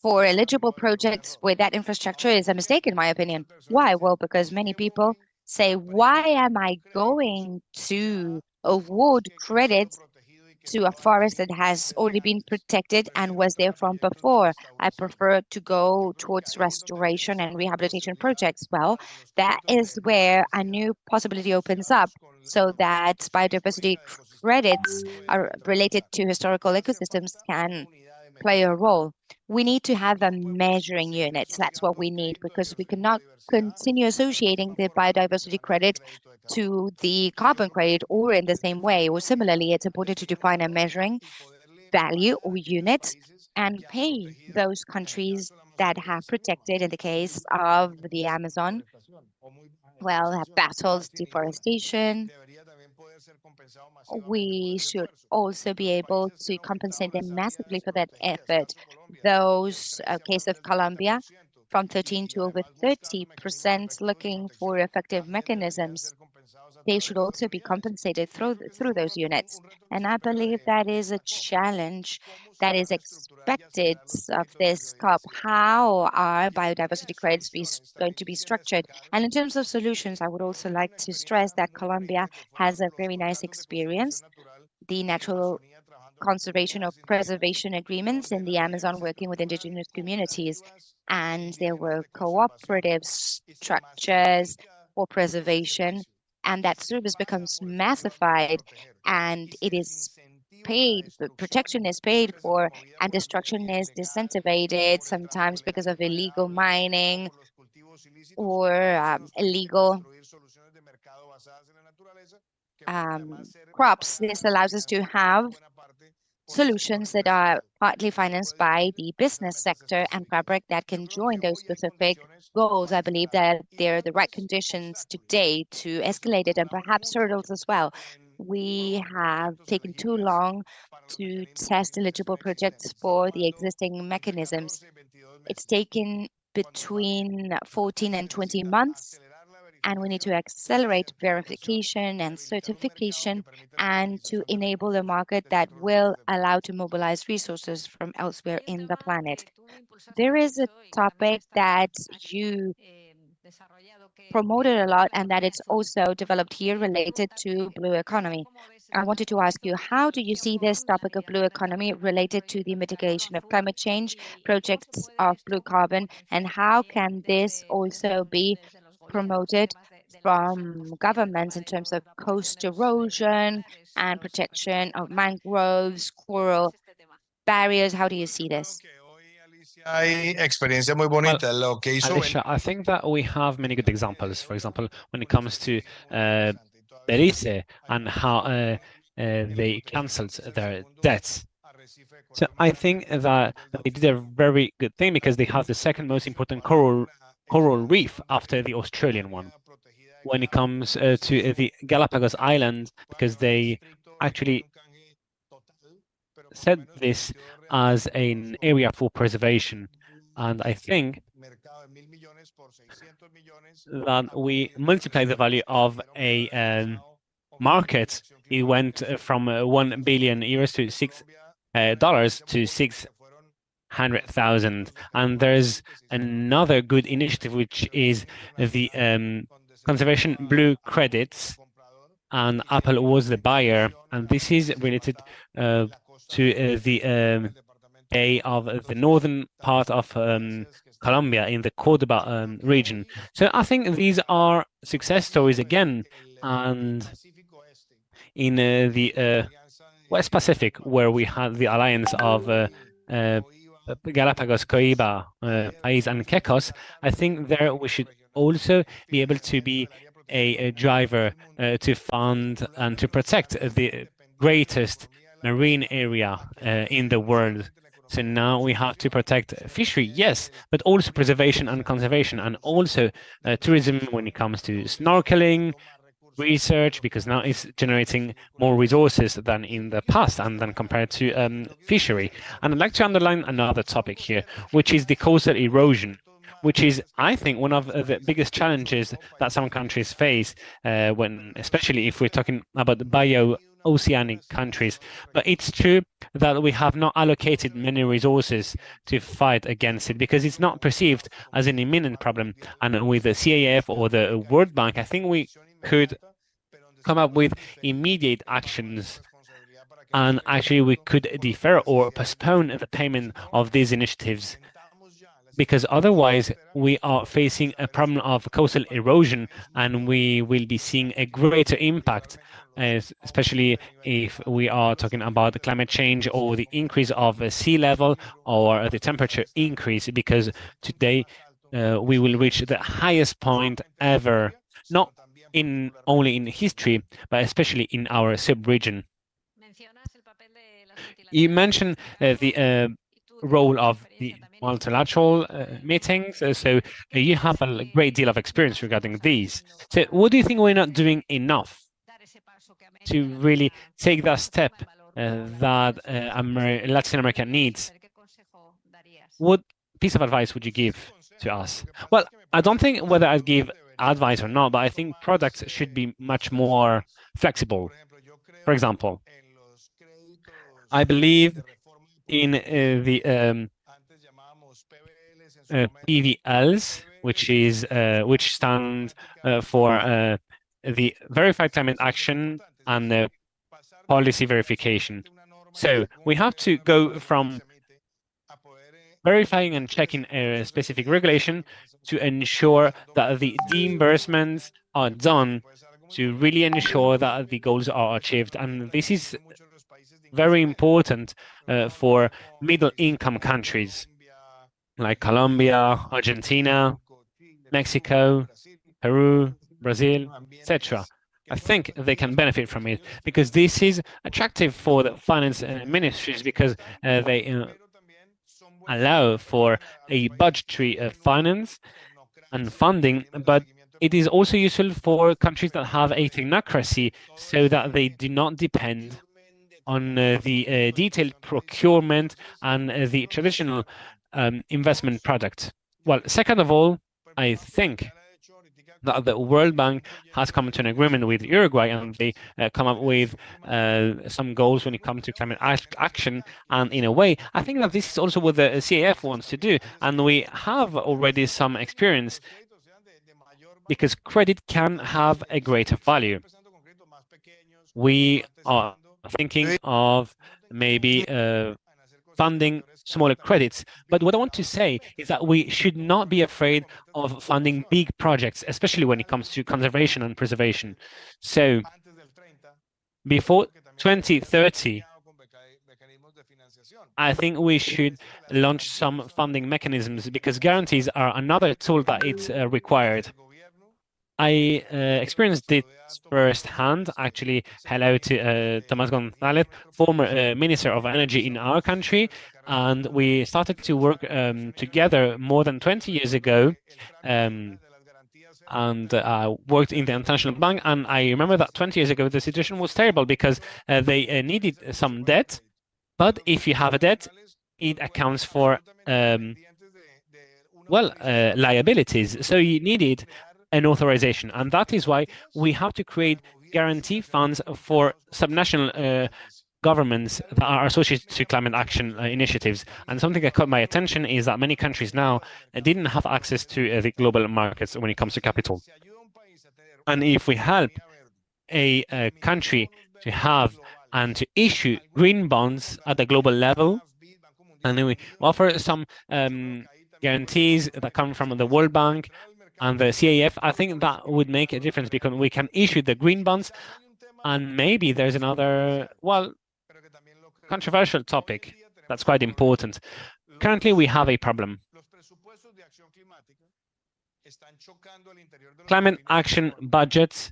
for eligible projects where that infrastructure is a mistake, in my opinion. Why? Well, because many people say, why am I going to award credits to a forest that has already been protected and was there from before? I prefer to go towards restoration and rehabilitation projects. Well, that is where a new possibility opens up, so that biodiversity credits are related to historical ecosystems can play a role. We need to have a measuring unit. That's what we need, because we cannot continue associating the biodiversity credit to the carbon credit or in the same way. Or similarly, it's important to define a measuring value or unit and pay those countries that have protected, in the case of the Amazon, well, have battled deforestation. We should also be able to compensate them massively for that effort. Those case of Colombia, from 13 to over 30% looking for effective mechanisms. They should also be compensated through those units. And I believe that is a challenge that is expected of this COP. How are biodiversity credits going to be structured? And in terms of solutions, I would also like to stress that Colombia has a very nice experience. The natural conservation or preservation agreements in the Amazon working with indigenous communities. And there were cooperative structures for preservation, and that service becomes massified and it is paid, the protection is paid for, and destruction is disincentivized, sometimes because of illegal mining or illegal crops. This allows us to have solutions that are partly financed by the business sector and fabric that can join those specific goals. I believe that they're the right conditions today to escalate it, and perhaps hurdles as well. We have taken too long to test eligible projects for the existing mechanisms. It's taken between 14 and 20 months, and we need to accelerate verification and certification and to enable a market that will allow to mobilize resources from elsewhere in the planet. There is a topic that you promoted a lot and that it's also developed here related to blue economy. I wanted to ask you, how do you see this topic of blue economy related to the mitigation of climate change, projects of blue carbon, and how can this also be promoted from governments in terms of coast erosion and protection of mangroves, coral barriers? How do you see this? Hay experiencia muy bonita. Lo que hizo Alicia, I think that we have many good examples. For example, when it comes to Belize and how they cancelled their debts. So I think that they did a very good thing because they have the second most important coral reef after the Australian one. When it comes to the Galapagos Islands, because they actually set this as an area for preservation. And I think that we multiply the value of a market. It went from 1 billion euros to $6 to 600,000. And there's another good initiative, which is the conservation blue credits. And Apple was the buyer. And this is related to the area of the northern part of Colombia in the Cordoba region. So I think these are success stories again. And in the West Pacific, where we had the alliance of Galapagos, Coiba, Ais, and Quecos, I think there we should also be able to be a driver to fund and to protect the greatest marine area in the world. So now we have to protect fishery, yes, but also preservation and conservation, and also tourism when it comes to snorkeling, research, because now it's generating more resources than in the past and then compared to fishery. And I'd like to underline another topic here, which is the coastal erosion, which is, I think, one of the biggest challenges that some countries face, especially if we're talking about the bio-oceanic countries. But it's true that we have not allocated many resources to fight against it because it's not perceived as an imminent problem. And with the CAF or the World Bank, I think we could come up with immediate actions, and actually we could defer or postpone the payment of these initiatives because otherwise we are facing a problem of coastal erosion, and we will be seeing a greater impact, especially if we are talking about the climate change or the increase of sea level or the temperature increase, because today we will reach the highest point ever, not only in history, but especially in our sub-region. You mentioned the role of the multilateral meetings, so you have a great deal of experience regarding these. So what do you think we're not doing enough to really take that step that Latin America needs? What piece of advice would you give to us? Well, I don't think whether I'd give advice or not, but I think products should be much more flexible. For example, I believe in the PVLs, which stand for the verified climate action and the policy verification. So we have to go from verifying and checking a specific regulation to ensure that the reimbursements are done to really ensure that the goals are achieved. And this is very important for middle-income countries like Colombia, Argentina, Mexico, Peru, Brazil, etc. I think they can benefit from it because this is attractive for the finance ministries, because they allow for a budgetary finance and funding, but it is also useful for countries that have a technocracy so that they do not depend on the detailed procurement and the traditional investment product. Well, second of all, I think that the World Bank has come to an agreement with Uruguay, and they come up with some goals when it comes to climate action. And in a way, I think that this is also what the CAF wants to do. And we have already some experience, because credit can have a greater value. We are thinking of maybe funding smaller credits. But what I want to say is that we should not be afraid of funding big projects, especially when it comes to conservation and preservation. So before 2030, I think we should launch some funding mechanisms, because guarantees are another tool that it's required. I experienced it firsthand. Actually, hello to Tomás González, former Minister of Energy in our country, and we started to work together more than 20 years ago, and worked in the International Bank. And I remember that 20 years ago, the situation was terrible, because they needed some debt, but if you have a debt, it accounts for liabilities. So you needed an authorization, and that is why we have to create guarantee funds for subnational governments that are associated to climate action initiatives. And something that caught my attention is that many countries now didn't have access to the global markets when it comes to capital. And if we help a country to have and to issue green bonds at the global level, and then we offer some guarantees that come from the World Bank and the CAF, I think that would make a difference, because we can issue the green bonds. And maybe there's another, controversial topic that's quite important. Currently, we have a problem. Climate action budgets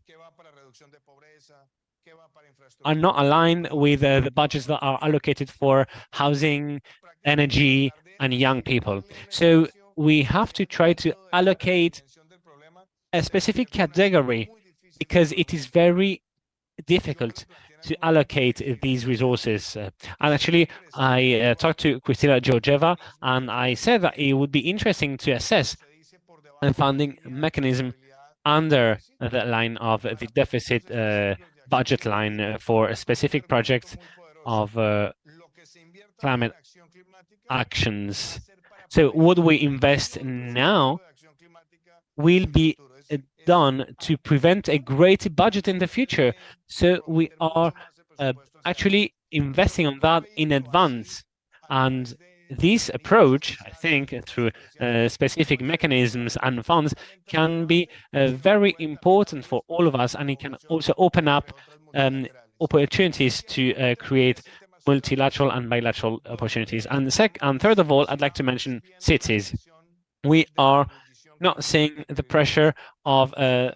are not aligned with the budgets that are allocated for housing, energy, and young people. So we have to try to allocate a specific category, because it is very difficult to allocate these resources. And actually, I talked to Kristina Georgieva, and I said that it would be interesting to assess a funding mechanism under the line of the deficit budget line for a specific project of climate actions. So what we invest now will be done to prevent a greater budget in the future. So we are actually investing on that in advance. And this approach, I think, through specific mechanisms and funds, can be very important for all of us, and it can also open up opportunities to create multilateral and bilateral opportunities. And third of all, I'd like to mention cities. We are not seeing the pressure of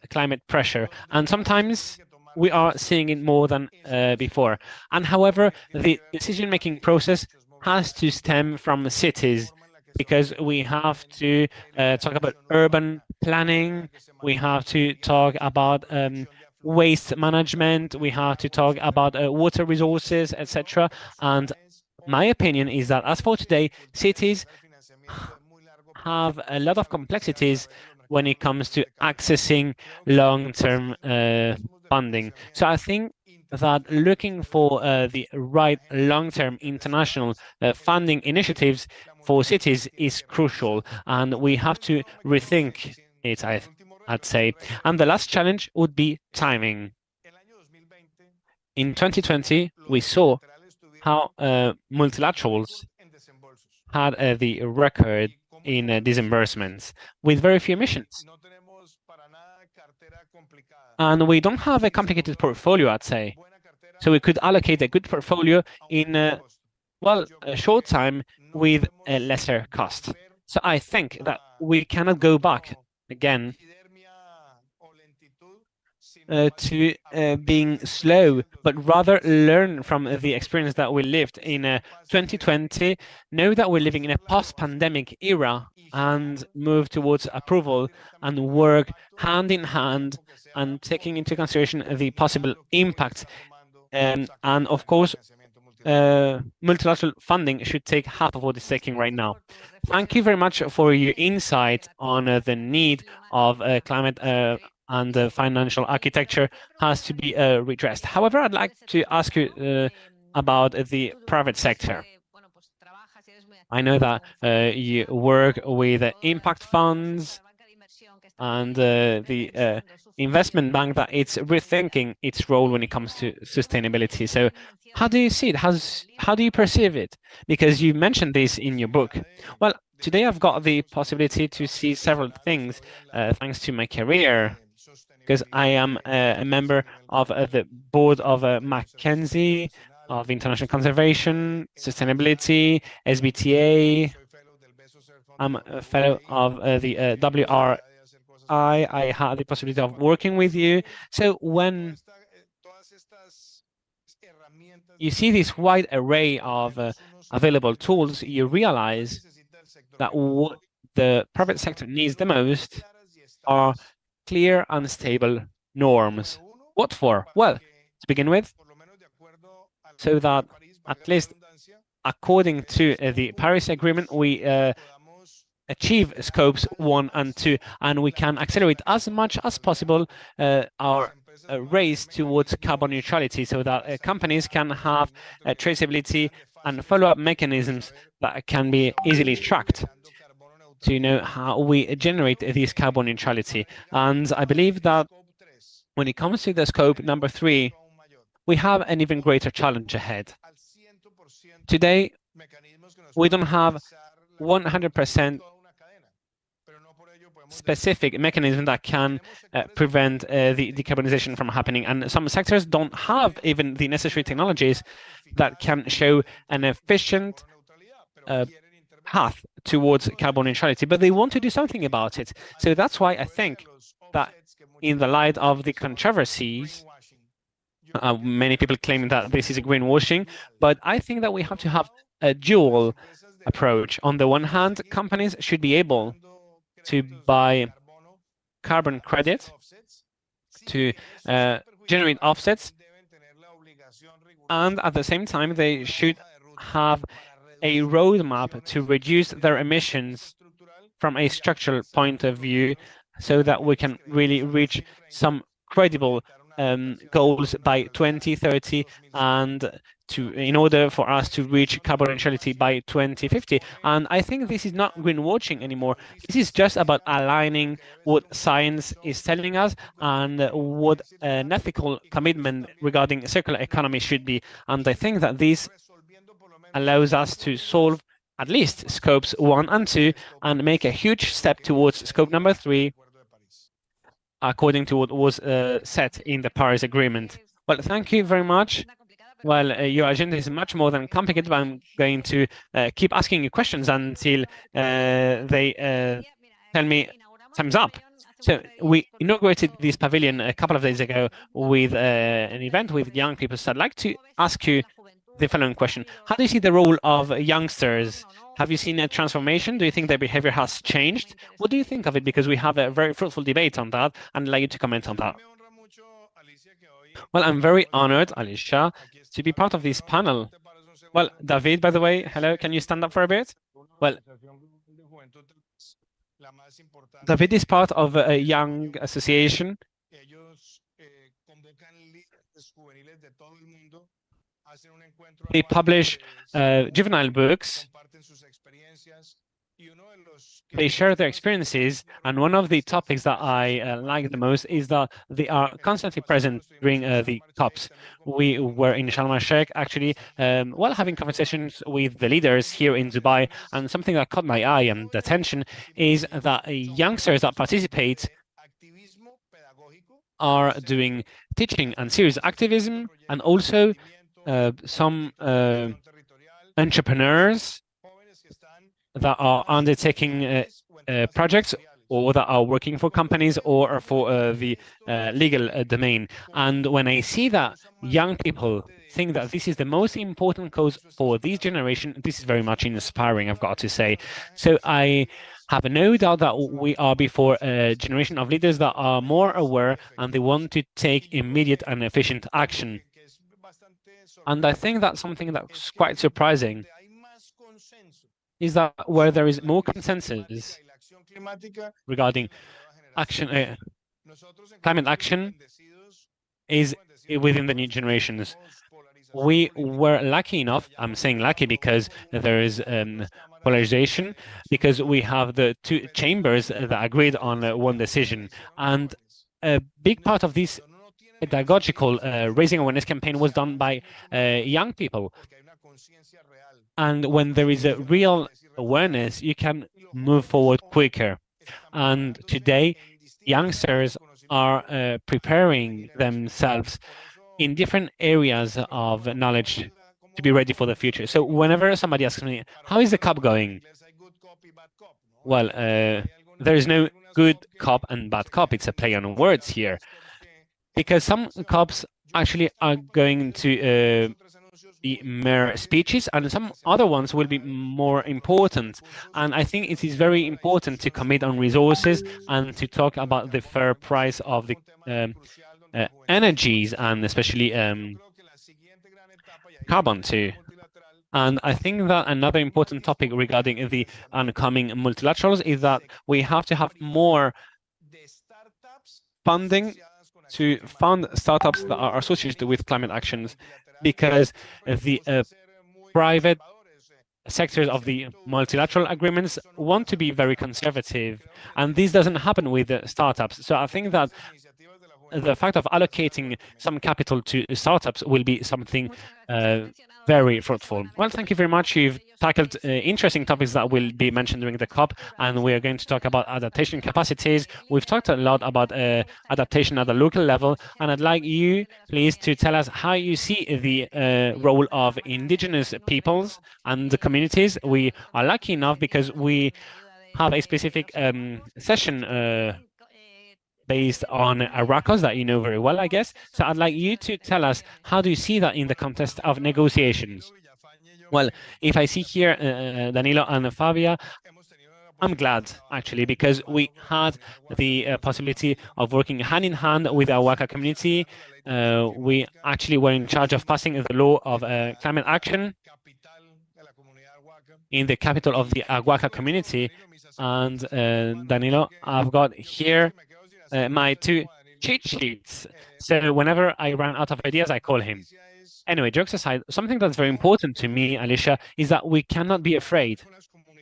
climate pressure, and sometimes we are seeing it more than before. And however, the decision-making process has to stem from cities, because we have to talk about urban planning, we have to talk about waste management, we have to talk about water resources, etc. And my opinion is that as for today, cities have a lot of complexities when it comes to accessing long-term funding. So I think that looking for the right long-term international funding initiatives for cities is crucial, and we have to rethink it, I'd say. And the last challenge would be timing. In 2020, we saw how multilaterals had the record in disbursements with very few emissions. And we don't have a complicated portfolio, I'd say. So we could allocate a good portfolio in, well, a short time with a lesser cost. So I think that we cannot go back again to being slow, but rather learn from the experience that we lived in 2020, know that we're living in a post-pandemic era, and move towards approval and work hand in hand and taking into consideration the possible impact. And of course, multilateral funding should take half of what it's taking right now. Thank you very much for your insight on the need of climate and the financial architecture has to be redressed. However, I'd like to ask you about the private sector. I know that you work with impact funds and the investment bank, that it's rethinking its role when it comes to sustainability. So how do you see it? How do you perceive it? Because you mentioned this in your book. Well, today I've got the possibility to see several things thanks to my career, because I am a member of the board of Mackenzie, of International Conservation, Sustainability, SBTA. I'm a fellow of the WRI. I had the possibility of working with you. So when you see this wide array of available tools, you realize that what the private sector needs the most are clear and stable norms. What for? Well, to begin with, so that at least according to the Paris Agreement, we achieve scopes 1 and 2, and we can accelerate as much as possible our race towards carbon neutrality, so that companies can have traceability and follow-up mechanisms that can be easily tracked to know how we generate this carbon neutrality. And I believe that when it comes to the scope number 3, we have an even greater challenge ahead. Today, we don't have 100% specific mechanism that can prevent the decarbonization from happening. And some sectors don't have even the necessary technologies that can show an efficient path towards carbon neutrality, but they want to do something about it. So that's why I think that in the light of the controversies, many people claim that this is a greenwashing, but I think that we have to have a dual approach. On the one hand, companies should be able to buy carbon credit to generate offsets, and at the same time, they should have a roadmap to reduce their emissions from a structural point of view, so that we can really reach some credible goals by 2030, and in order for us to reach carbon neutrality by 2050. And I think this is not greenwashing anymore. This is just about aligning what science is telling us and what an ethical commitment regarding circular economy should be. And I think that this allows us to solve at least scopes 1 and 2 and make a huge step towards scope number 3, according to what was set in the Paris Agreement. Well, thank you very much. Well, your agenda is much more than complicated, but I'm going to keep asking you questions until they tell me time's up. So we inaugurated this pavilion a couple of days ago with an event with young people. So I'd like to ask you the following question. How do you see the role of youngsters? Have you seen a transformation? Do you think their behavior has changed? What do you think of it? Because we have a very fruitful debate on that, and I'd like you to comment on that. Well, I'm very honored, Alicia, to be part of this panel. Well, David, by the way, hello, can you stand up for a bit? Well, David is part of a young association. They publish juvenile books. They share their experiences, and one of the topics that I like the most is that they are constantly present during the COPs. We were in Sharm el-Sheikh actually while having conversations with the leaders here in Dubai, and something that caught my eye and attention is that youngsters that participate are doing teaching and serious activism, and also some entrepreneurs that are undertaking projects or that are working for companies or for the legal domain. And when I see that young people think that this is the most important cause for this generation, this is very much inspiring, I've got to say. So I have no doubt that we are before a generation of leaders that are more aware and they want to take immediate and efficient action. And I think that's something that's quite surprising, is that where there is more consensus regarding action, climate action, is within the new generations. We were lucky enough, I'm saying lucky because there is polarization, because we have the two chambers that agreed on one decision. And a big part of this pedagogical raising awareness campaign was done by young people. And when there is a real awareness, you can move forward quicker. And today, youngsters are preparing themselves in different areas of knowledge to be ready for the future. So whenever somebody asks me, how is the COP going? Well, there is no good COP and bad COP. It's a play on words here. Because some COPs actually are going to be mere speeches, and some other ones will be more important. And I think it is very important to commit on resources and to talk about the fair price of the energies, and especially carbon too. And I think that another important topic regarding the oncoming multilaterals is that we have to have more funding to fund startups that are associated with climate actions, because the private sectors of the multilateral agreements want to be very conservative, and this doesn't happen with the startups. So I think that the fact of allocating some capital to startups will be something very fruitful. Well, thank you very much. You've tackled interesting topics that will be mentioned during the COP, and we are going to talk about adaptation capacities. We've talked a lot about adaptation at the local level, and I'd like you, please, to tell us how you see the role of indigenous peoples and the communities. We are lucky enough because we have a specific session based on Arrakos that you know very well, I guess. So I'd like you to tell us, how do you see that in the context of negotiations? Well, if I see here Danilo and Fabia, I'm glad, actually, because we had the possibility of working hand in hand with our Waka community. We actually were in charge of passing the law of climate action in the capital of the Aguaca community. And Danilo, I've got here my two cheat sheets. So whenever I run out of ideas, I call him. Anyway, jokes aside, something that's very important to me, Alicia, is that we cannot be afraid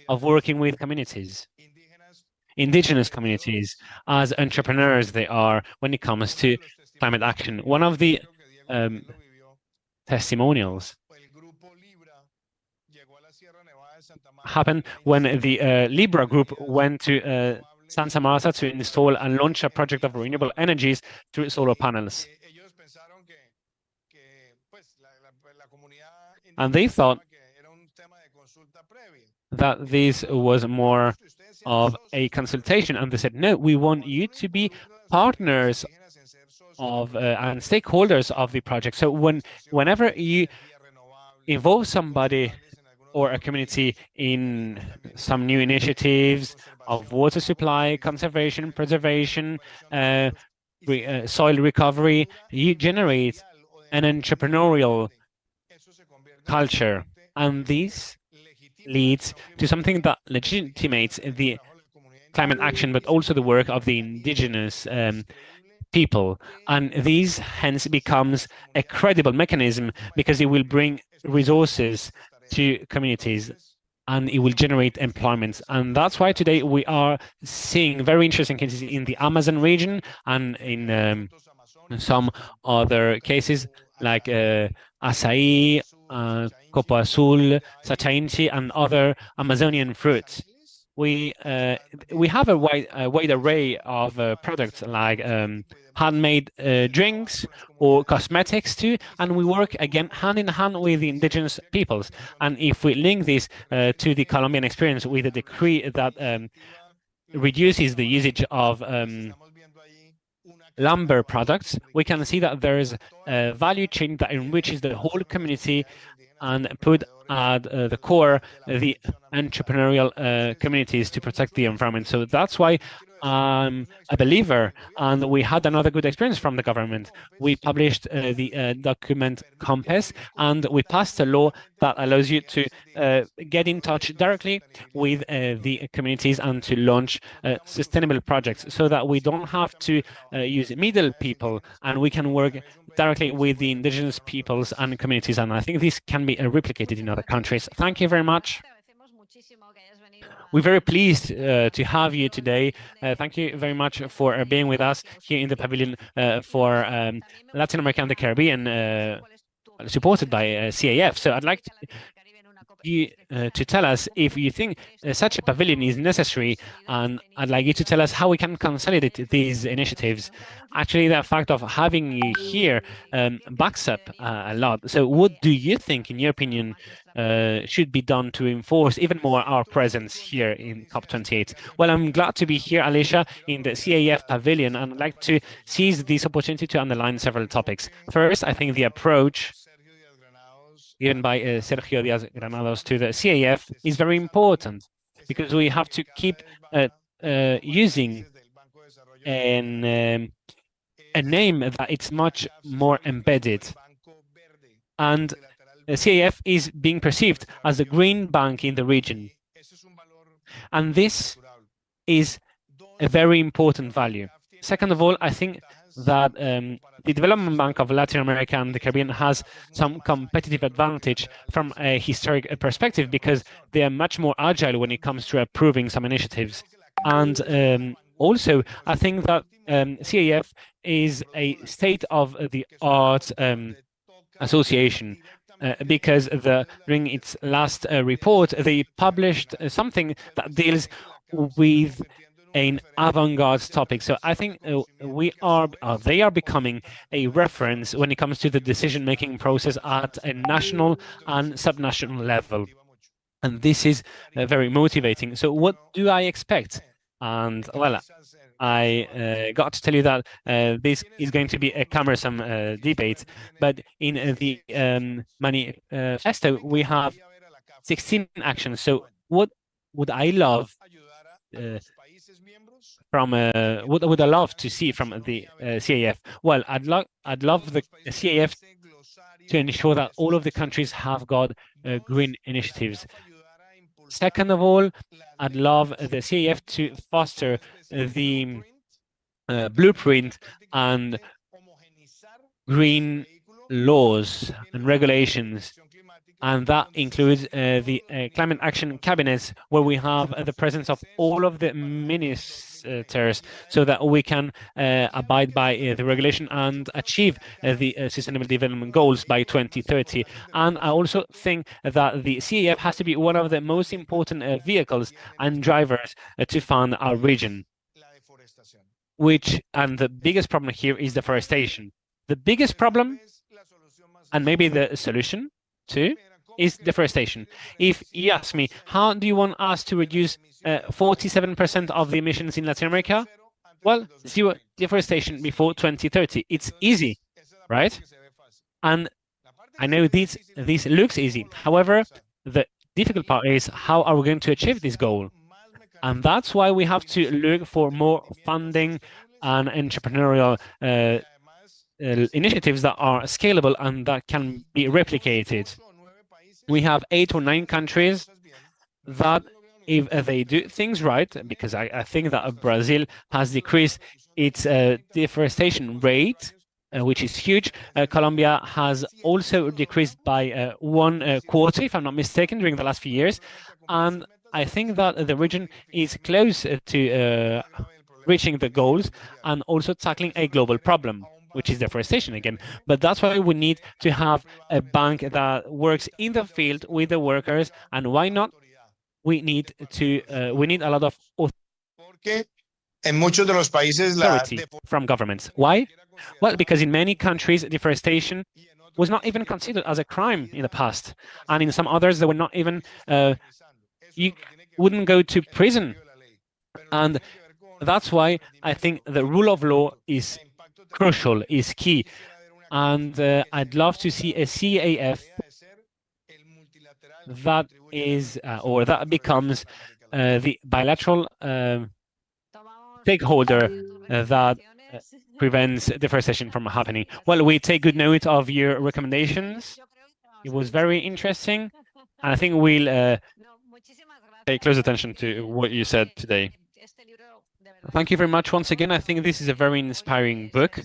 of working with communities, indigenous communities, as entrepreneurs they are when it comes to climate action. One of the testimonials happened when the Libra group went to Santa Marta to install and launch a project of renewable energies through solar panels. And they thought that this was more of a consultation, and they said, no, we want you to be partners of and stakeholders of the project. So whenever you involve somebody or a community in some new initiatives of water supply, conservation, preservation, soil recovery, you generate an entrepreneurial culture, and this leads to something that legitimates the climate action, but also the work of the indigenous people. And this hence becomes a credible mechanism because it will bring resources to communities and it will generate employment. And that's why today we are seeing very interesting cases in the Amazon region and in some other cases like acai, copo azul, sachainchi, and other Amazonian fruits. We have a wide array of products like handmade drinks or cosmetics too, and we work again hand in hand with the indigenous peoples. And if we link this to the Colombian experience with a decree that reduces the usage of lumber products, we can see that there is a value chain that enriches the whole community and put at the core the entrepreneurial communities to protect the environment. So that's why I'm a believer, and we had another good experience from the government. We published the document Compass, and we passed a law that allows you to get in touch directly with the communities and to launch sustainable projects so that we don't have to use middle people and we can work directly with the indigenous peoples and communities. And I think this can be replicated in other countries. Thank you very much. We're very pleased to have you today. Thank you very much for being with us here in the Pavilion for Latin America and the Caribbean, supported by CAF. So I'd like you to tell us if you think such a pavilion is necessary, and I'd like you to tell us how we can consolidate these initiatives. Actually, the fact of having you here backs up a lot. So what do you think, in your opinion, should be done to enforce even more our presence here in COP28? Well, I'm glad to be here, Alicia, in the CAF Pavilion, and I'd like to seize this opportunity to underline several topics. First, I think the approach given by Sergio Diaz Granados to the CAF is very important because we have to keep using a name that it's much more embedded. And the CAF is being perceived as the green bank in the region. And this is a very important value. Second of all, I think that the Development Bank of Latin America and the Caribbean has some competitive advantage from a historic perspective because they are much more agile when it comes to approving some initiatives. And also, I think that CAF is a state-of-the-art association because during its last report, they published something that deals with an avant-garde topic. So I think they are becoming a reference when it comes to the decision-making process at a national and subnational level. And this is very motivating. So what do I expect? And well, I got to tell you that this is going to be a cumbersome debate, but in the manifesto, we have 16 actions. So what would I love what would I love to see from the CAF? Well, I'd love the CAF to ensure that all of the countries have got green initiatives. Second of all, I'd love the CAF to foster the blueprint and green laws and regulations and that includes the climate action cabinets, where we have the presence of all of the ministers, so that we can abide by the regulation and achieve the Sustainable Development Goals by 2030. And I also think that the CAF has to be one of the most important vehicles and drivers to fund our region. And the biggest problem here is deforestation. The biggest problem, and maybe the solution too, is deforestation. If you ask me, how do you want us to reduce 47% of the emissions in Latin America? Well, zero deforestation before 2030. It's easy, right? And I know this looks easy. However, the difficult part is, how are we going to achieve this goal? And that's why we have to look for more funding and entrepreneurial initiatives that are scalable and that can be replicated. We have 8 or 9 countries that, if they do things right, because I think that Brazil has decreased its deforestation rate, which is huge. Colombia has also decreased by 1/4, if I'm not mistaken, during the last few years. And I think that the region is close to reaching the goals and also tackling a global problem, which is deforestation again. But that's why we need to have a bank that works in the field with the workers. And why not? We need a lot of authority from governments. Why? Well, because in many countries, deforestation was not even considered as a crime in the past, and in some others, they were not even. You wouldn't go to prison, and that's why I think the rule of law is crucial, is key, and I'd love to see a CAF that is or that becomes the bilateral stakeholder that prevents deforestation from happening. Well, we take good note of your recommendations. It was very interesting, and I think we'll pay close attention to what you said today. Thank you very much once again. I think this is a very inspiring book.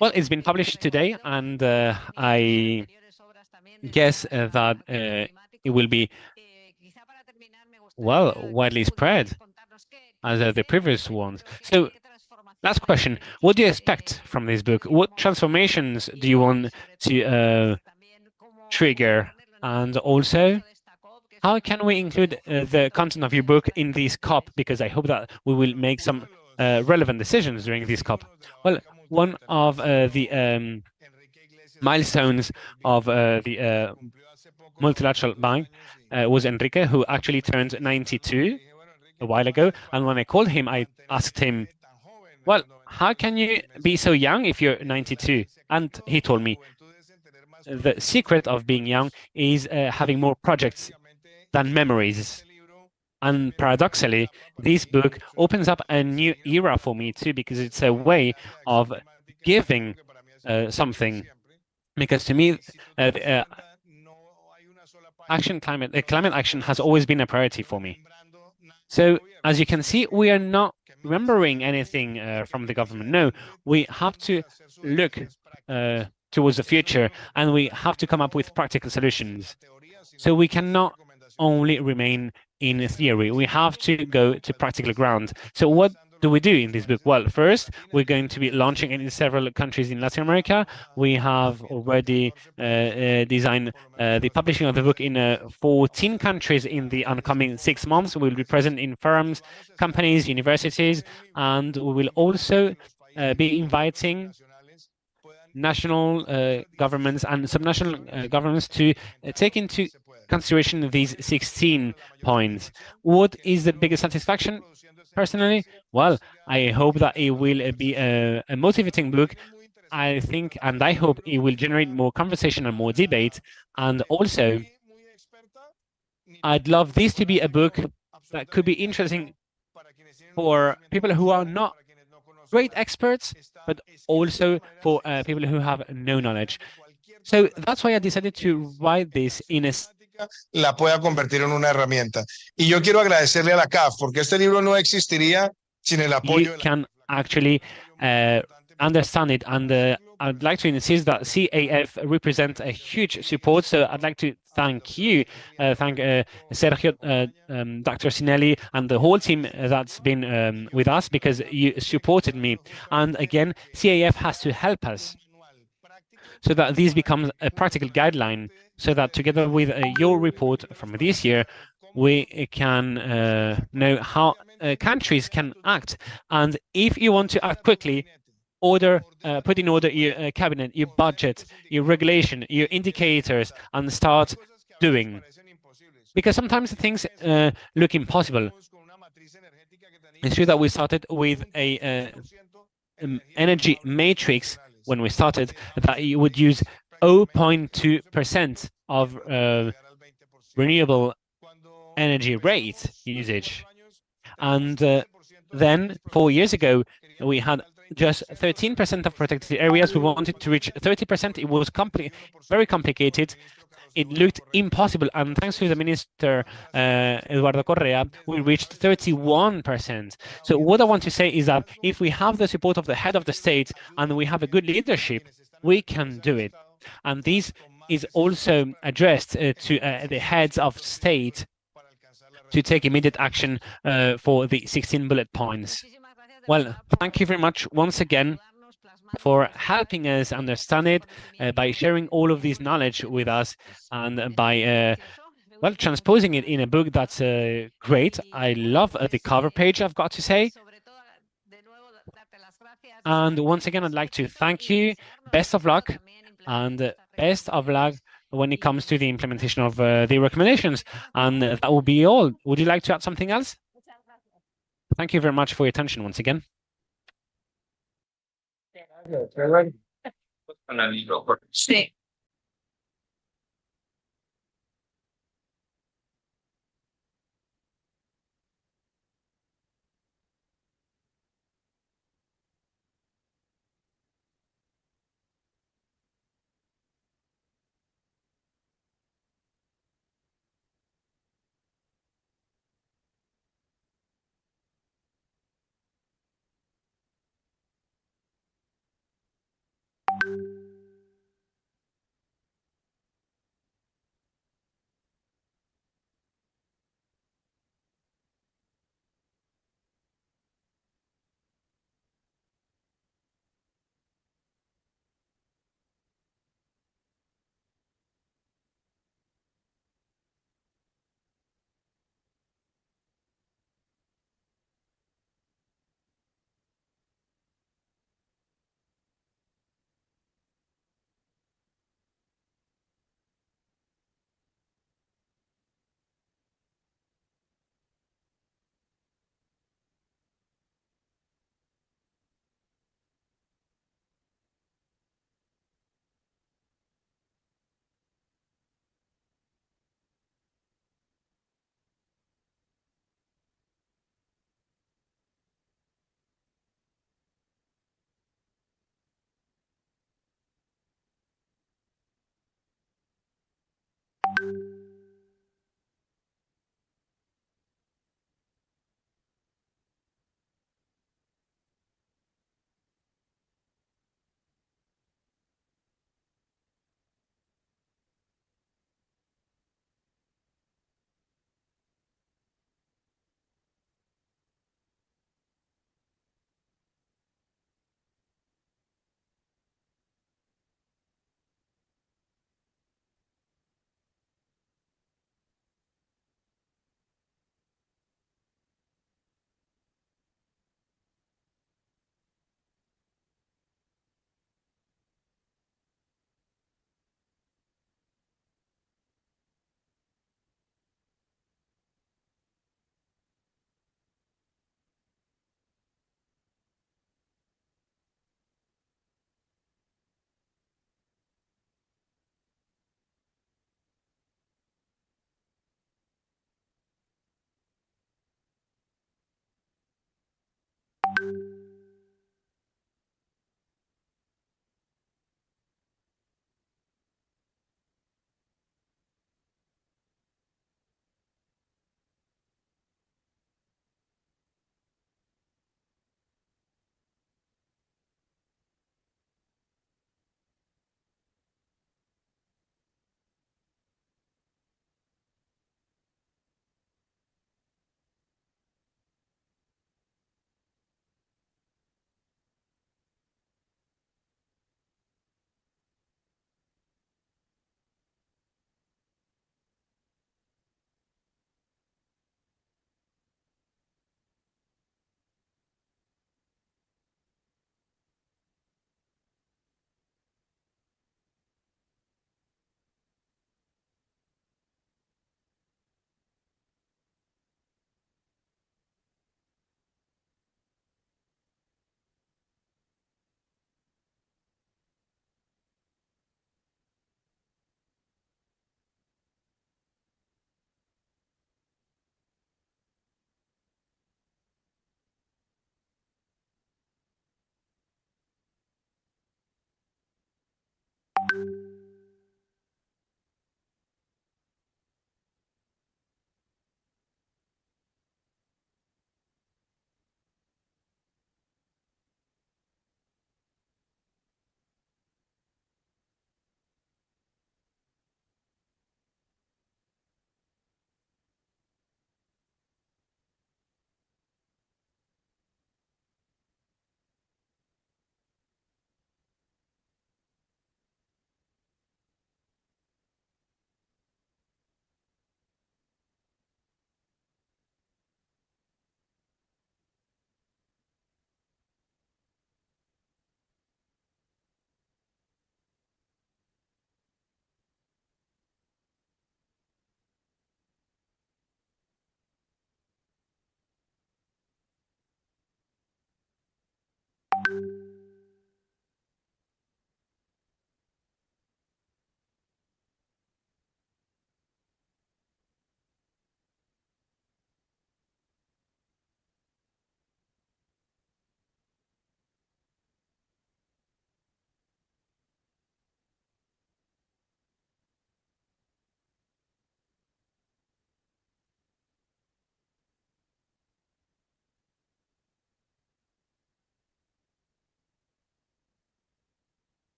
Well, it's been published today, and I guess that it will be, well, widely spread as the previous ones. So, last question, what do you expect from this book? What transformations do you want to trigger? And also, how can we include the content of your book in this COP? Because I hope that we will make some relevant decisions during this COP. Well, one of the milestones of the multilateral bank was Enrique, who actually turned 92 a while ago. And when I called him, I asked him, well, how can you be so young if you're 92? And he told me, the secret of being young is having more projects than memories. And paradoxically, this book opens up a new era for me too, because it's a way of giving something. Because to me, climate action has always been a priority for me. So as you can see, we are not remembering anything from the government. No, we have to look towards the future, and we have to come up with practical solutions. So we cannot only remain in theory. We have to go to practical ground. So what do we do in this book? Well, first, we're going to be launching it in several countries in Latin America. We have already designed the publishing of the book in 14 countries in the oncoming 6 months. We will be present in firms, companies, universities, and we will also be inviting national governments and subnational governments to take into consideration these 16 points. What is the biggest satisfaction? Personally, well, I hope that it will be a motivating book. I think, and I hope it will generate more conversation and more debate. And also, I'd love this to be a book that could be interesting for people who are not great experts, but also for people who have no knowledge. So that's why I decided to write this in a la pueda convertir en una herramienta. Y yo quiero agradecerle a la CAF, porque este libro no existiría sin el apoyo. You can actually understand it, and I'd like to insist that CAF represents a huge support. So I'd like to thank you, thank Sergio, Dr. Sinelli, and the whole team that's been with us, because you supported me. And again, CAF has to help us so that this becomes a practical guideline, so that together with your report from this year, we can know how countries can act. And if you want to act quickly, put in order your cabinet, your budget, your regulation, your indicators, and start doing. Because sometimes things look impossible. It's true that we started with a energy matrix when we started, that you would use 0.2% of renewable energy rate usage. And then 4 years ago, we had just 13% of protected areas. We wanted to reach 30%. It was very complicated. It looked impossible. And thanks to the Minister, Eduardo Correa, we reached 31%. So what I want to say is that if we have the support of the head of the state and we have a good leadership, we can do it. And this is also addressed to the heads of state to take immediate action for the 16 bullet points. Well, thank you very much once again for helping us understand it, by sharing all of this knowledge with us, and by well, transposing it in a book that's great. I love the cover page, I've got to say. And once again, I'd like to thank you. Best of luck, and best of luck when it comes to the implementation of the recommendations. And that will be all. Would you like to add something else? Thank you very much for your attention once again. Sí.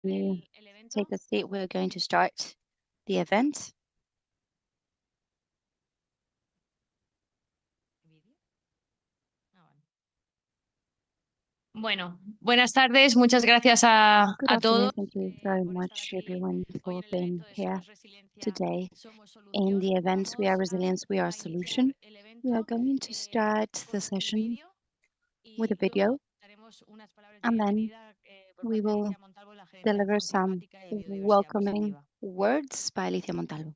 you take a seat? We're going to start the event. Bueno, buenas tardes, muchas gracias a todos. Thank you very much, everyone, for being here today. In the events, We Are Resilience, We Are Solution. We are going to start the session with a video, and then we will deliver some welcoming words by Alicia Montalvo.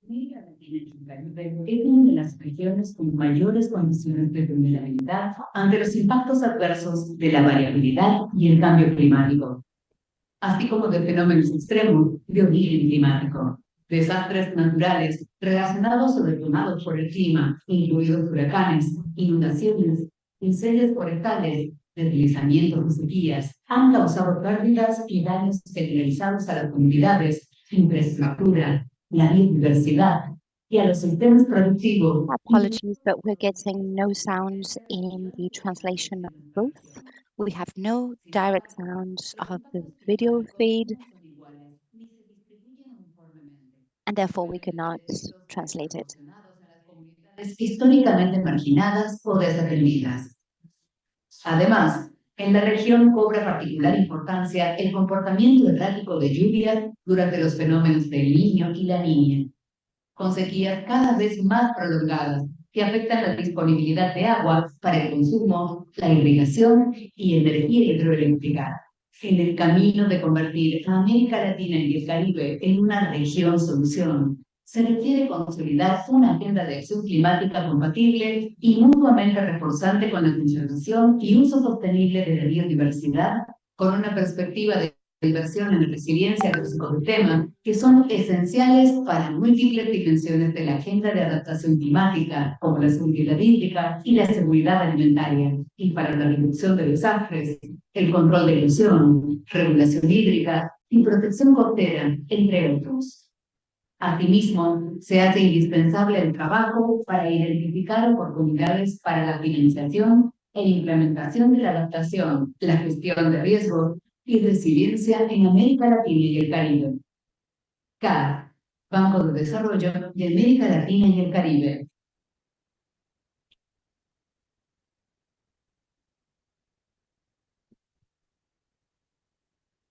Es una de las regiones con mayores condiciones de vulnerabilidad ante los impactos adversos de la variabilidad y el cambio climático, así como de fenómenos extremos de origen climático, desastres naturales relacionados o detonados por el clima, incluidos huracanes, inundaciones, incendios forestales, deslizamientos y sequías, han causado pérdidas y daños generalizados a las comunidades, infraestructura, la biodiversidad y a los sistemas productivos. Apologies, but we're getting no sounds in the translation of both. We have no direct sounds of the video feed, and therefore we cannot translate it. Históricamente marginadas o desatendidas. Además, en la región cobra particular importancia el comportamiento errático de lluvias durante los fenómenos del Niño y la Niña, con sequías cada vez más prolongadas que afectan la disponibilidad de agua para el consumo, la irrigación y energía hidroeléctrica. En el camino de convertir a América Latina y el Caribe en una región solución, se requiere consolidar una agenda de acción climática compatible y mutuamente reforzante con la conservación y uso sostenible de la biodiversidad, con una perspectiva de inversión en resiliencia de los ecosistemas, que son esenciales para múltiples dimensiones de la agenda de adaptación climática, como la seguridad hídrica y la seguridad alimentaria, y para la reducción de desastres, el control de erosión, regulación hídrica y protección costera, entre otros. Asimismo, se hace indispensable el trabajo para identificar oportunidades para la financiación e implementación de la adaptación, la gestión de riesgos y resiliencia en América Latina y el Caribe. CAD, Banco de Desarrollo de América Latina y el Caribe.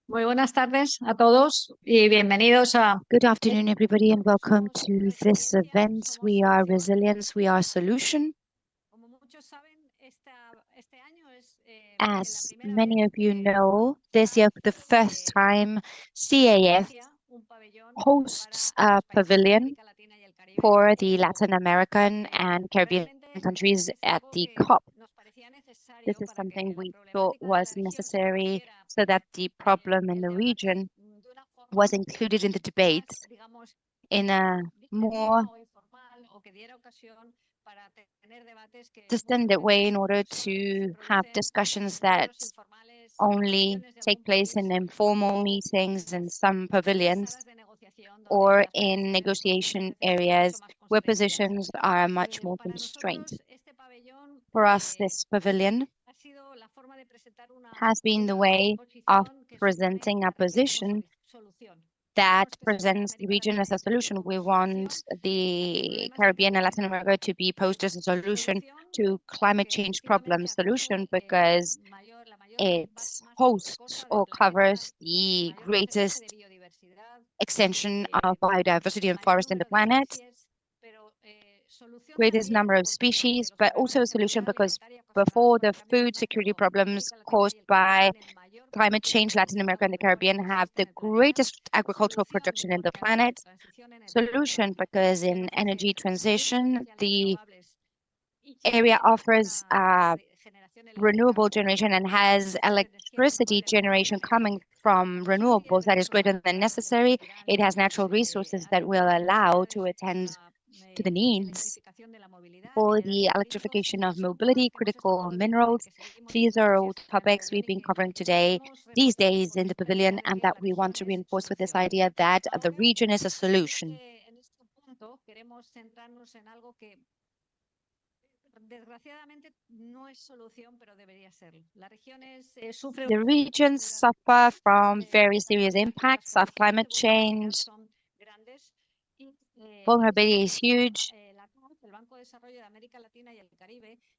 Muy buenas tardes a todos y bienvenidos a... Good afternoon, everybody, and welcome to this event. We Are Resilience, We Are Solution. As many of you know, this year for the first time, CAF hosts a pavilion for the Latin American and Caribbean countries at the COP. This is something we thought was necessary so that the problem in the region was included in the debates in a more distended way in order to have discussions that only take place in informal meetings in some pavilions or in negotiation areas where positions are much more constrained. For us, this pavilion has been the way of presenting a position that presents the region as a solution. We want the Caribbean and Latin America to be posed as a solution to climate change problem solution because it hosts or covers the greatest extension of biodiversity and forest in the planet, greatest number of species, but also a solution because before the food security problems caused by climate change, Latin America and the Caribbean have the greatest agricultural production in the planet. Solution because in energy transition, the area offers renewable generation and has electricity generation coming from renewables that is greater than necessary. It has natural resources that will allow to attend to the needs for the electrification of mobility, critical minerals. These are all topics we've been covering today, these days in the pavilion, and that we want to reinforce with this idea that the region is a solution. The regions suffer from very serious impacts of climate change. Vulnerability is huge.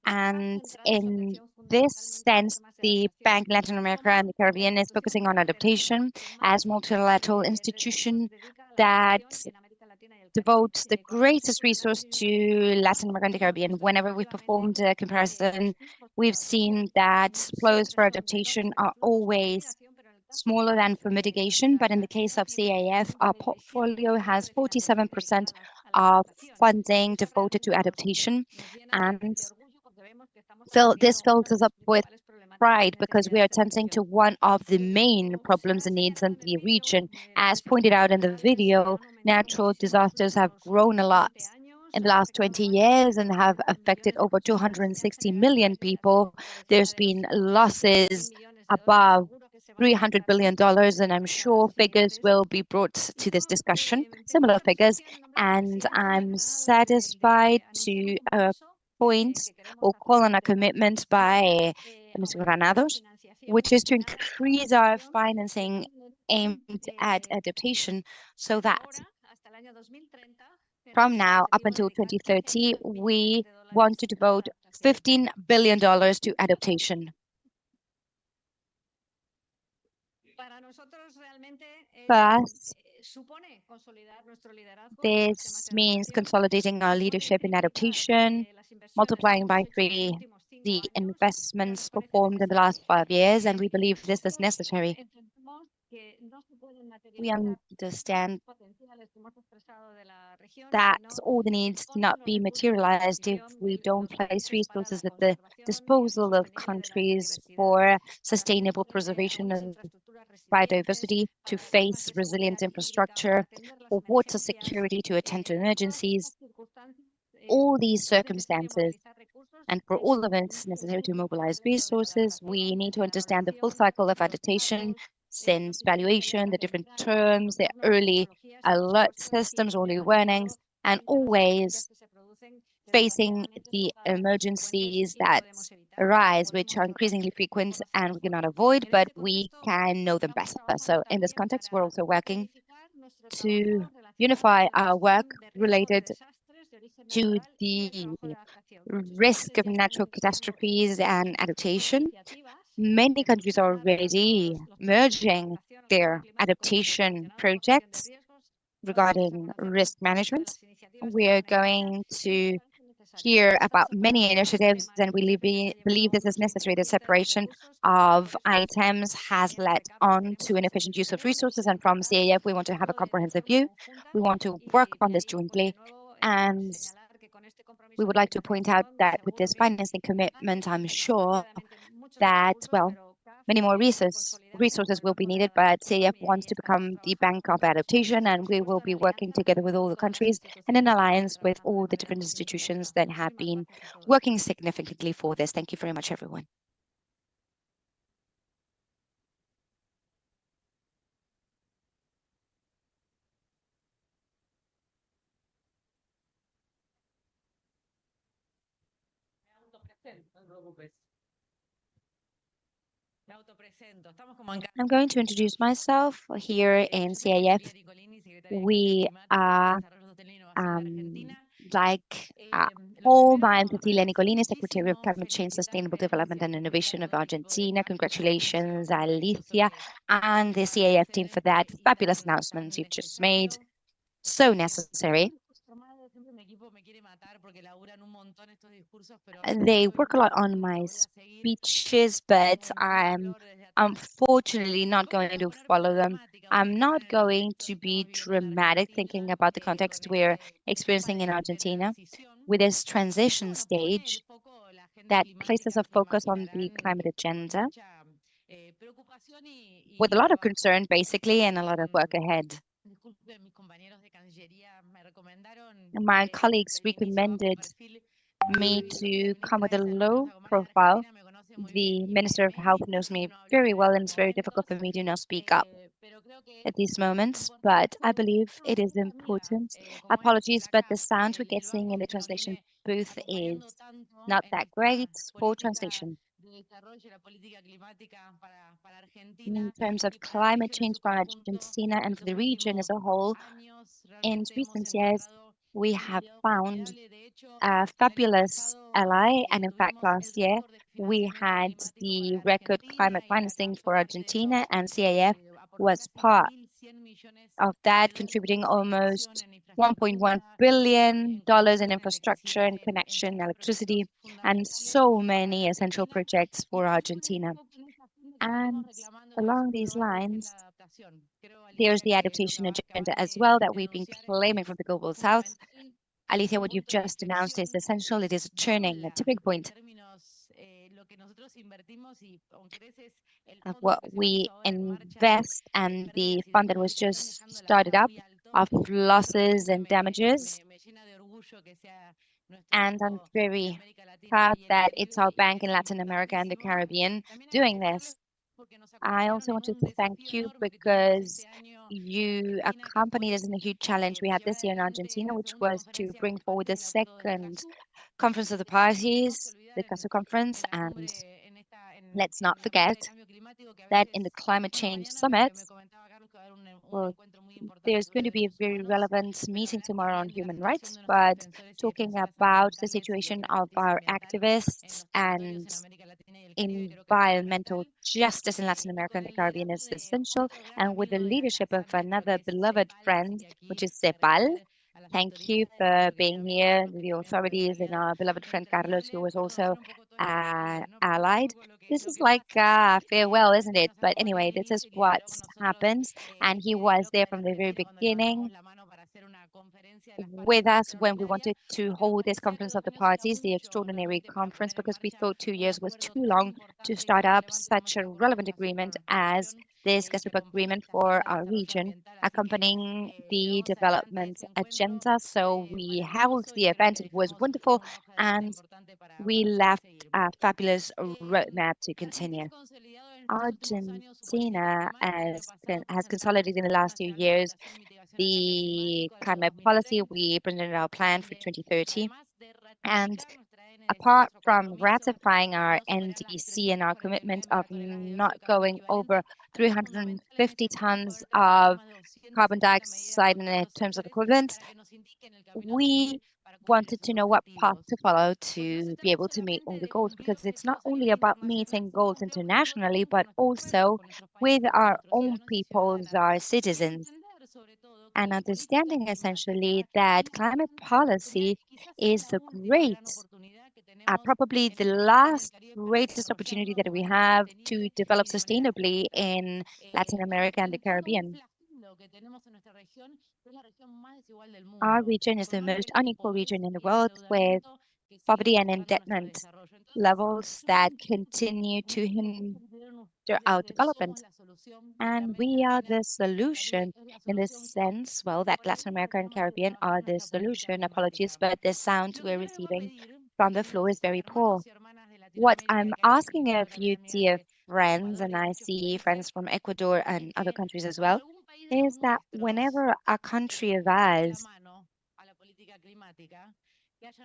And in this sense, the Bank Latin America and the Caribbean is focusing on adaptation as multilateral institution that devotes the greatest resource to Latin America and the Caribbean. Whenever we performed a comparison, we've seen that flows for adaptation are always smaller than for mitigation, but in the case of CAF, our portfolio has 47% of funding devoted to adaptation, and this fills us up with pride because we are attempting to one of the main problems and needs in the region. As pointed out in the video, natural disasters have grown a lot in the last 20 years and have affected over 260 million people. There's been losses above $300 billion, and I'm sure figures will be brought to this discussion, similar figures, and I'm satisfied to point or call on a commitment by Mr. Granados, which is to increase our financing aimed at adaptation so that from now up until 2030, we want to devote $15 billion to adaptation. First, this means consolidating our leadership in adaptation, multiplying by 3 the investments performed in the last 5 years, and we believe this is necessary. We understand that all the needs cannot be materialized if we don't place resources at the disposal of countries for sustainable preservation of biodiversity, to face resilient infrastructure, for water security, to attend to emergencies. All these circumstances, and for all of it, it's necessary to mobilize resources. We need to understand the full cycle of adaptation, since valuation, the different terms, the early alert systems, early warnings, and always facing the emergencies that arise, which are increasingly frequent and we cannot avoid, but we can know them better. So in this context, we're also working to unify our work related to the risk of natural catastrophes and adaptation. Many countries are already merging their adaptation projects regarding risk management. We are going to hear about many initiatives, and we believe this is necessary. The separation of items has led on to an efficient use of resources, and from CAF, we want to have a comprehensive view. We want to work on this jointly, and we would like to point out that with this financing commitment, I'm sure that, well, many more resources will be needed, but CAF wants to become the bank of adaptation, and we will be working together with all the countries and in alliance with all the different institutions that have been working significantly for this. Thank you very much, everyone. I'm going to introduce myself here in CAF. We are Home. I'm Cecilia Nicolini, Secretary of Climate Change, Sustainable Development and Innovation of Argentina. Congratulations, Alicia, and the CAF team for that fabulous announcement you've just made. So necessary. They work a lot on my speeches, but I'm unfortunately not going to follow them. I'm not going to be dramatic thinking about the context we're experiencing in Argentina with this transition stage that places a focus on the climate agenda with a lot of concern, basically, and a lot of work ahead. My colleagues recommended me to come with a low profile. The Minister of Health knows me very well, and it's very difficult for me to not speak up. at these moments, but I believe it is important. Apologies, but the sound we're getting in the translation booth is not that great for translation. In terms of climate change for Argentina and for the region as a whole, in recent years, we have found a fabulous ally, and in fact, last year we had the record climate financing for Argentina, and CAF was part of that, contributing almost $1.1 billion in infrastructure and connection, electricity, and so many essential projects for Argentina. And along these lines, there's the adaptation agenda as well that we've been claiming from the Global South. Alicia, what you've just announced is essential. It is a turning, a tipping point of what we invest and the fund that was just started up of losses and damages. And I'm very proud that it's our bank in Latin America and the Caribbean doing this. I also want to thank you because you accompanied us in a huge challenge we had this year in Argentina, which was to bring forward the second Conference of the Parties, the CASO conference. And let's not forget that in the climate change summit, well, there's going to be a very relevant meeting tomorrow on human rights, but talking about the situation of our activists and environmental justice in Latin America and the Caribbean is essential. And with the leadership of another beloved friend, which is CEPAL, thank you for being here, the authorities and our beloved friend Carlos, who was also allied. This is like farewell, isn't it? But anyway, this is what happens. And he was there from the very beginning with us when we wanted to hold this conference of the parties, the extraordinary conference, because we thought 2 years was too long to start up such a relevant agreement as this GASUP agreement for our region, accompanying the development agenda. So we held the event. It was wonderful, and we left a fabulous roadmap to continue. Argentina has consolidated in the last 2 years the climate policy. We presented our plan for 2030. And apart from ratifying our NDC and our commitment of not going over 350 tons of carbon dioxide in terms of equivalents, we wanted to know what path to follow to be able to meet all the goals, because it's not only about meeting goals internationally, but also with our own peoples, our citizens, and understanding essentially that climate policy is the probably the last greatest opportunity that we have to develop sustainably in Latin America and the Caribbean. Our region is the most unequal region in the world, with poverty and indebtedness levels that continue to hinder our development. And we are the solution in the sense, well, that Latin America and Caribbean are the solution. Apologies, but the sound we're receiving from the floor is very poor. What I'm asking of you, dear friends, and I see friends from Ecuador and other countries as well, is that whenever a country of ours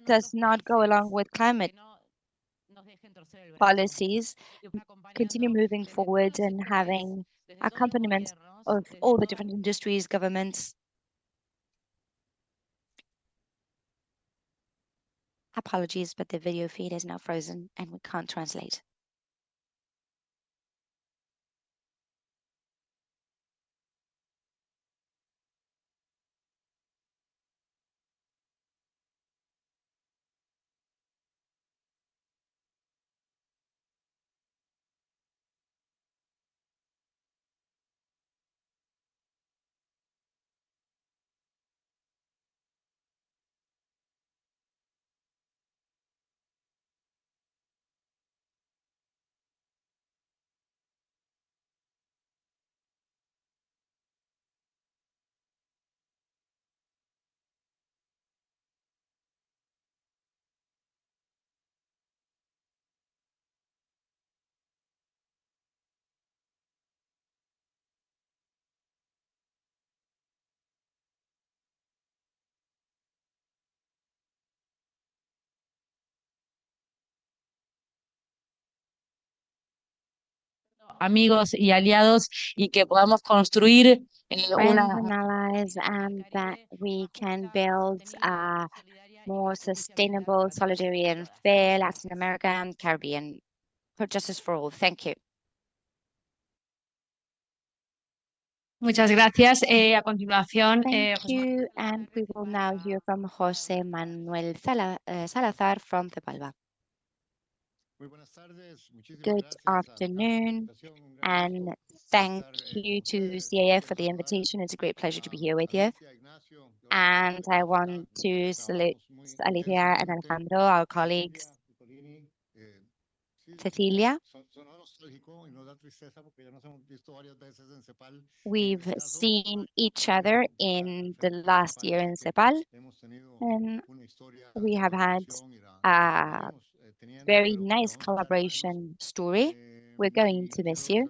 does not go along with climate policies, continue moving forward and having accompaniment of all the different industries, governments. Apologies, but the video feed is now frozen and we can't translate. amigos y aliados y que podamos construir una Friends and allies, and that we can build a more sustainable, solidary, and fair Latin America and Caribbean for justice for all. Thank you. Muchas gracias. A continuación, Thank you, and we will now hear from José Manuel Salazar from the Palva. Good afternoon, and thank you to CAF for the invitation. It's a great pleasure to be here with you. And I want to salute Alicia and Alejandro, our colleagues, Cecilia. We've seen each other in the last year in CEPAL, and we have had a very nice collaboration story. We're going to miss you.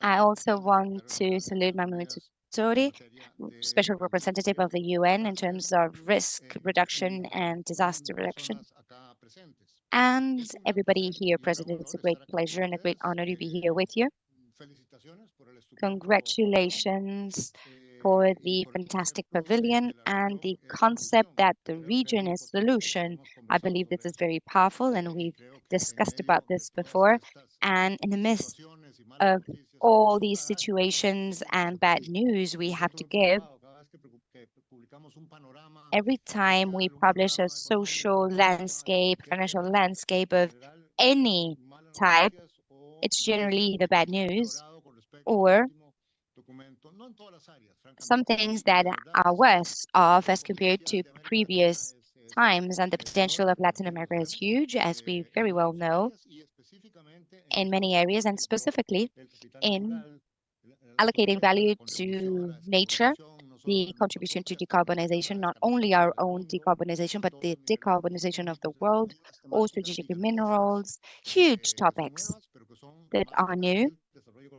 I also want to salute Mami Mitsutori, Special Representative of the UN in terms of risk reduction and disaster reduction. And everybody here present, it's a great pleasure and a great honor to be here with you. Congratulations for the fantastic pavilion and the concept that the region is solution. I believe this is very powerful, and we've discussed about this before. And in the midst of all these situations and bad news we have to give, every time we publish a social landscape, financial landscape of any type, it's generally the bad news or some things that are worse off as compared to previous times. And the potential of Latin America is huge, as we very well know, in many areas, and specifically in allocating value to nature, the contribution to decarbonization, not only our own decarbonization, but the decarbonization of the world, all strategic minerals, huge topics that are new,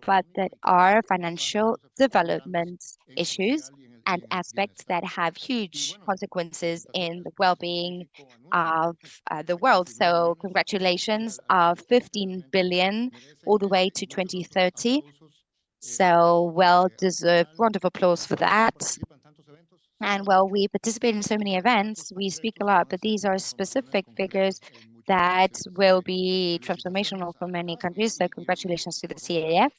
but that are financial development issues and aspects that have huge consequences in the well-being of the world. So congratulations of 15 billion all the way to 2030. So well-deserved round of applause for that. And well, we participate in so many events, we speak a lot, but these are specific figures that will be transformational for many countries. So congratulations to the CAF.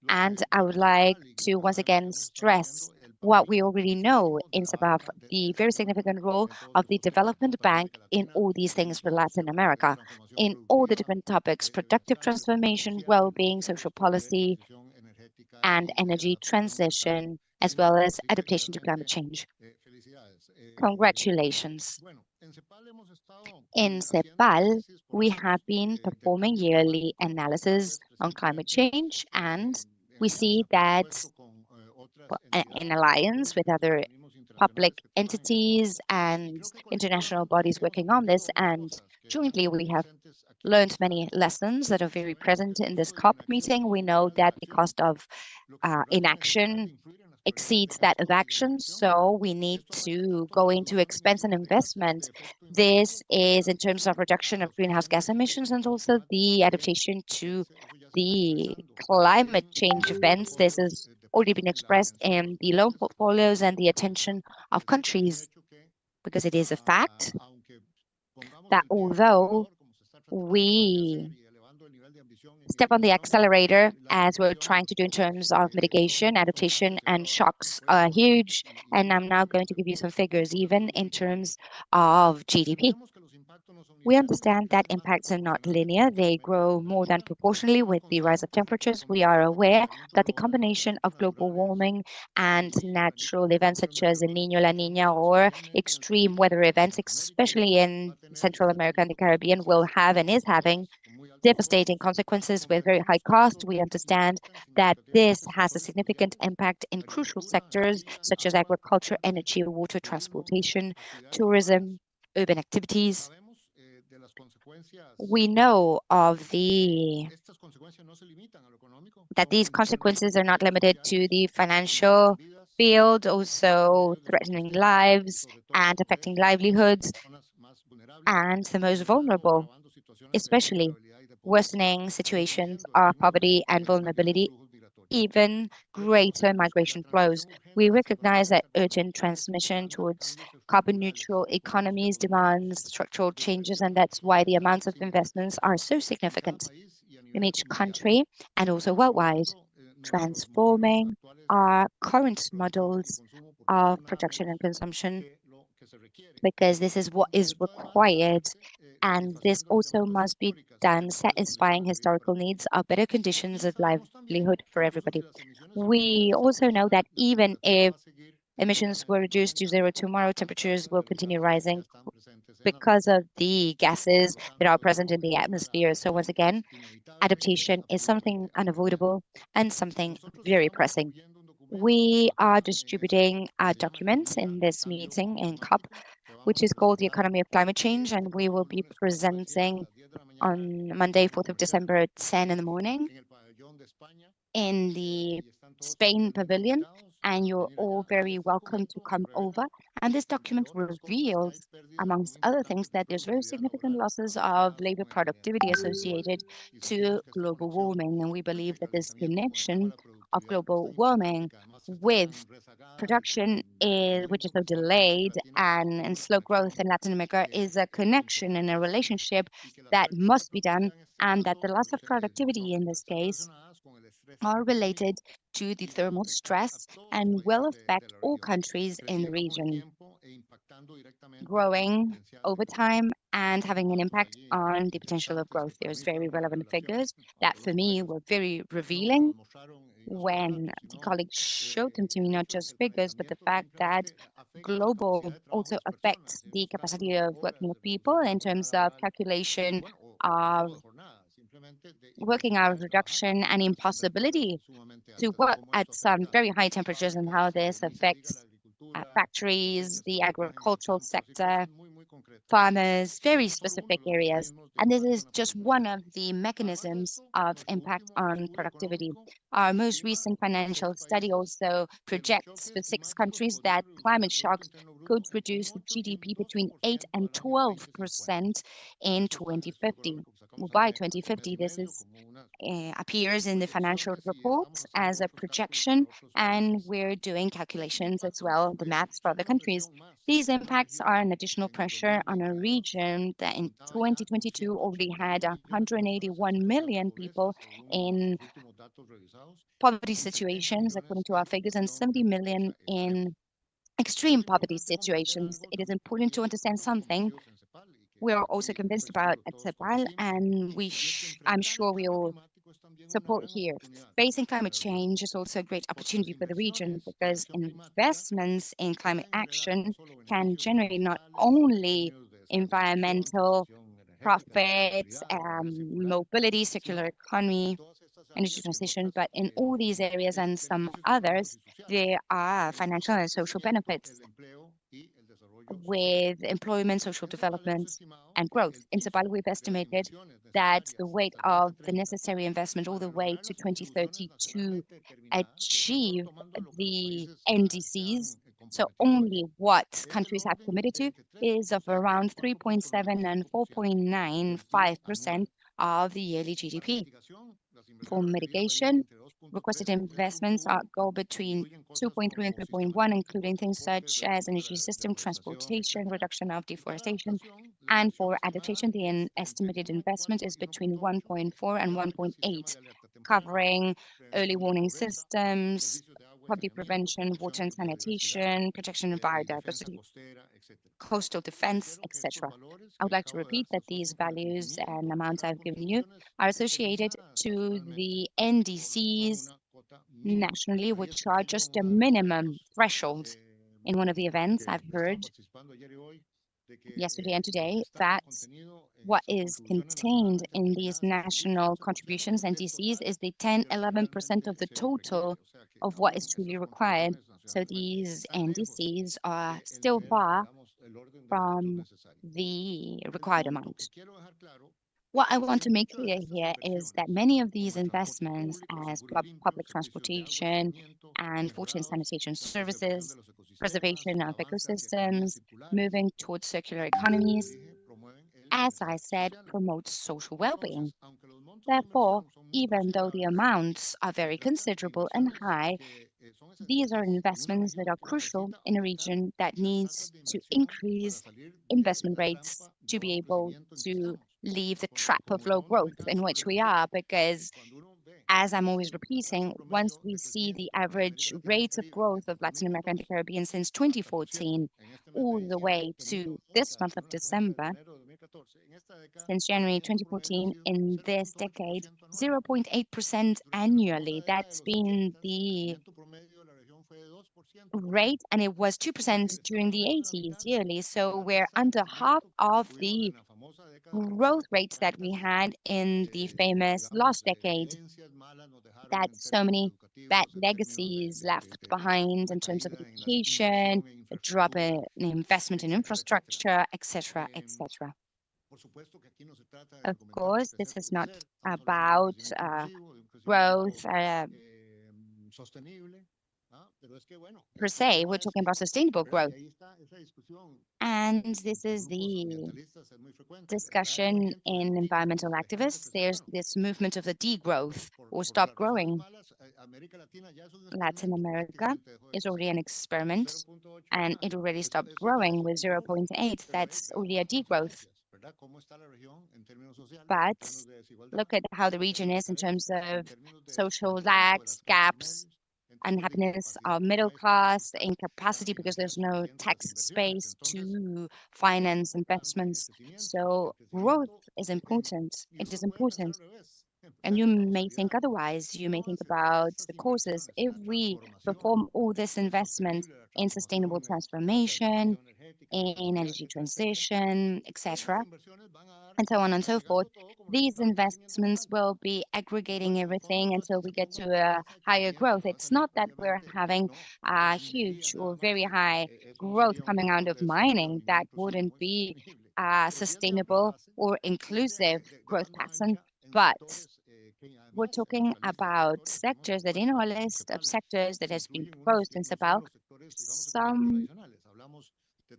And I would like to once again stress what we already know in SABAF, the very significant role of the Development Bank in all these things for Latin America, in all the different topics, productive transformation, well-being, social policy, and energy transition, as well as adaptation to climate change. Congratulations. In CEPAL, we have been performing yearly analysis on climate change, and we see that in alliance with other public entities and international bodies working on this, and jointly we have learned many lessons that are very present in this COP meeting. We know that the cost of inaction exceeds that of action, so we need to go into expense and investment. This is in terms of reduction of greenhouse gas emissions and also the adaptation to the climate change events. This has already been expressed in the loan portfolios and the attention of countries, because it is a fact that although we step on the accelerator as we're trying to do in terms of mitigation, adaptation, and shocks are huge. And I'm now going to give you some figures, even in terms of GDP. We understand that impacts are not linear. They grow more than proportionally with the rise of temperatures. We are aware that the combination of global warming and natural events such as El Niño, La Niña, or extreme weather events, especially in Central America and the Caribbean, will have and is having devastating consequences with very high cost. We understand that this has a significant impact in crucial sectors such as agriculture, energy, water, transportation, tourism, urban activities. We know of that these consequences are not limited to the financial field, also threatening lives and affecting livelihoods and the most vulnerable, especially worsening situations of poverty and vulnerability, even greater migration flows. We recognize that urgent transmission towards carbon neutral economies demands structural changes, and that's why the amounts of investments are so significant in each country and also worldwide, transforming our current models of production and consumption, because this is what is required, and this also must be done satisfying historical needs of better conditions of livelihood for everybody. We also know that even if emissions were reduced to zero tomorrow, temperatures will continue rising because of the gases that are present in the atmosphere. So once again, adaptation is something unavoidable and something very pressing. We are distributing a document in this meeting in COP, which is called The Economy of Climate Change, and we will be presenting on Monday, 4th of December at 10 in the morning in the Spain Pavilion, and you're all very welcome to come over. And this document reveals, amongst other things, that there's very significant losses of labor productivity associated to global warming. And we believe that this connection of global warming with production which is so delayed and slow growth in Latin America is a connection and a relationship that must be done, and that the loss of productivity in this case are related to the thermal stress and will affect all countries in the region, growing over time and having an impact on the potential of growth. There's very relevant figures that for me were very revealing when the colleagues showed them to me, not just figures, but the fact that global also affects the capacity of working of people in terms of calculation of working hours reduction and impossibility to work at some very high temperatures, and how this affects factories, the agricultural sector, farmers, very specific areas. And this is just one of the mechanisms of impact on productivity. Our most recent financial study also projects for 6 countries that climate shocks could reduce the GDP between 8 and 12% in 2050. Well, by 2050, this is appears in the financial reports as a projection, and we're doing calculations as well, the maths for other countries. These impacts are an additional pressure on a region that in 2022 already had 181 million people in poverty situations, according to our figures, and 70 million in extreme poverty situations. It is important to understand something. We are also convinced about at CEPAL, and I'm sure we all support here. Facing climate change is also a great opportunity for the region, because investments in climate action can generate not only environmental profits, mobility, circular economy, energy transition, but in all these areas and some others, there are financial and social benefits with employment, social development, and growth. In Sabal, we've estimated that the weight of the necessary investment all the way to 2030 to achieve the NDCs, so only what countries have committed to, is of around 3.7 and 4.95% of the yearly GDP. For mitigation, requested investments go between 2.3 and 3.1, including things such as energy system, transportation, reduction of deforestation. And for adaptation, the estimated investment is between 1.4 and 1.8, covering early warning systems, poverty prevention, water and sanitation, protection of biodiversity, coastal defense, etc. I would like to repeat that these values and amounts I've given you are associated to the NDCs nationally, which are just a minimum threshold. In one of the events, I've heard yesterday and today that what is contained in these national contributions, NDCs, is the 10-11% of the total of what is truly required. So these NDCs are still far from the required amount. What I want to make clear here is that many of these investments, as public transportation and water and sanitation services, preservation of ecosystems, moving towards circular economies, as I said, promotes social well-being. Therefore, even though the amounts are very considerable and high, these are investments that are crucial in a region that needs to increase investment rates to be able to leave the trap of low growth in which we are, because as I'm always repeating, once we see the average rate of growth of Latin America and the Caribbean since 2014, all the way to this month of December, since January 2014, in this decade, 0.8% annually. That's been the rate, and it was 2% during the 80s yearly. So we're under half of the growth rates that we had in the famous last decade. That's so many bad legacies left behind in terms of education, a drop in investment in infrastructure, etc., etc. Of course, this is not about growth per se. We're talking about sustainable growth. And this is the discussion in environmental activists. There's this movement of the degrowth or stop growing. Latin America is already an experiment, and it already stopped growing with 0.8. That's already a degrowth. But look at how the region is in terms of social lags, gaps, unhappiness of middle class, incapacity because there's no tax space to finance investments. So growth is important. It is important. And you may think otherwise. You may think about the causes. If we perform all this investment in sustainable transformation, in energy transition, etc., and so on and so forth, these investments will be aggregating everything until we get to a higher growth. It's not that we're having a huge or very high growth coming out of mining. That wouldn't be a sustainable or inclusive growth pattern, but we're talking about sectors that in our list of sectors that has been proposed in CEPAL, some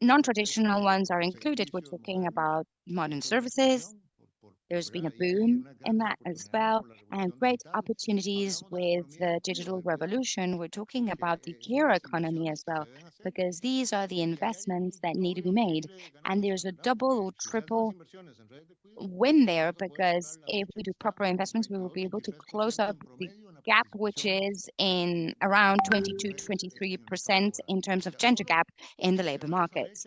non-traditional ones are included. We're talking about modern services. There's been a boom in that as well, and great opportunities with the digital revolution. We're talking about the care economy as well, because these are the investments that need to be made. And there's a double or triple win there, because if we do proper investments, we will be able to close up the gap, which is in around 22-23% in terms of gender gap in the labor markets.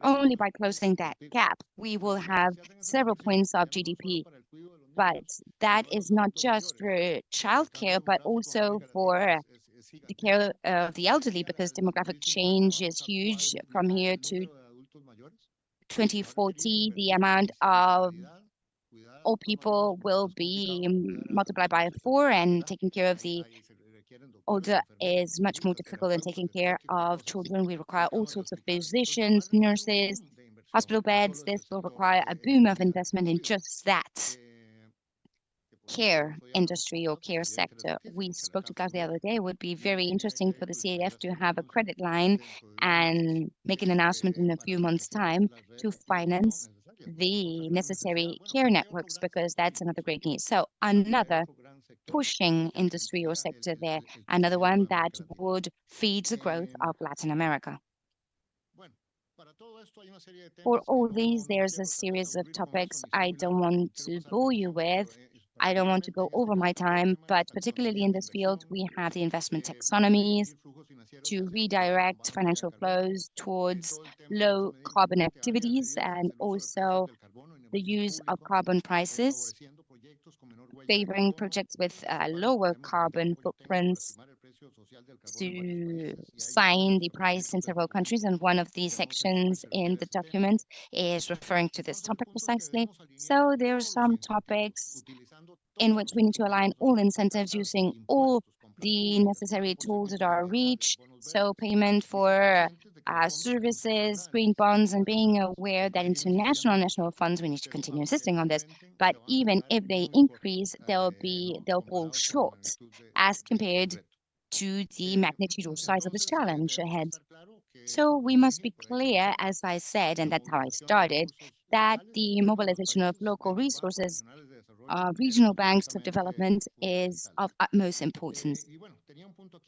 Only by closing that gap, we will have several points of GDP. But that is not just for childcare, but also for the care of the elderly, because demographic change is huge. From here to 2040, the amount of old people will be multiplied by 4, and taking care of the older is much more difficult than taking care of children. We require all sorts of physicians, nurses, hospital beds. This will require a boom of investment in just that care industry or care sector. We spoke to guys the other day. It would be very interesting for the CAF to have a credit line and make an announcement in a few months' time to finance the necessary care networks, because that's another great need. So another pushing industry or sector there, another one that would feed the growth of Latin America. For all these, there's a series of topics I don't want to bore you with. I don't want to go over my time, but particularly in this field, we have the investment taxonomies to redirect financial flows towards low carbon activities, and also the use of carbon prices, favoring projects with lower carbon footprints to sign the price in several countries. And one of the sections in the document is referring to this topic precisely. So there are some topics in which we need to align all incentives using all the necessary tools at our reach. So payment for services, green bonds, and being aware that international and national funds, we need to continue insisting on this. But even if they increase, they'll fall short as compared to the magnitude or size of this challenge ahead. So we must be clear, as I said, and that's how I started, that the mobilization of local resources regional banks of development is of utmost importance.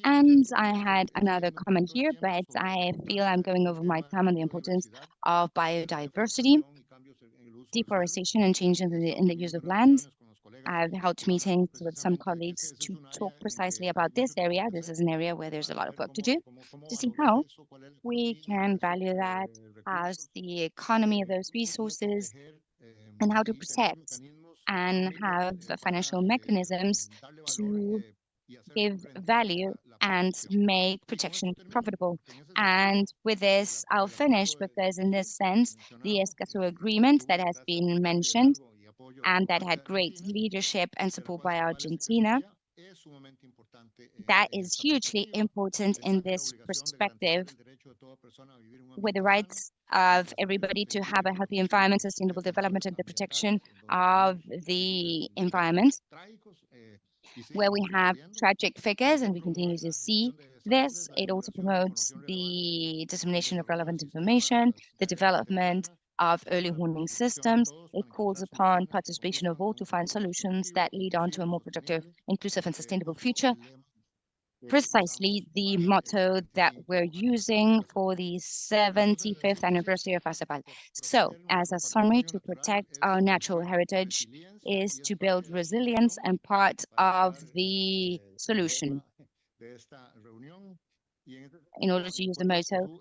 And I had another comment here, but I feel I'm going over my time on the importance of biodiversity, deforestation, and changes in the use of land. I've held meetings with some colleagues to talk precisely about this area. This is an area where there's a lot of work to do to see how we can value that as the economy of those resources and how to protect and have financial mechanisms to give value and make protection profitable. And with this, I'll finish because in this sense, the Escazú agreement that has been mentioned and that had great leadership and support by Argentina, that is hugely important in this perspective with the rights of everybody to have a healthy environment, sustainable development, and the protection of the environment, where we have tragic figures, and we continue to see this. It also promotes the dissemination of relevant information, the development of early warning systems. It calls upon participation of all to find solutions that lead on to a more productive, inclusive, and sustainable future. Precisely the motto that we're using for the 75th anniversary of ACEPAL. So, as a summary, to protect our natural heritage is to build resilience and part of the solution. In order to use the motto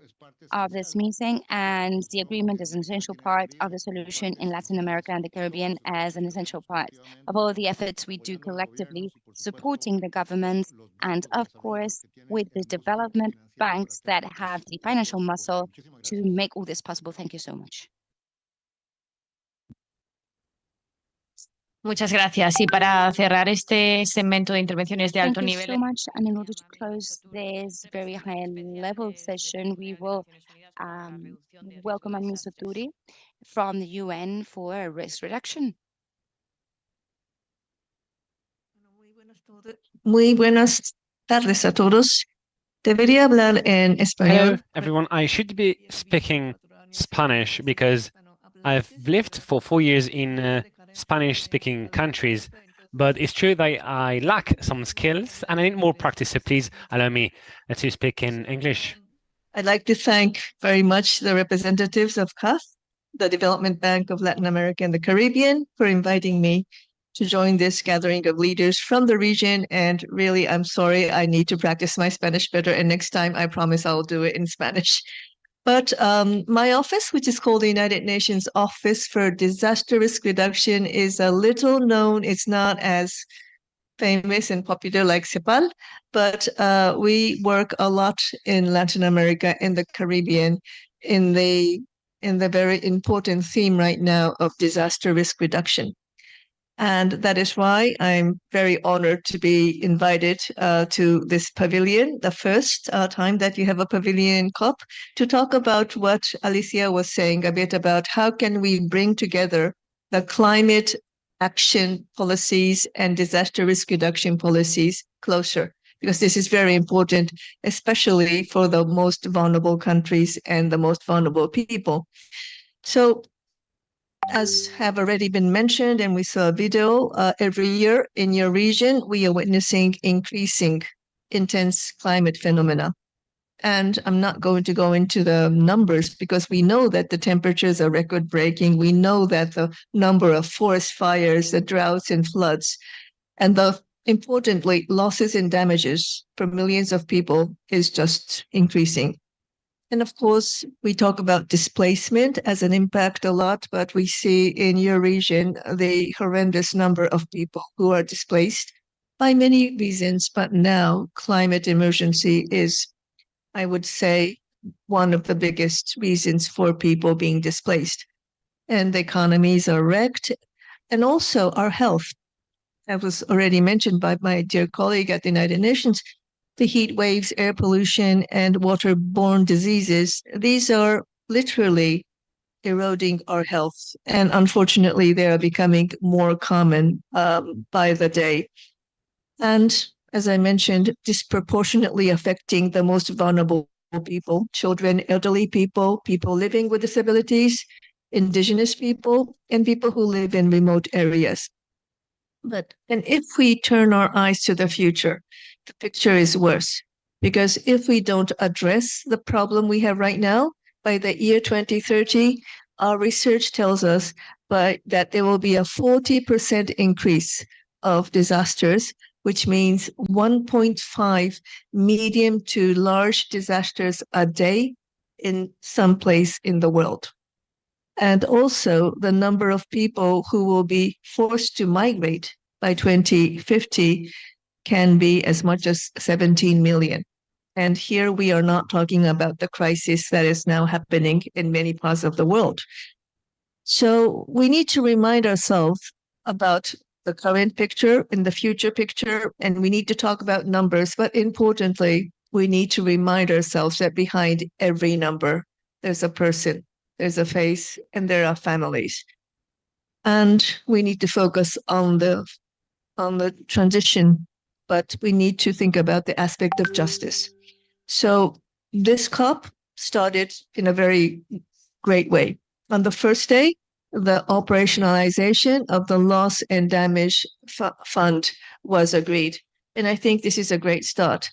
of this meeting, and the agreement is an essential part of the solution in Latin America and the Caribbean as an essential part of all of the efforts we do collectively, supporting the governments and, of course, with the development banks that have the financial muscle to make all this possible. Thank you so much. Muchas gracias. Y para cerrar este segmento de intervenciones de alto Thank you nivel. so much. And in order to close this very high-level session, we will welcome Ms. Soturi from the UN for risk reduction. Muy buenas tardes a todos. Debería hablar en Hello, español. everyone. I should be speaking Spanish because I've lived for 4 years in Spanish-speaking countries, but it's true that I lack some skills and I need more practice, so please allow me to speak in English. I'd like to thank very much the representatives of CAF, the Development Bank of Latin America and the Caribbean, for inviting me to join this gathering of leaders from the region. And really, I'm sorry, I need to practice my Spanish better. And next time, I promise I'll do it in Spanish. But my office, which is called the United Nations Office for Disaster Risk Reduction, is a little known. It's not as famous and popular like CEPAL, but we work a lot in Latin America, in the Caribbean, in the very important theme right now of disaster risk reduction. And that is why I'm very honored to be invited to this pavilion, the first time that you have a pavilion COP, to talk about what Alicia was saying a bit about how can we bring together the climate action policies and disaster risk reduction policies closer, because this is very important, especially for the most vulnerable countries and the most vulnerable people. So, as have already been mentioned, and we saw a video, every year in your region, we are witnessing increasing intense climate phenomena. And I'm not going to go into the numbers because we know that the temperatures are record breaking. We know that the number of forest fires, the droughts and floods, and importantly, losses and damages for millions of people is just increasing. And of course, we talk about displacement as an impact a lot, but we see in your region the horrendous number of people who are displaced by many reasons. But now climate emergency is, I would say, one of the biggest reasons for people being displaced. And the economies are wrecked, and also our health. That was already mentioned by my dear colleague at the United Nations. The heat waves, air pollution, and waterborne diseases, these are literally eroding our health. And unfortunately, they are becoming more common by the day. And as I mentioned, disproportionately affecting the most vulnerable people, children, elderly people, people living with disabilities, indigenous people, and people who live in remote areas. And if we turn our eyes to the future, the picture is worse. Because if we don't address the problem we have right now, by the year 2030, our research tells us that there will be a 40% increase of disasters, which means 1.5 medium to large disasters a day in some place in the world. And also the number of people who will be forced to migrate by 2050 can be as much as 17 million. And here we are not talking about the crisis that is now happening in many parts of the world. So we need to remind ourselves about the current picture and the future picture, and we need to talk about numbers. But importantly, we need to remind ourselves that behind every number, there's a person, there's a face, and there are families. And we need to focus on the transition, but we need to think about the aspect of justice. So this COP started in a very great way. On the first day, the operationalization of the loss and damage fund was agreed. And I think this is a great start.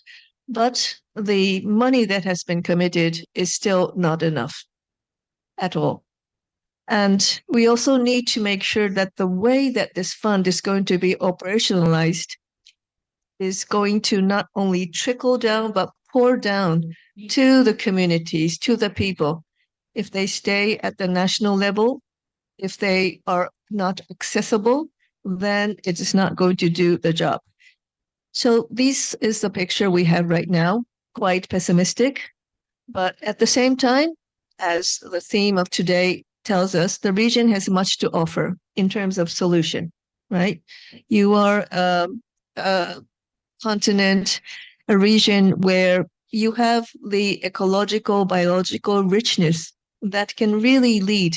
But the money that has been committed is still not enough at all. And we also need to make sure that the way that this fund is going to be operationalized is going to not only trickle down, but pour down to the communities, to the people. If they stay at the national level, if they are not accessible, then it is not going to do the job. So this is the picture we have right now, quite pessimistic. But at the same time, as the theme of today tells us, the region has much to offer in terms of solution, right? You are a continent, a region where you have the ecological, biological richness that can really lead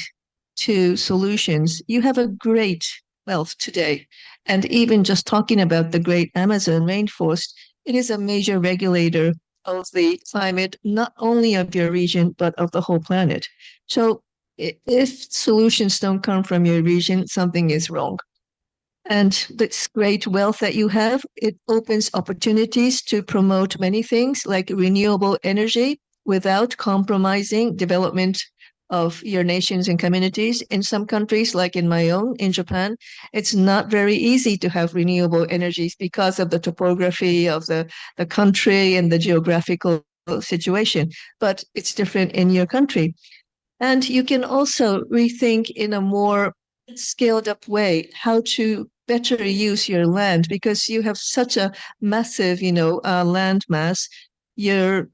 to solutions. You have a great wealth today. And even just talking about the great Amazon rainforest, it is a major regulator of the climate, not only of your region, but of the whole planet. So if solutions don't come from your region, something is wrong. And this great wealth that you have, it opens opportunities to promote many things like renewable energy without compromising development of your nations and communities. In some countries, like in my own, in Japan, it's not very easy to have renewable energies because of the topography of the country and the geographical situation. But it's different in your country. And you can also rethink in a more scaled up way how to better use your land, because you have such a massive, land mass. Your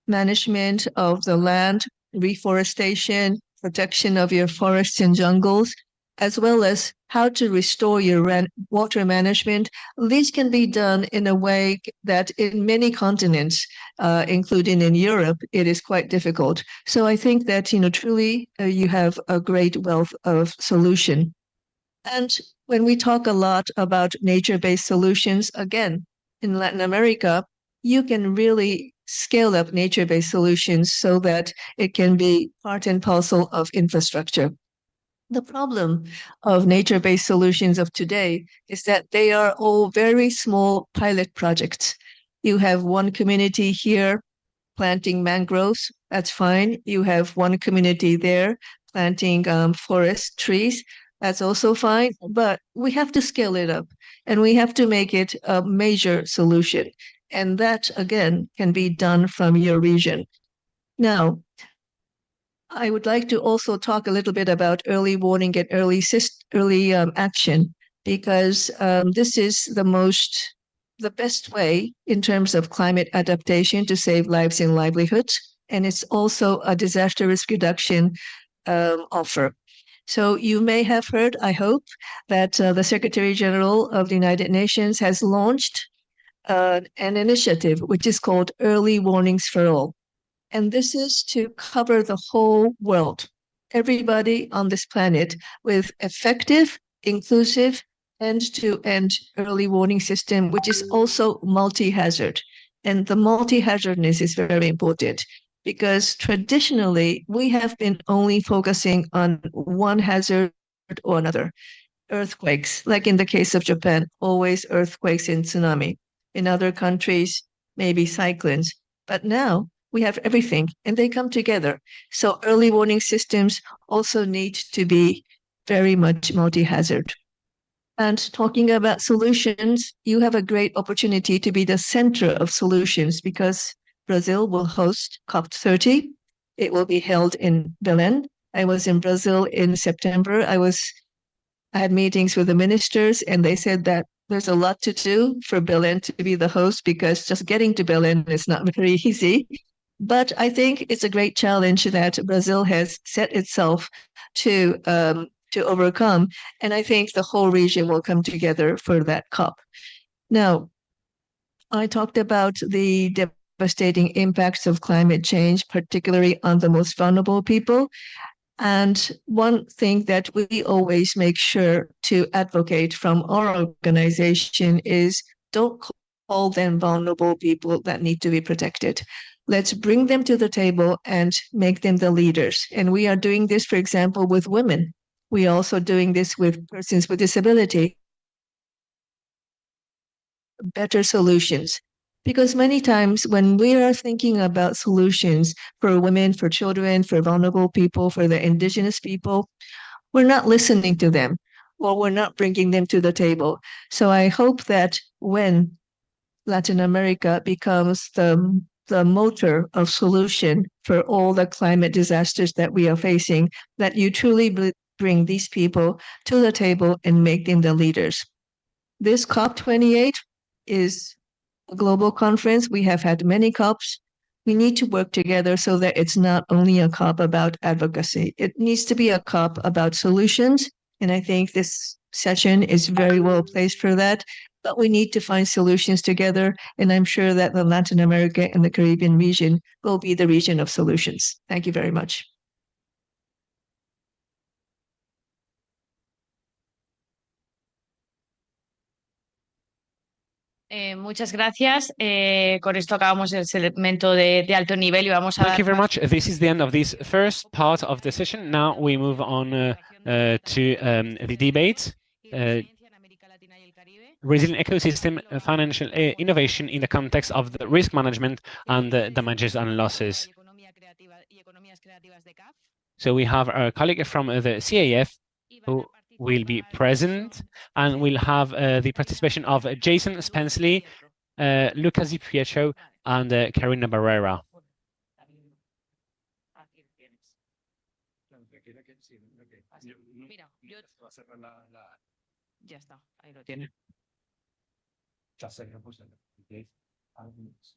management of the land, reforestation, protection of your forests and jungles, as well as how to restore your water management. These can be done in a way that in many continents, including in Europe, it is quite difficult. So I think that, truly you have a great wealth of solution. And when we talk a lot about nature-based solutions, again, in Latin America, you can really scale up nature-based solutions so that it can be part and parcel of infrastructure. The problem of nature-based solutions of today is that they are all very small pilot projects. You have one community here planting mangroves, that's fine. You have one community there planting forest trees, that's also fine. But we have to scale it up and we have to make it a major solution. And that, again, can be done from your region. Now, I would like to also talk a little bit about early warning and early action, because this is the best way in terms of climate adaptation to save lives and livelihoods. And it's also a disaster risk reduction offer. So you may have heard, I hope, that the Secretary General of the United Nations has launched an initiative which is called Early Warnings for All. And this is to cover the whole world, everybody on this planet, with effective, inclusive, end-to-end early warning system, which is also multi-hazard. And the multi-hazardness is very important because traditionally we have been only focusing on one hazard or another. earthquakes, like in the case of Japan, always earthquakes and tsunami. In other countries, maybe cyclones. But now we have everything and they come together. So early warning systems also need to be very much multi-hazard. And talking about solutions, you have a great opportunity to be the center of solutions because Brazil will host COP30. It will be held in Belém. I was in Brazil in September. I had meetings with the ministers and they said that there's a lot to do for Belém to be the host because just getting to Belém is not very easy. But I think it's a great challenge that Brazil has set itself to overcome. And I think the whole region will come together for that COP. Now, I talked about the devastating impacts of climate change, particularly on the most vulnerable people. And one thing that we always make sure to advocate from our organization is don't call them vulnerable people that need to be protected. Let's bring them to the table and make them the leaders. And we are doing this, for example, with women. We are also doing this with persons with disability. Better solutions. Because many times when we are thinking about solutions for women, for children, for vulnerable people, for the indigenous people, we're not listening to them or we're not bringing them to the table. So I hope that when Latin America becomes the motor of solution for all the climate disasters that we are facing, that you truly bring these people to the table and make them the leaders. This COP28 is a global conference. We have had many COPs. We need to work together so that it's not only a COP about advocacy. It needs to be a COP about solutions. And I think this session is very well placed for that. But we need to find solutions together. And I'm sure that the Latin America and the Caribbean region will be the region of solutions. Thank you very much. Muchas gracias. Con esto acabamos el segmento de alto nivel y vamos a Thank dar you very much. This is the end of this first part of the session. Now we move on to the debate. Resilient ecosystem, financial innovation in the context of the risk management and the damages and losses. So we have our colleague from the CAF who will be present, and we'll have the participation of Jason Spenceley, Lucas Di Pietro, and Karina Barrera. Ya está, ahí lo tiene.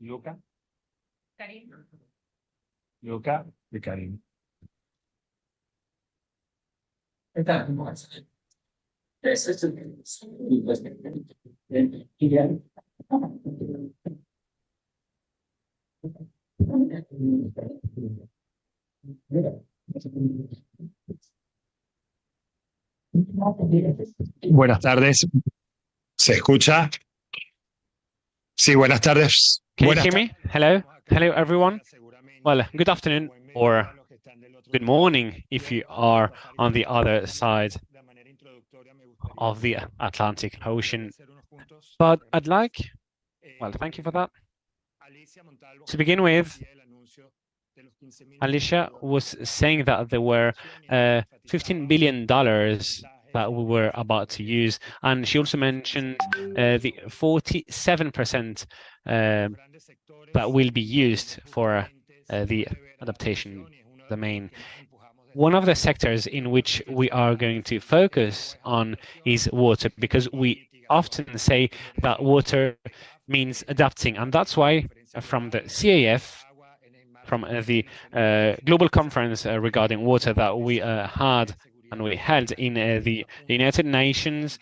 Luca. Luca y Karina. Buenas tardes. ¿Se escucha? Sí, buenas tardes. Can you hear me? Hello? Hello, everyone. Well, good afternoon or good morning if you are on the other side of the Atlantic Ocean. But I'd like, well, thank you for that. To begin with, Alicia was saying that there were $15 billion that we were about to use, and she also mentioned the 47% that will be used for the adaptation domain. One of the sectors in which we are going to focus on is water, because we often say that water means adapting, and that's why from the CAF, from the global conference regarding water that we had and we held in the United Nations,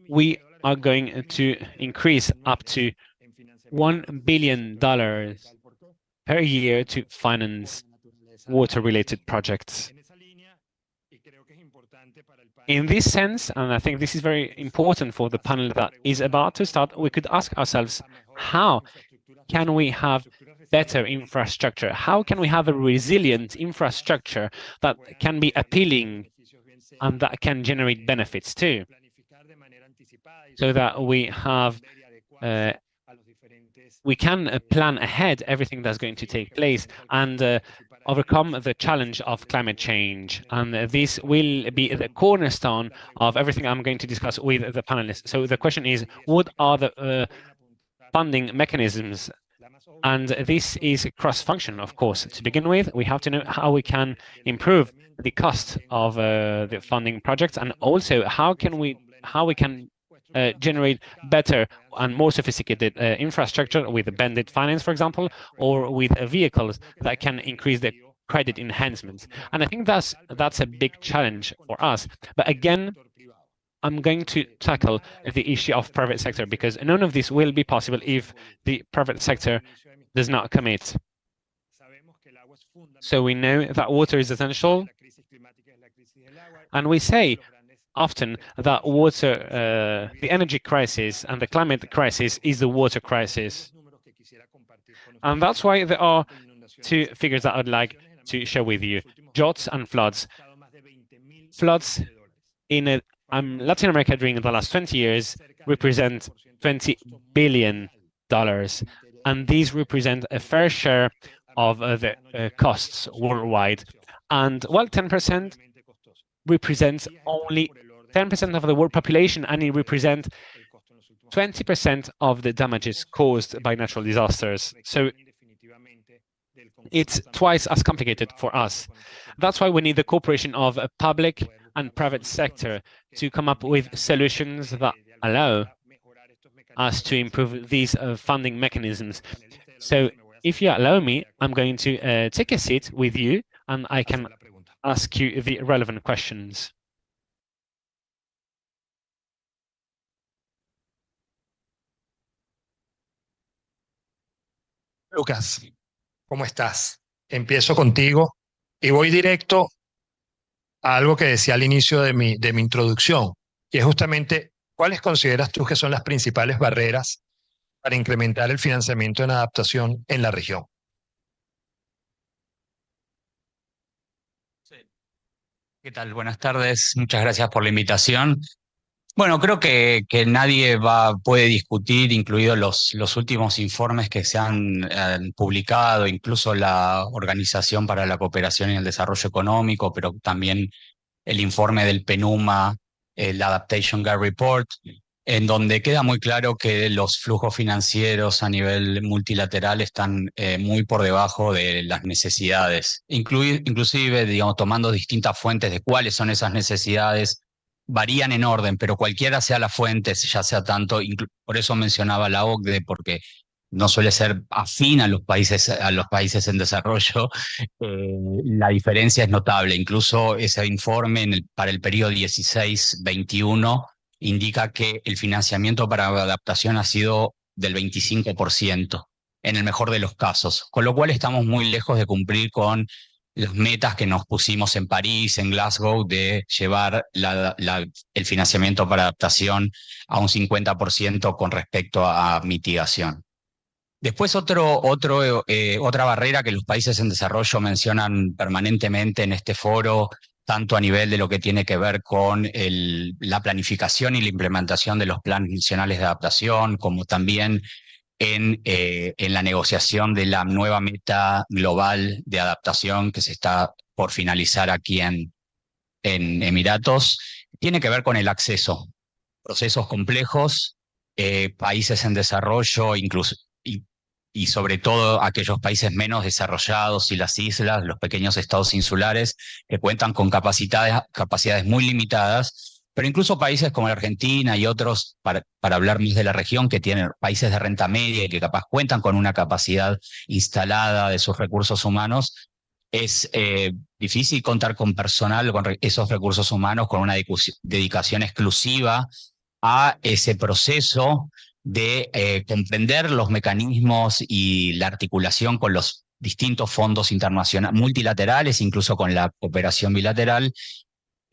we are going to increase up to $1 billion per year to finance water-related projects. In this sense, and I think this is very important for the panel that is about to start, we could ask ourselves, how can we have better infrastructure? How can we have a resilient infrastructure that can be appealing and that can generate benefits too, so that we have we can plan ahead everything that's going to take place and overcome the challenge of climate change. And this will be the cornerstone of everything I'm going to discuss with the panelists. So the question is, what are the funding mechanisms? And this is cross-function, of course. To begin with, we have to know how we can improve the cost of the funding projects, and also how we can generate better and more sophisticated infrastructure with banded finance, for example, or with vehicles that can increase the credit enhancements. And I think that's a big challenge for us. But again, I'm going to tackle the issue of private sector, because none of this will be possible if the private sector does not commit. So we know that water is essential, and we say often that water, the energy crisis and the climate crisis is the water crisis. And that's why there are two figures that I'd like to share with you: droughts and floods. Floods in Latin America during the last 20 years represent $20 billion, and these represent a fair share of the costs worldwide. And while 10% represents only 10% of the world population, and it represents 20% of the damages caused by natural disasters. So it's twice as complicated for us. That's why we need the cooperation of a public and private sector to come up with solutions that allow us to improve these funding mechanisms. So if you allow me, I'm going to take a seat with you, and I can ask you the relevant questions. Lucas, ¿cómo estás? Empiezo contigo y voy directo a algo que decía al inicio de mi introducción, y es justamente, ¿cuáles consideras tú que son las principales barreras para incrementar el financiamiento en adaptación en la región? ¿Qué tal? Buenas tardes. Muchas gracias por la invitación. Bueno, creo que nadie puede discutir, incluidos los últimos informes que se han publicado, incluso la Organización para la Cooperación y el Desarrollo Económico, pero también el informe del PNUMA, el Adaptation Gap Report, en donde queda muy claro que los flujos financieros a nivel multilateral están muy por debajo de las necesidades. Inclusive, digamos, tomando distintas fuentes de cuáles son esas necesidades, varían en orden, pero cualquiera sea la fuente, ya sea tanto, por eso mencionaba la OCDE, porque no suele ser afín a los países en desarrollo, la diferencia es notable. Incluso ese informe para el periodo 16-21 indica que el financiamiento para adaptación ha sido del 25%, en el mejor de los casos, con lo cual estamos muy lejos de cumplir con las metas que nos pusimos en París, en Glasgow, de llevar el financiamiento para adaptación a un 50% con respecto a mitigación. Después otra barrera que los países en desarrollo mencionan permanentemente en este foro, tanto a nivel de lo que tiene que ver con la planificación y la implementación de los planes nacionales de adaptación, como también en la negociación de la nueva meta global de adaptación que se está por finalizar aquí en Emiratos, tiene que ver con el acceso. Procesos complejos, países en desarrollo, incluso y sobre todo aquellos países menos desarrollados y las islas, los pequeños estados insulares, que cuentan con capacidades muy limitadas, pero incluso países como la Argentina y otros, para hablar más de la región, que tienen países de renta media y que capaz cuentan con una capacidad instalada de sus recursos humanos, es difícil contar con personal, con esos recursos humanos, con una dedicación exclusiva a ese proceso de comprender los mecanismos y la articulación con los distintos fondos internacionales, multilaterales, incluso con la cooperación bilateral,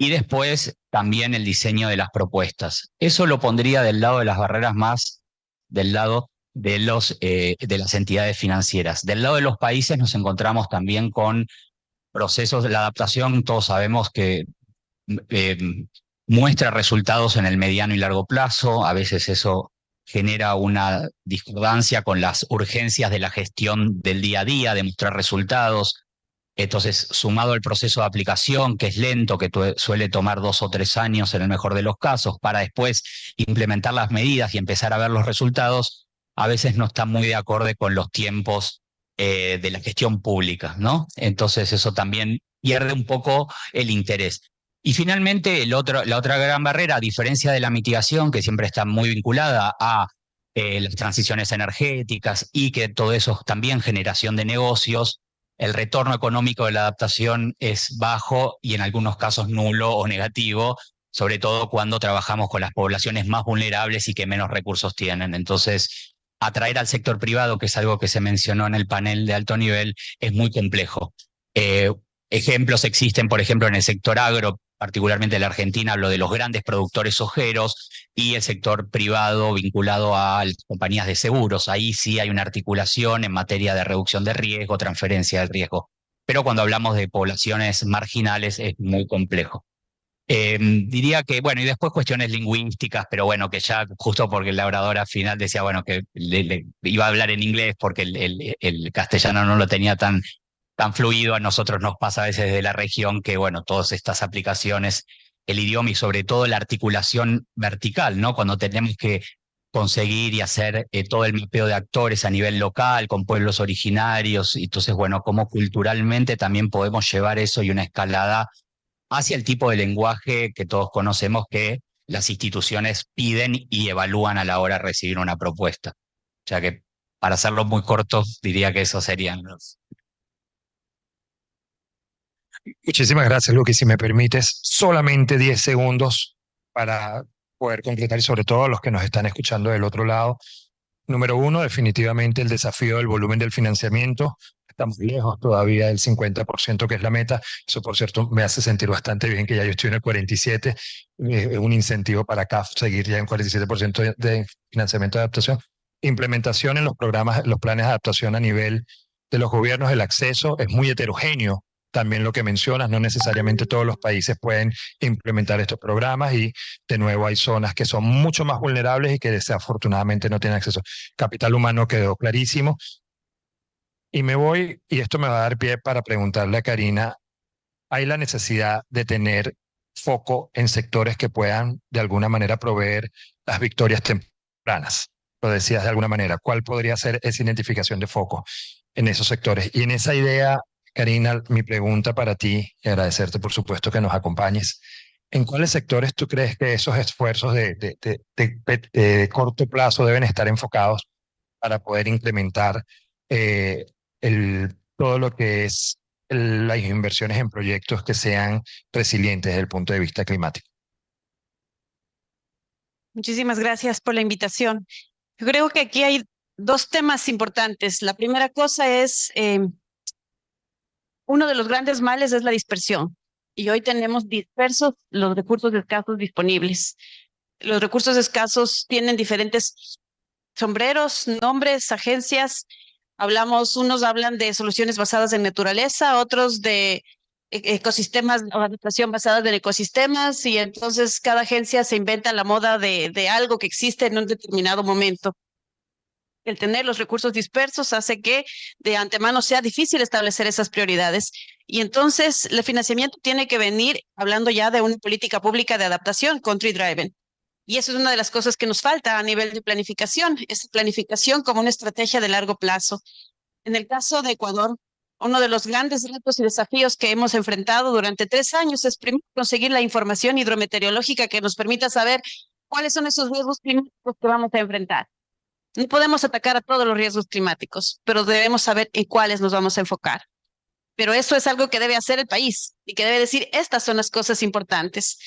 y después también el diseño de las propuestas. Eso lo pondría del lado de las barreras, más del lado de las entidades financieras. Del lado de los países nos encontramos también con procesos de la adaptación. Todos sabemos que muestra resultados en el mediano y largo plazo. A veces eso genera una discordancia con las urgencias de la gestión del día a día, de mostrar resultados. Entonces, sumado al proceso de aplicación, que es lento, que suele tomar 2 o 3 años en el mejor de los casos, para después implementar las medidas y empezar a ver los resultados, a veces no está muy de acorde con los tiempos de la gestión pública, ¿no? Entonces, eso también pierde un poco el interés. Y finalmente, la otra gran barrera, a diferencia de la mitigación, que siempre está muy vinculada a las transiciones energéticas y que todo eso es también generación de negocios, el retorno económico de la adaptación es bajo y en algunos casos nulo o negativo, sobre todo cuando trabajamos con las poblaciones más vulnerables y que menos recursos tienen. Entonces, atraer al sector privado, que es algo que se mencionó en el panel de alto nivel, es muy complejo. Ejemplos existen, por ejemplo, en el sector agro, particularmente en la Argentina, hablo de los grandes productores sojeros y el sector privado vinculado a las compañías de seguros. Ahí sí hay una articulación en materia de reducción de riesgo, transferencia del riesgo. Pero cuando hablamos de poblaciones marginales es muy complejo. Diría que, bueno, y después cuestiones lingüísticas, pero bueno, que ya justo porque la oradora final decía, bueno, que iba a hablar en inglés porque el castellano no lo tenía tan fluido. A nosotros nos pasa a veces de la región que, bueno, todas estas aplicaciones, el idioma y sobre todo la articulación vertical, ¿no? Cuando tenemos que conseguir y hacer todo el mapeo de actores a nivel local, con pueblos originarios, y entonces, bueno, cómo culturalmente también podemos llevar eso y una escalada hacia el tipo de lenguaje que todos conocemos que las instituciones piden y evalúan a la hora de recibir una propuesta. O sea que, para hacerlo muy corto, diría que esos serían los... Muchísimas gracias, Luqui. Si me permites, solamente 10 segundos para poder completar y sobre todo a los que nos están escuchando del otro lado. Número uno, definitivamente el desafío del volumen del financiamiento. Estamos lejos todavía del 50% que es la meta. Eso, por cierto, me hace sentir bastante bien que ya yo estoy en el 47%. Es un incentivo para CAF seguir ya en 47% de financiamiento de adaptación. Implementación en los programas, los planes de adaptación a nivel de los gobiernos, el acceso es muy heterogéneo. También lo que mencionas, no necesariamente todos los países pueden implementar estos programas y de nuevo hay zonas que son mucho más vulnerables y que desafortunadamente no tienen acceso. Capital humano quedó clarísimo. Y me voy, y esto me va a dar pie para preguntarle a Karina, ¿hay la necesidad de tener foco en sectores que puedan de alguna manera proveer las victorias tempranas? Lo decías de alguna manera, ¿cuál podría ser esa identificación de foco en esos sectores? Y en esa idea, Karina, mi pregunta para ti, y agradecerte por supuesto que nos acompañes, ¿en cuáles sectores tú crees que esos esfuerzos de corto plazo deben estar enfocados para poder implementar todo lo que es las inversiones en proyectos que sean resilientes desde el punto de vista climático? Muchísimas gracias por la invitación. Yo creo que aquí hay dos temas importantes. La primera cosa es, uno de los grandes males es la dispersión. Y hoy tenemos dispersos los recursos escasos disponibles. Los recursos escasos tienen diferentes sombreros, nombres, agencias. Unos hablan de soluciones basadas en naturaleza, otros de ecosistemas o adaptación basadas en ecosistemas, y entonces cada agencia se inventa la moda de algo que existe en un determinado momento. El tener los recursos dispersos hace que de antemano sea difícil establecer esas prioridades. Y entonces el financiamiento tiene que venir hablando ya de una política pública de adaptación, country driven. Y eso es una de las cosas que nos falta a nivel de planificación, esa planificación como una estrategia de largo plazo. En el caso de Ecuador, uno de los grandes retos y desafíos que hemos enfrentado durante 3 años es primero conseguir la información hidrometeorológica que nos permita saber cuáles son esos riesgos climáticos que vamos a enfrentar. No podemos atacar a todos los riesgos climáticos, pero debemos saber en cuáles nos vamos a enfocar. Pero eso es algo que debe hacer el país y que debe decir, estas son las cosas importantes.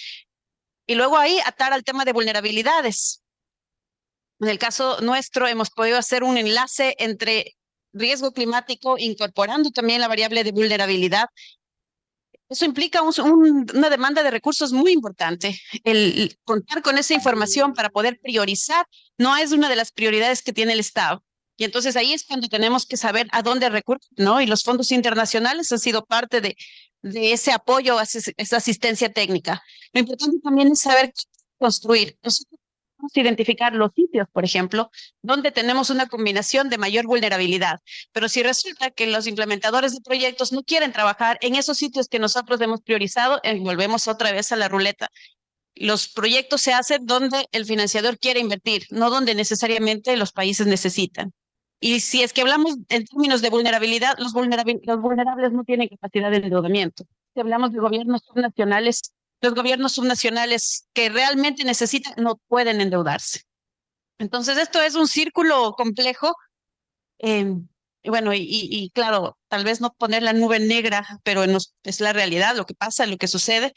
Y luego ahí atar al tema de vulnerabilidades. En el caso nuestro hemos podido hacer un enlace entre riesgo climático, incorporando también la variable de vulnerabilidad. Eso implica una demanda de recursos muy importante. El contar con esa información para poder priorizar no es una de las prioridades que tiene el Estado. Y entonces ahí es cuando tenemos que saber a dónde recurrir, ¿no? Y los fondos internacionales han sido parte de ese apoyo, esa asistencia técnica. Lo importante también es saber construir. Nosotros podemos identificar los sitios, por ejemplo, donde tenemos una combinación de mayor vulnerabilidad. Pero si resulta que los implementadores de proyectos no quieren trabajar en esos sitios que nosotros hemos priorizado, volvemos otra vez a la ruleta. Los proyectos se hacen donde el financiador quiere invertir, no donde necesariamente los países necesitan. Y si es que hablamos en términos de vulnerabilidad, los vulnerables no tienen capacidad de endeudamiento. Si hablamos de gobiernos subnacionales, los gobiernos subnacionales que realmente necesitan no pueden endeudarse. Entonces, esto es un círculo complejo. Y bueno, y claro, tal vez no poner la nube negra, pero es la realidad, lo que pasa, lo que sucede.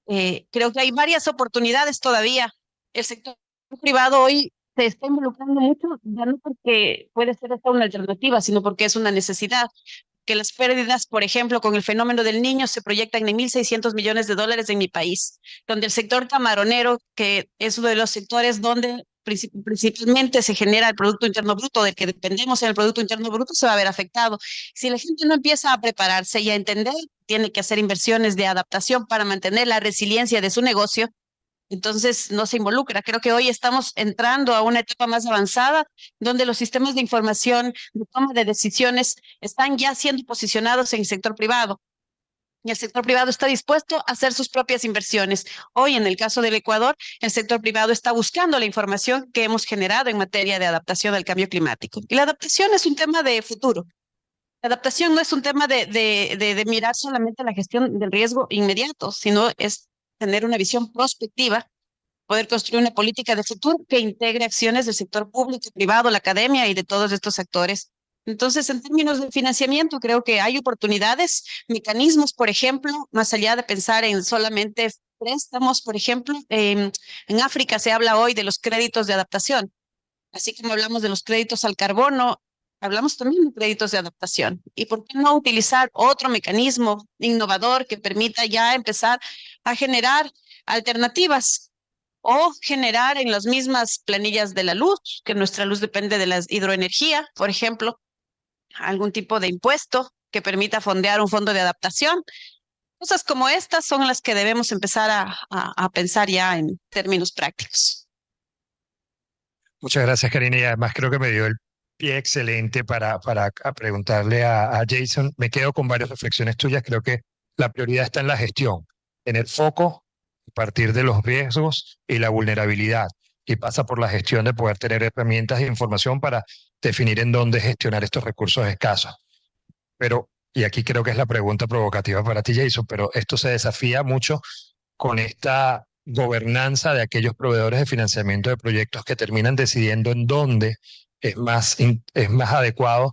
Creo que hay varias oportunidades todavía. El sector privado hoy se está involucrando mucho, ya no porque puede ser esta una alternativa, sino porque es una necesidad. Que las pérdidas, por ejemplo, con el fenómeno del Niño se proyectan en 1.600 millones de dólares en mi país, donde el sector camaronero, que es uno de los sectores donde principalmente se genera el Producto Interno Bruto, del que dependemos en el Producto Interno Bruto, se va a ver afectado. Si la gente no empieza a prepararse y a entender, tiene que hacer inversiones de adaptación para mantener la resiliencia de su negocio, entonces no se involucra. Creo que hoy estamos entrando a una etapa más avanzada donde los sistemas de información, de toma de decisiones, están ya siendo posicionados en el sector privado. Y el sector privado está dispuesto a hacer sus propias inversiones. Hoy, en el caso del Ecuador, el sector privado está buscando la información que hemos generado en materia de adaptación al cambio climático. Y la adaptación es un tema de futuro. La adaptación no es un tema de mirar solamente la gestión del riesgo inmediato, sino es tener una visión prospectiva, poder construir una política de futuro que integre acciones del sector público, privado, la academia y de todos estos actores. Entonces, en términos de financiamiento, creo que hay oportunidades, mecanismos, por ejemplo, más allá de pensar en solamente préstamos, por ejemplo, en África se habla hoy de los créditos de adaptación. Así como hablamos de los créditos al carbono, hablamos también de créditos de adaptación. ¿Y por qué no utilizar otro mecanismo innovador que permita ya empezar a generar alternativas o generar en las mismas planillas de la luz, que nuestra luz depende de la hidroenergía, por ejemplo, algún tipo de impuesto que permita fondear un fondo de adaptación? Cosas como estas son las que debemos empezar a pensar ya en términos prácticos. Muchas gracias, Karina. Y además creo que me dio el pie excelente para preguntarle a Jason. Me quedo con varias reflexiones tuyas. Creo que la prioridad está en la gestión, tener foco a partir de los riesgos y la vulnerabilidad. Y pasa por la gestión de poder tener herramientas de información para definir en dónde gestionar estos recursos escasos. Pero, y aquí creo que es la pregunta provocativa para ti, Jason, pero esto se desafía mucho con esta gobernanza de aquellos proveedores de financiamiento de proyectos que terminan decidiendo en dónde es más adecuado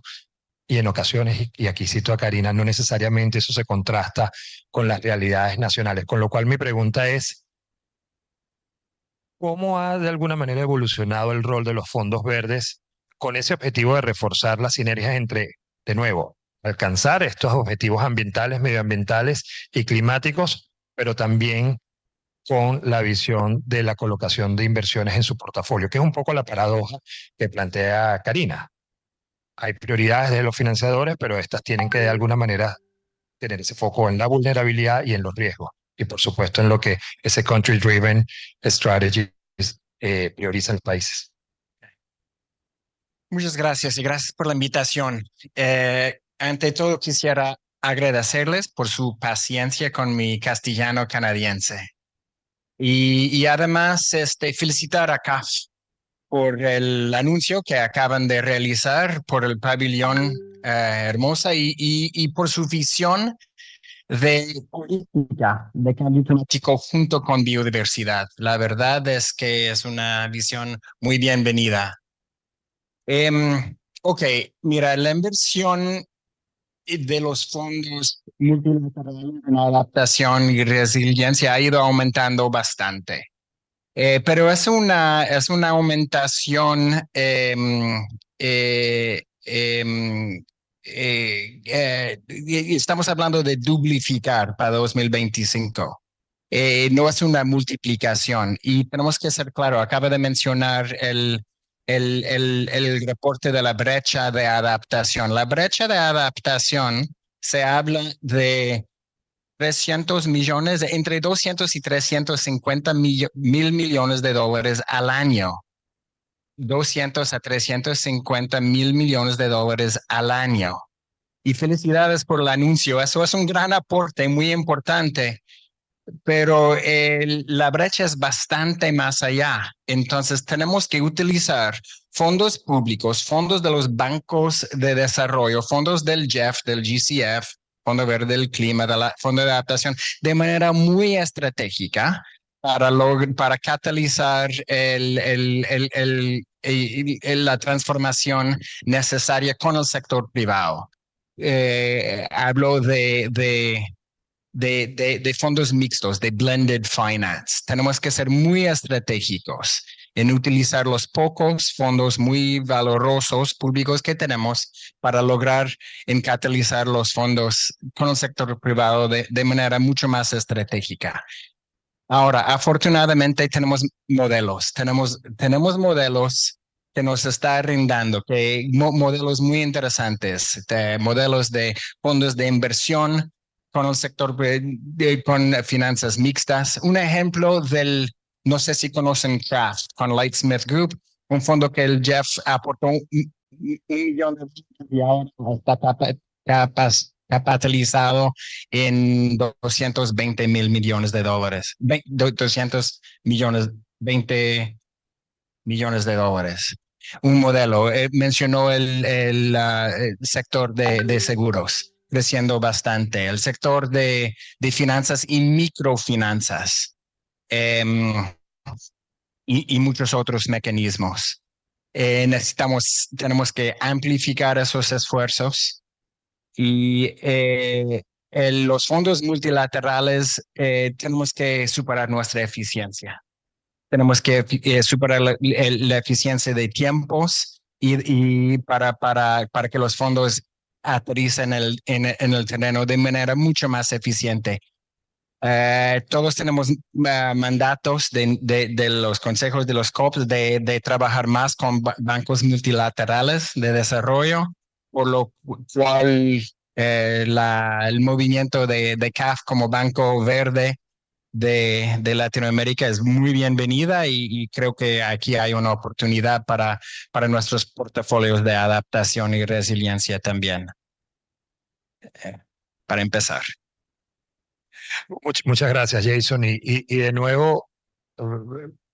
y en ocasiones, y aquí cito a Karina, no necesariamente eso se contrasta con las realidades nacionales. Con lo cual mi pregunta es, ¿cómo ha de alguna manera evolucionado el rol de los fondos verdes con ese objetivo de reforzar las sinergias entre, de nuevo, alcanzar estos objetivos ambientales, medioambientales y climáticos, pero también con la visión de la colocación de inversiones en su portafolio, que es un poco la paradoja que plantea Karina? Hay prioridades de los financiadores, pero estas tienen que de alguna manera tener ese foco en la vulnerabilidad y en los riesgos. Y por supuesto en lo que ese country-driven strategy prioriza en los países. Muchas gracias y gracias por la invitación. Ante todo, quisiera agradecerles por su paciencia con mi castellano canadiense. Y además, felicitar a CAF por el anuncio que acaban de realizar por el Pavilion hermosa y por su visión de política de cambio climático junto con biodiversidad. La verdad es que es una visión muy bienvenida. Ok, mira, la inversión de los fondos multilaterales en adaptación y resiliencia ha ido aumentando bastante. Pero es una aumentación, estamos hablando de duplicar para 2025. No es una multiplicación y tenemos que ser claro, acaba de mencionar el el reporte de la brecha de adaptación. La brecha de adaptación se habla de 300 millones, entre 200 y 350 mil millones de dólares al año. 200 a 350 mil millones de dólares al año. Y felicidades por el anuncio. Eso es un gran aporte, muy importante, pero la brecha es bastante más allá. Entonces tenemos que utilizar fondos públicos, fondos de los bancos de desarrollo, fondos del GEF, del GCF, Fondo Verde del Clima, Fondo de Adaptación, de manera muy estratégica para catalizar la transformación necesaria con el sector privado. Hablo de fondos mixtos, de blended finance. Tenemos que ser muy estratégicos en utilizar los pocos fondos muy valorosos públicos que tenemos para lograr catalizar los fondos con el sector privado de manera mucho más estratégica. Ahora, afortunadamente tenemos modelos que nos está rindando, modelos muy interesantes, modelos de fondos de inversión con el sector con finanzas mixtas. Un ejemplo no sé si conocen Craft, con Lightsmith Group, un fondo que el Jeff aportó $1 millón y ahora está capitalizado en 220 mil millones de dólares, 200 millones, 20 millones de dólares. Un modelo, mencionó el sector de seguros, creciendo bastante, el sector de finanzas y microfinanzas, y muchos otros mecanismos. Tenemos que amplificar esos esfuerzos y los fondos multilaterales tenemos que superar nuestra eficiencia. Tenemos que superar la eficiencia de tiempos y para que los fondos aterricen en el terreno de manera mucho más eficiente. Todos tenemos mandatos de los consejos de los COPs de trabajar más con bancos multilaterales de desarrollo, por lo cual el movimiento de CAF como Banco Verde de Latinoamérica es muy bienvenida y creo que aquí hay una oportunidad para nuestros portafolios de adaptación y resiliencia también, para empezar. Muchas gracias, Jason. Y de nuevo,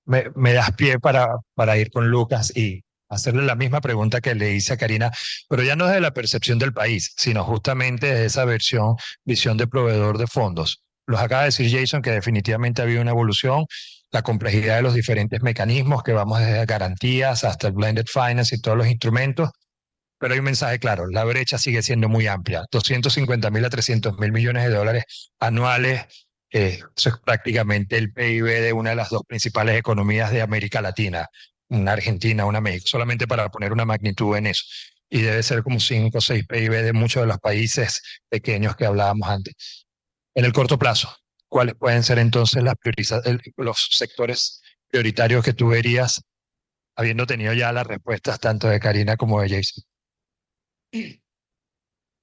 me das pie para ir con Lucas y hacerle la misma pregunta que le hice a Karina, pero ya no desde la percepción del país, sino justamente desde esa visión de proveedor de fondos. Los acaba de decir Jason que definitivamente ha habido una evolución, la complejidad de los diferentes mecanismos que vamos desde garantías hasta el blended finance y todos los instrumentos. Pero hay un mensaje claro, la brecha sigue siendo muy amplia, 250 mil a 300 mil millones de dólares anuales, eso es prácticamente el PIB de una de las dos principales economías de América Latina, una Argentina, una México, solamente para poner una magnitud en eso. Y debe ser como 5 o 6 PIB de muchos de los países pequeños que hablábamos antes. En el corto plazo, ¿cuáles pueden ser entonces los sectores prioritarios que tú verías, habiendo tenido ya las respuestas tanto de Karina como de Jason?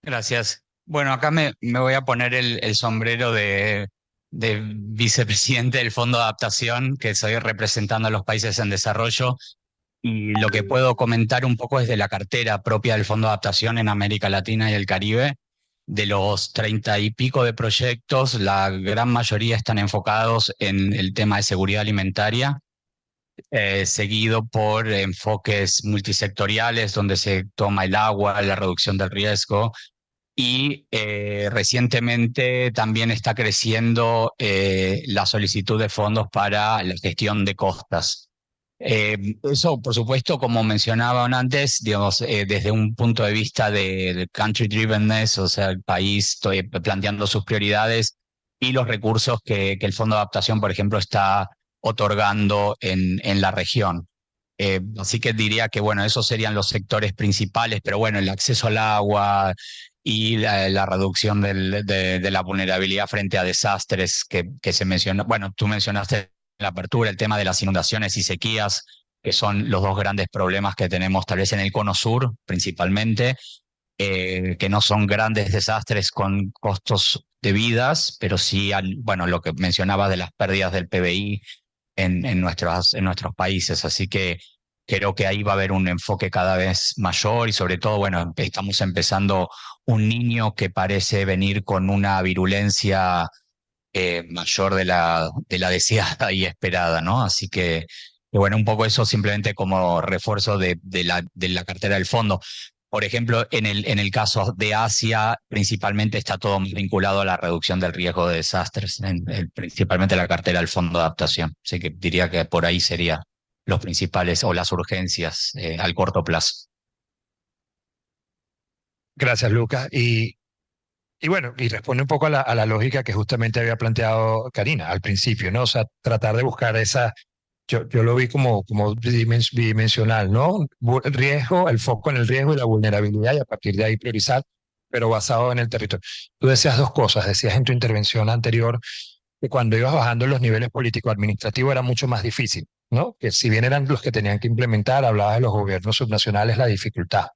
Gracias. Bueno, acá me voy a poner el sombrero de vicepresidente del Fondo de Adaptación, que soy representando a los países en desarrollo, y lo que puedo comentar un poco es de la cartera propia del Fondo de Adaptación en América Latina y el Caribe. De los 30 y pico de proyectos, la gran mayoría están enfocados en el tema de seguridad alimentaria, seguido por enfoques multisectoriales donde se toma el agua, la reducción del riesgo, y recientemente también está creciendo la solicitud de fondos para la gestión de costas. Eso, por supuesto, como mencionaban antes, digamos, desde un punto de vista de country drivenness, o sea, el país planteando sus prioridades y los recursos que el Fondo de Adaptación, por ejemplo, está otorgando en la región. Así que diría que, bueno, esos serían los sectores principales, pero bueno, el acceso al agua y la reducción de la vulnerabilidad frente a desastres que se mencionó. Bueno, tú mencionaste en la apertura el tema de las inundaciones y sequías, que son los dos grandes problemas que tenemos tal vez en el cono sur principalmente, que no son grandes desastres con costos de vidas, pero sí, bueno, lo que mencionaba de las pérdidas del PBI en nuestros países. Así que creo que ahí va a haber un enfoque cada vez mayor y sobre todo, bueno, estamos empezando un niño que parece venir con una virulencia mayor de la deseada y esperada, ¿no? Así que bueno, un poco eso simplemente como refuerzo de la cartera del fondo. Por ejemplo, en el caso de Asia, principalmente está todo muy vinculado a la reducción del riesgo de desastres, principalmente la cartera del fondo de adaptación. Así que diría que por ahí serían los principales o las urgencias al corto plazo. Gracias, Lucas. Y bueno, y responde un poco a la lógica que justamente había planteado Karina al principio, ¿no? O sea, tratar de buscar esa, yo lo vi como bidimensional, ¿no? Riesgo, el foco en el riesgo y la vulnerabilidad y a partir de ahí priorizar, pero basado en el territorio. Tú decías dos cosas, decías en tu intervención anterior que cuando ibas bajando en los niveles político-administrativos era mucho más difícil, ¿no? Que si bien eran los que tenían que implementar, hablabas de los gobiernos subnacionales, la dificultad.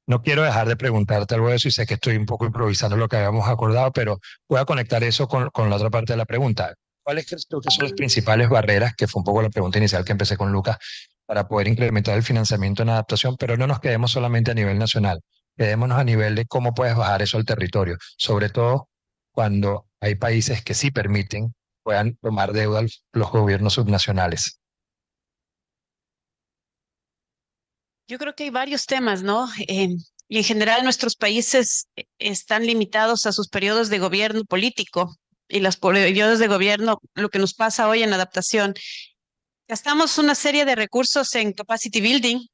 No quiero dejar de preguntarte algo de eso y sé que estoy un poco improvisando lo que habíamos acordado, pero voy a conectar eso con la otra parte de la pregunta. ¿Cuáles crees tú que son las principales barreras, que fue un poco la pregunta inicial que empecé con Lucas, para poder incrementar el financiamiento en adaptación? Pero no nos quedemos solamente a nivel nacional, quedémonos a nivel de cómo puedes bajar eso al territorio, sobre todo cuando hay países que sí permiten, puedan tomar deuda los gobiernos subnacionales. Yo creo que hay varios temas, ¿no? Y en general nuestros países están limitados a sus periodos de gobierno político y los periodos de gobierno, lo que nos pasa hoy en adaptación. Gastamos una serie de recursos en capacity building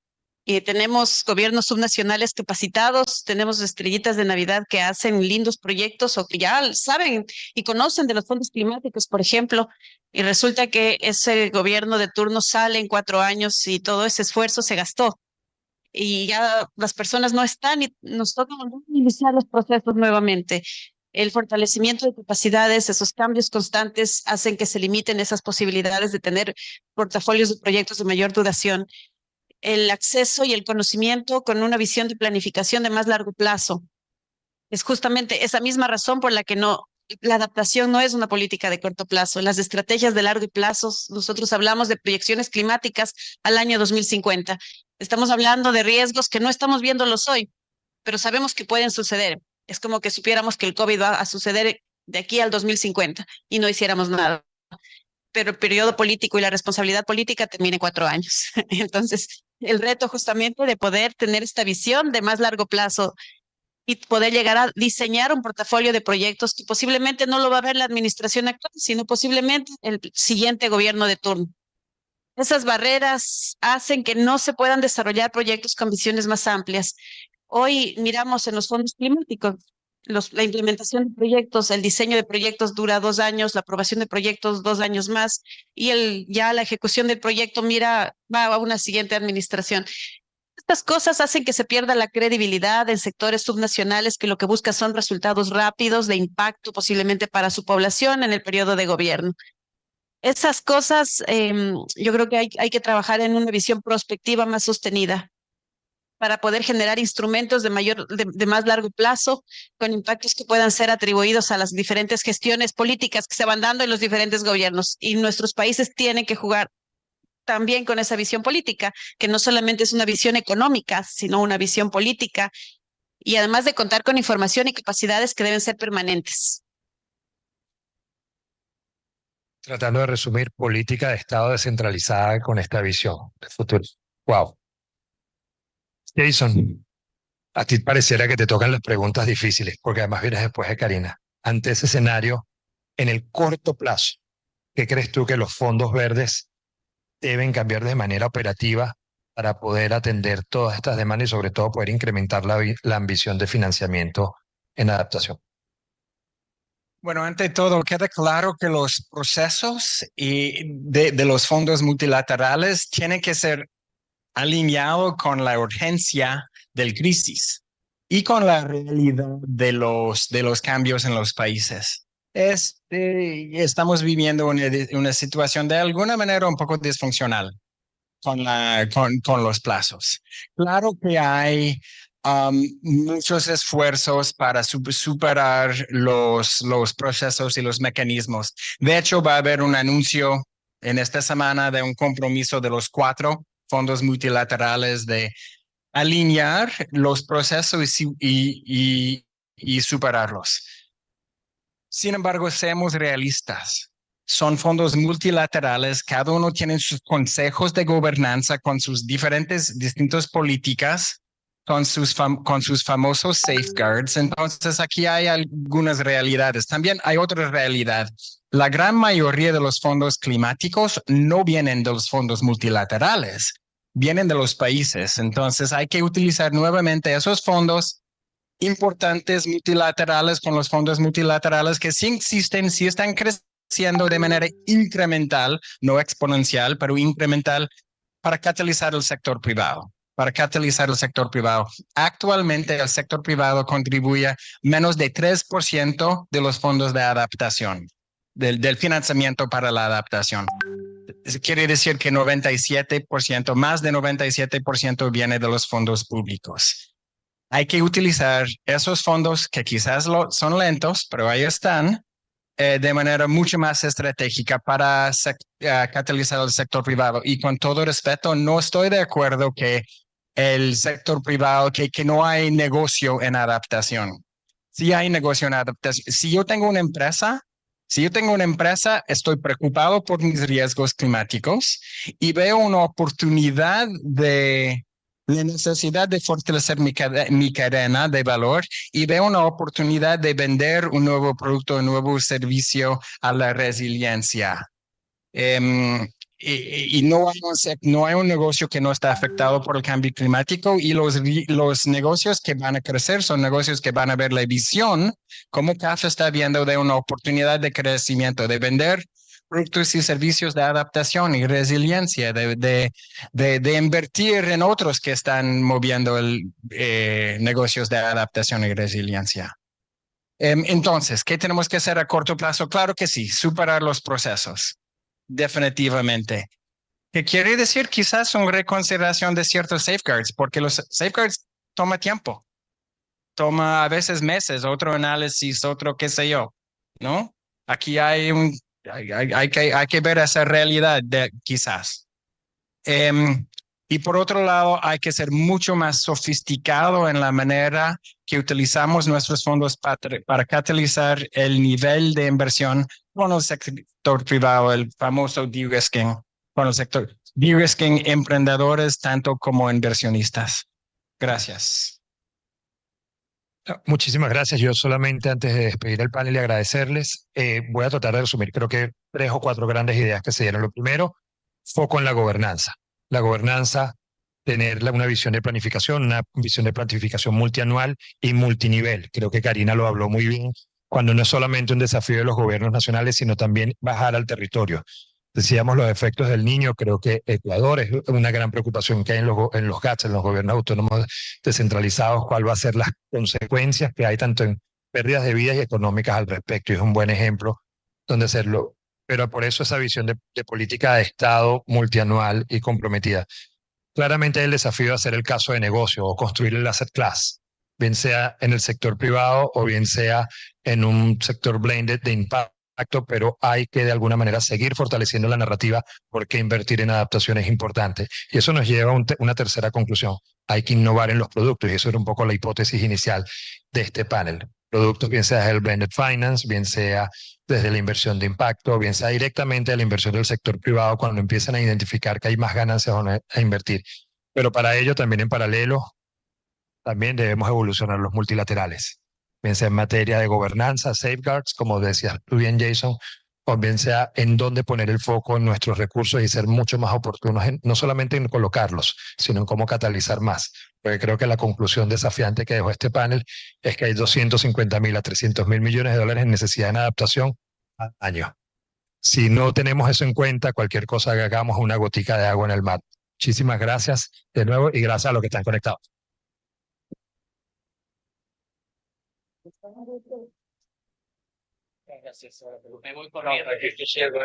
y tenemos gobiernos subnacionales capacitados, tenemos estrellitas de Navidad que hacen lindos proyectos o que ya saben y conocen de los fondos climáticos, por ejemplo, y resulta que ese gobierno de turno sale en 4 años y todo ese esfuerzo se gastó y ya las personas no están y nos toca volver a iniciar los procesos nuevamente. El fortalecimiento de capacidades, esos cambios constantes hacen que se limiten esas posibilidades de tener portafolios de proyectos de mayor duración. El acceso y el conocimiento con una visión de planificación de más largo plazo. Es justamente esa misma razón por la que la adaptación no es una política de corto plazo. Las estrategias de largo plazo, nosotros hablamos de proyecciones climáticas al año 2050. Estamos hablando de riesgos que no estamos viéndolos hoy, pero sabemos que pueden suceder. Es como que supiéramos que el COVID va a suceder de aquí al 2050 y no hiciéramos nada. Pero el periodo político y la responsabilidad política termina en 4 años. Entonces, el reto justamente de poder tener esta visión de más largo plazo y poder llegar a diseñar un portafolio de proyectos que posiblemente no lo va a ver la administración actual, sino posiblemente el siguiente gobierno de turno. Esas barreras hacen que no se puedan desarrollar proyectos con visiones más amplias. Hoy miramos en los fondos climáticos, la implementación de proyectos, el diseño de proyectos dura 2 años, la aprobación de proyectos 2 años más y ya la ejecución del proyecto va a una siguiente administración. Estas cosas hacen que se pierda la credibilidad en sectores subnacionales que lo que buscan son resultados rápidos de impacto posiblemente para su población en el periodo de gobierno. Esas cosas yo creo que hay que trabajar en una visión prospectiva más sostenida para poder generar instrumentos de más largo plazo con impactos que puedan ser atribuidos a las diferentes gestiones políticas que se van dando en los diferentes gobiernos. Y nuestros países tienen que jugar también con esa visión política, que no solamente es una visión económica, sino una visión política, y además de contar con información y capacidades que deben ser permanentes. Tratando de resumir, política de Estado descentralizada con esta visión de futuro. Wow. Jason, a ti pareciera que te tocan las preguntas difíciles, porque además vienes después de Karina. Ante ese escenario, en el corto plazo, ¿qué crees tú que los fondos verdes deben cambiar de manera operativa para poder atender todas estas demandas y sobre todo poder incrementar la ambición de financiamiento en adaptación? Bueno, ante todo, queda claro que los procesos de los fondos multilaterales tienen que ser alineados con la urgencia del crisis y con la realidad de los cambios en los países. Estamos viviendo una situación de alguna manera un poco disfuncional. con los plazos. Claro que hay muchos esfuerzos para superar los procesos y los mecanismos. De hecho, va a haber un anuncio en esta semana de un compromiso de los 4 fondos multilaterales de alinear los procesos y superarlos. Sin embargo, seamos realistas. Son fondos multilaterales, cada uno tiene sus consejos de gobernanza con sus distintas políticas, con sus famosos safeguards. Entonces, aquí hay algunas realidades. También hay otra realidad. La gran mayoría de los fondos climáticos no vienen de los fondos multilaterales, vienen de los países. Entonces, hay que utilizar nuevamente esos fondos importantes multilaterales con los fondos multilaterales que sí existen, sí están creciendo de manera incremental, no exponencial, pero incremental para catalizar el sector privado. Para catalizar el sector privado. Actualmente el sector privado contribuye menos de 3% de los fondos de adaptación, del financiamiento para la adaptación. Quiere decir que 97%, más de 97% viene de los fondos públicos. Hay que utilizar esos fondos que quizás son lentos, pero ahí están, de manera mucho más estratégica para catalizar el sector privado. Y con todo respeto, no estoy de acuerdo que el sector privado, que no hay negocio en adaptación. Sí hay negocio en adaptación. Si yo tengo una empresa, estoy preocupado por mis riesgos climáticos y veo una oportunidad de la necesidad de fortalecer mi cadena de valor y veo una oportunidad de vender un nuevo producto, un nuevo servicio a la resiliencia. Y no hay un negocio que no está afectado por el cambio climático y los negocios que van a crecer son negocios que van a ver la visión, como CAF está viendo de una oportunidad de crecimiento, de vender productos y servicios de adaptación y resiliencia, de invertir en otros que están moviendo negocios de adaptación y resiliencia. Entonces, ¿qué tenemos que hacer a corto plazo? Claro que sí, superar los procesos. Definitivamente. ¿Qué quiere decir? Quizás una reconsideración de ciertos safeguards, porque los safeguards toma tiempo. Toma a veces meses, otro análisis, otro qué sé yo, ¿no? Aquí hay hay que ver esa realidad quizás. Y por otro lado, hay que ser mucho más sofisticado en la manera que utilizamos nuestros fondos para catalizar el nivel de inversión con el sector privado, el famoso de-risking, con el sector de-risking, emprendedores tanto como inversionistas. Gracias. Muchísimas gracias. Yo solamente antes de despedir el panel y agradecerles, voy a tratar de resumir, creo que 3 o 4 grandes ideas que se dieron. Lo primero, foco en la gobernanza. La gobernanza, tener una visión de planificación, una visión de planificación multianual y multinivel. Creo que Karina lo habló muy bien, cuando no es solamente un desafío de los gobiernos nacionales, sino también bajar al territorio. Decíamos los efectos del niño, creo que Ecuador es una gran preocupación que hay en los GATS, en los gobiernos autónomos descentralizados, cuál va a ser las consecuencias que hay tanto en pérdidas de vidas y económicas al respecto. Y es un buen ejemplo donde hacerlo. Pero por eso esa visión de política de Estado multianual y comprometida. Claramente hay el desafío de hacer el caso de negocio o construir el asset class, bien sea en el sector privado o bien sea en un sector blended de impacto, pero hay que de alguna manera seguir fortaleciendo la narrativa porque invertir en adaptación es importante. Y eso nos lleva a una tercera conclusión. Hay que innovar en los productos y eso era un poco la hipótesis inicial de este panel. Productos, bien sea el blended finance, bien sea desde la inversión de impacto, bien sea directamente de la inversión del sector privado cuando empiezan a identificar que hay más ganancias a invertir. Pero para ello también en paralelo, también debemos evolucionar los multilaterales, bien sea en materia de gobernanza, safeguards, como decías tú bien, Jason, o bien sea en dónde poner el foco en nuestros recursos y ser mucho más oportunos, no solamente en colocarlos, sino en cómo catalizar más. Porque creo que la conclusión desafiante que dejó este panel es que hay 250.000 a 300.000 millones de dólares en necesidad de adaptación al año. Si no tenemos eso en cuenta, cualquier cosa que hagamos es una gotica de agua en el mar. Muchísimas gracias de nuevo y gracias a los que están conectados. Gracias. Me voy corriendo, que llego,